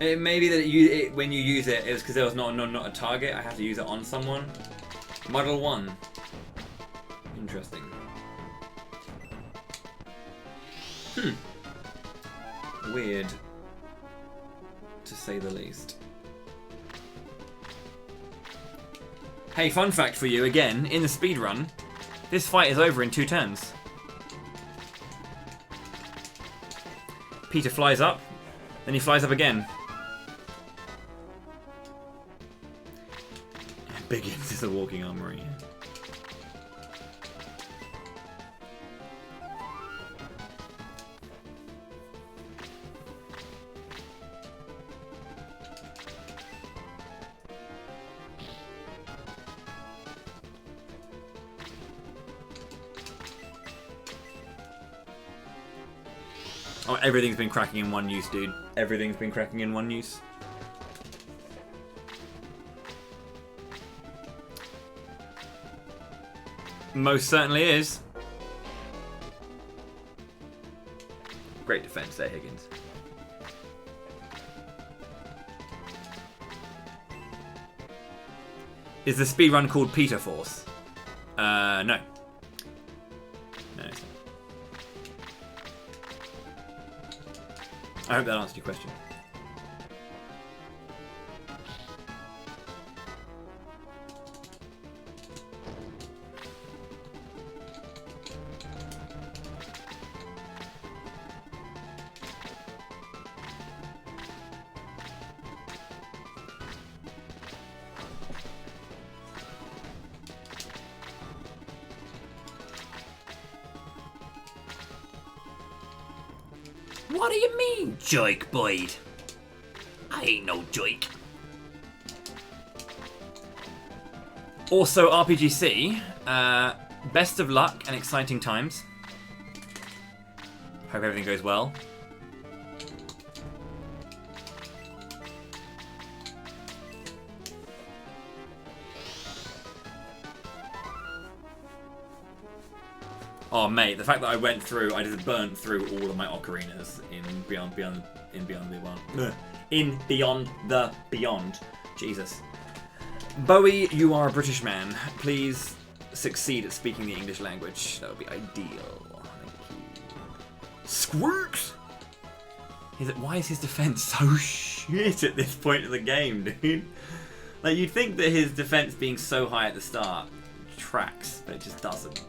It may be that when you use it, it's because there was not a target. I have to use it on someone. Model 1. Interesting. Weird, to say the least. Hey, fun fact for you again, in the speedrun, this fight is over in 2 turns. Peter flies up, then he flies up again. Biggins is a walking armory. Oh, everything's been cracking in one use, dude. Everything's been cracking in one use. Most certainly is. Great defense there, Higgins. Is the speedrun called Peter Force? No. No, it's not. I hope that answered your question. What do you mean, joik, Boyd? I ain't no joik. Also, RPGC, best of luck and exciting times. Hope everything goes well. Oh mate, the fact that I went through, I just burnt through all of my ocarinas in Beyond the Beyond. Jesus. Bowie, you are a British man. Please succeed at speaking the English language. That would be ideal. Thank you. Squirks! Why is his defense so shit at this point of the game, dude? Like, you'd think that his defense being so high at the start tracks, but it just doesn't.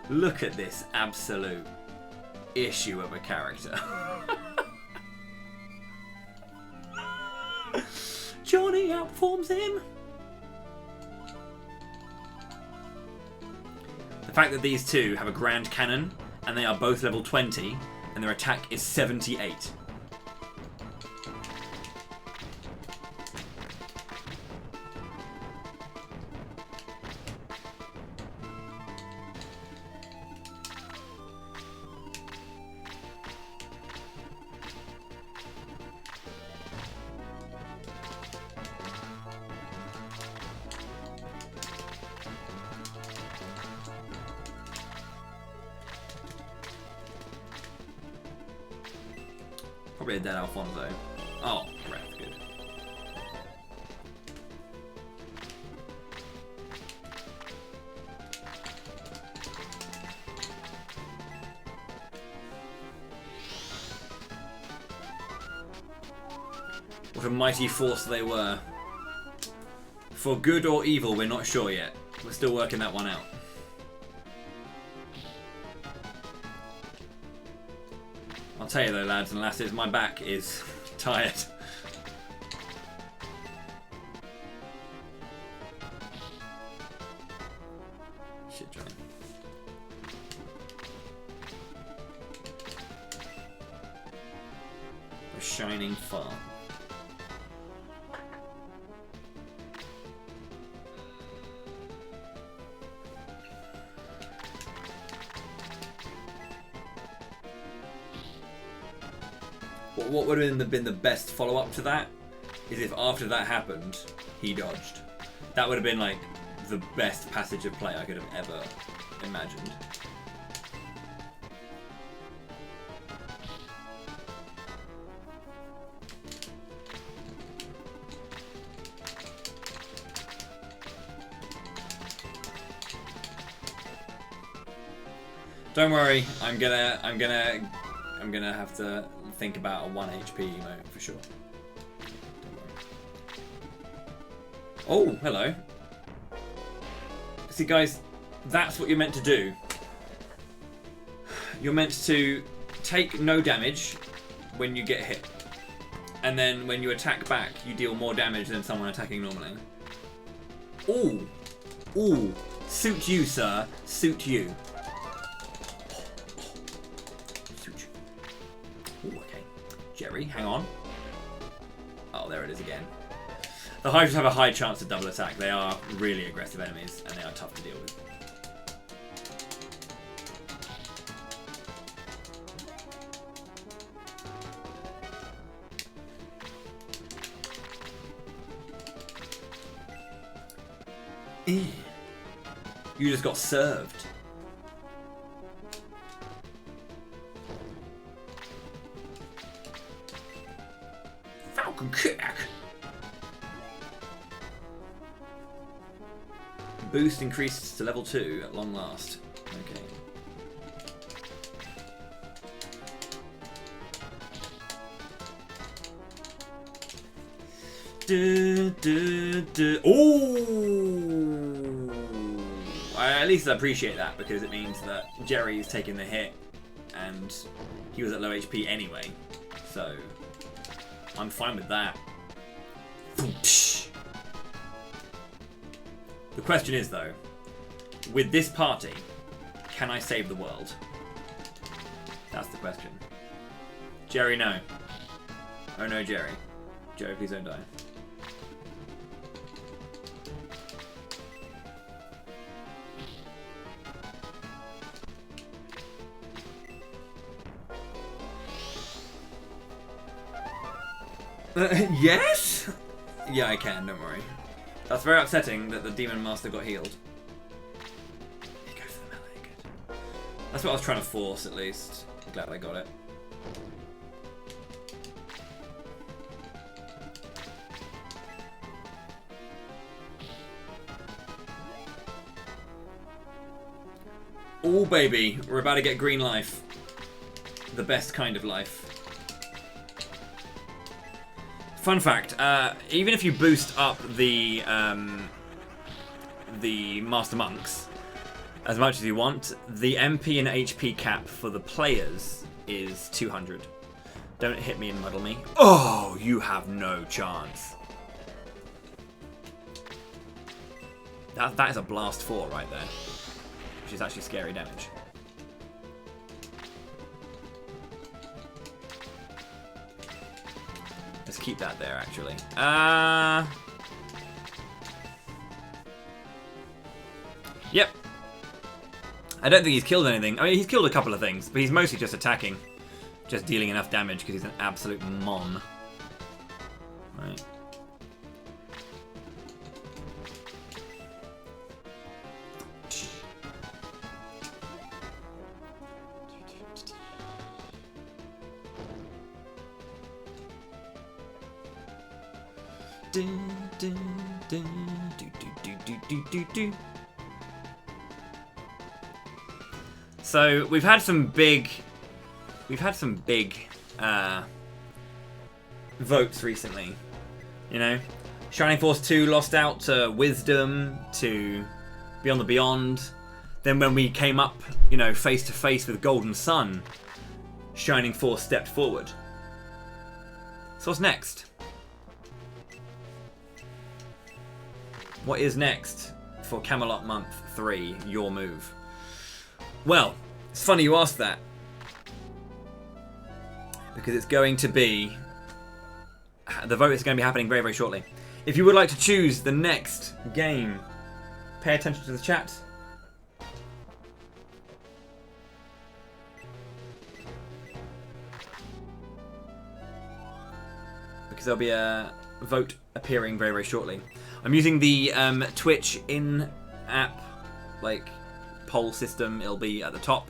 Look at this absolute issue of a character. Johnny outperforms him. The fact that these two have a Grand Cannon and they are both level 20 and their attack is 78. Probably a dead Alfonso. Oh, right, good. What a mighty force they were. For good or evil, we're not sure yet. We're still working that one out. I'll tell you though, lads and lasses, my back is tired. Shit, Johnny. A shining farm. But what would have been the best follow-up to that is if after that happened, he dodged. That would have been like the best passage of play I could have ever imagined. Don't worry, I'm gonna have to think about a 1 HP emote for sure. Oh, hello. See guys, that's what you're meant to do. You're meant to take no damage when you get hit. And then when you attack back, you deal more damage than someone attacking normally. Ooh. Ooh. Suit you, sir. Suit you. Ooh, okay. Jerry, hang on. Oh, there it is again. The Hydras have a high chance of double attack. They are really aggressive enemies, and they are tough to deal with. You just got served. Falcon kick. Boost increased to level 2 at long last. Okay. Ooh! At least I appreciate that because it means that Jerry is taking the hit and he was at low HP anyway. So I'm fine with that. The question is though, with this party, can I save the world? That's the question. Jerry, no. Oh no, Jerry. Jerry, please don't die. Yes? Yeah, I can, don't worry. That's very upsetting that the Demon Master got healed. He goes for the melee, good. That's what I was trying to force, at least. I'm glad I got it. Oh, baby. We're about to get green life. The best kind of life. Fun fact, even if you boost up the Master Monks as much as you want, the MP and HP cap for the players is 200. Don't hit me and muddle me. Oh, you have no chance. That is a blast 4 right there, which is actually scary damage. Let's keep that there, actually. Yep. I don't think he's killed anything. I mean, he's killed a couple of things, but he's mostly just attacking. Just dealing enough damage because he's an absolute mon. Right. So we've had some big votes recently, you know. Shining Force 2 lost out to Wisdom, to Beyond the Beyond. Then when we came up, you know, face to face with Golden Sun, Shining Force stepped forward. So what's next? What is next for Camelot Month 3, your move? Well, it's funny you ask that. Because it's going to be... The vote is going to be happening very, very shortly. If you would like to choose the next game, pay attention to the chat. because there'll be a vote appearing very, very shortly. I'm using the Twitch in-app like poll system. It'll be at the top.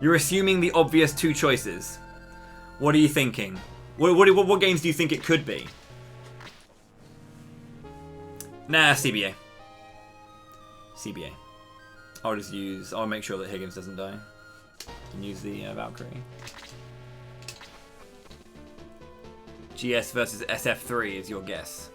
You're assuming the obvious two choices. What are you thinking? What games do you think it could be? Nah, CBA. CBA. I'll make sure that Higgins doesn't die. And use the Valkyrie. GS versus SF3 is your guess.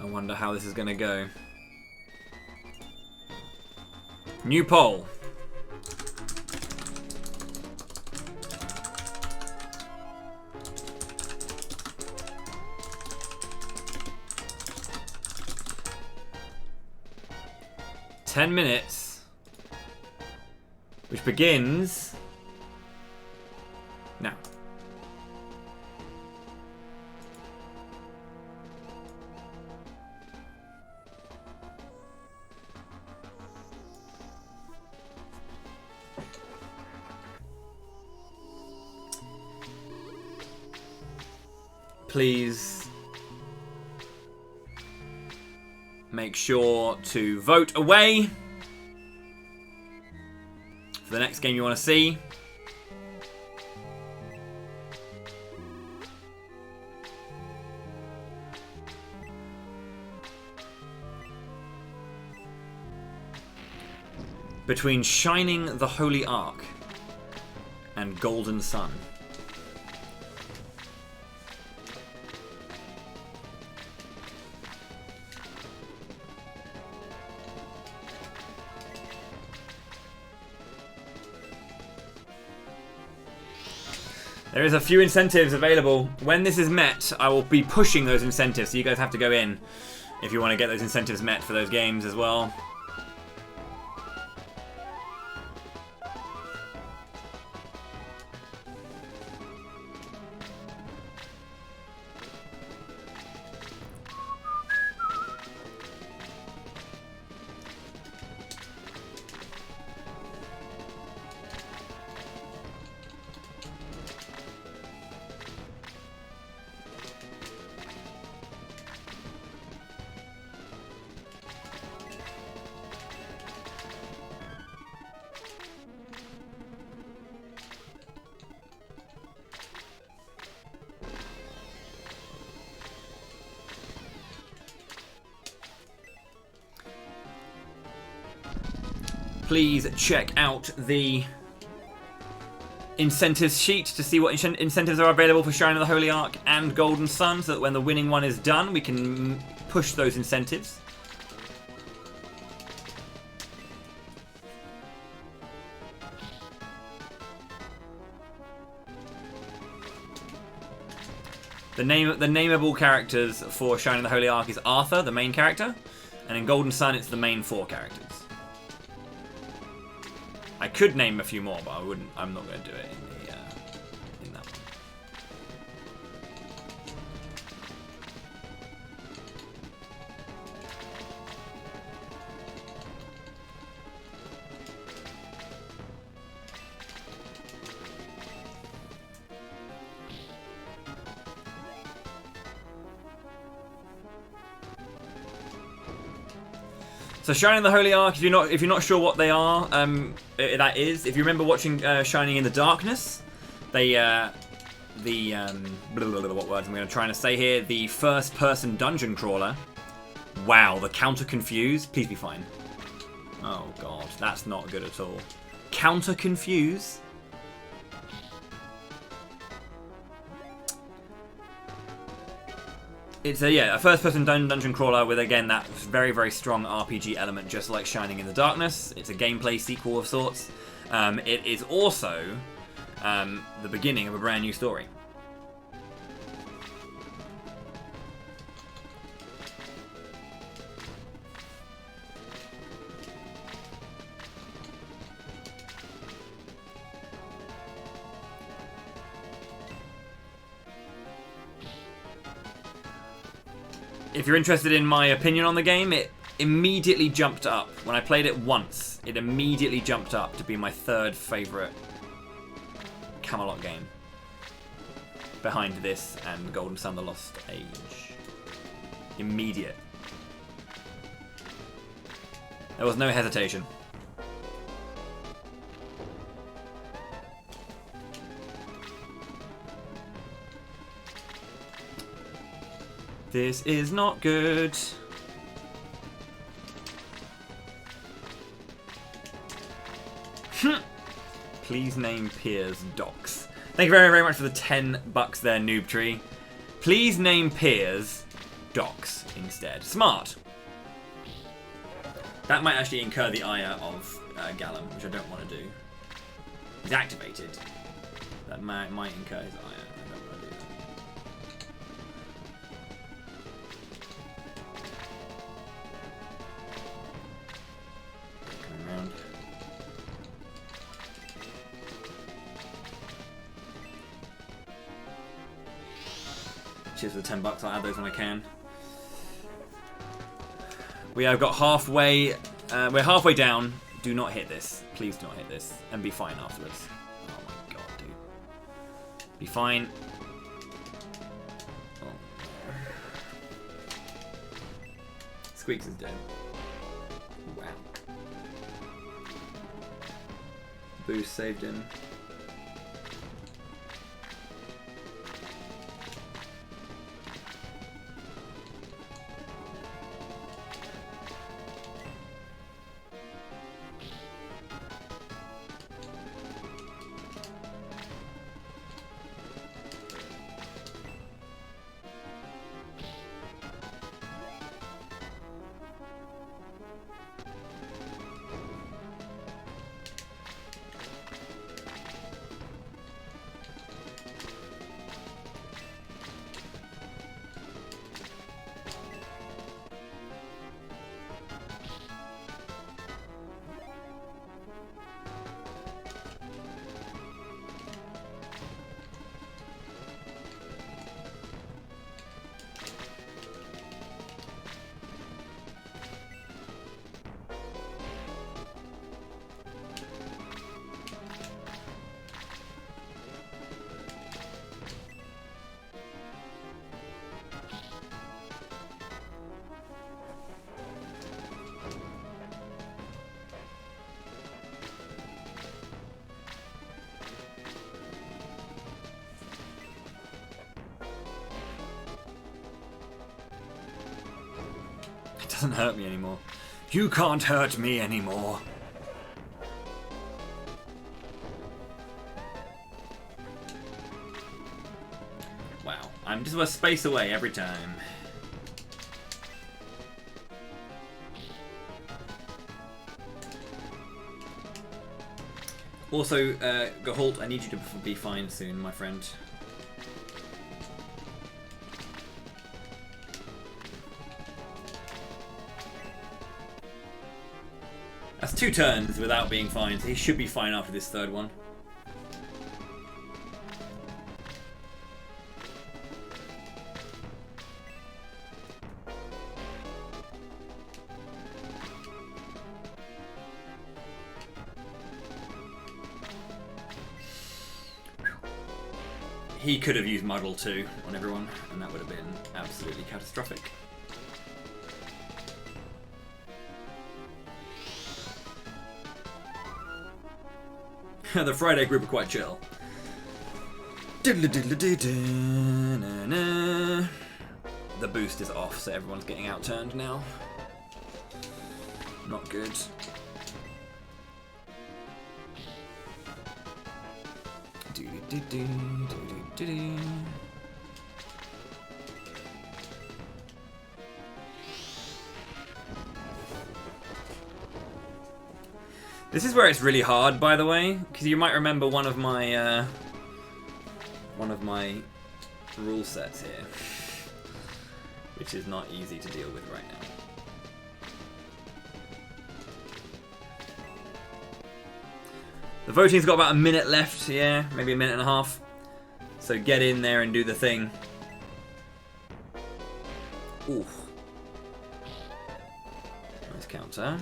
I wonder how this is going to go. New poll. "10 minutes, which begins now." Please make sure to vote away for the next game you want to see. Between Shining the Holy Ark and Golden Sun. There is a few incentives available. When this is met, I will be pushing those incentives, so you guys have to go in if you want to get those incentives met for those games as well. Please check out the incentives sheet to see what incentives are available for Shrine of the Holy Ark and Golden Sun, so that when the winning one is done, we can push those incentives. The nameable characters for Shrine of the Holy Ark is Arthur, the main character, and in Golden Sun it's the main 4 characters. I could name a few more, but I wouldn't. I'm not going to do it in that one. So Shining the Holy Ark, if you're not sure what they are, that is, if you remember watching Shining in the Darkness, they what words am I going to try and say here? The first-person dungeon crawler. Wow, the counter confuse. Please be fine. Oh god, that's not good at all. Counter confuse. It's a first-person dungeon crawler with, again, that very, very strong RPG element, just like Shining in the Darkness. It's a gameplay sequel of sorts. It is also the beginning of a brand new story. If you're interested in my opinion on the game, it immediately jumped up. When I played it once, it immediately jumped up to be my third favourite Camelot game. Behind this and Golden Sun: The Lost Age. Immediate. There was no hesitation. This is not good. Please name peers Docs. Thank you very, very much for the $10 there, Noob Tree. Please name peers Docs instead. Smart. That might actually incur the ire of Gallum, which I don't want to do. He's activated. That might incur his ire. I don't want to do that. Coming around. Cheers for the $10. I'll add those when I can. We have got halfway. We're halfway down. Do not hit this. Please do not hit this. And be fine afterwards. Oh my god, dude. Be fine. Oh. Squeaks is dead. Wow. Boost saved him. Doesn't hurt me anymore. You can't hurt me anymore. Wow, I'm just a space away every time. Also, Gaholt, I need you to be fine soon, my friend. That's 2 turns without being fine, so he should be fine after this third one. He could have used Muddle too on everyone, and that would have been absolutely catastrophic. The Friday group are quite chill. The boost is off, so everyone's getting outturned now. Not good. This is where it's really hard, by the way, because you might remember one of my rule sets here, which is not easy to deal with right now. The voting's got about a minute left, yeah, maybe a minute and a half. So get in there and do the thing. Ooh. Nice counter.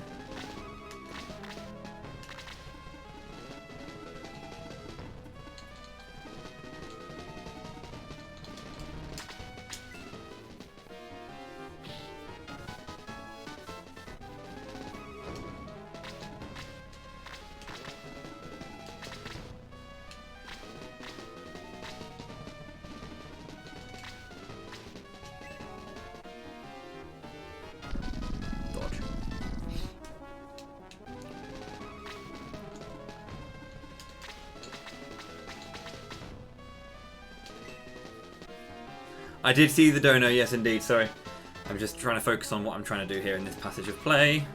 I did see the dono, yes indeed, sorry. I'm just trying to focus on what I'm trying to do here in this passage of play.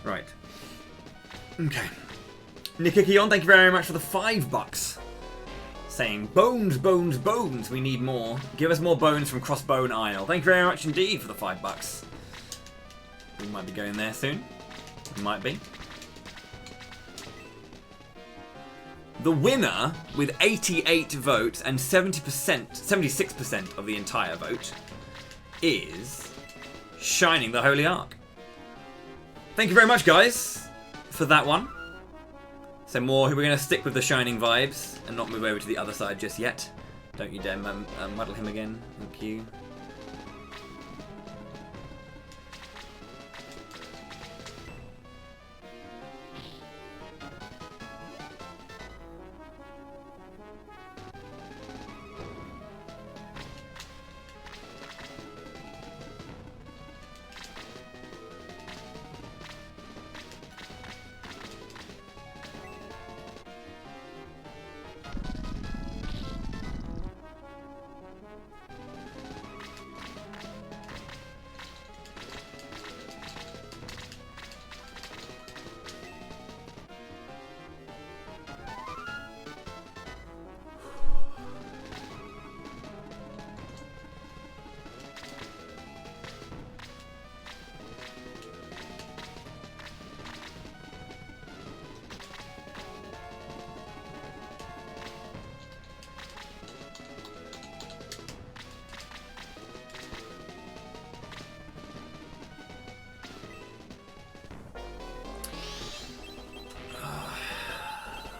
Right. Okay. Nikikion, thank you very much for the $5. Saying, bones, bones, bones, we need more. Give us more bones from Crossbone Isle. Thank you very much indeed for the $5. We might be going there soon. We might be. The winner, with 88 votes and 76% of the entire vote, is Shining the Holy Ark. Thank you very much, guys, for that one. So we're going to stick with the Shining vibes and not move over to the other side just yet. Don't you dare muddle him again. Thank you.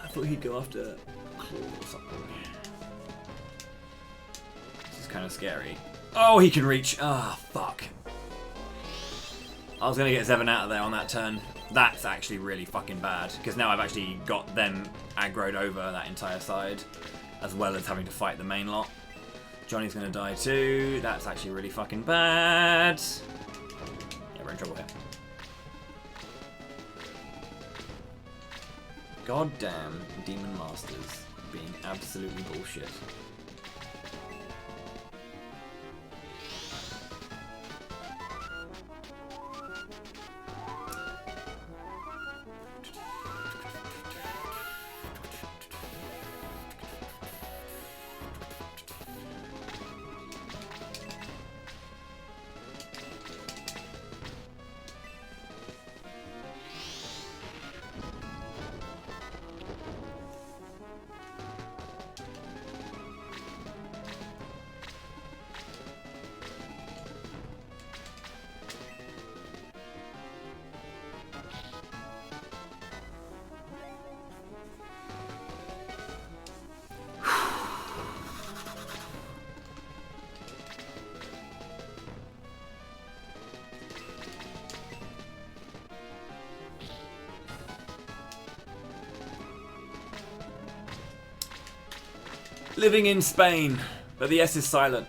I thought he'd go after Claw or something. This is kind of scary. Oh, he can reach. Ah, oh, fuck. I was going to get Zevon out of there on that turn. That's actually really fucking bad, because now I've actually got them aggroed over that entire side, as well as having to fight the main lot. Johnny's going to die too. That's actually really fucking bad. Yeah, we're in trouble here. Goddamn Demon Masters being absolutely bullshit. Living in Spain, but the S is silent.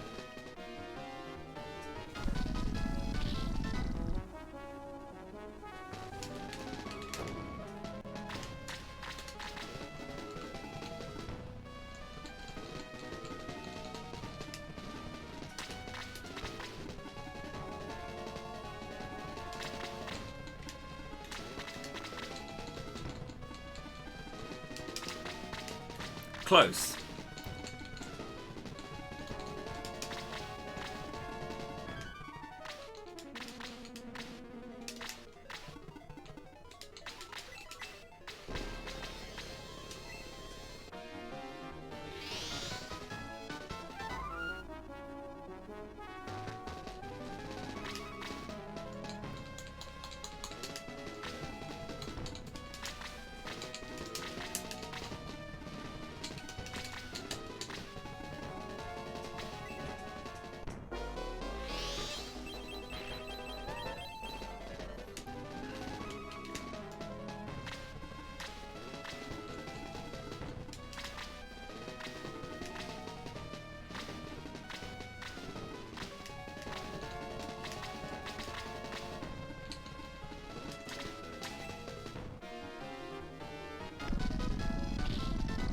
close.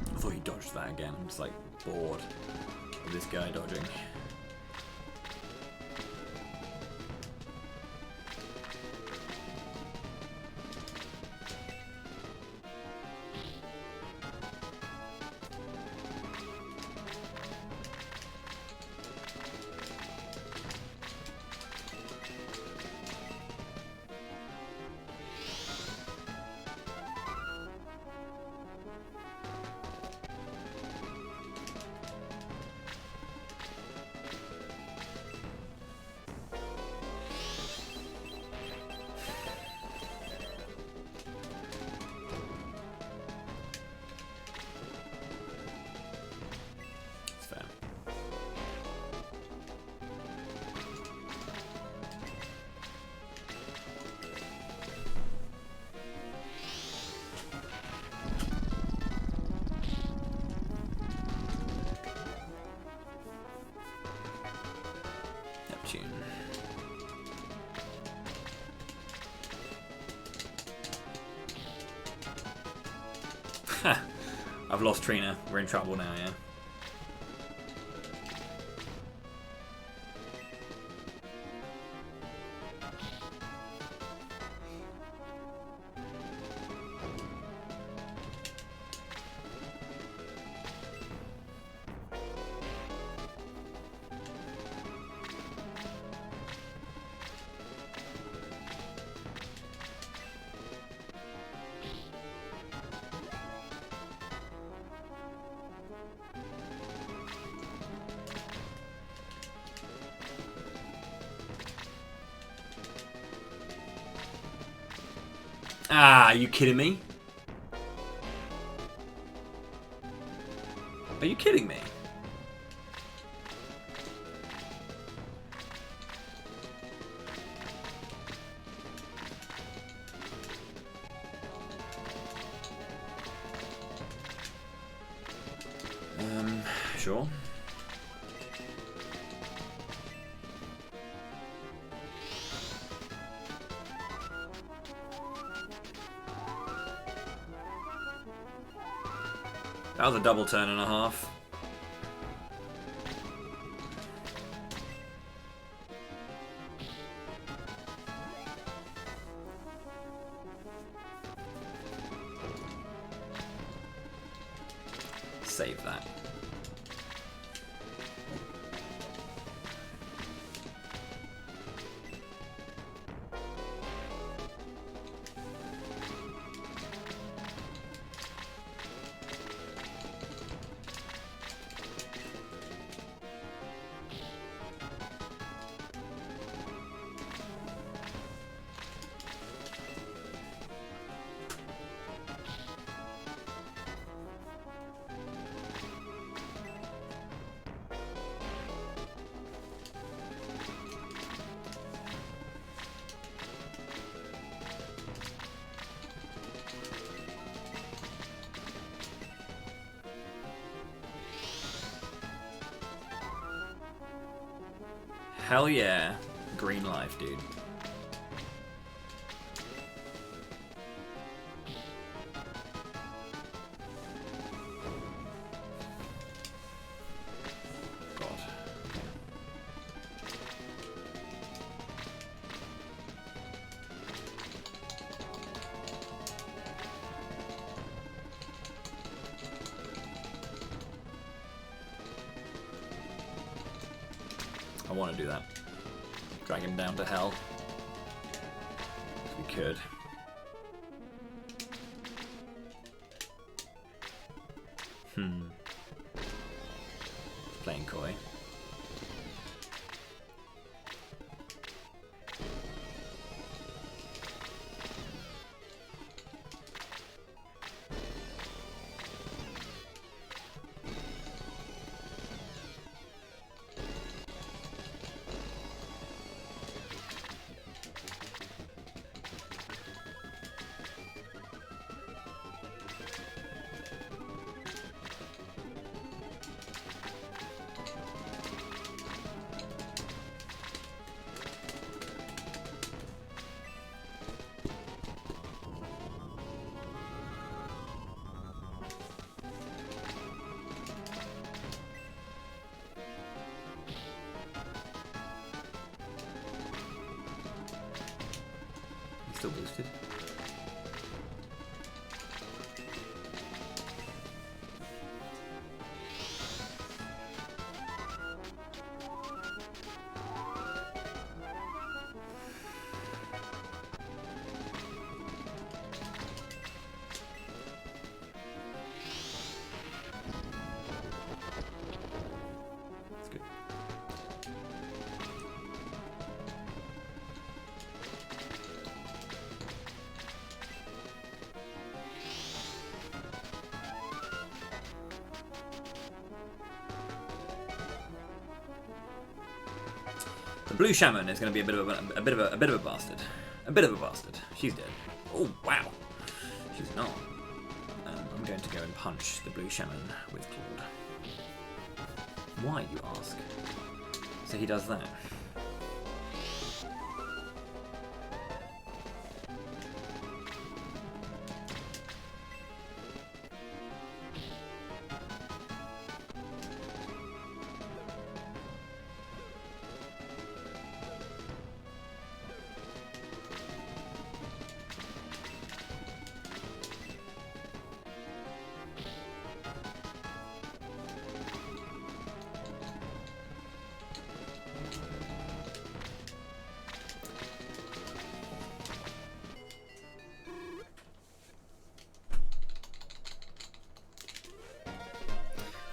I thought he dodged that again. I'm just like bored of this guy dodging. I've lost Trina. We're in trouble now, yeah? Ah, are you kidding me? Are you kidding me? Sure. That was a double turn and a half. Save that. Hell yeah. Green life, dude. God. want to do that. Drag him down to hell. If we could. Playing coy. Still boosted. That's good. The blue shaman is going to be a bit of a bastard. A bit of a bastard. She's dead. Oh wow, she's not. I'm going to go and punch the blue shaman with Claude. Why, you ask? So he does that.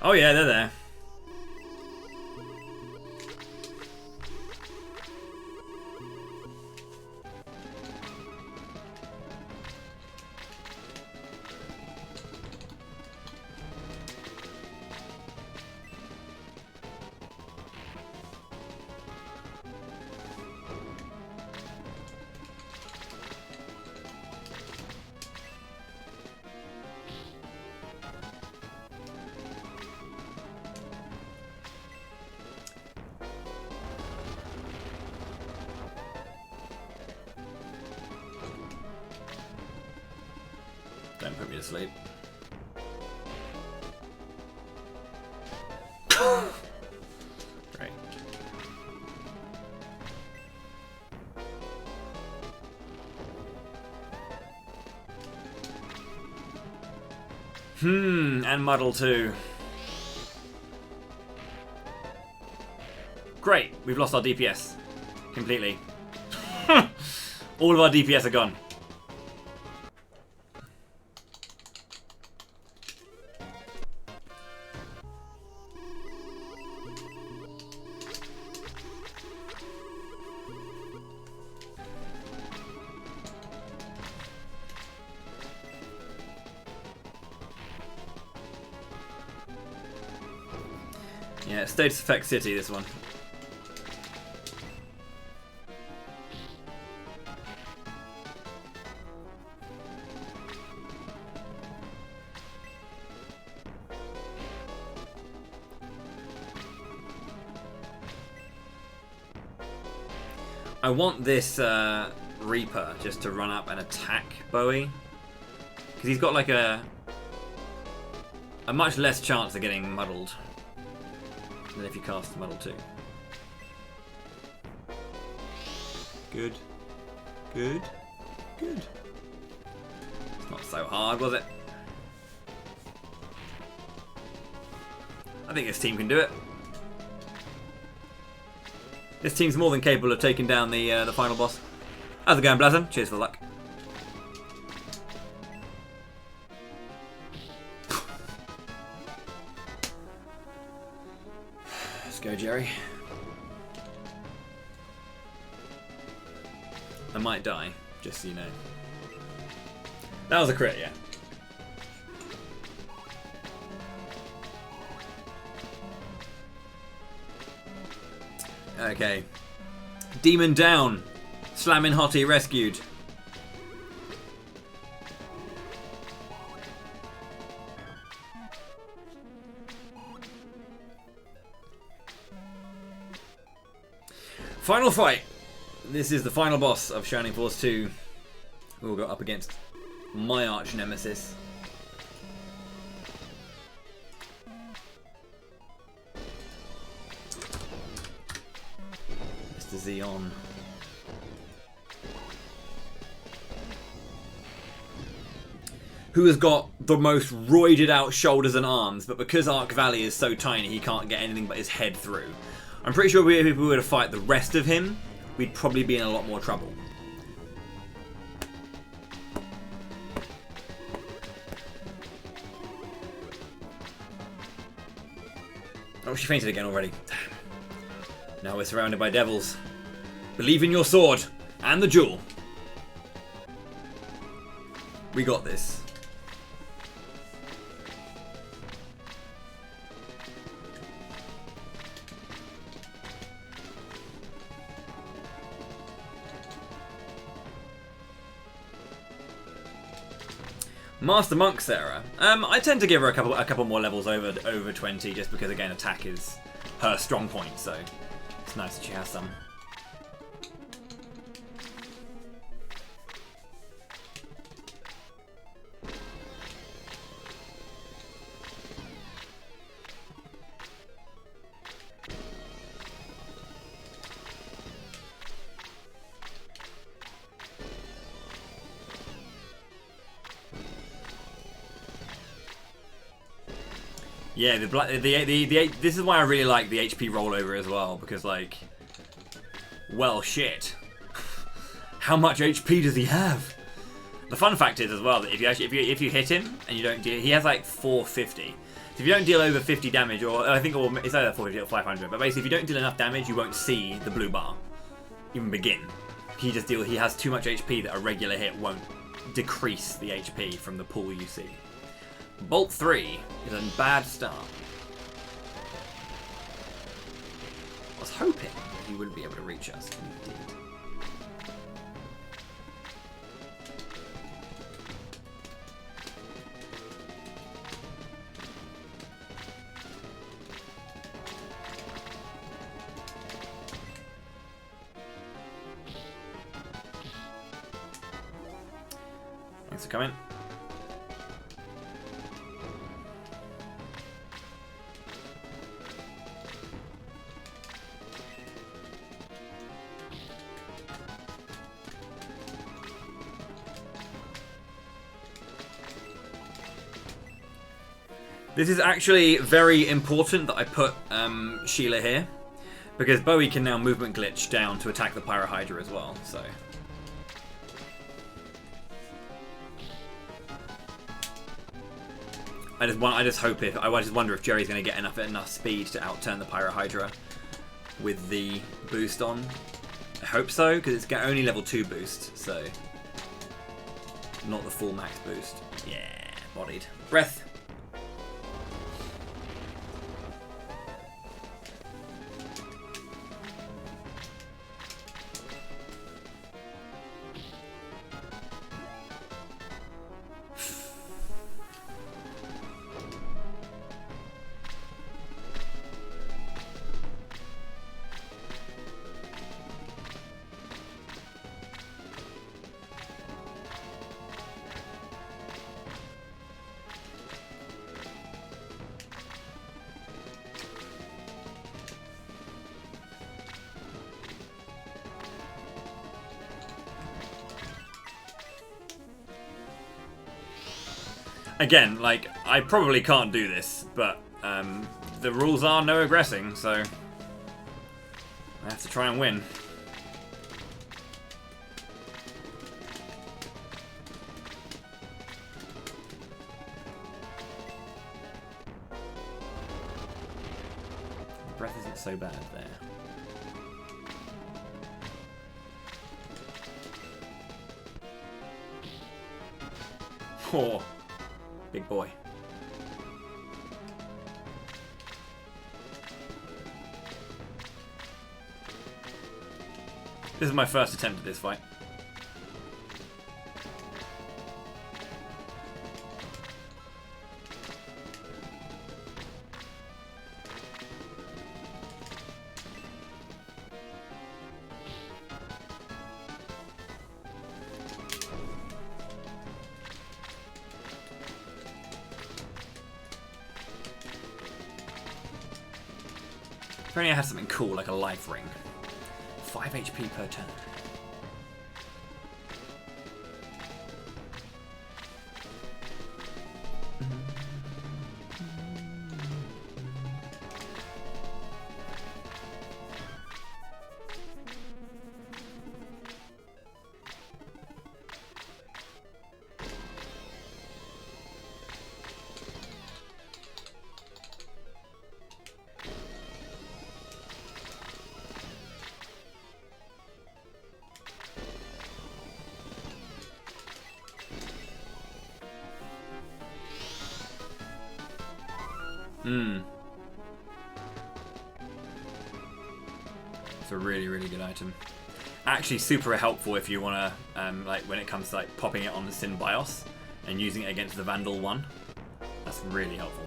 Oh yeah, they're there. Don't put me to sleep. Great. And muddle too. Great, we've lost our DPS completely. All of our DPS are gone. Yeah, status effect city, this one. I want this Reaper just to run up and attack Bowie, because he's got like a much less chance of getting muddled than if you cast Muddle 2. Good. Good. Good. It's not so hard, was it? I think this team can do it. This team's more than capable of taking down the final boss. How's it going, Blazon? Cheers for the luck. Let's go, Jerry. I might die, just so you know. That was a crit, yeah. Okay. Demon down. Slamming Hottie rescued. Final fight. This is the final boss of Shining Force 2. We'll go up against my arch nemesis. Mr. Xeon. Who has got the most roided out shoulders and arms, but because Arc Valley is so tiny he can't get anything but his head through. I'm pretty sure if we were to fight the rest of him, we'd probably be in a lot more trouble. Oh, she fainted again already. Damn. Now we're surrounded by devils. Believe in your sword and the jewel. We got this. Master Monk Sarah. I tend to give her a couple more levels over 20, just because again attack is her strong point, so it's nice that she has some. Yeah, this is why I really like the HP rollover as well, because like, well, shit. How much HP does he have? The fun fact is as well that if you hit him and you don't deal, he has like 450. So if you don't deal over 50 damage, or I think it's either 450 or 500, but basically if you don't deal enough damage, you won't see the blue bar even begin. He has too much HP that a regular hit won't decrease the HP from the pool you see. Bolt 3 is a bad start. I was hoping that he wouldn't be able to reach us. Indeed. Thanks for coming. This is actually very important that I put Sheila here, because Bowie can now movement glitch down to attack the Pyrohydra as well, so. I just wonder if Jerry's going to get enough speed to outturn the Pyrohydra with the boost on. I hope so, because it's only level 2 boost, so not the full max boost. Yeah, bodied. Breath. Again, like, I probably can't do this, but the rules are no aggressing, so I have to try and win. The breath isn't so bad there. Oh, big boy. This is my first attempt at this fight. If only I had something cool like a life ring. 5 HP per turn. It's a really, really good item. Actually, super helpful if you want to, like, when it comes to like popping it on the Sin BIOS and using it against the Vandal one. That's really helpful.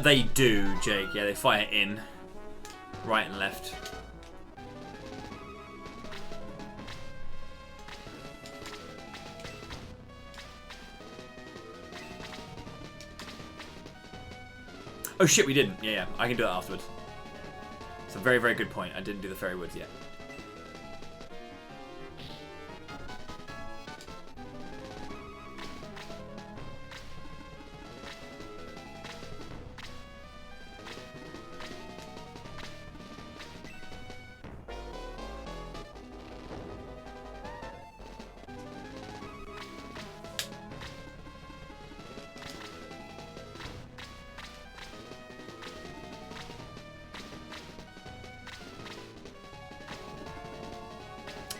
They do, Jake. Yeah, they fire in, right and left. Oh shit, we didn't. Yeah, I can do that afterwards. It's a very, very good point. I didn't do the Fairy Woods yet.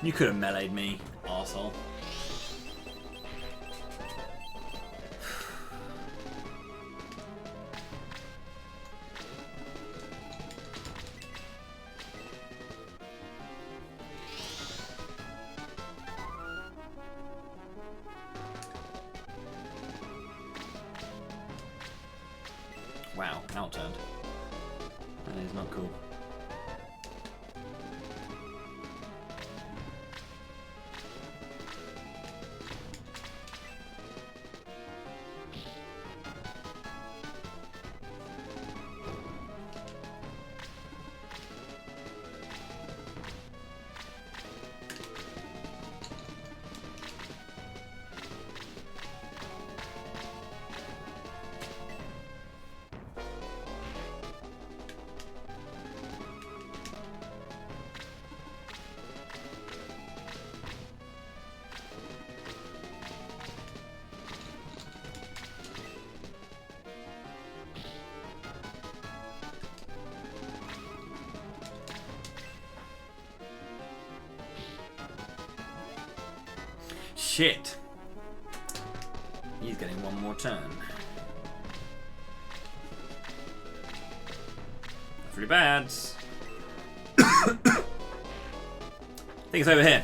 You could have meleeed me, arsehole. Wow, outturned. That is not cool. Shit. He's getting one more turn. That's really bad. I think it's over here.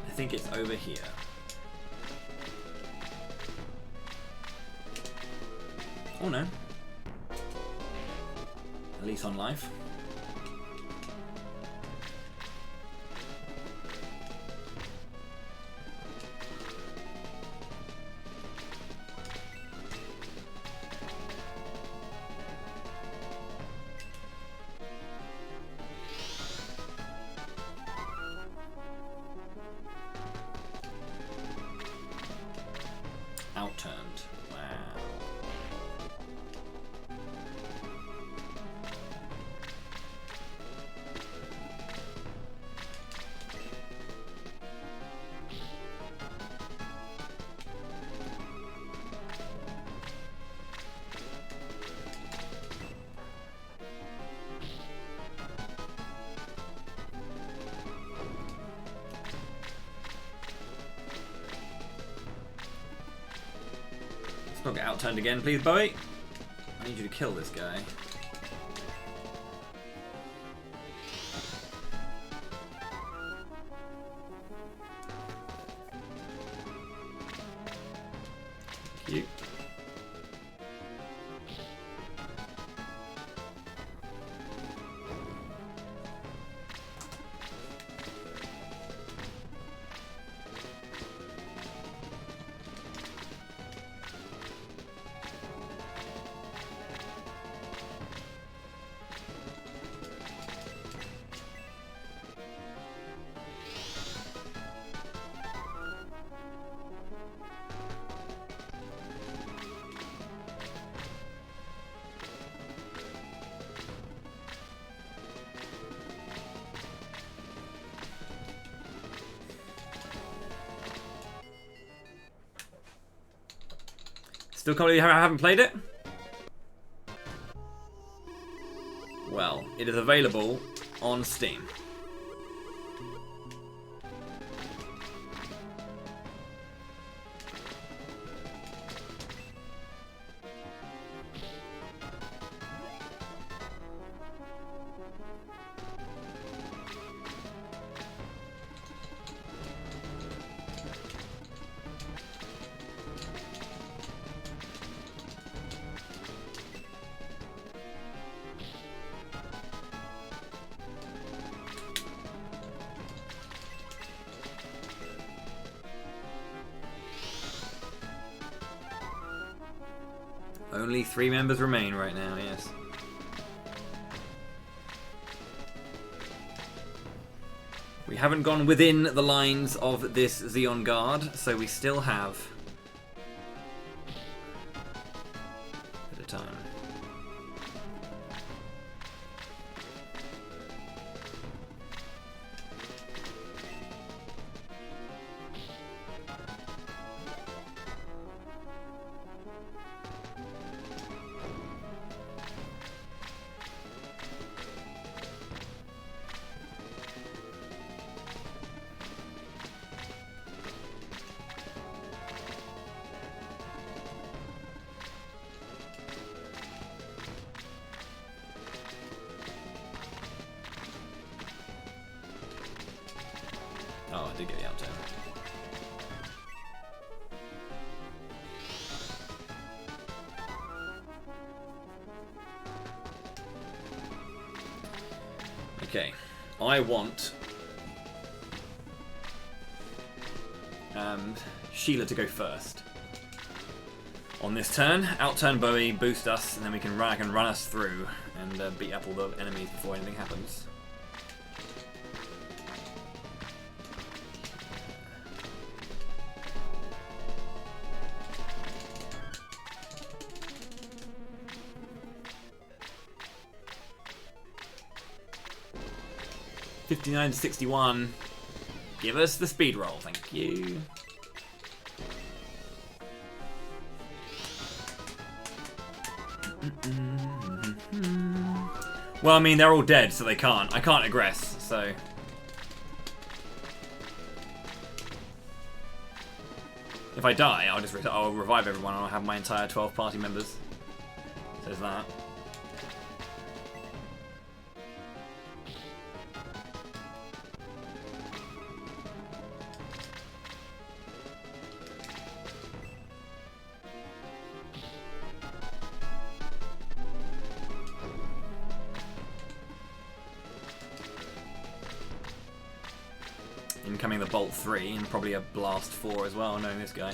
I think it's over here. Oh no. At least on life. Outturned. Wow. Let's not get outturned again, please, Bowie. I need you to kill this guy. Cute. Still can't believe I haven't played it? Well, it is available on Steam. Only 3 members remain right now, yes. We haven't gone within the lines of this Xeon Guard, so we still have a bit of time. Oh, I did get the outturn. Okay, I want Sheila to go first. On this turn, outturn Bowie, boost us, and then we can run us through and beat up all the enemies before anything happens. $59 to 61. Give us the speed roll, thank you. Well, I mean, they're all dead, so they can't. I can't egress, so. If I die, I'll revive everyone and I'll have my entire 12 party members. So there's that. incoming the Bolt 3 and probably a Blast 4 as well, knowing this guy.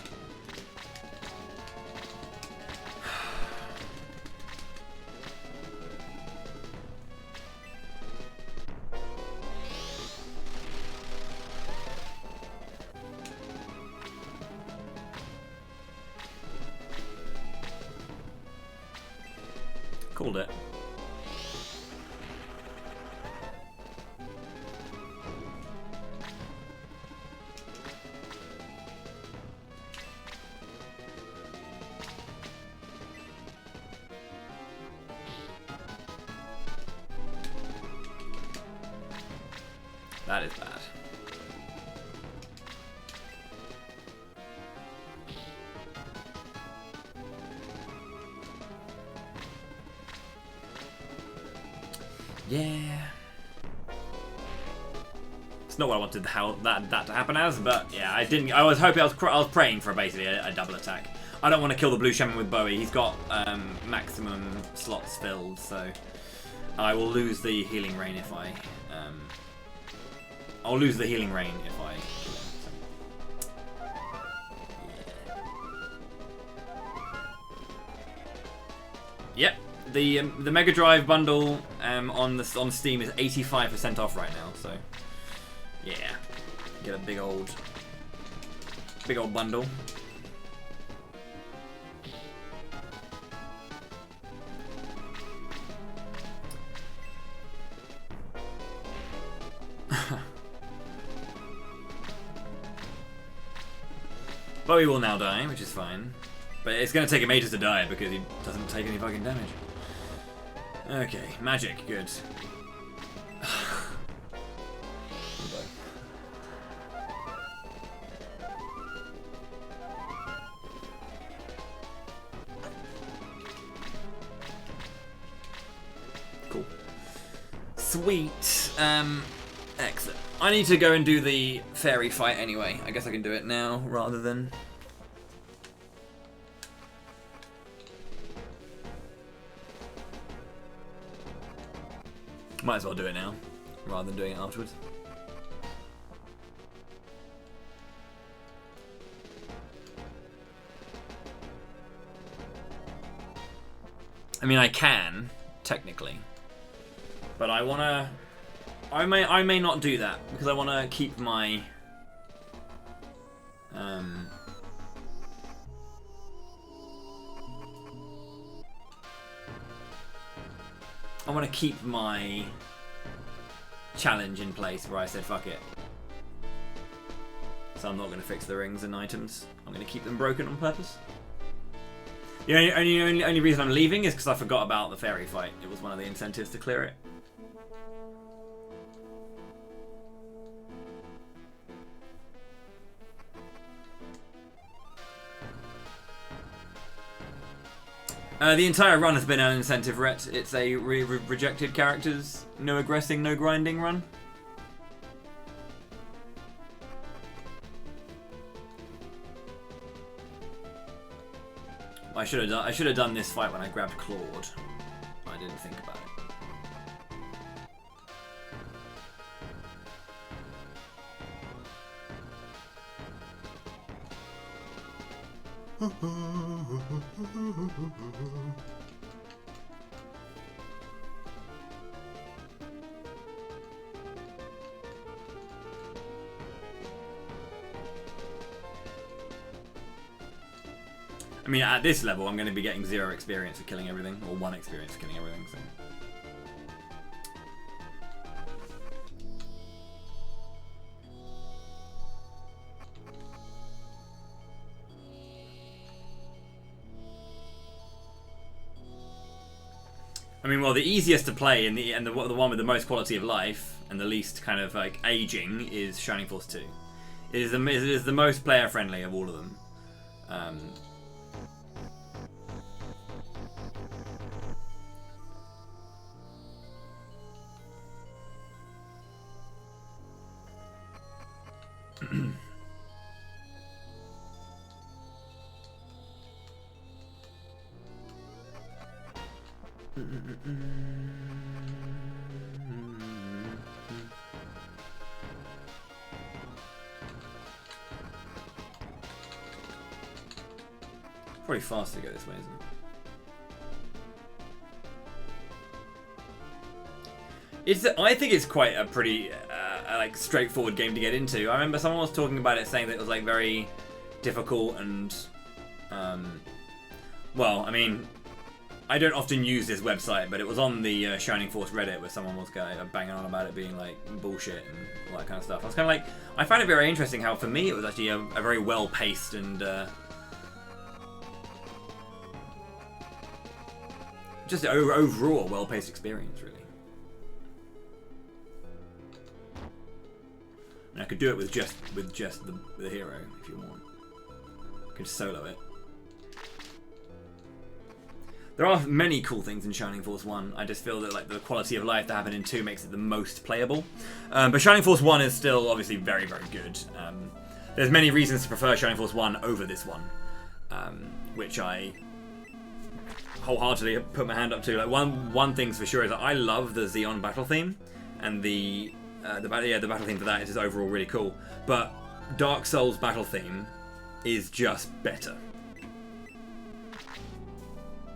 Called it. That is bad. Yeah. It's not what I wanted that to happen as, but yeah, I didn't. I was hoping, I was praying for basically a double attack. I don't want to kill the blue shaman with Bowie. He's got maximum slots filled, so I will lose the healing rain if I. I'll lose the healing rain if I kill him. So. Yeah. Yep. The Mega Drive bundle on Steam is 85% off right now. So yeah, get a big old bundle. Bowie will now die, which is fine. But it's going to take him ages to die because he doesn't take any fucking damage. Okay, magic, good. Cool. Sweet. Excellent. I need to go and do the fairy fight anyway. I guess I can do it now rather than... Might as well do it now rather than doing it afterwards. I mean, I can, technically. But I wanna... I may not do that because I want to keep my I want to keep my challenge in place where I said fuck it. So I'm not going to fix the rings and items. I'm going to keep them broken on purpose. The only reason I'm leaving is because I forgot about the fairy fight. It was one of the incentives to clear it. The entire run has been an incentive ret. It's a rejected characters, no aggressing, no grinding run. I should have done this fight when I grabbed Claude. I didn't think about it. I mean, at this level, I'm going to be getting 0 experience for killing everything, or 1 experience for killing everything, so... I mean, well, the easiest to play and the one with the most quality of life and the least kind of like aging is Shining Force 2. It is the most player friendly of all of them. Probably faster to go this way, isn't it? I think it's quite a pretty like straightforward game to get into. I remember someone was talking about it, saying that it was like very difficult and well, I mean, I don't often use this website, but it was on the Shining Force Reddit where someone was banging on about it being like bullshit and all that kind of stuff. I was kind of like, I find it very interesting how for me it was actually a very well paced and just an overall well paced experience, really. And I could do it with just the hero if you want. You could solo it. There are many cool things in Shining Force 1. I just feel that like the quality of life that happened in 2 makes it the most playable. But Shining Force 1 is still obviously very, very good. There's many reasons to prefer Shining Force 1 over this one, which I wholeheartedly put my hand up to. Like one thing's for sure is that I love the Xeon battle theme, and the battle theme for that is just overall really cool. But Dark Souls battle theme is just better.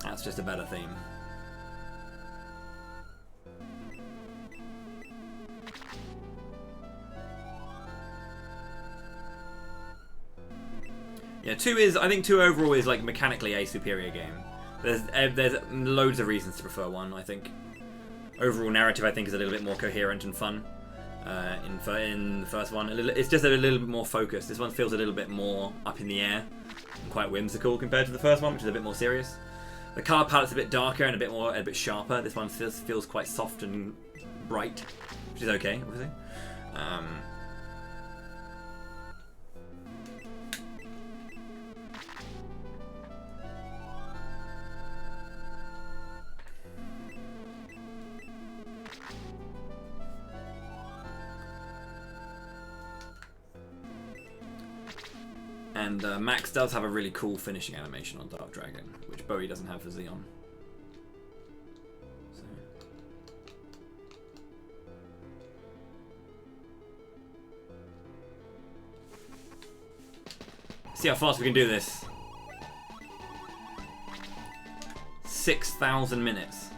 That's just a better theme. Yeah, I think 2 overall is like mechanically a superior game. There's loads of reasons to prefer 1, I think. Overall narrative, I think, is a little bit more coherent and fun. In the first one, it's just a little bit more focused. This one feels a little bit more up in the air and quite whimsical compared to the first one, which is a bit more serious. The colour palette's a bit darker and a bit sharper. This one feels quite soft and bright, which is okay, obviously. And Max does have a really cool finishing animation on Dark Dragon, which Bowie doesn't have for Xeon. So. See how fast we can do this. 6,000 minutes.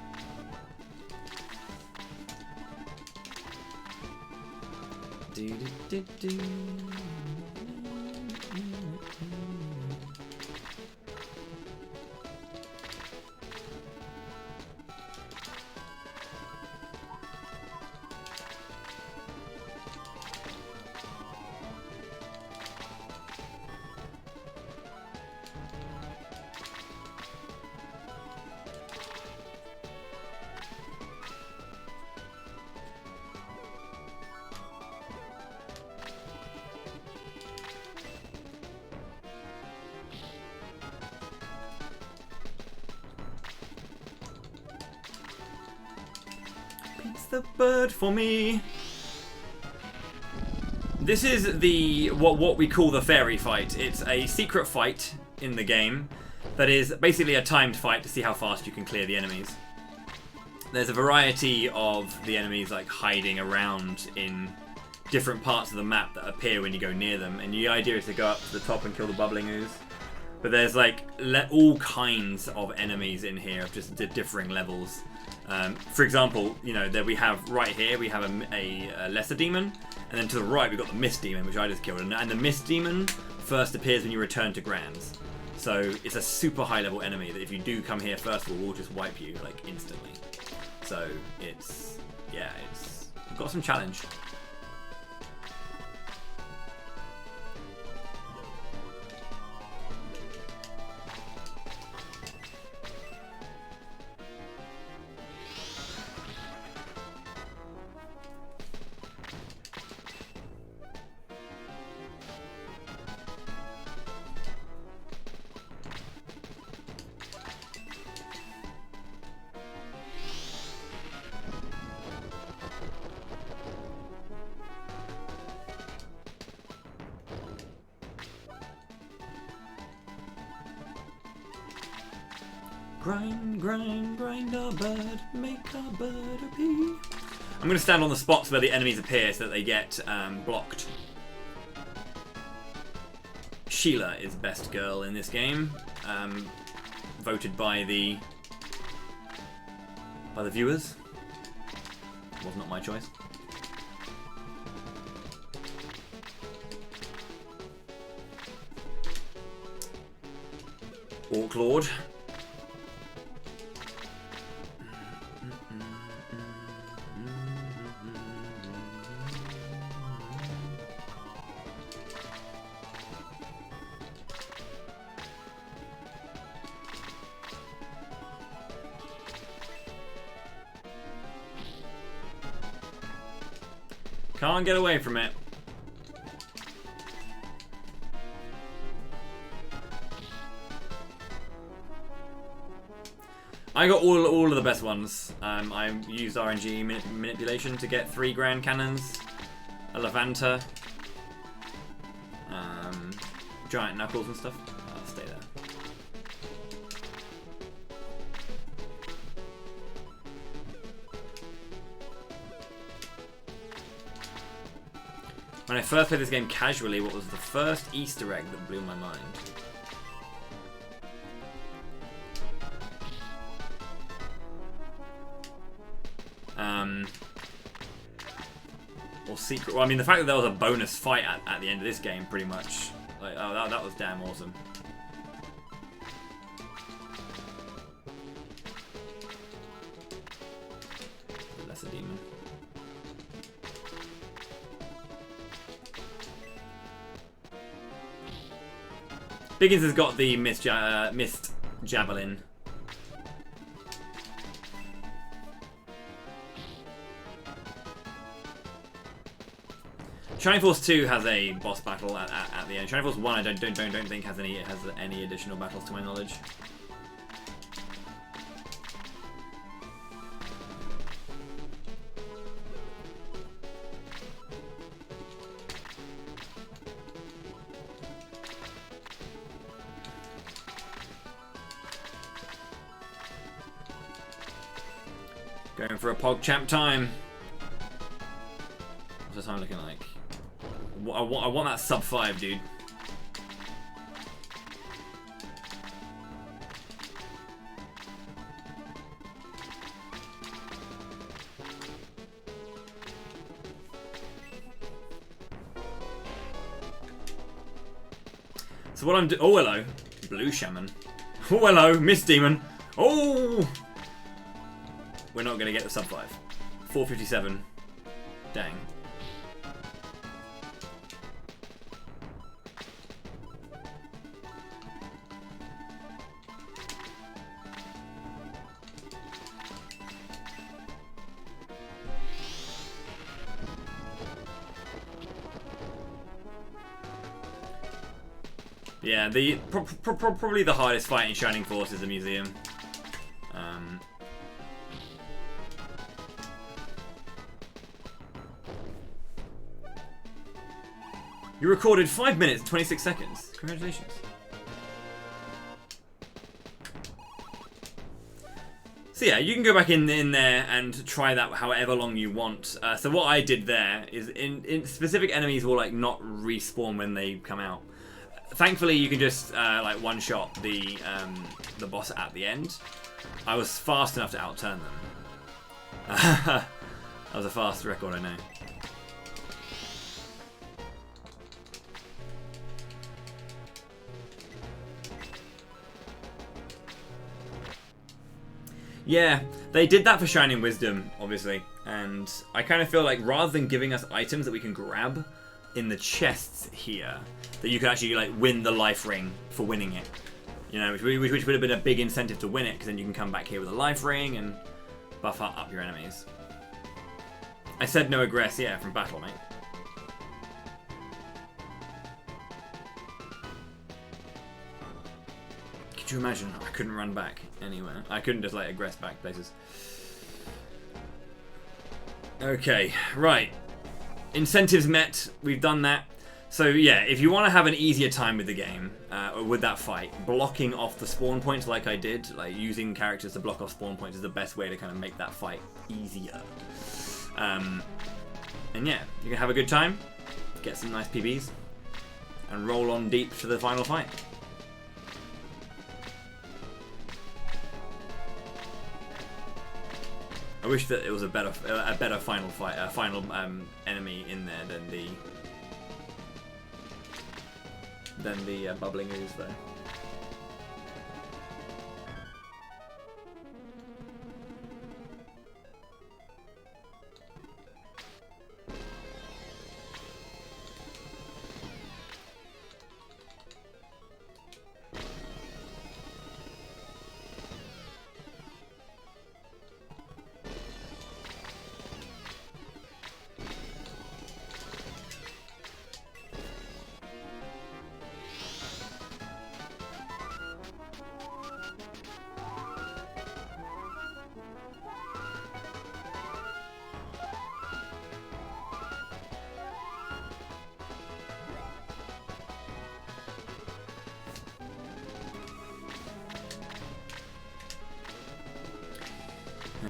Do do do do. The bird for me. This is what we call the fairy fight. It's a secret fight in the game that is basically a timed fight to see how fast you can clear the enemies. There's a variety of the enemies like hiding around in different parts of the map that appear when you go near them, and the idea is to go up to the top and kill the bubbling ooze. But there's like all kinds of enemies in here of just differing levels. For example, you know, that we have right here, we have a lesser demon, and then to the right we've got the mist demon, which I just killed, and the mist demon first appears when you return to Grands. So it's a super high level enemy that if you do come here first of all, will just wipe you like instantly. So it's got some challenge. Grind, grind, grind our bird, make our bird a pea. I'm going to stand on the spots where the enemies appear so that they get blocked. Sheila is best girl in this game, voted by the viewers. Was not my choice. Orc Lord. Can't get away from it. I got all of the best ones. I used RNG manipulation to get 3 grand cannons, a Levanta, giant knuckles and stuff. I'll stay there. When I first played this game casually, what was the first Easter egg that blew my mind? Or secret. Well, I mean, the fact that there was a bonus fight at the end of this game, pretty much. Like, oh, that was damn awesome. Lesser demon. Biggins has got the mist javelin. Shining Force 2 has a boss battle at the end. Shining Force 1 I don't think has any additional battles to my knowledge. Going for a PogChamp time. What's the time looking like? I want that sub 5, dude. So what I'm doing... Oh, hello. Blue Shaman. Oh, hello. Mist Demon. Oh! We're not going to get the sub 5. 457. Dang. Yeah, probably the hardest fight in Shining Force is the museum. You recorded 5 minutes and 26 seconds. Congratulations. So yeah, you can go back in there and try that however long you want. So what I did there is in specific enemies will like not respawn when they come out. Thankfully, you can just like one-shot the boss at the end. I was fast enough to outturn them. That was a fast record, I know. Yeah, they did that for Shining Wisdom, obviously, and I kind of feel like rather than giving us items that we can grab in the chests here, that you can actually like win the life ring for winning it, you know, which would have been a big incentive to win it, because then you can come back here with a life ring and buff up your enemies. I said no egress, yeah, from battle, mate. Could you imagine? I couldn't run back anywhere. I couldn't just like egress back places. Okay, right. Incentives met. We've done that. So yeah, if you want to have an easier time with the game, or with that fight, blocking off the spawn points like I did, like using characters to block off spawn points is the best way to kind of make that fight easier. And yeah, you can have a good time, get some nice PBs. and roll on deep to the final fight. I wish that it was a better final fight, final enemy in there than the bubbling ooze though.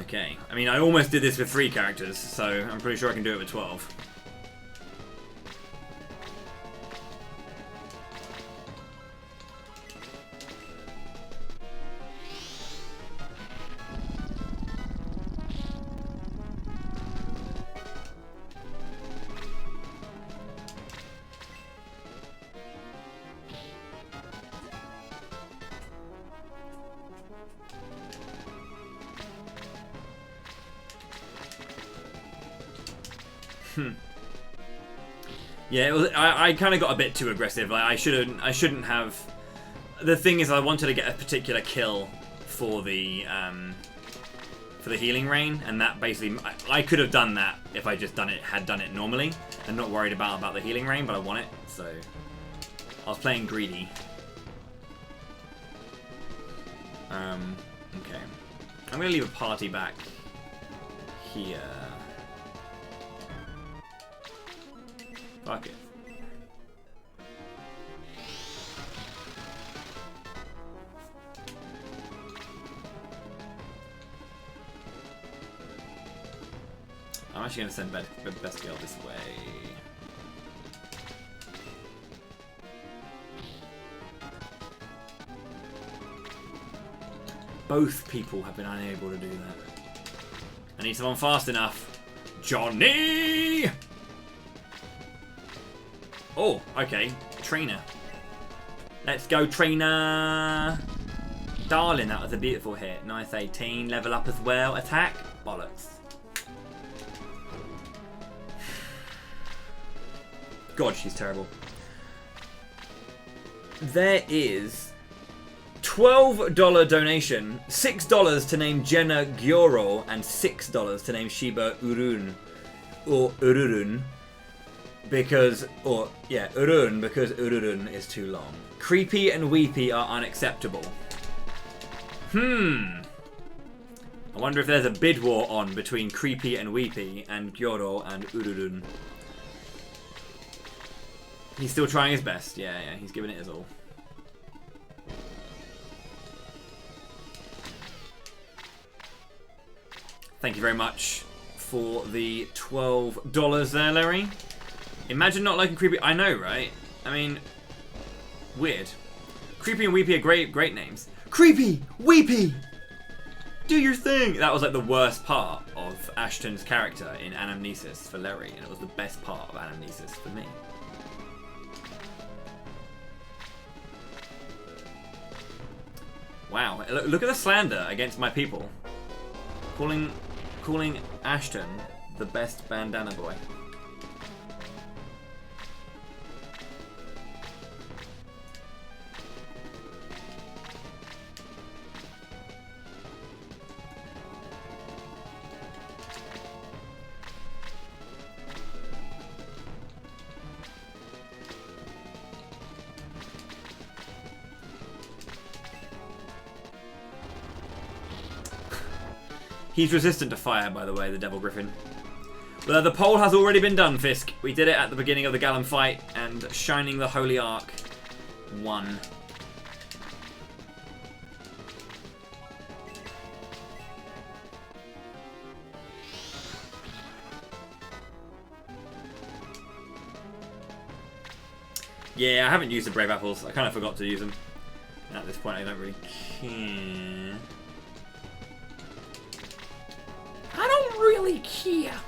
Okay, I mean, I almost did this with 3 characters, so I'm pretty sure I can do it with 12. Yeah, it was, I kind of got a bit too aggressive. Like I shouldn't have. The thing is, I wanted to get a particular kill for the healing rain, and that basically I could have done that if I just had done it normally and not worried about the healing rain, but I want it, so I was playing greedy. Okay, I'm gonna leave a party back here. Fuck it. I'm actually going to send Bestial this way. Both people have been unable to do that. I need someone fast enough. Johnny! Oh, okay. Trainer. Let's go, Trainer! Darling, that was a beautiful hit. Nice 18. Level up as well. Attack? Bollocks. God, she's terrible. There is $12 donation, $6 to name Jenna Gyoro, and $6 to name Shiba Urun. Or Ururun. Because, Urun, because Ururun is too long. Creepy and weepy are unacceptable. I wonder if there's a bid war on between Creepy and Weepy and Gyoro and Ururun. He's still trying his best. Yeah, he's giving it his all. Thank you very much for the $12 there, Larry. Imagine not liking Creepy. I know, right? I mean, weird. Creepy and Weepy are great names. Creepy! Weepy! Do your thing! That was like the worst part of Ashton's character in Anamnesis for Larry, and it was the best part of Anamnesis for me. Wow, look at the slander against my people. Calling Ashton the best bandana boy. He's resistant to fire, by the way, the Devil Griffin. Well, the poll has already been done, Fisk. We did it at the beginning of the Gallum fight, and Shining the Holy Ark won. Yeah, I haven't used the Brave Apples. I kind of forgot to use them. And at this point, I don't really care. I don't really care.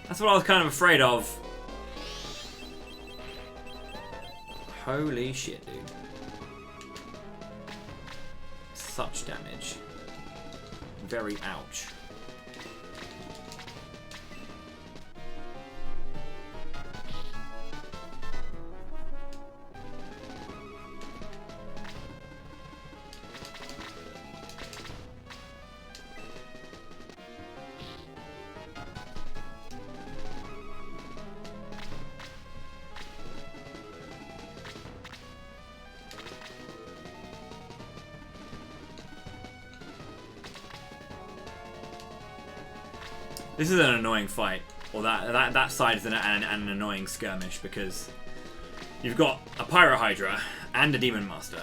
That's what I was kind of afraid of. Holy shit, dude. Such damage. Very ouch. This is an annoying fight, or that side is an annoying skirmish, because you've got a Pyro Hydra and a Demon Master,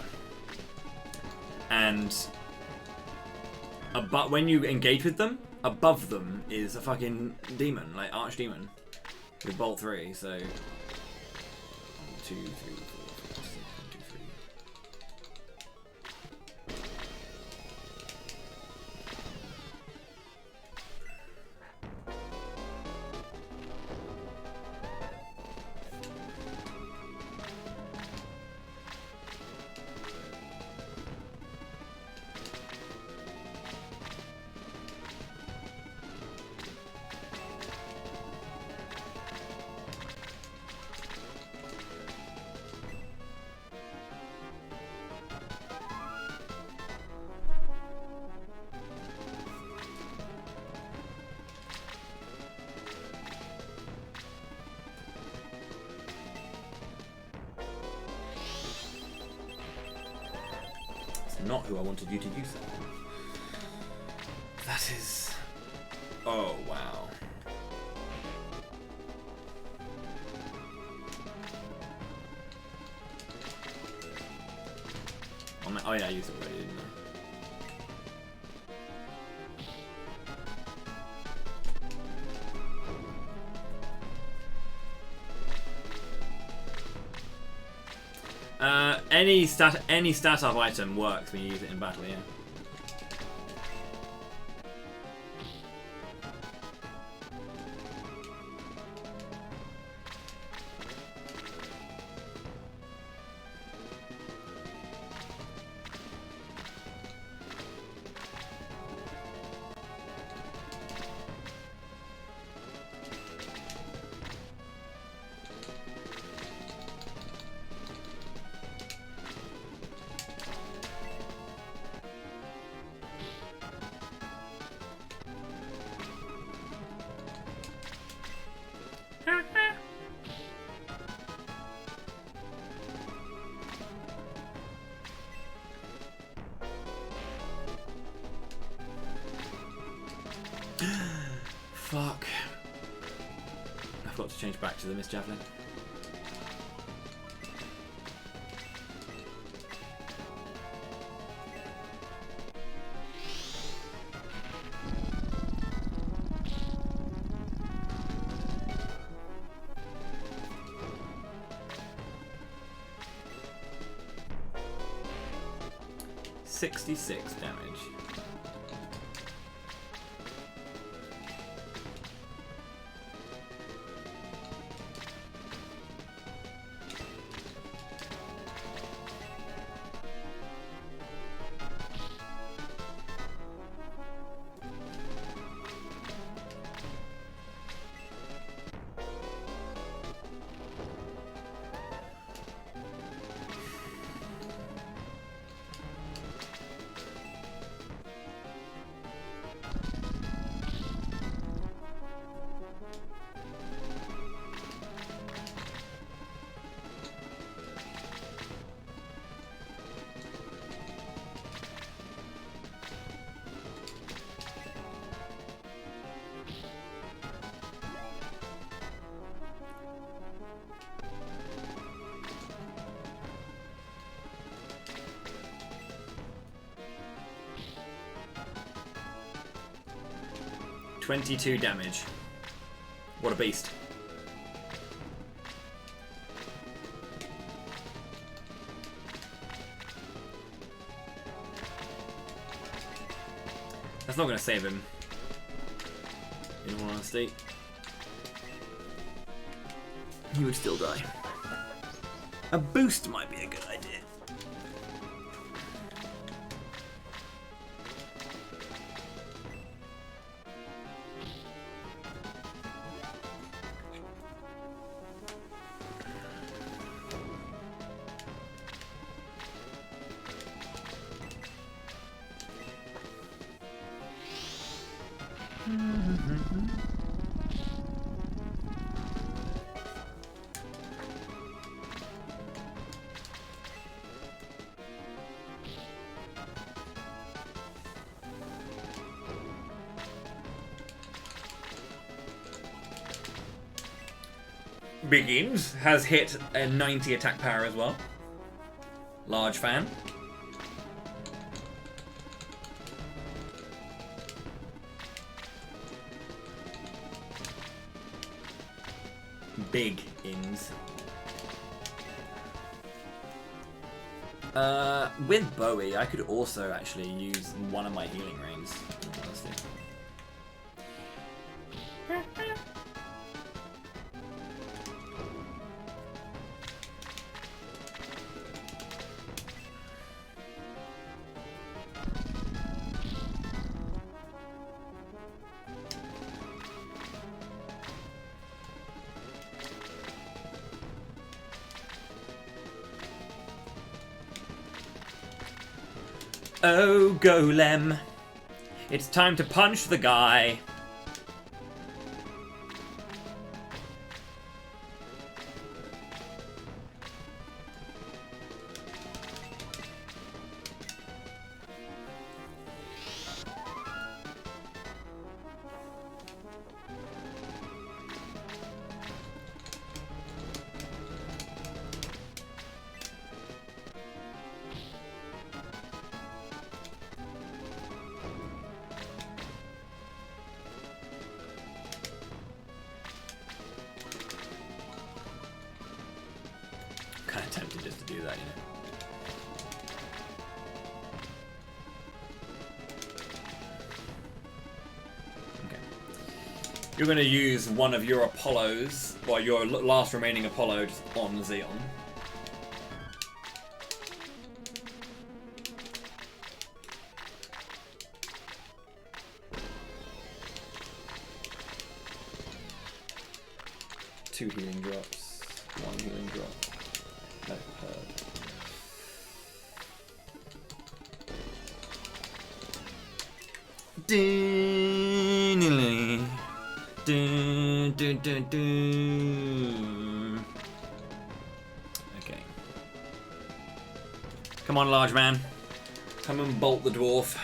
and when you engage with them, above them is a fucking demon, like Archdemon, with Bolt 3. So 1, 2, 3, 4, 5, 6, 1, 2, 3. Not who I wanted you to use that on. That is... Oh, wow. Oh yeah, I used it already, didn't I? Any stat up item works when you use it in battle, yeah. Fuck. I've got to change back to the Mist Javelin. $66 damage. 22 damage. What a beast. That's not going to save him, in all honesty. He would still die. A boost might be a good idea. Begins has hit a 90 attack power as well. Large fan. Big ins. With Bowie, I could also actually use one of my healing rains. Honestly. Oh, Golem. It's time to punch the guy. Kind of tempted just to do that, you know. Okay. You're going to use one of your Apollos, or your last remaining Apollo, just on Xeon. Two healing drops, one healing drop. No, okay. Come on, large man. Come and bolt the dwarf.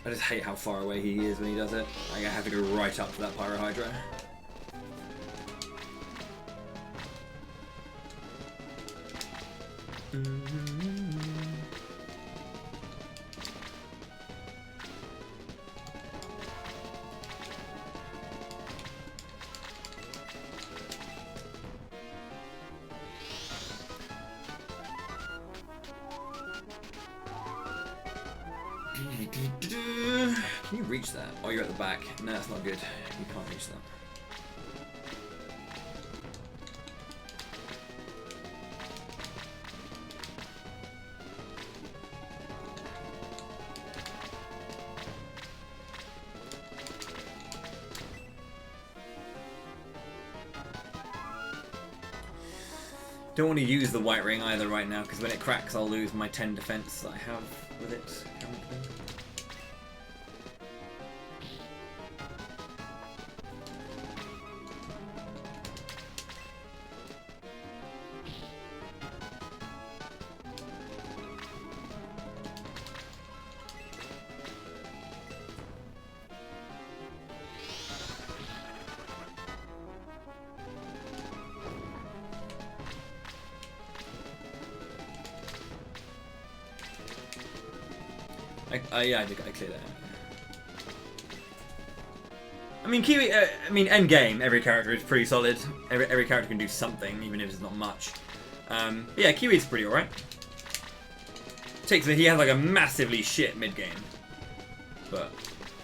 I just hate how far away he is when he does it. I have to go right up to that Pyrohydra. Can you reach that? Oh, you're at the back. No, that's not good. You can't reach that. Don't want to use the white ring either right now, because when it cracks I'll lose my 10 defense that I have with it currently. Yeah, I cleared that. I mean, Kiwi. I mean, end game, every character is pretty solid. Every character can do something, even if it's not much. Yeah, Kiwi's pretty alright. He has like a massively shit mid game, but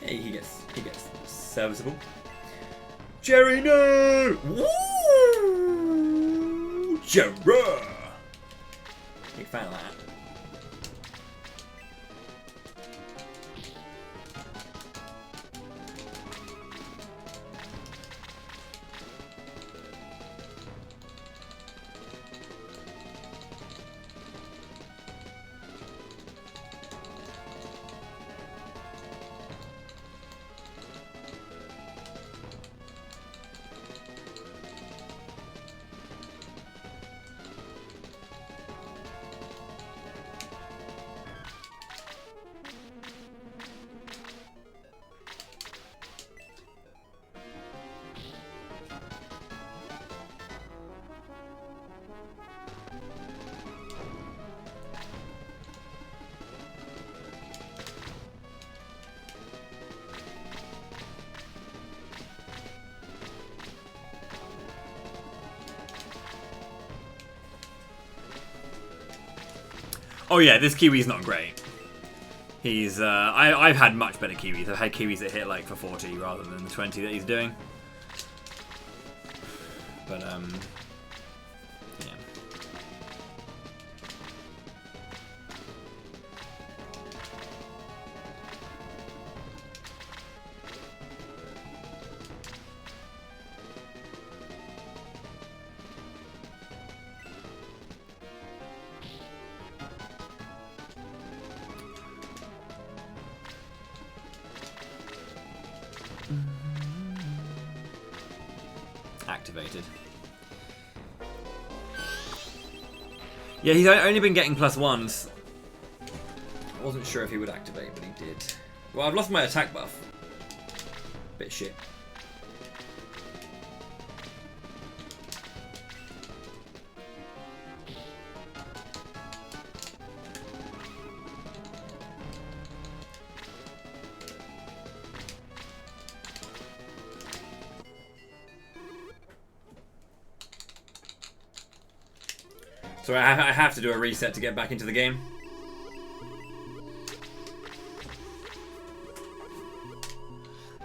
hey, he gets serviceable. Jerry, no! Woo! Jerry! Big fan of that. Oh yeah, this Kiwi's not great. He's, I've had much better Kiwis. I've had Kiwis that hit like for 40 rather than the 20 that he's doing. But, yeah. Activated. Yeah, he's only been getting +1s. I wasn't sure if he would activate, but he did. Well, I've lost my attack buff. Bit shit. So I have to do a reset to get back into the game.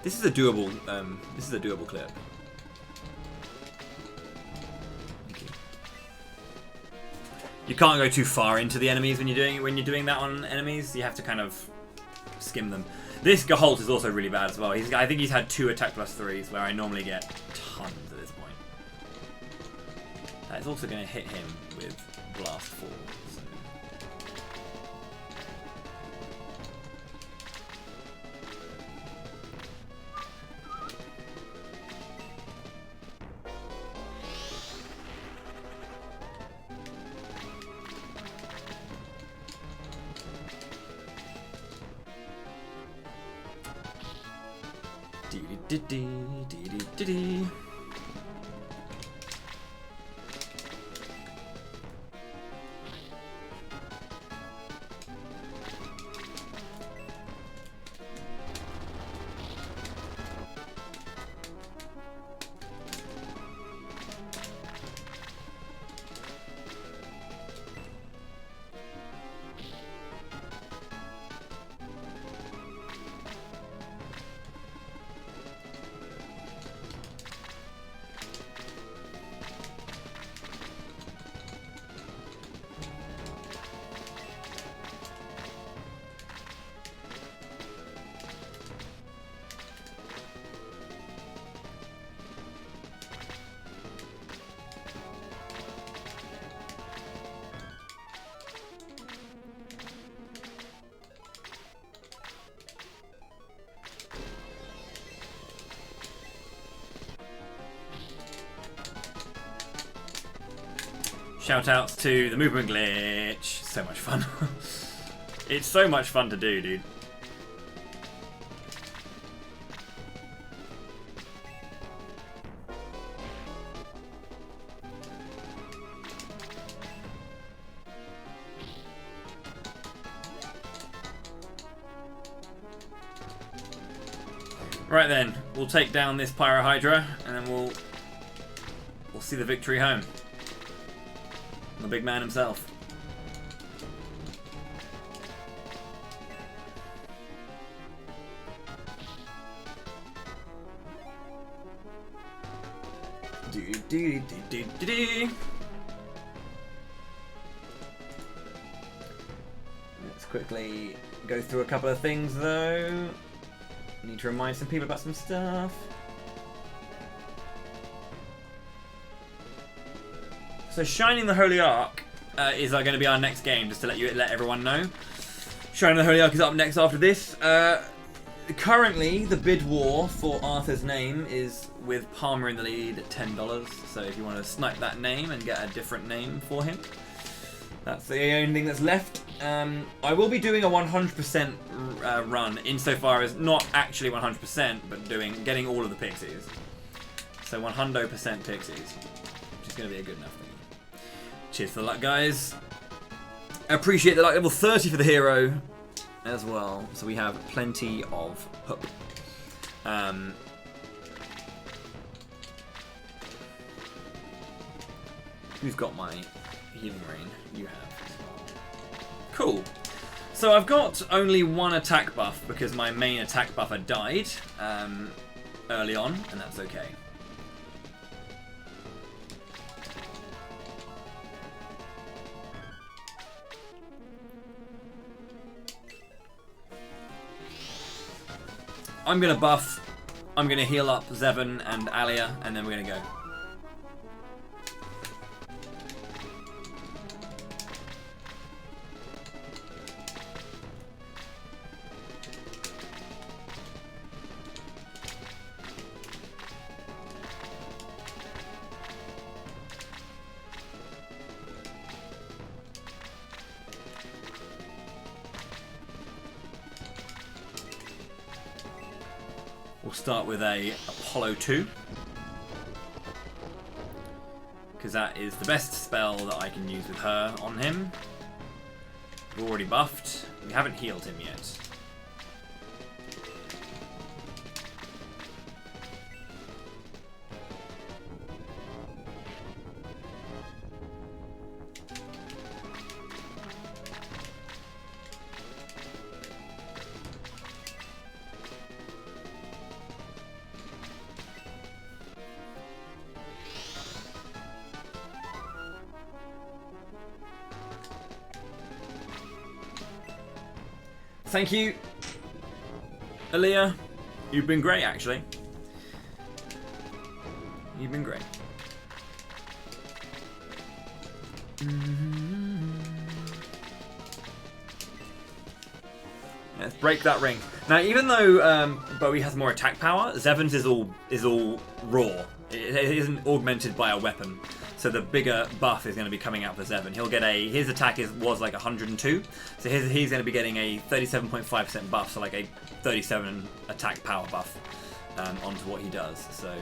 This is a doable. Clip. You can't go too far into the enemies when you're doing that on enemies. You have to kind of skim them. This Gahalt is also really bad as well. I think he's had 2 attack +3s, where I normally get tons at this point. That is also going to hit him with Blast 4. So. Dee-dee-dee-dee-dee-dee-dee. Shoutouts to the movement glitch. So much fun. It's so much fun to do, dude. Right then, we'll take down this Pyrohydra, and then we'll see the victory home. The big man himself. Let's quickly go through a couple of things though. Need to remind some people about some stuff. So Shining the Holy Ark is going to be our next game, just to let everyone know. Shining the Holy Ark is up next after this. Currently, the bid war for Arthur's name is with Palmer in the lead at $10. So if you want to snipe that name and get a different name for him, that's the only thing that's left. I will be doing a 100% run, insofar as not actually 100%, but getting all of the pixies. So 100% pixies, which is going to be a good enough thing. Cheers for the luck, guys. I appreciate the luck. Level 30 for the hero as well. So we have plenty of hope. Who's got my healing rain? You have. Cool. So I've got only one attack buff because my main attack buffer died early on, and that's okay. I'm going to buff, I'm going to heal up Zevon and Alia, and then we're going to go. We'll start with a Apollo 2, because that is the best spell that I can use with her on him. We've already buffed. We haven't healed him yet. Thank you, Aaliyah. You've been great, actually. You've been great. Let's break that ring. Now, even though Bowie has more attack power, Zevon's is all raw. It isn't augmented by a weapon. So the bigger buff is going to be coming out for Zevon. He'll get his attack was like 102. So he's going to be getting a 37.5% buff, so like a 37 attack power buff onto what he does. So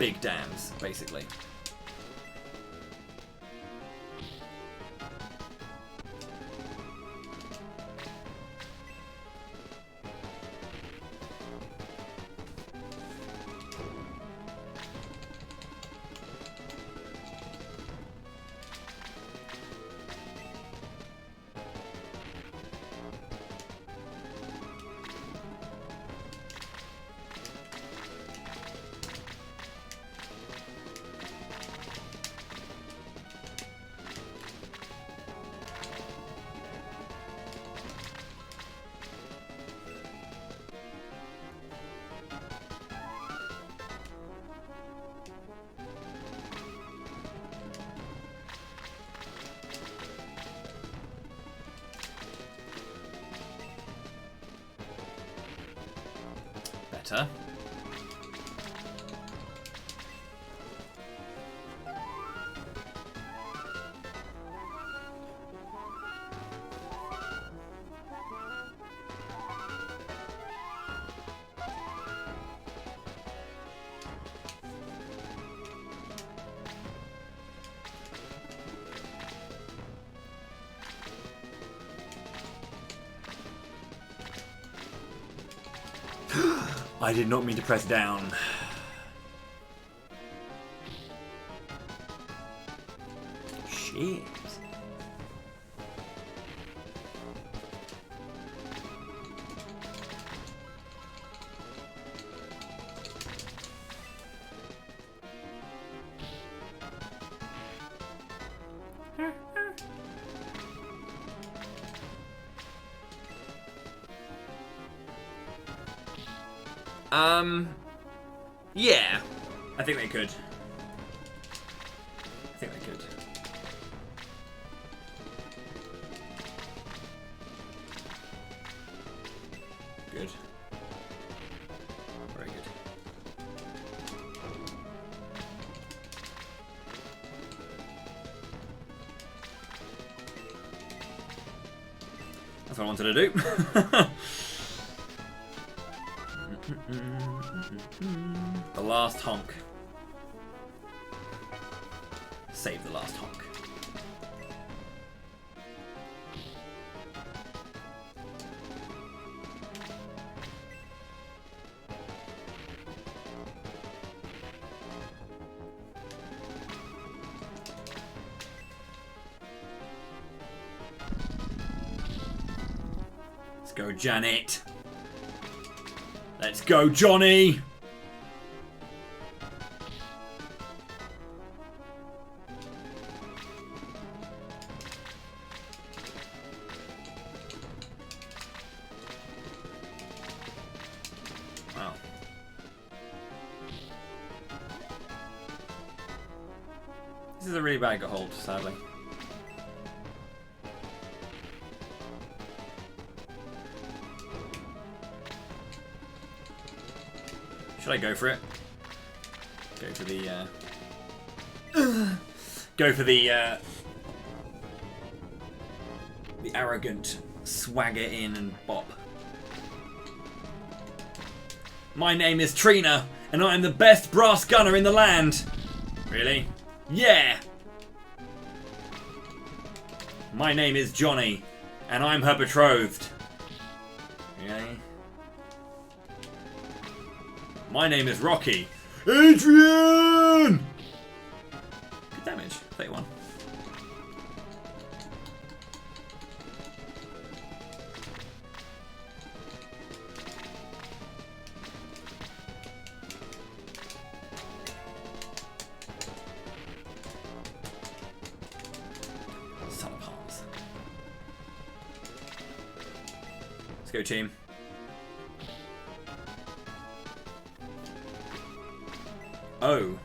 big dams, basically. I did not mean to press down. Shit. Yeah, I think they could. I think they could. Good. Very good. That's what I wanted to do. The last honk. Save the last honk. Let's go, Janet. Let's go, Johnny! Wow. This is a really bad hold, sadly. Should I go for it? Go for the go for the arrogant swagger in and bop. My name is Trina, and I am the best brass gunner in the land. Really? Yeah. My name is Johnny, and I'm her betrothed. Really? My name is Rocky. Adrian! Good damage. 31. Son of Hans. Let's go, team. Oh,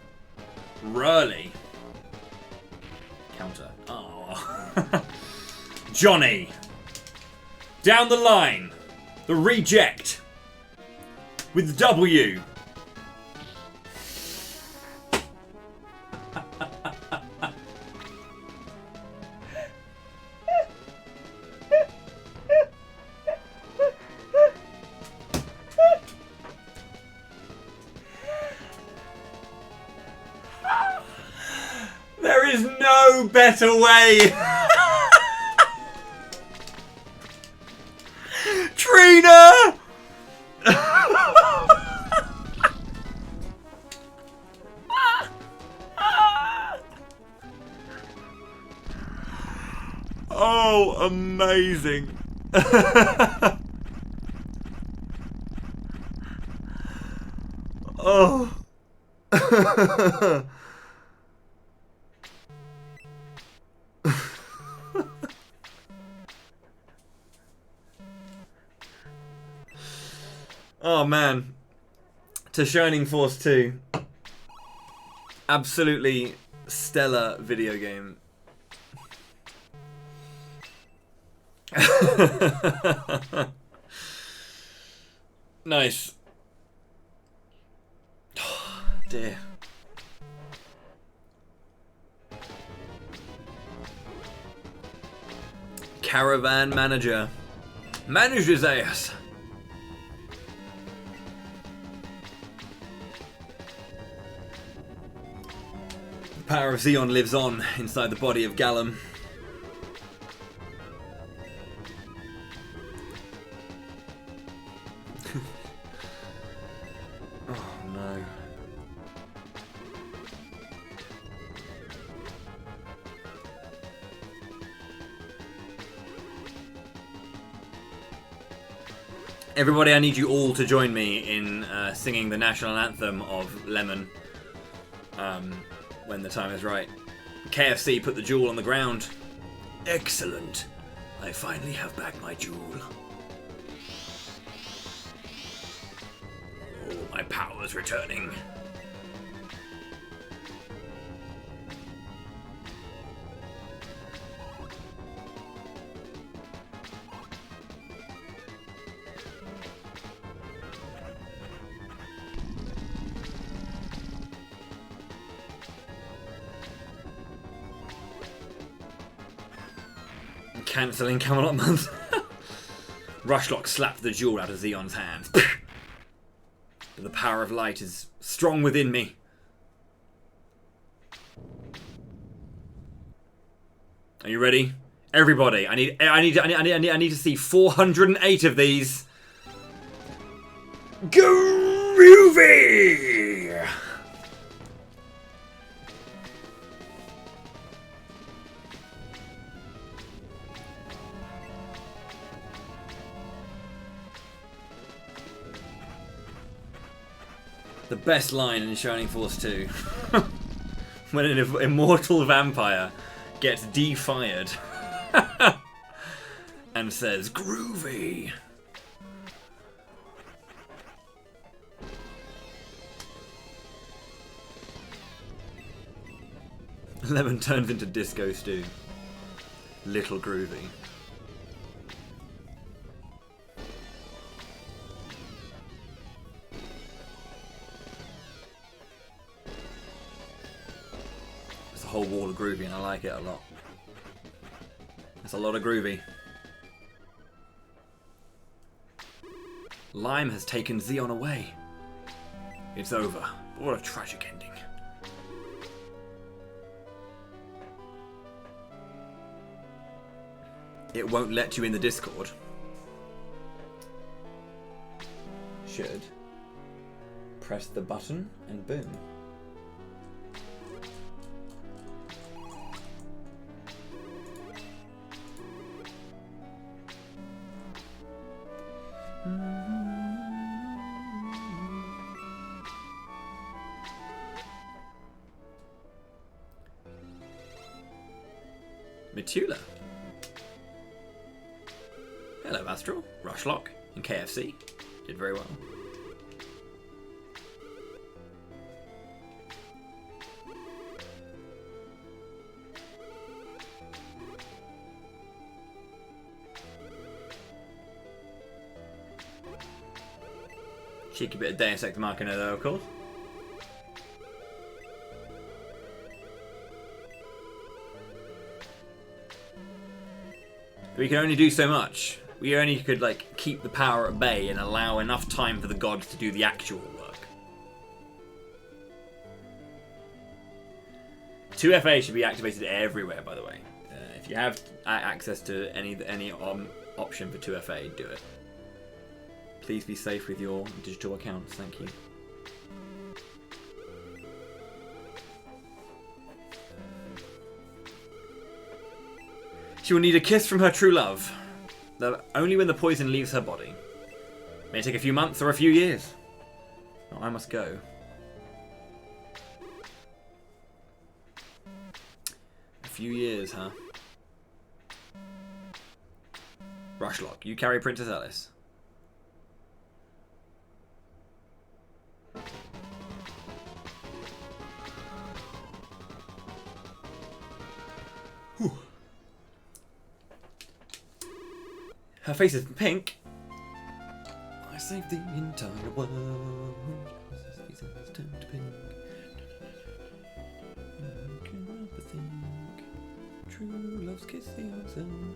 really? Counter. Oh. Johnny. Down the line. The reject. With W. There is no better way. Trina! Oh, amazing. Oh. Oh man, to Shining Force 2, absolutely stellar video game. Nice. Oh, dear. Caravan manager. Manage his ass. The power of Xeon lives on inside the body of Gallum. Everybody, I need you all to join me in singing the national anthem of Lemon when the time is right. KFC put the jewel on the ground. Excellent. I finally have back my jewel. Oh, my power's returning. Cancelling Camelot month. Rushlock slapped the jewel out of Xeon's hands. But the power of light is strong within me. Are you ready? Everybody, I need to see 408 of these. Groovy! The best line in Shining Force 2. When an immortal vampire gets de-fired and says, groovy. Lemon turns into Disco Stew. Little groovy. Whole wall of groovy, and I like it a lot. It's a lot of groovy. Lime has taken Xeon away. It's over. What a tragic ending. It won't let you in the Discord. Should. Press the button and boom. Mitula. Hello, Astral, Rushlock, and KFC. Did very well. Cheeky bit of Deus Ex Machina though, of course. We can only do so much. We only could like keep the power at bay and allow enough time for the gods to do the actual work. 2FA should be activated everywhere, by the way. If you have access to any option for 2FA, do it. Please be safe with your digital accounts. Thank you. She will need a kiss from her true love, though only when the poison leaves her body. It may take a few months or a few years. Oh, I must go. A few years, huh? Rushlock, you carry Princess Alice. Whew. Her face is pink. I saved the entire world. Turned to pink. True love's kiss the ozone.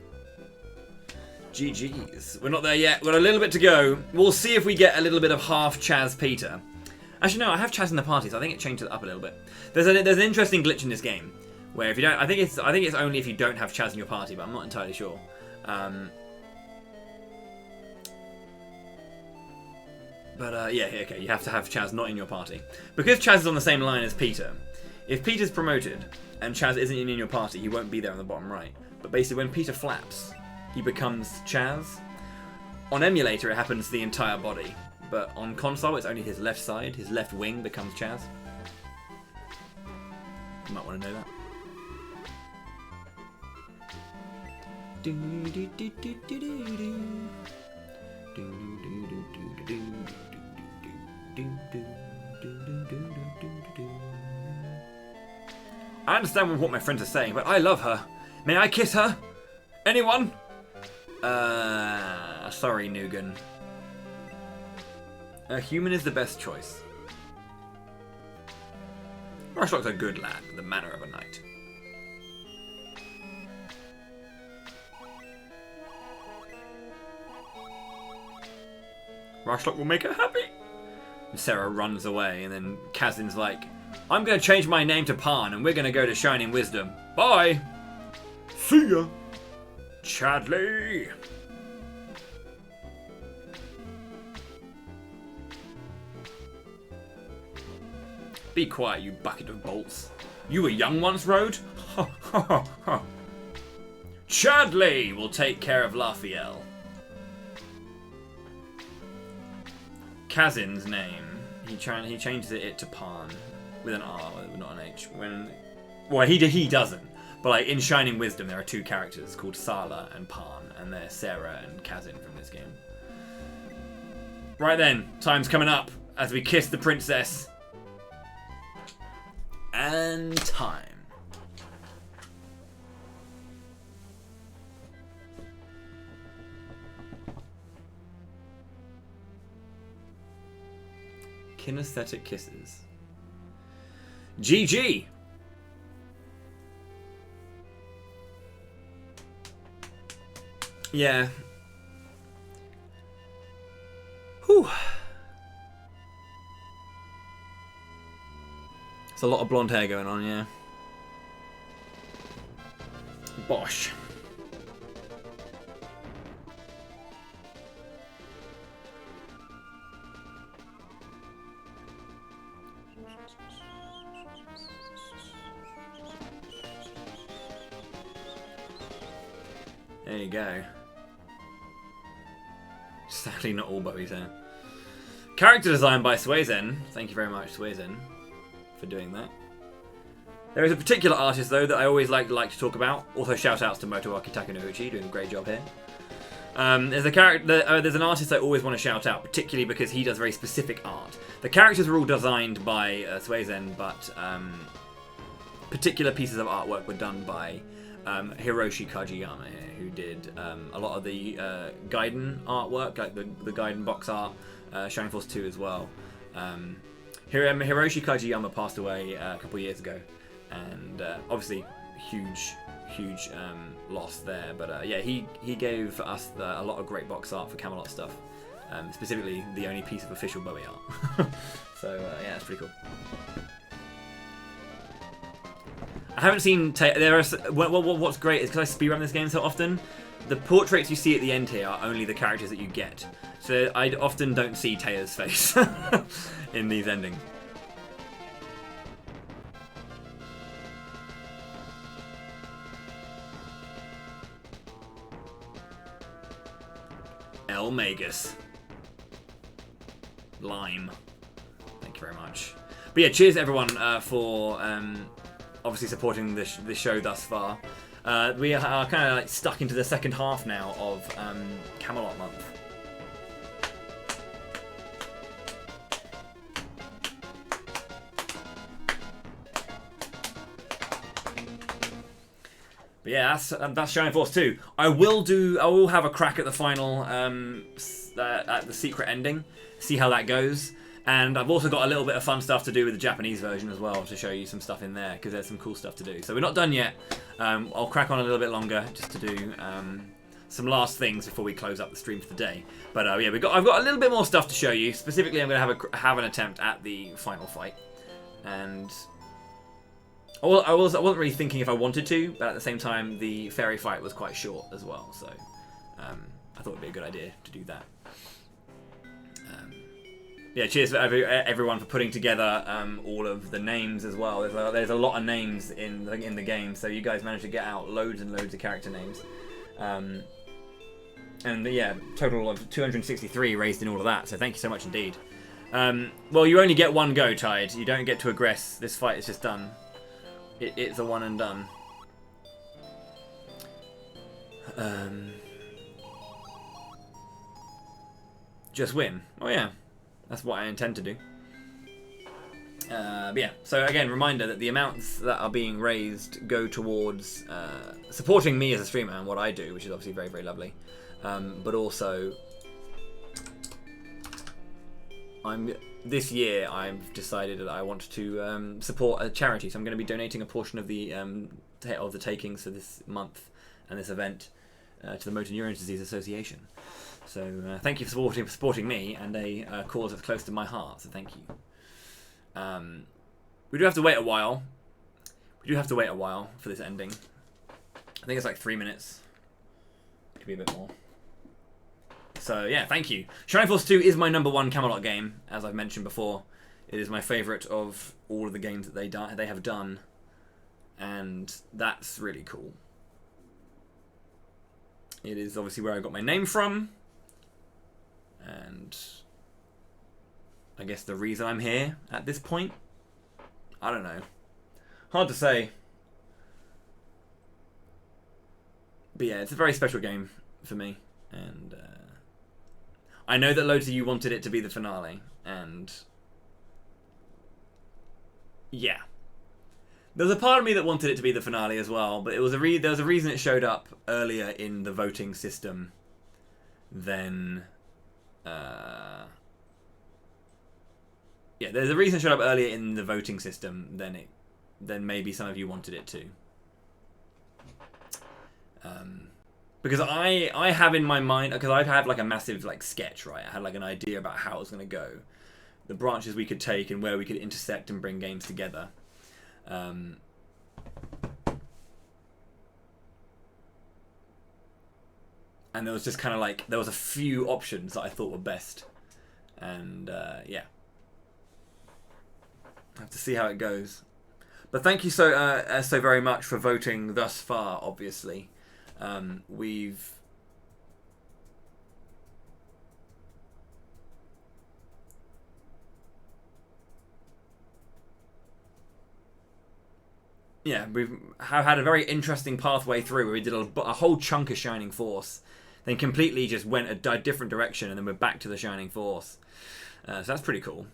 GG's. We're not there yet. We've got a little bit to go. We'll see if we get a little bit of half Chaz Peter. Actually, no. I have Chaz in the party, so I think it changed it up a little bit. There's an interesting glitch in this game where if you don't, I think it's only if you don't have Chaz in your party, but I'm not entirely sure. Yeah, okay, you have to have Chaz not in your party. Because Chaz is on the same line as Peter, if Peter's promoted and Chaz isn't in your party, he won't be there on the bottom right. But basically when Peter flaps, he becomes Chaz. On emulator, it happens to the entire body, but on console, it's only his left side. His left wing becomes Chaz. You might want to know that. I understand what my friends are saying, but I love her. May I kiss her? Anyone? Sorry, Nugan. A human is the best choice. Rushlock's a good lad, with the manner of a knight. Rushlock will make her happy. And Sarah runs away, and then Kazin's like, I'm going to change my name to Pan, and we're going to go to Shining Wisdom. Bye! See ya! Chadley! Be quiet, you bucket of bolts. You were young once, Road? Ha ha ha ha. Chadley will take care of Lafiel. Kazin's name. He changes it to Pan with an R, not an H. Well, he doesn't. But like in Shining Wisdom, there are two characters called Sala and Pan, and they're Sarah and Kazin from this game. Right then, time's coming up as we kiss the princess. And time. Kinesthetic kisses. GG! Yeah. Whew. There's a lot of blonde hair going on, yeah. Bosh. There you go. Sadly, not all Bobby's hair. Character design by Suezen. Thank you very much, Suezen, for doing that. There is a particular artist, though, that I always like to talk about. Also, shout-outs to Motoaki Takenouchi, doing a great job here. There's an artist I always want to shout out, particularly because he does very specific art. The characters are all designed by Suezen, but particular pieces of artwork were done by Hiroshi Kajiyama here, who did a lot of the Gaiden artwork, like the Gaiden box art, Shining Force 2 as well. Hiroshi Kajiyama passed away a couple of years ago, and obviously huge loss there. But yeah, he gave us a lot of great box art for Camelot stuff, specifically the only piece of official Bowie art. So yeah, it's pretty cool. I haven't seen. What's great is because I speedrun this game so often, the portraits you see at the end here are only the characters that you get. So I often don't see Taya's face in these endings. El Magus. Lime. Thank you very much. But yeah, cheers everyone for obviously supporting this show thus far. We are kind of like stuck into the second half now of Camelot month. But yeah, that's Shining Force 2. I will have a crack at the final, at the secret ending, see how that goes. And I've also got a little bit of fun stuff to do with the Japanese version as well, to show you some stuff in there, because there's some cool stuff to do. So we're not done yet. I'll crack on a little bit longer, just to do some last things before we close up the stream for the day. But yeah, I've got a little bit more stuff to show you. Specifically, I'm going to have an attempt at the final fight. And I wasn't really thinking if I wanted to, but at the same time, the fairy fight was quite short as well. So I thought it would be a good idea to do that. Yeah, cheers for everyone for putting together all of the names as well. There's a lot of names in the game, so you guys managed to get out loads and loads of character names. And yeah, total of 263 raised in all of that, so thank you so much indeed. Well, you only get one go, Tide. You don't get to egress. This fight is just done. It's a one and done. Just win. Oh yeah, that's what I intend to do. But yeah, so again, reminder that the amounts that are being raised go towards supporting me as a streamer and what I do, which is obviously very, very lovely. But also, this year I've decided that I want to support a charity, so I'm going to be donating a portion of the takings for this month and this event to the Motor Neurone Disease Association. So thank you for supporting me and a cause that's close to my heart. So thank you. We do have to wait a while. We do have to wait a while for this ending. I think it's like 3 minutes. Could be a bit more. So yeah, thank you. Shining Force 2 is my #1 Camelot game, as I've mentioned before. It is my favourite of all of the games that they have done, and that's really cool. It is obviously where I got my name from, and I guess the reason I'm here at this point. I don't know. Hard to say. But yeah, it's a very special game for me, and I know that loads of you wanted it to be the finale, and yeah. There's a part of me that wanted it to be the finale as well, but it was there was a reason it showed up earlier in the voting system than yeah, there's a reason it showed up earlier in the voting system than maybe some of you wanted it to. Because I have in my mind, because I've had like a massive like sketch, right? I had like an idea about how it was going to go, the branches we could take and where we could intersect and bring games together. And there was just kind of like, there was a few options that I thought were best. And yeah. I have to see how it goes. But thank you so very much for voting thus far, obviously. We've... Yeah, we've had a very interesting pathway through where we did a whole chunk of Shining Force, then completely just went a different direction, and then we're back to the Shining Force. So that's pretty cool.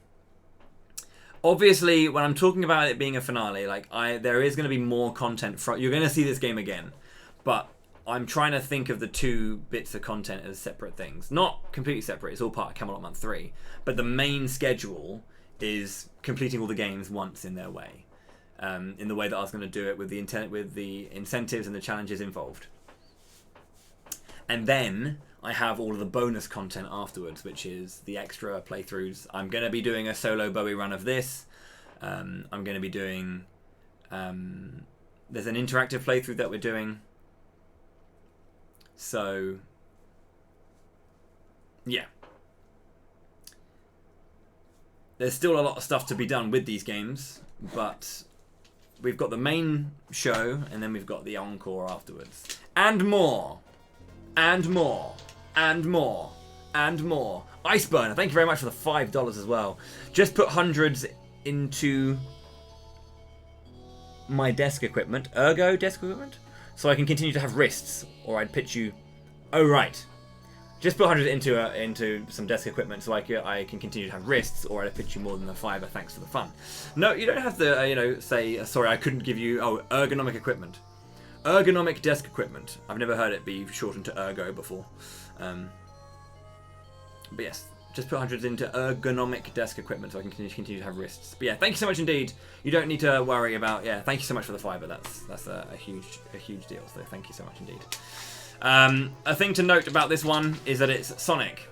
Obviously, when I'm talking about it being a finale, like there is going to be more content. You're going to see this game again, but I'm trying to think of the two bits of content as separate things. Not completely separate, it's all part of Camelot Month 3, but the main schedule is completing all the games once in their way. In the way that I was going to do it with the incentives and the challenges involved. And then I have all of the bonus content afterwards, which is the extra playthroughs. I'm going to be doing a solo Bowie run of this. I'm going to be doing... there's an interactive playthrough that we're doing. So... yeah. There's still a lot of stuff to be done with these games, but... we've got the main show, and then we've got the encore afterwards. And more. And more. And more. And more. Iceburner, thank you very much for the $5 as well. Just put hundreds into my desk equipment. Ergo desk equipment? So I can continue to have wrists. Or I'd pitch you... oh, right. Just put 100 into some desk equipment so I can continue to have wrists, or I'd pitch you more than the $5. Thanks for the fun. No, you don't have to, say, sorry, I couldn't give you, ergonomic equipment. Ergonomic desk equipment. I've never heard it be shortened to ergo before. But yes, just put 100 into ergonomic desk equipment so I can continue to have wrists. But yeah, thank you so much indeed. You don't need to worry about, thank you so much for the $5. That's a huge deal, so thank you so much indeed. A thing to note about this one is that it's Sonic.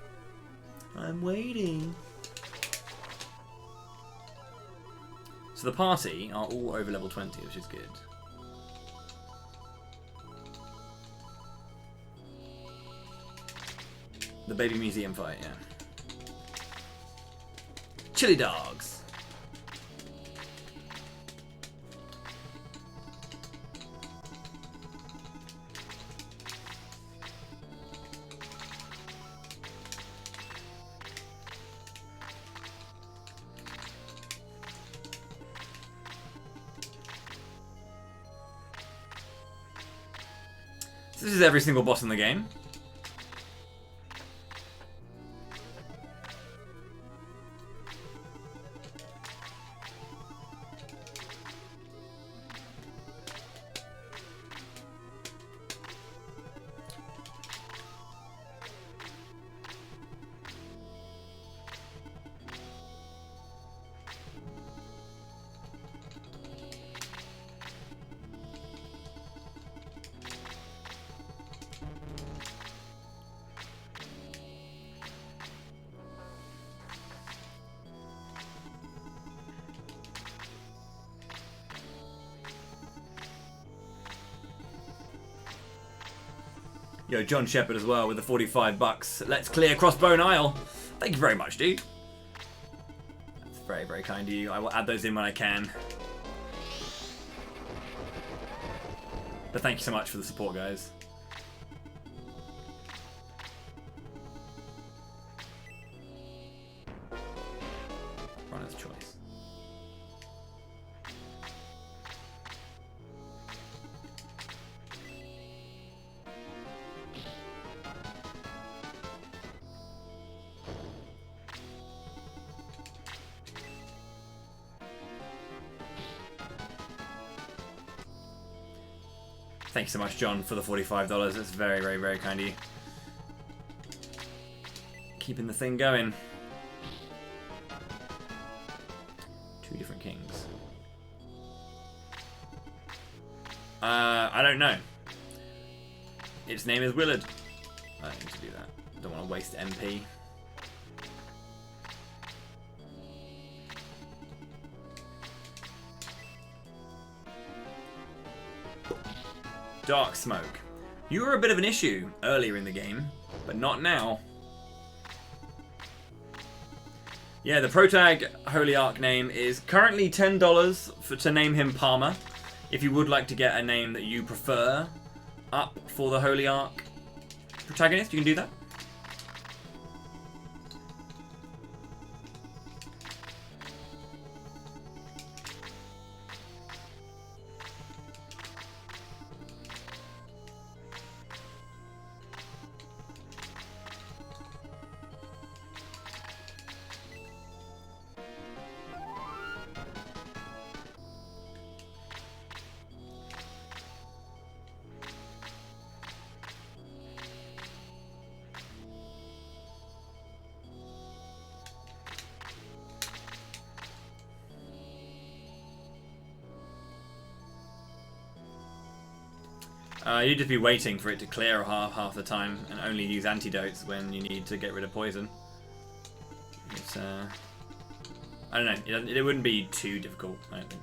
I'm waiting. So the party are all over level 20, which is good. The baby museum fight, yeah. Chili dogs. So this is every single boss in the game. Yo, John Shepard as well with the 45 bucks. Let's clear Crossbone Isle. Thank you very much, dude. That's very, very kind of you. I will add those in when I can. But thank you so much for the support, guys. Runner's choice. Thank you so much, John, for the $45. That's very, very, very kind of you. Keeping the thing going. 2 different kings. I don't know. Its name is Willard. I don't need to do that. Don't want to waste MP. Dark Smoke. You were a bit of an issue earlier in the game, but not now. Yeah, the Protag Holy Ark name is currently $10 to name him Palmer. If you would like to get a name that you prefer up for the Holy Ark protagonist, you can do that. You'd just be waiting for it to clear half the time and only use antidotes when you need to get rid of poison. It's, I don't know, it wouldn't be too difficult, I don't think.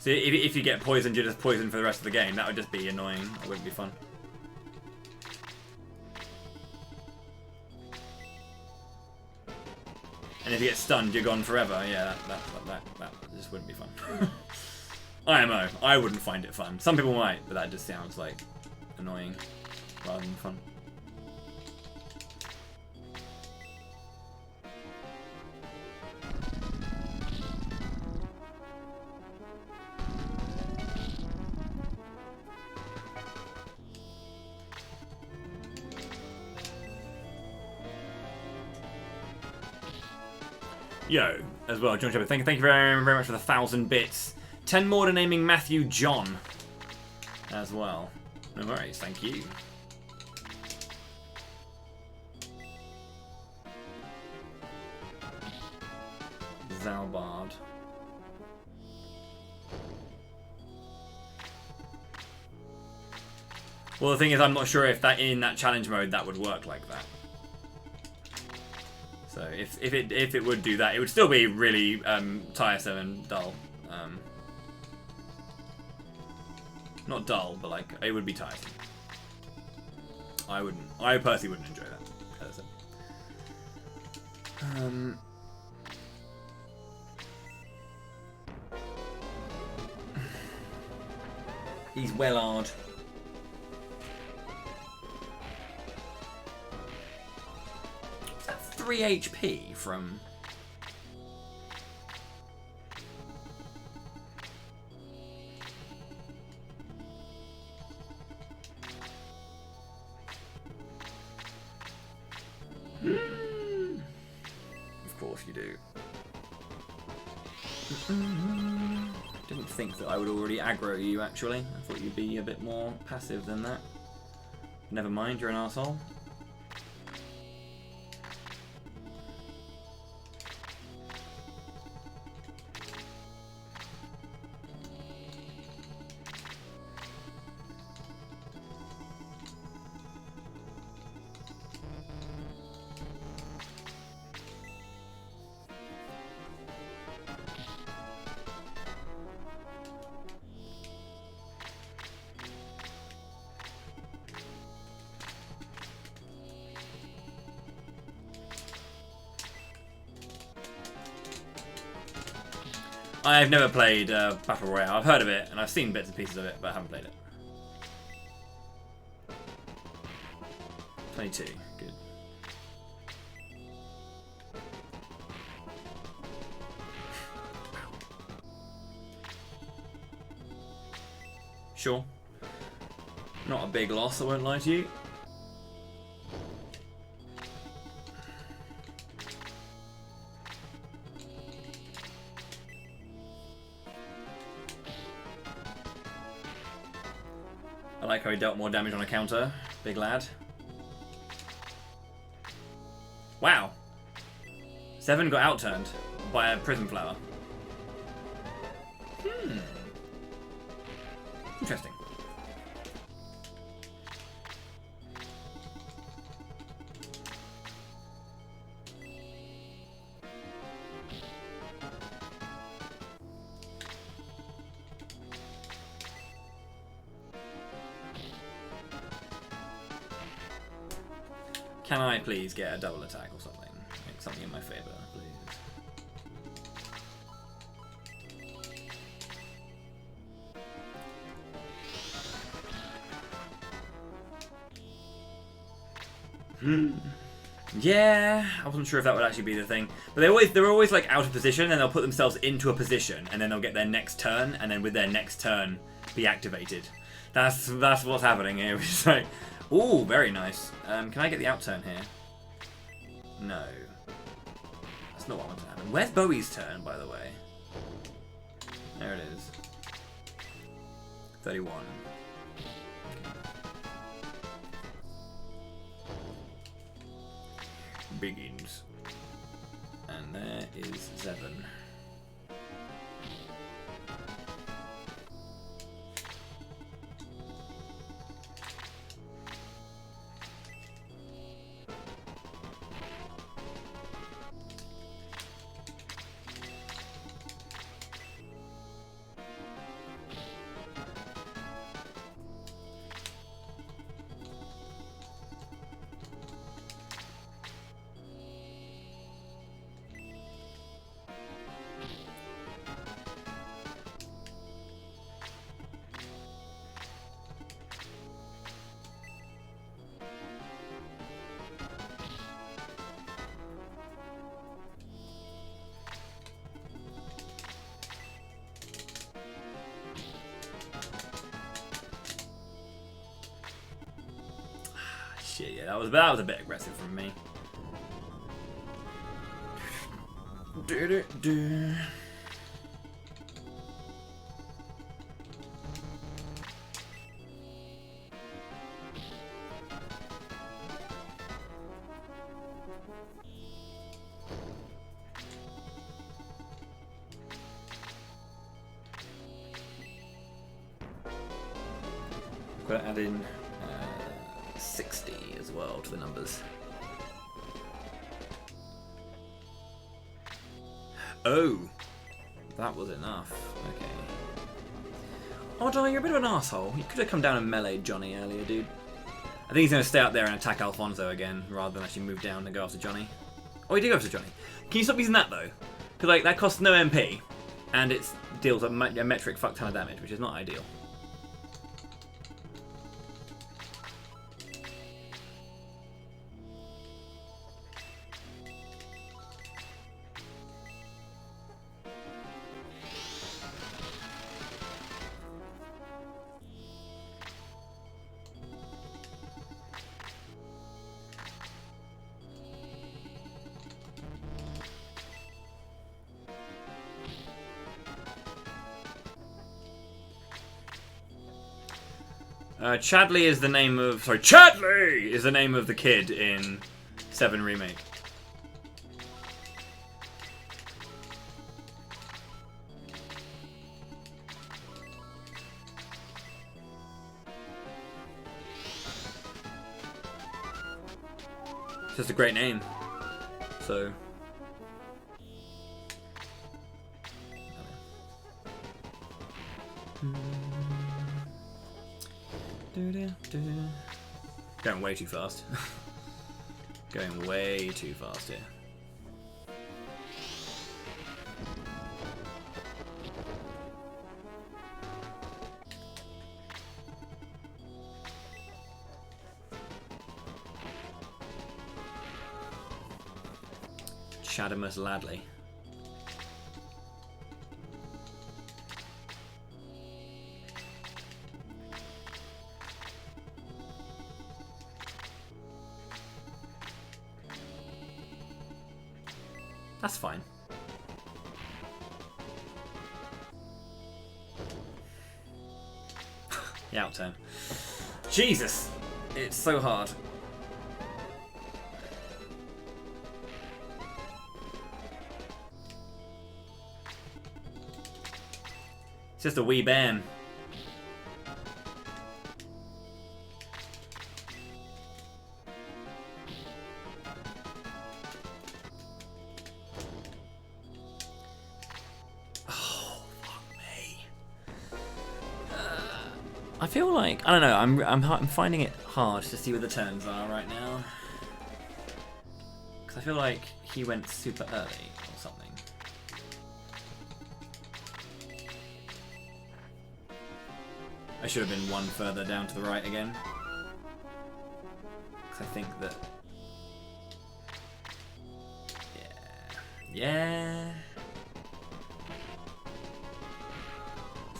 So if you get poisoned, you're just poisoned for the rest of the game. That would just be annoying. It wouldn't be fun. And if you get stunned, you're gone forever. Yeah, that just wouldn't be fun. IMO, I wouldn't find it fun. Some people might, but that just sounds like annoying rather than fun. Yo, as well, John Shepard. Thank you very, very much for the 1,000 bits. 10 more to naming Matthew John as well. No worries, thank you. Zalbard. Well, the thing is, I'm not sure if that in that challenge mode that would work like that. So if it would do that, it would still be really tiresome and dull. Not dull, but like it would be tiresome. I personally wouldn't enjoy that. He's Wellard. Is that 3 HP from... Of course you do. Didn't think that I would already aggro you, actually. I thought you'd be a bit more passive than that. Never mind, you're an arsehole. I've never played Battle Royale. I've heard of it, and I've seen bits and pieces of it, but I haven't played it. 22, good. Sure. Not a big loss, I won't lie to you. I like how he dealt more damage on a counter. Big lad. Wow. 7 got outturned by a prism flower. Interesting. Can I please get a double attack or something? Make something in my favour, please. Yeah, I wasn't sure if that would actually be the thing. But they're always like out of position, and they'll put themselves into a position, and then they'll get their next turn, and then with their next turn be activated. That's what's happening here. It's like, ooh, very nice. Can I get the outturn here? No. That's not what I want to happen. Where's Bowie's turn, by the way? There it is. 31. Begins. And there is 7. Shit, yeah, that was a bit aggressive from me. Got to add in 60 as well to the numbers. Oh, that was enough. Okay. Oh, Johnny, you're a bit of an asshole. You could have come down and meleeed Johnny earlier, dude. I think he's going to stay up there and attack Alfonso again, rather than actually move down and go after Johnny. Oh, he did go after Johnny. Can you stop using that, though? Because, like, that costs no MP, and it deals a metric fuck ton of damage, which is not ideal. Chadley is the name of... Sorry, Chadley is the name of the kid in 7 Remake. It's just a great name. So... Going way too fast. Going way too fast here. Shadamus Ladley. That's fine. The outturn. Jesus! It's so hard. It's just a wee bam. I feel like, I don't know, I'm finding it hard to see where the turns are right now. Because I feel like he went super early or something. I should have been one further down to the right again. Because I think that... Yeah.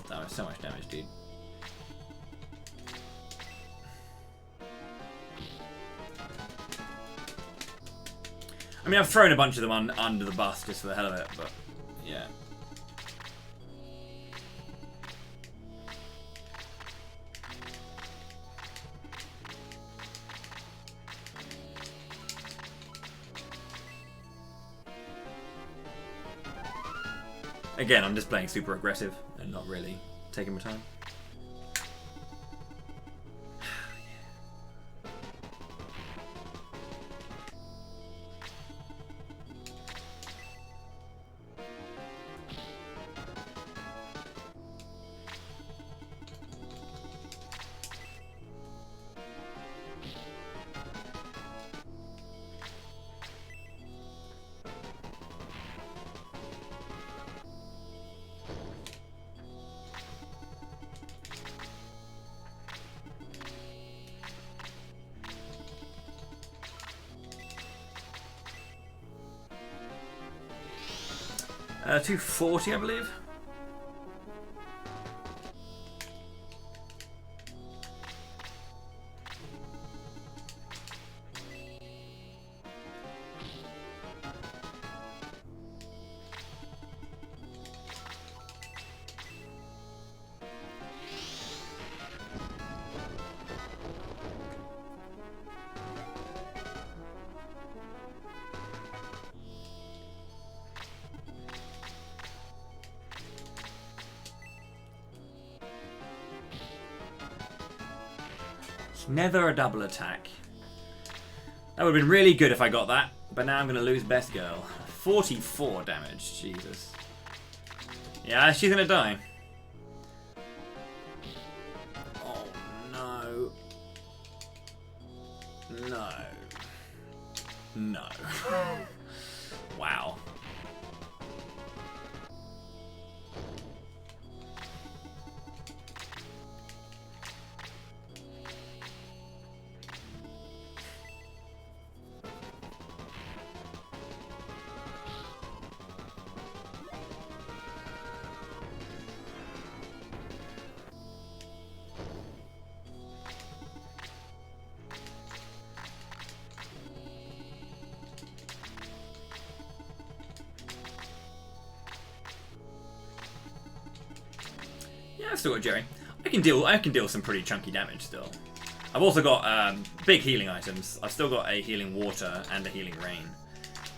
That was so much damage, dude. I mean, I've thrown a bunch of them under the bus just for the hell of it, but yeah. Again, I'm just playing super aggressive and not really taking my time. Uh, 240, I believe. Never a double attack. That would have been really good if I got that, but now I'm going to lose best girl. 44 damage, Jesus. Yeah, she's going to die. Oh, no. No. No. Wow. Yeah, I've still got Jerry. I can deal some pretty chunky damage still. I've also got big healing items. I've still got a healing water and a healing rain.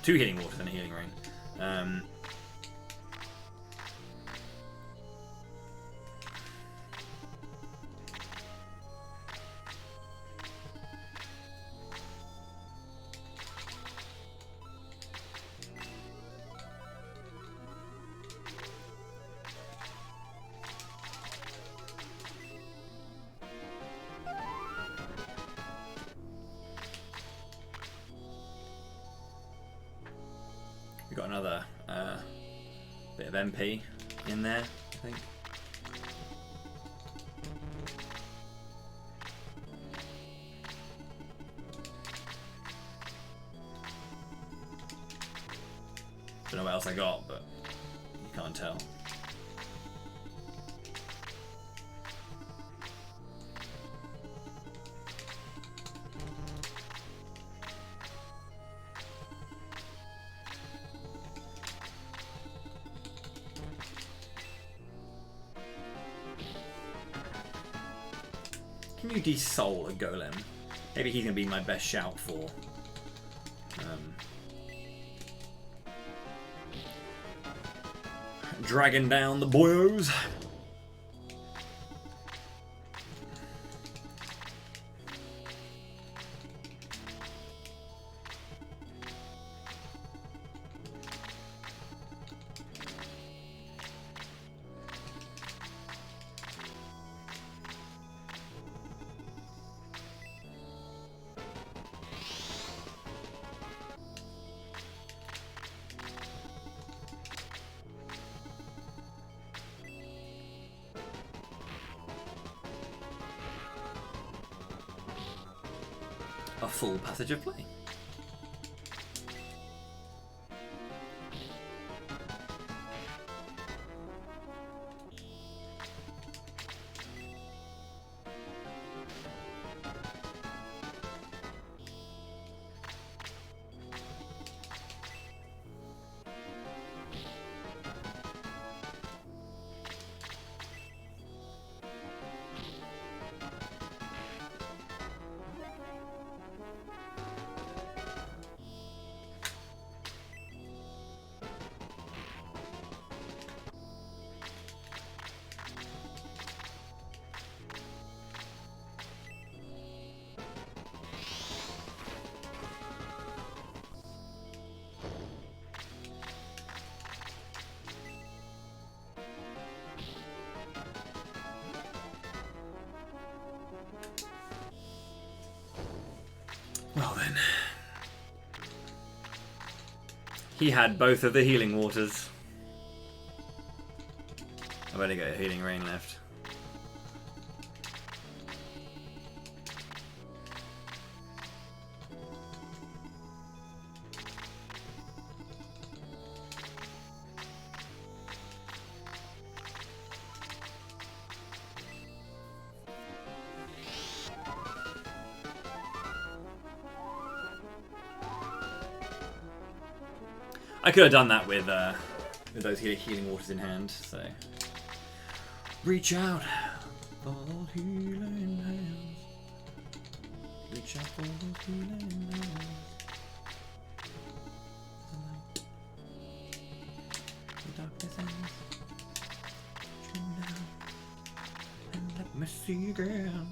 2 healing waters and a healing rain. We got another bit of MP in there, I think. Don't know what else I got, but you can't tell. Can you de-soul a golem? Maybe he's gonna be my best shout for. Dragging down the boyos. A full passage of play. Well then. He had both of the healing waters. I've only got a healing rain left. I could have done that with those healing waters in hand, so... Reach out for those healing hands. Reach out for those healing hands. The darkness ends. Tune down and let me see again.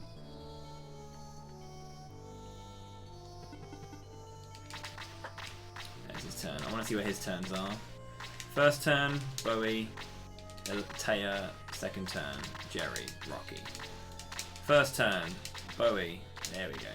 Turn. I want to see what his turns are. First turn, Bowie, Taya. Second turn, Jerry, Rocky. First turn, Bowie. There we go.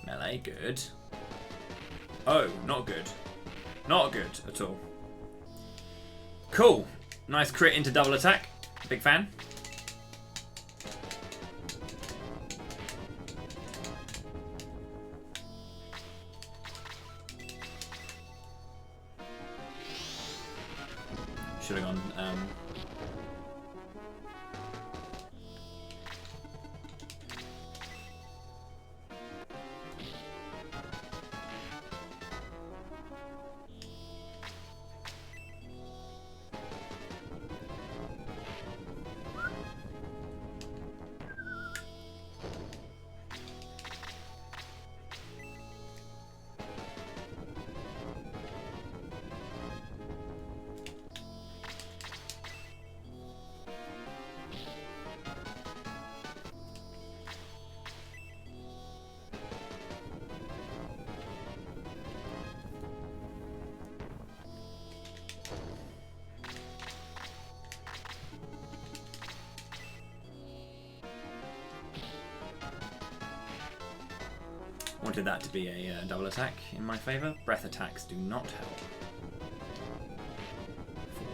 Melee, good. Oh, not good. Not good at all. Cool. Nice crit into double attack. Big fan. should have gone. Wanted that to be a double attack in my favour. Breath attacks do not help.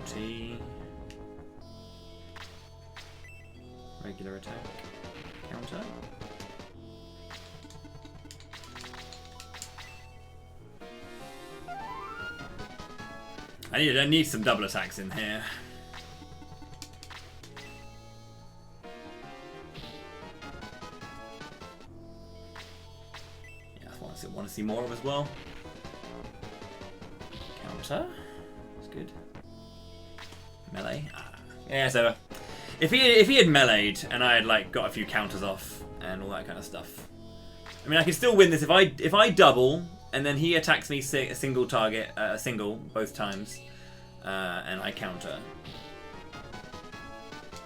40. Regular attack. Counter. I need some double attacks in here. I want to see more of as well. Counter. That's good. Melee. Yeah, so if he had meleeed and I had like got a few counters off and all that kind of stuff. I mean, I can still win this if I double and then he attacks me a single target, single both times, and I counter.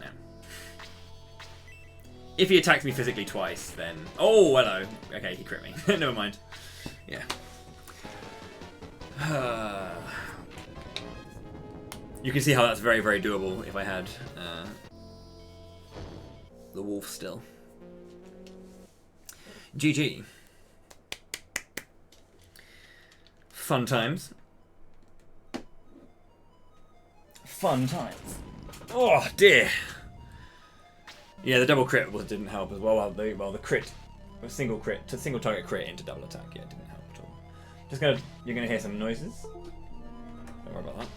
No. If he attacks me physically twice, then hello. Okay, he crit me. Never mind. Yeah. You can see how that's very, very doable if I had the wolf still. GG. Fun times. Fun times. Oh dear. Yeah, the double crit didn't help as well. Well, the crit, a single target crit into double attack. Yeah, it didn't help at all. You're gonna hear some noises. Don't worry about that.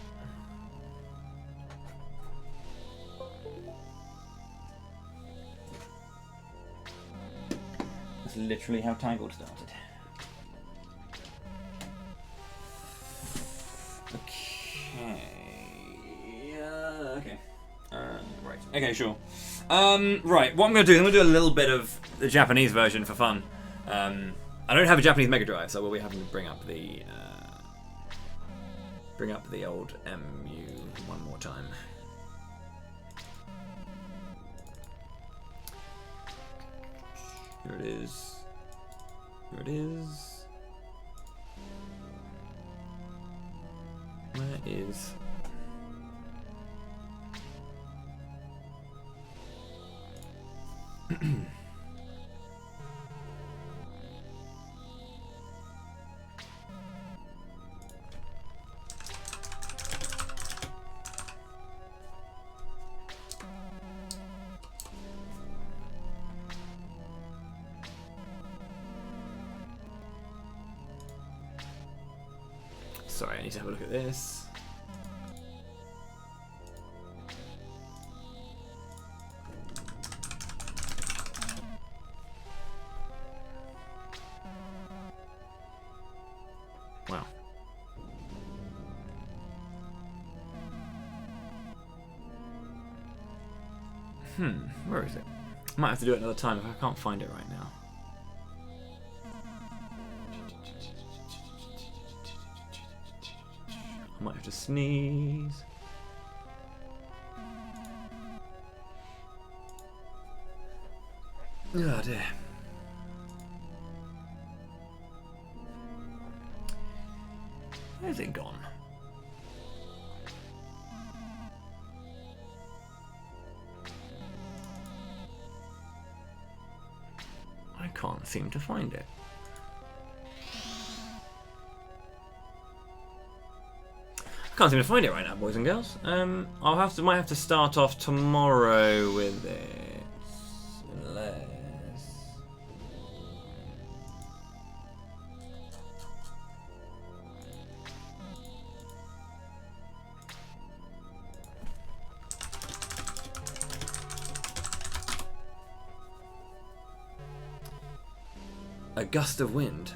That's literally how Tangled started. Okay. Right. Okay, sure. Right. What I'm going to do, I'm going to do a little bit of the Japanese version for fun. I don't have a Japanese Mega Drive, so we'll be having to bring up the old MU one more time. Here it is. Here it is. Where is... Sorry, I need to have a look at this. Wow. Where is it? I might have to do it another time if I can't find it right now. I might have to sneeze. Oh dear. Where's it gone? I can't seem to find it. Can't seem to find it right now, boys and girls. Might have to start off tomorrow with it, unless. A gust of wind.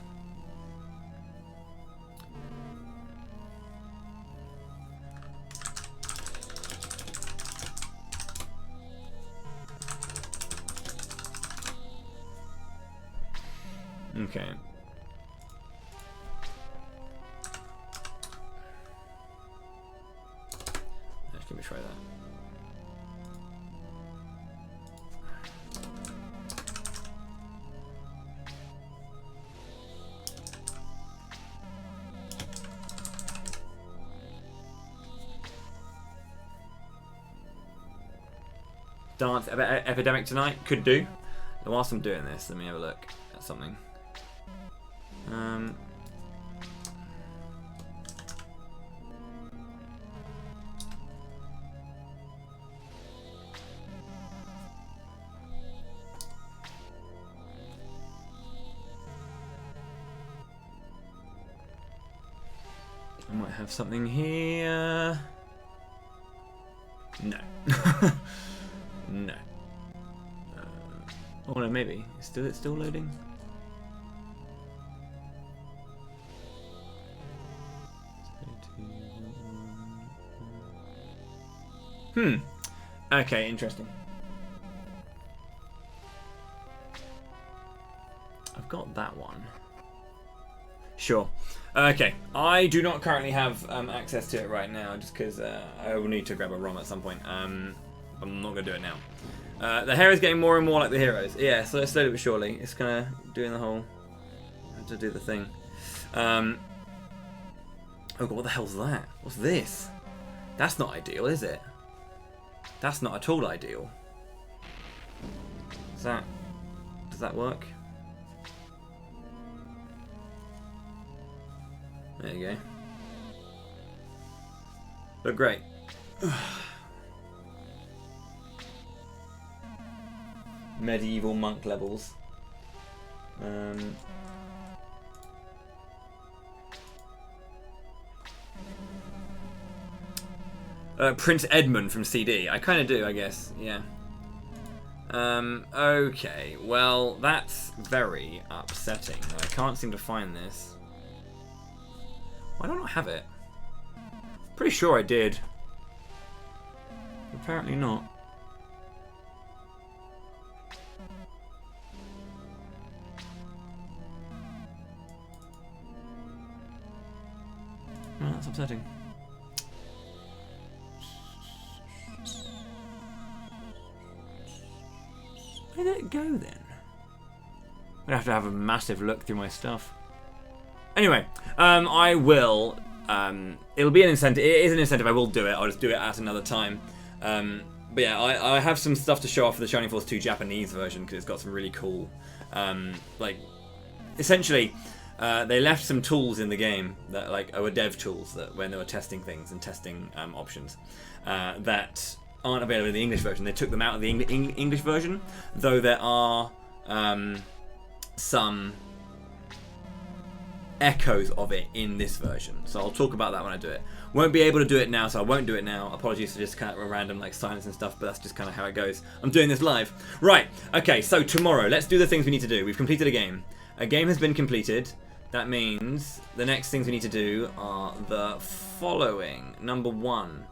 Okay. Let's give me a try that. Dance epidemic tonight? Could do. Whilst I'm doing this, let me have a look at something. I might have something here. No. No. Oh no, maybe. It's still loading. Okay, interesting. I've got that one. Sure. Okay, I do not currently have access to it right now, just because I will need to grab a ROM at some point. I'm not going to do it now. The heroes getting more and more like the heroes. Yeah, so slowly but surely. It's kind of doing the whole... I have to do the thing. Oh god, what the hell's that? What's this? That's not ideal, is it? That's not at all ideal. Does that work? There you go. Look great. Medieval monk levels. Prince Edmund from CD. I kind of do, I guess. Yeah. Okay. Well, that's very upsetting. I can't seem to find this. Why don't I have it? Pretty sure I did. Apparently not. Oh, that's upsetting. Where did it go then? I'm gonna have to have a massive look through my stuff. Anyway, I will. It'll be an incentive. It is an incentive. I will do it. I'll just do it at another time. But yeah, I have some stuff to show off for the Shining Force 2 Japanese version because it's got some really cool, like, essentially, they left some tools in the game that were dev tools that when they were testing things and testing options that aren't available in the English version. They took them out of the English version, though there are some echoes of it in this version. So I'll talk about that when I do it. Won't be able to do it now, so I won't do it now. Apologies for just kind of a random silence and stuff, but that's just kind of how it goes. I'm doing this live. Right, okay, so tomorrow, let's do the things we need to do. We've completed a game. A game has been completed. That means the next things we need to do are the following. Number 1,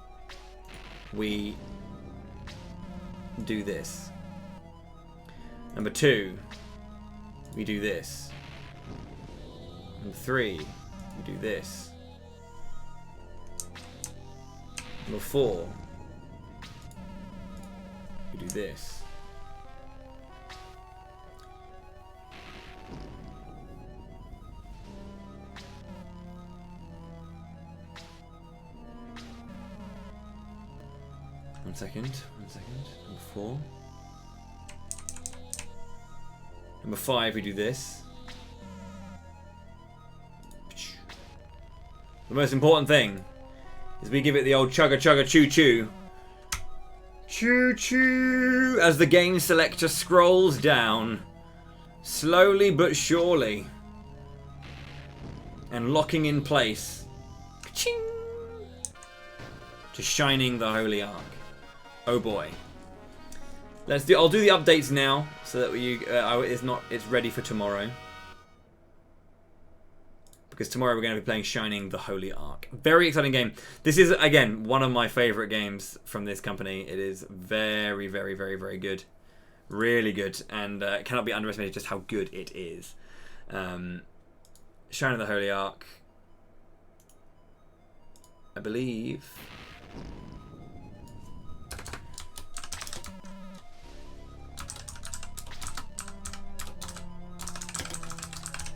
we do this. Number 2, we do this. Number 3, we do this. Number 4, we do this. One second. Number 4. Number 5, we do this. The most important thing is we give it the old chugga chugga choo choo. Choo choo! As the game selector scrolls down, slowly but surely, and locking in place, ka-ching, to Shining the Holy Ark. Oh boy. I'll do the updates now so that it's ready for tomorrow. because tomorrow we're going to be playing Shining the Holy Ark. Very exciting game. This is, again, one of my favourite games from this company. It is very, very, very, very good. Really good, and it cannot be underestimated just how good it is. Shining the Holy Ark, I believe.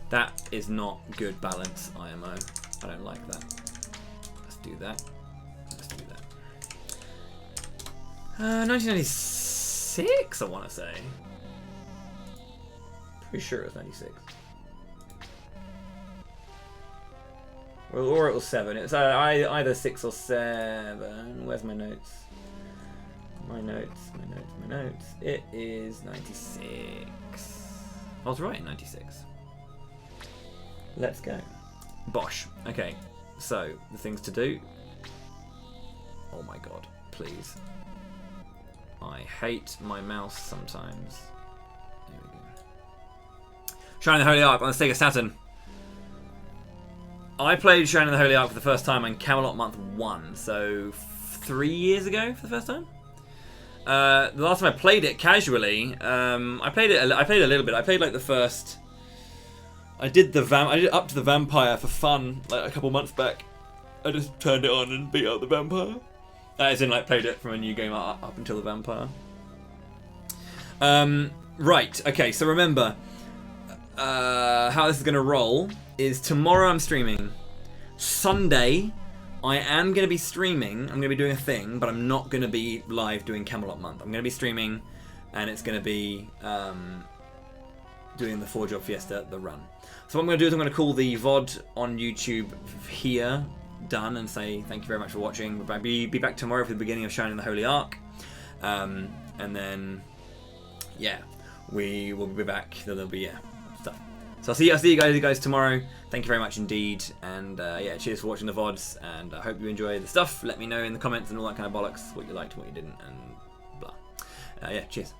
That is not good balance, IMO. I don't like that. Let's do that. Let's do that. 1996, I want to say. Pretty sure it was 96. Well, or it was 7. It's either 6 or 7. Where's my notes? My notes. It is 96. I was right, 96. Let's go. Bosh. Okay, so the things to do. Oh my god, please. I hate my mouse sometimes. There we go. Shining the Holy Ark on the Sega Saturn. I played Shining the Holy Ark for the first time on Camelot Month 1, so 3 years ago for the first time. The last time I played it casually, I played a little bit. I played like the first. I did up to the vampire for fun like a couple months back. I just turned it on and beat up the vampire. As in, like, played it from a new game up until the vampire. Right. Okay. So remember, how this is gonna roll is tomorrow I'm streaming. Sunday, I am gonna be streaming. I'm gonna be doing a thing, but I'm not gonna be live doing Camelot Month. I'm gonna be streaming, and it's gonna be doing the 4-job fiesta, the run. So what I'm going to do is I'm going to call the VOD on YouTube here done and say thank you very much for watching. We'll be back tomorrow for the beginning of Shining the Holy Ark. And then, yeah, we will be back. Then there'll be, stuff. So I'll see you guys tomorrow. Thank you very much indeed. And, yeah, cheers for watching the VODs. And I hope you enjoy the stuff. Let me know in the comments and all that kind of bollocks, what you liked, what you didn't, and blah. Yeah, cheers.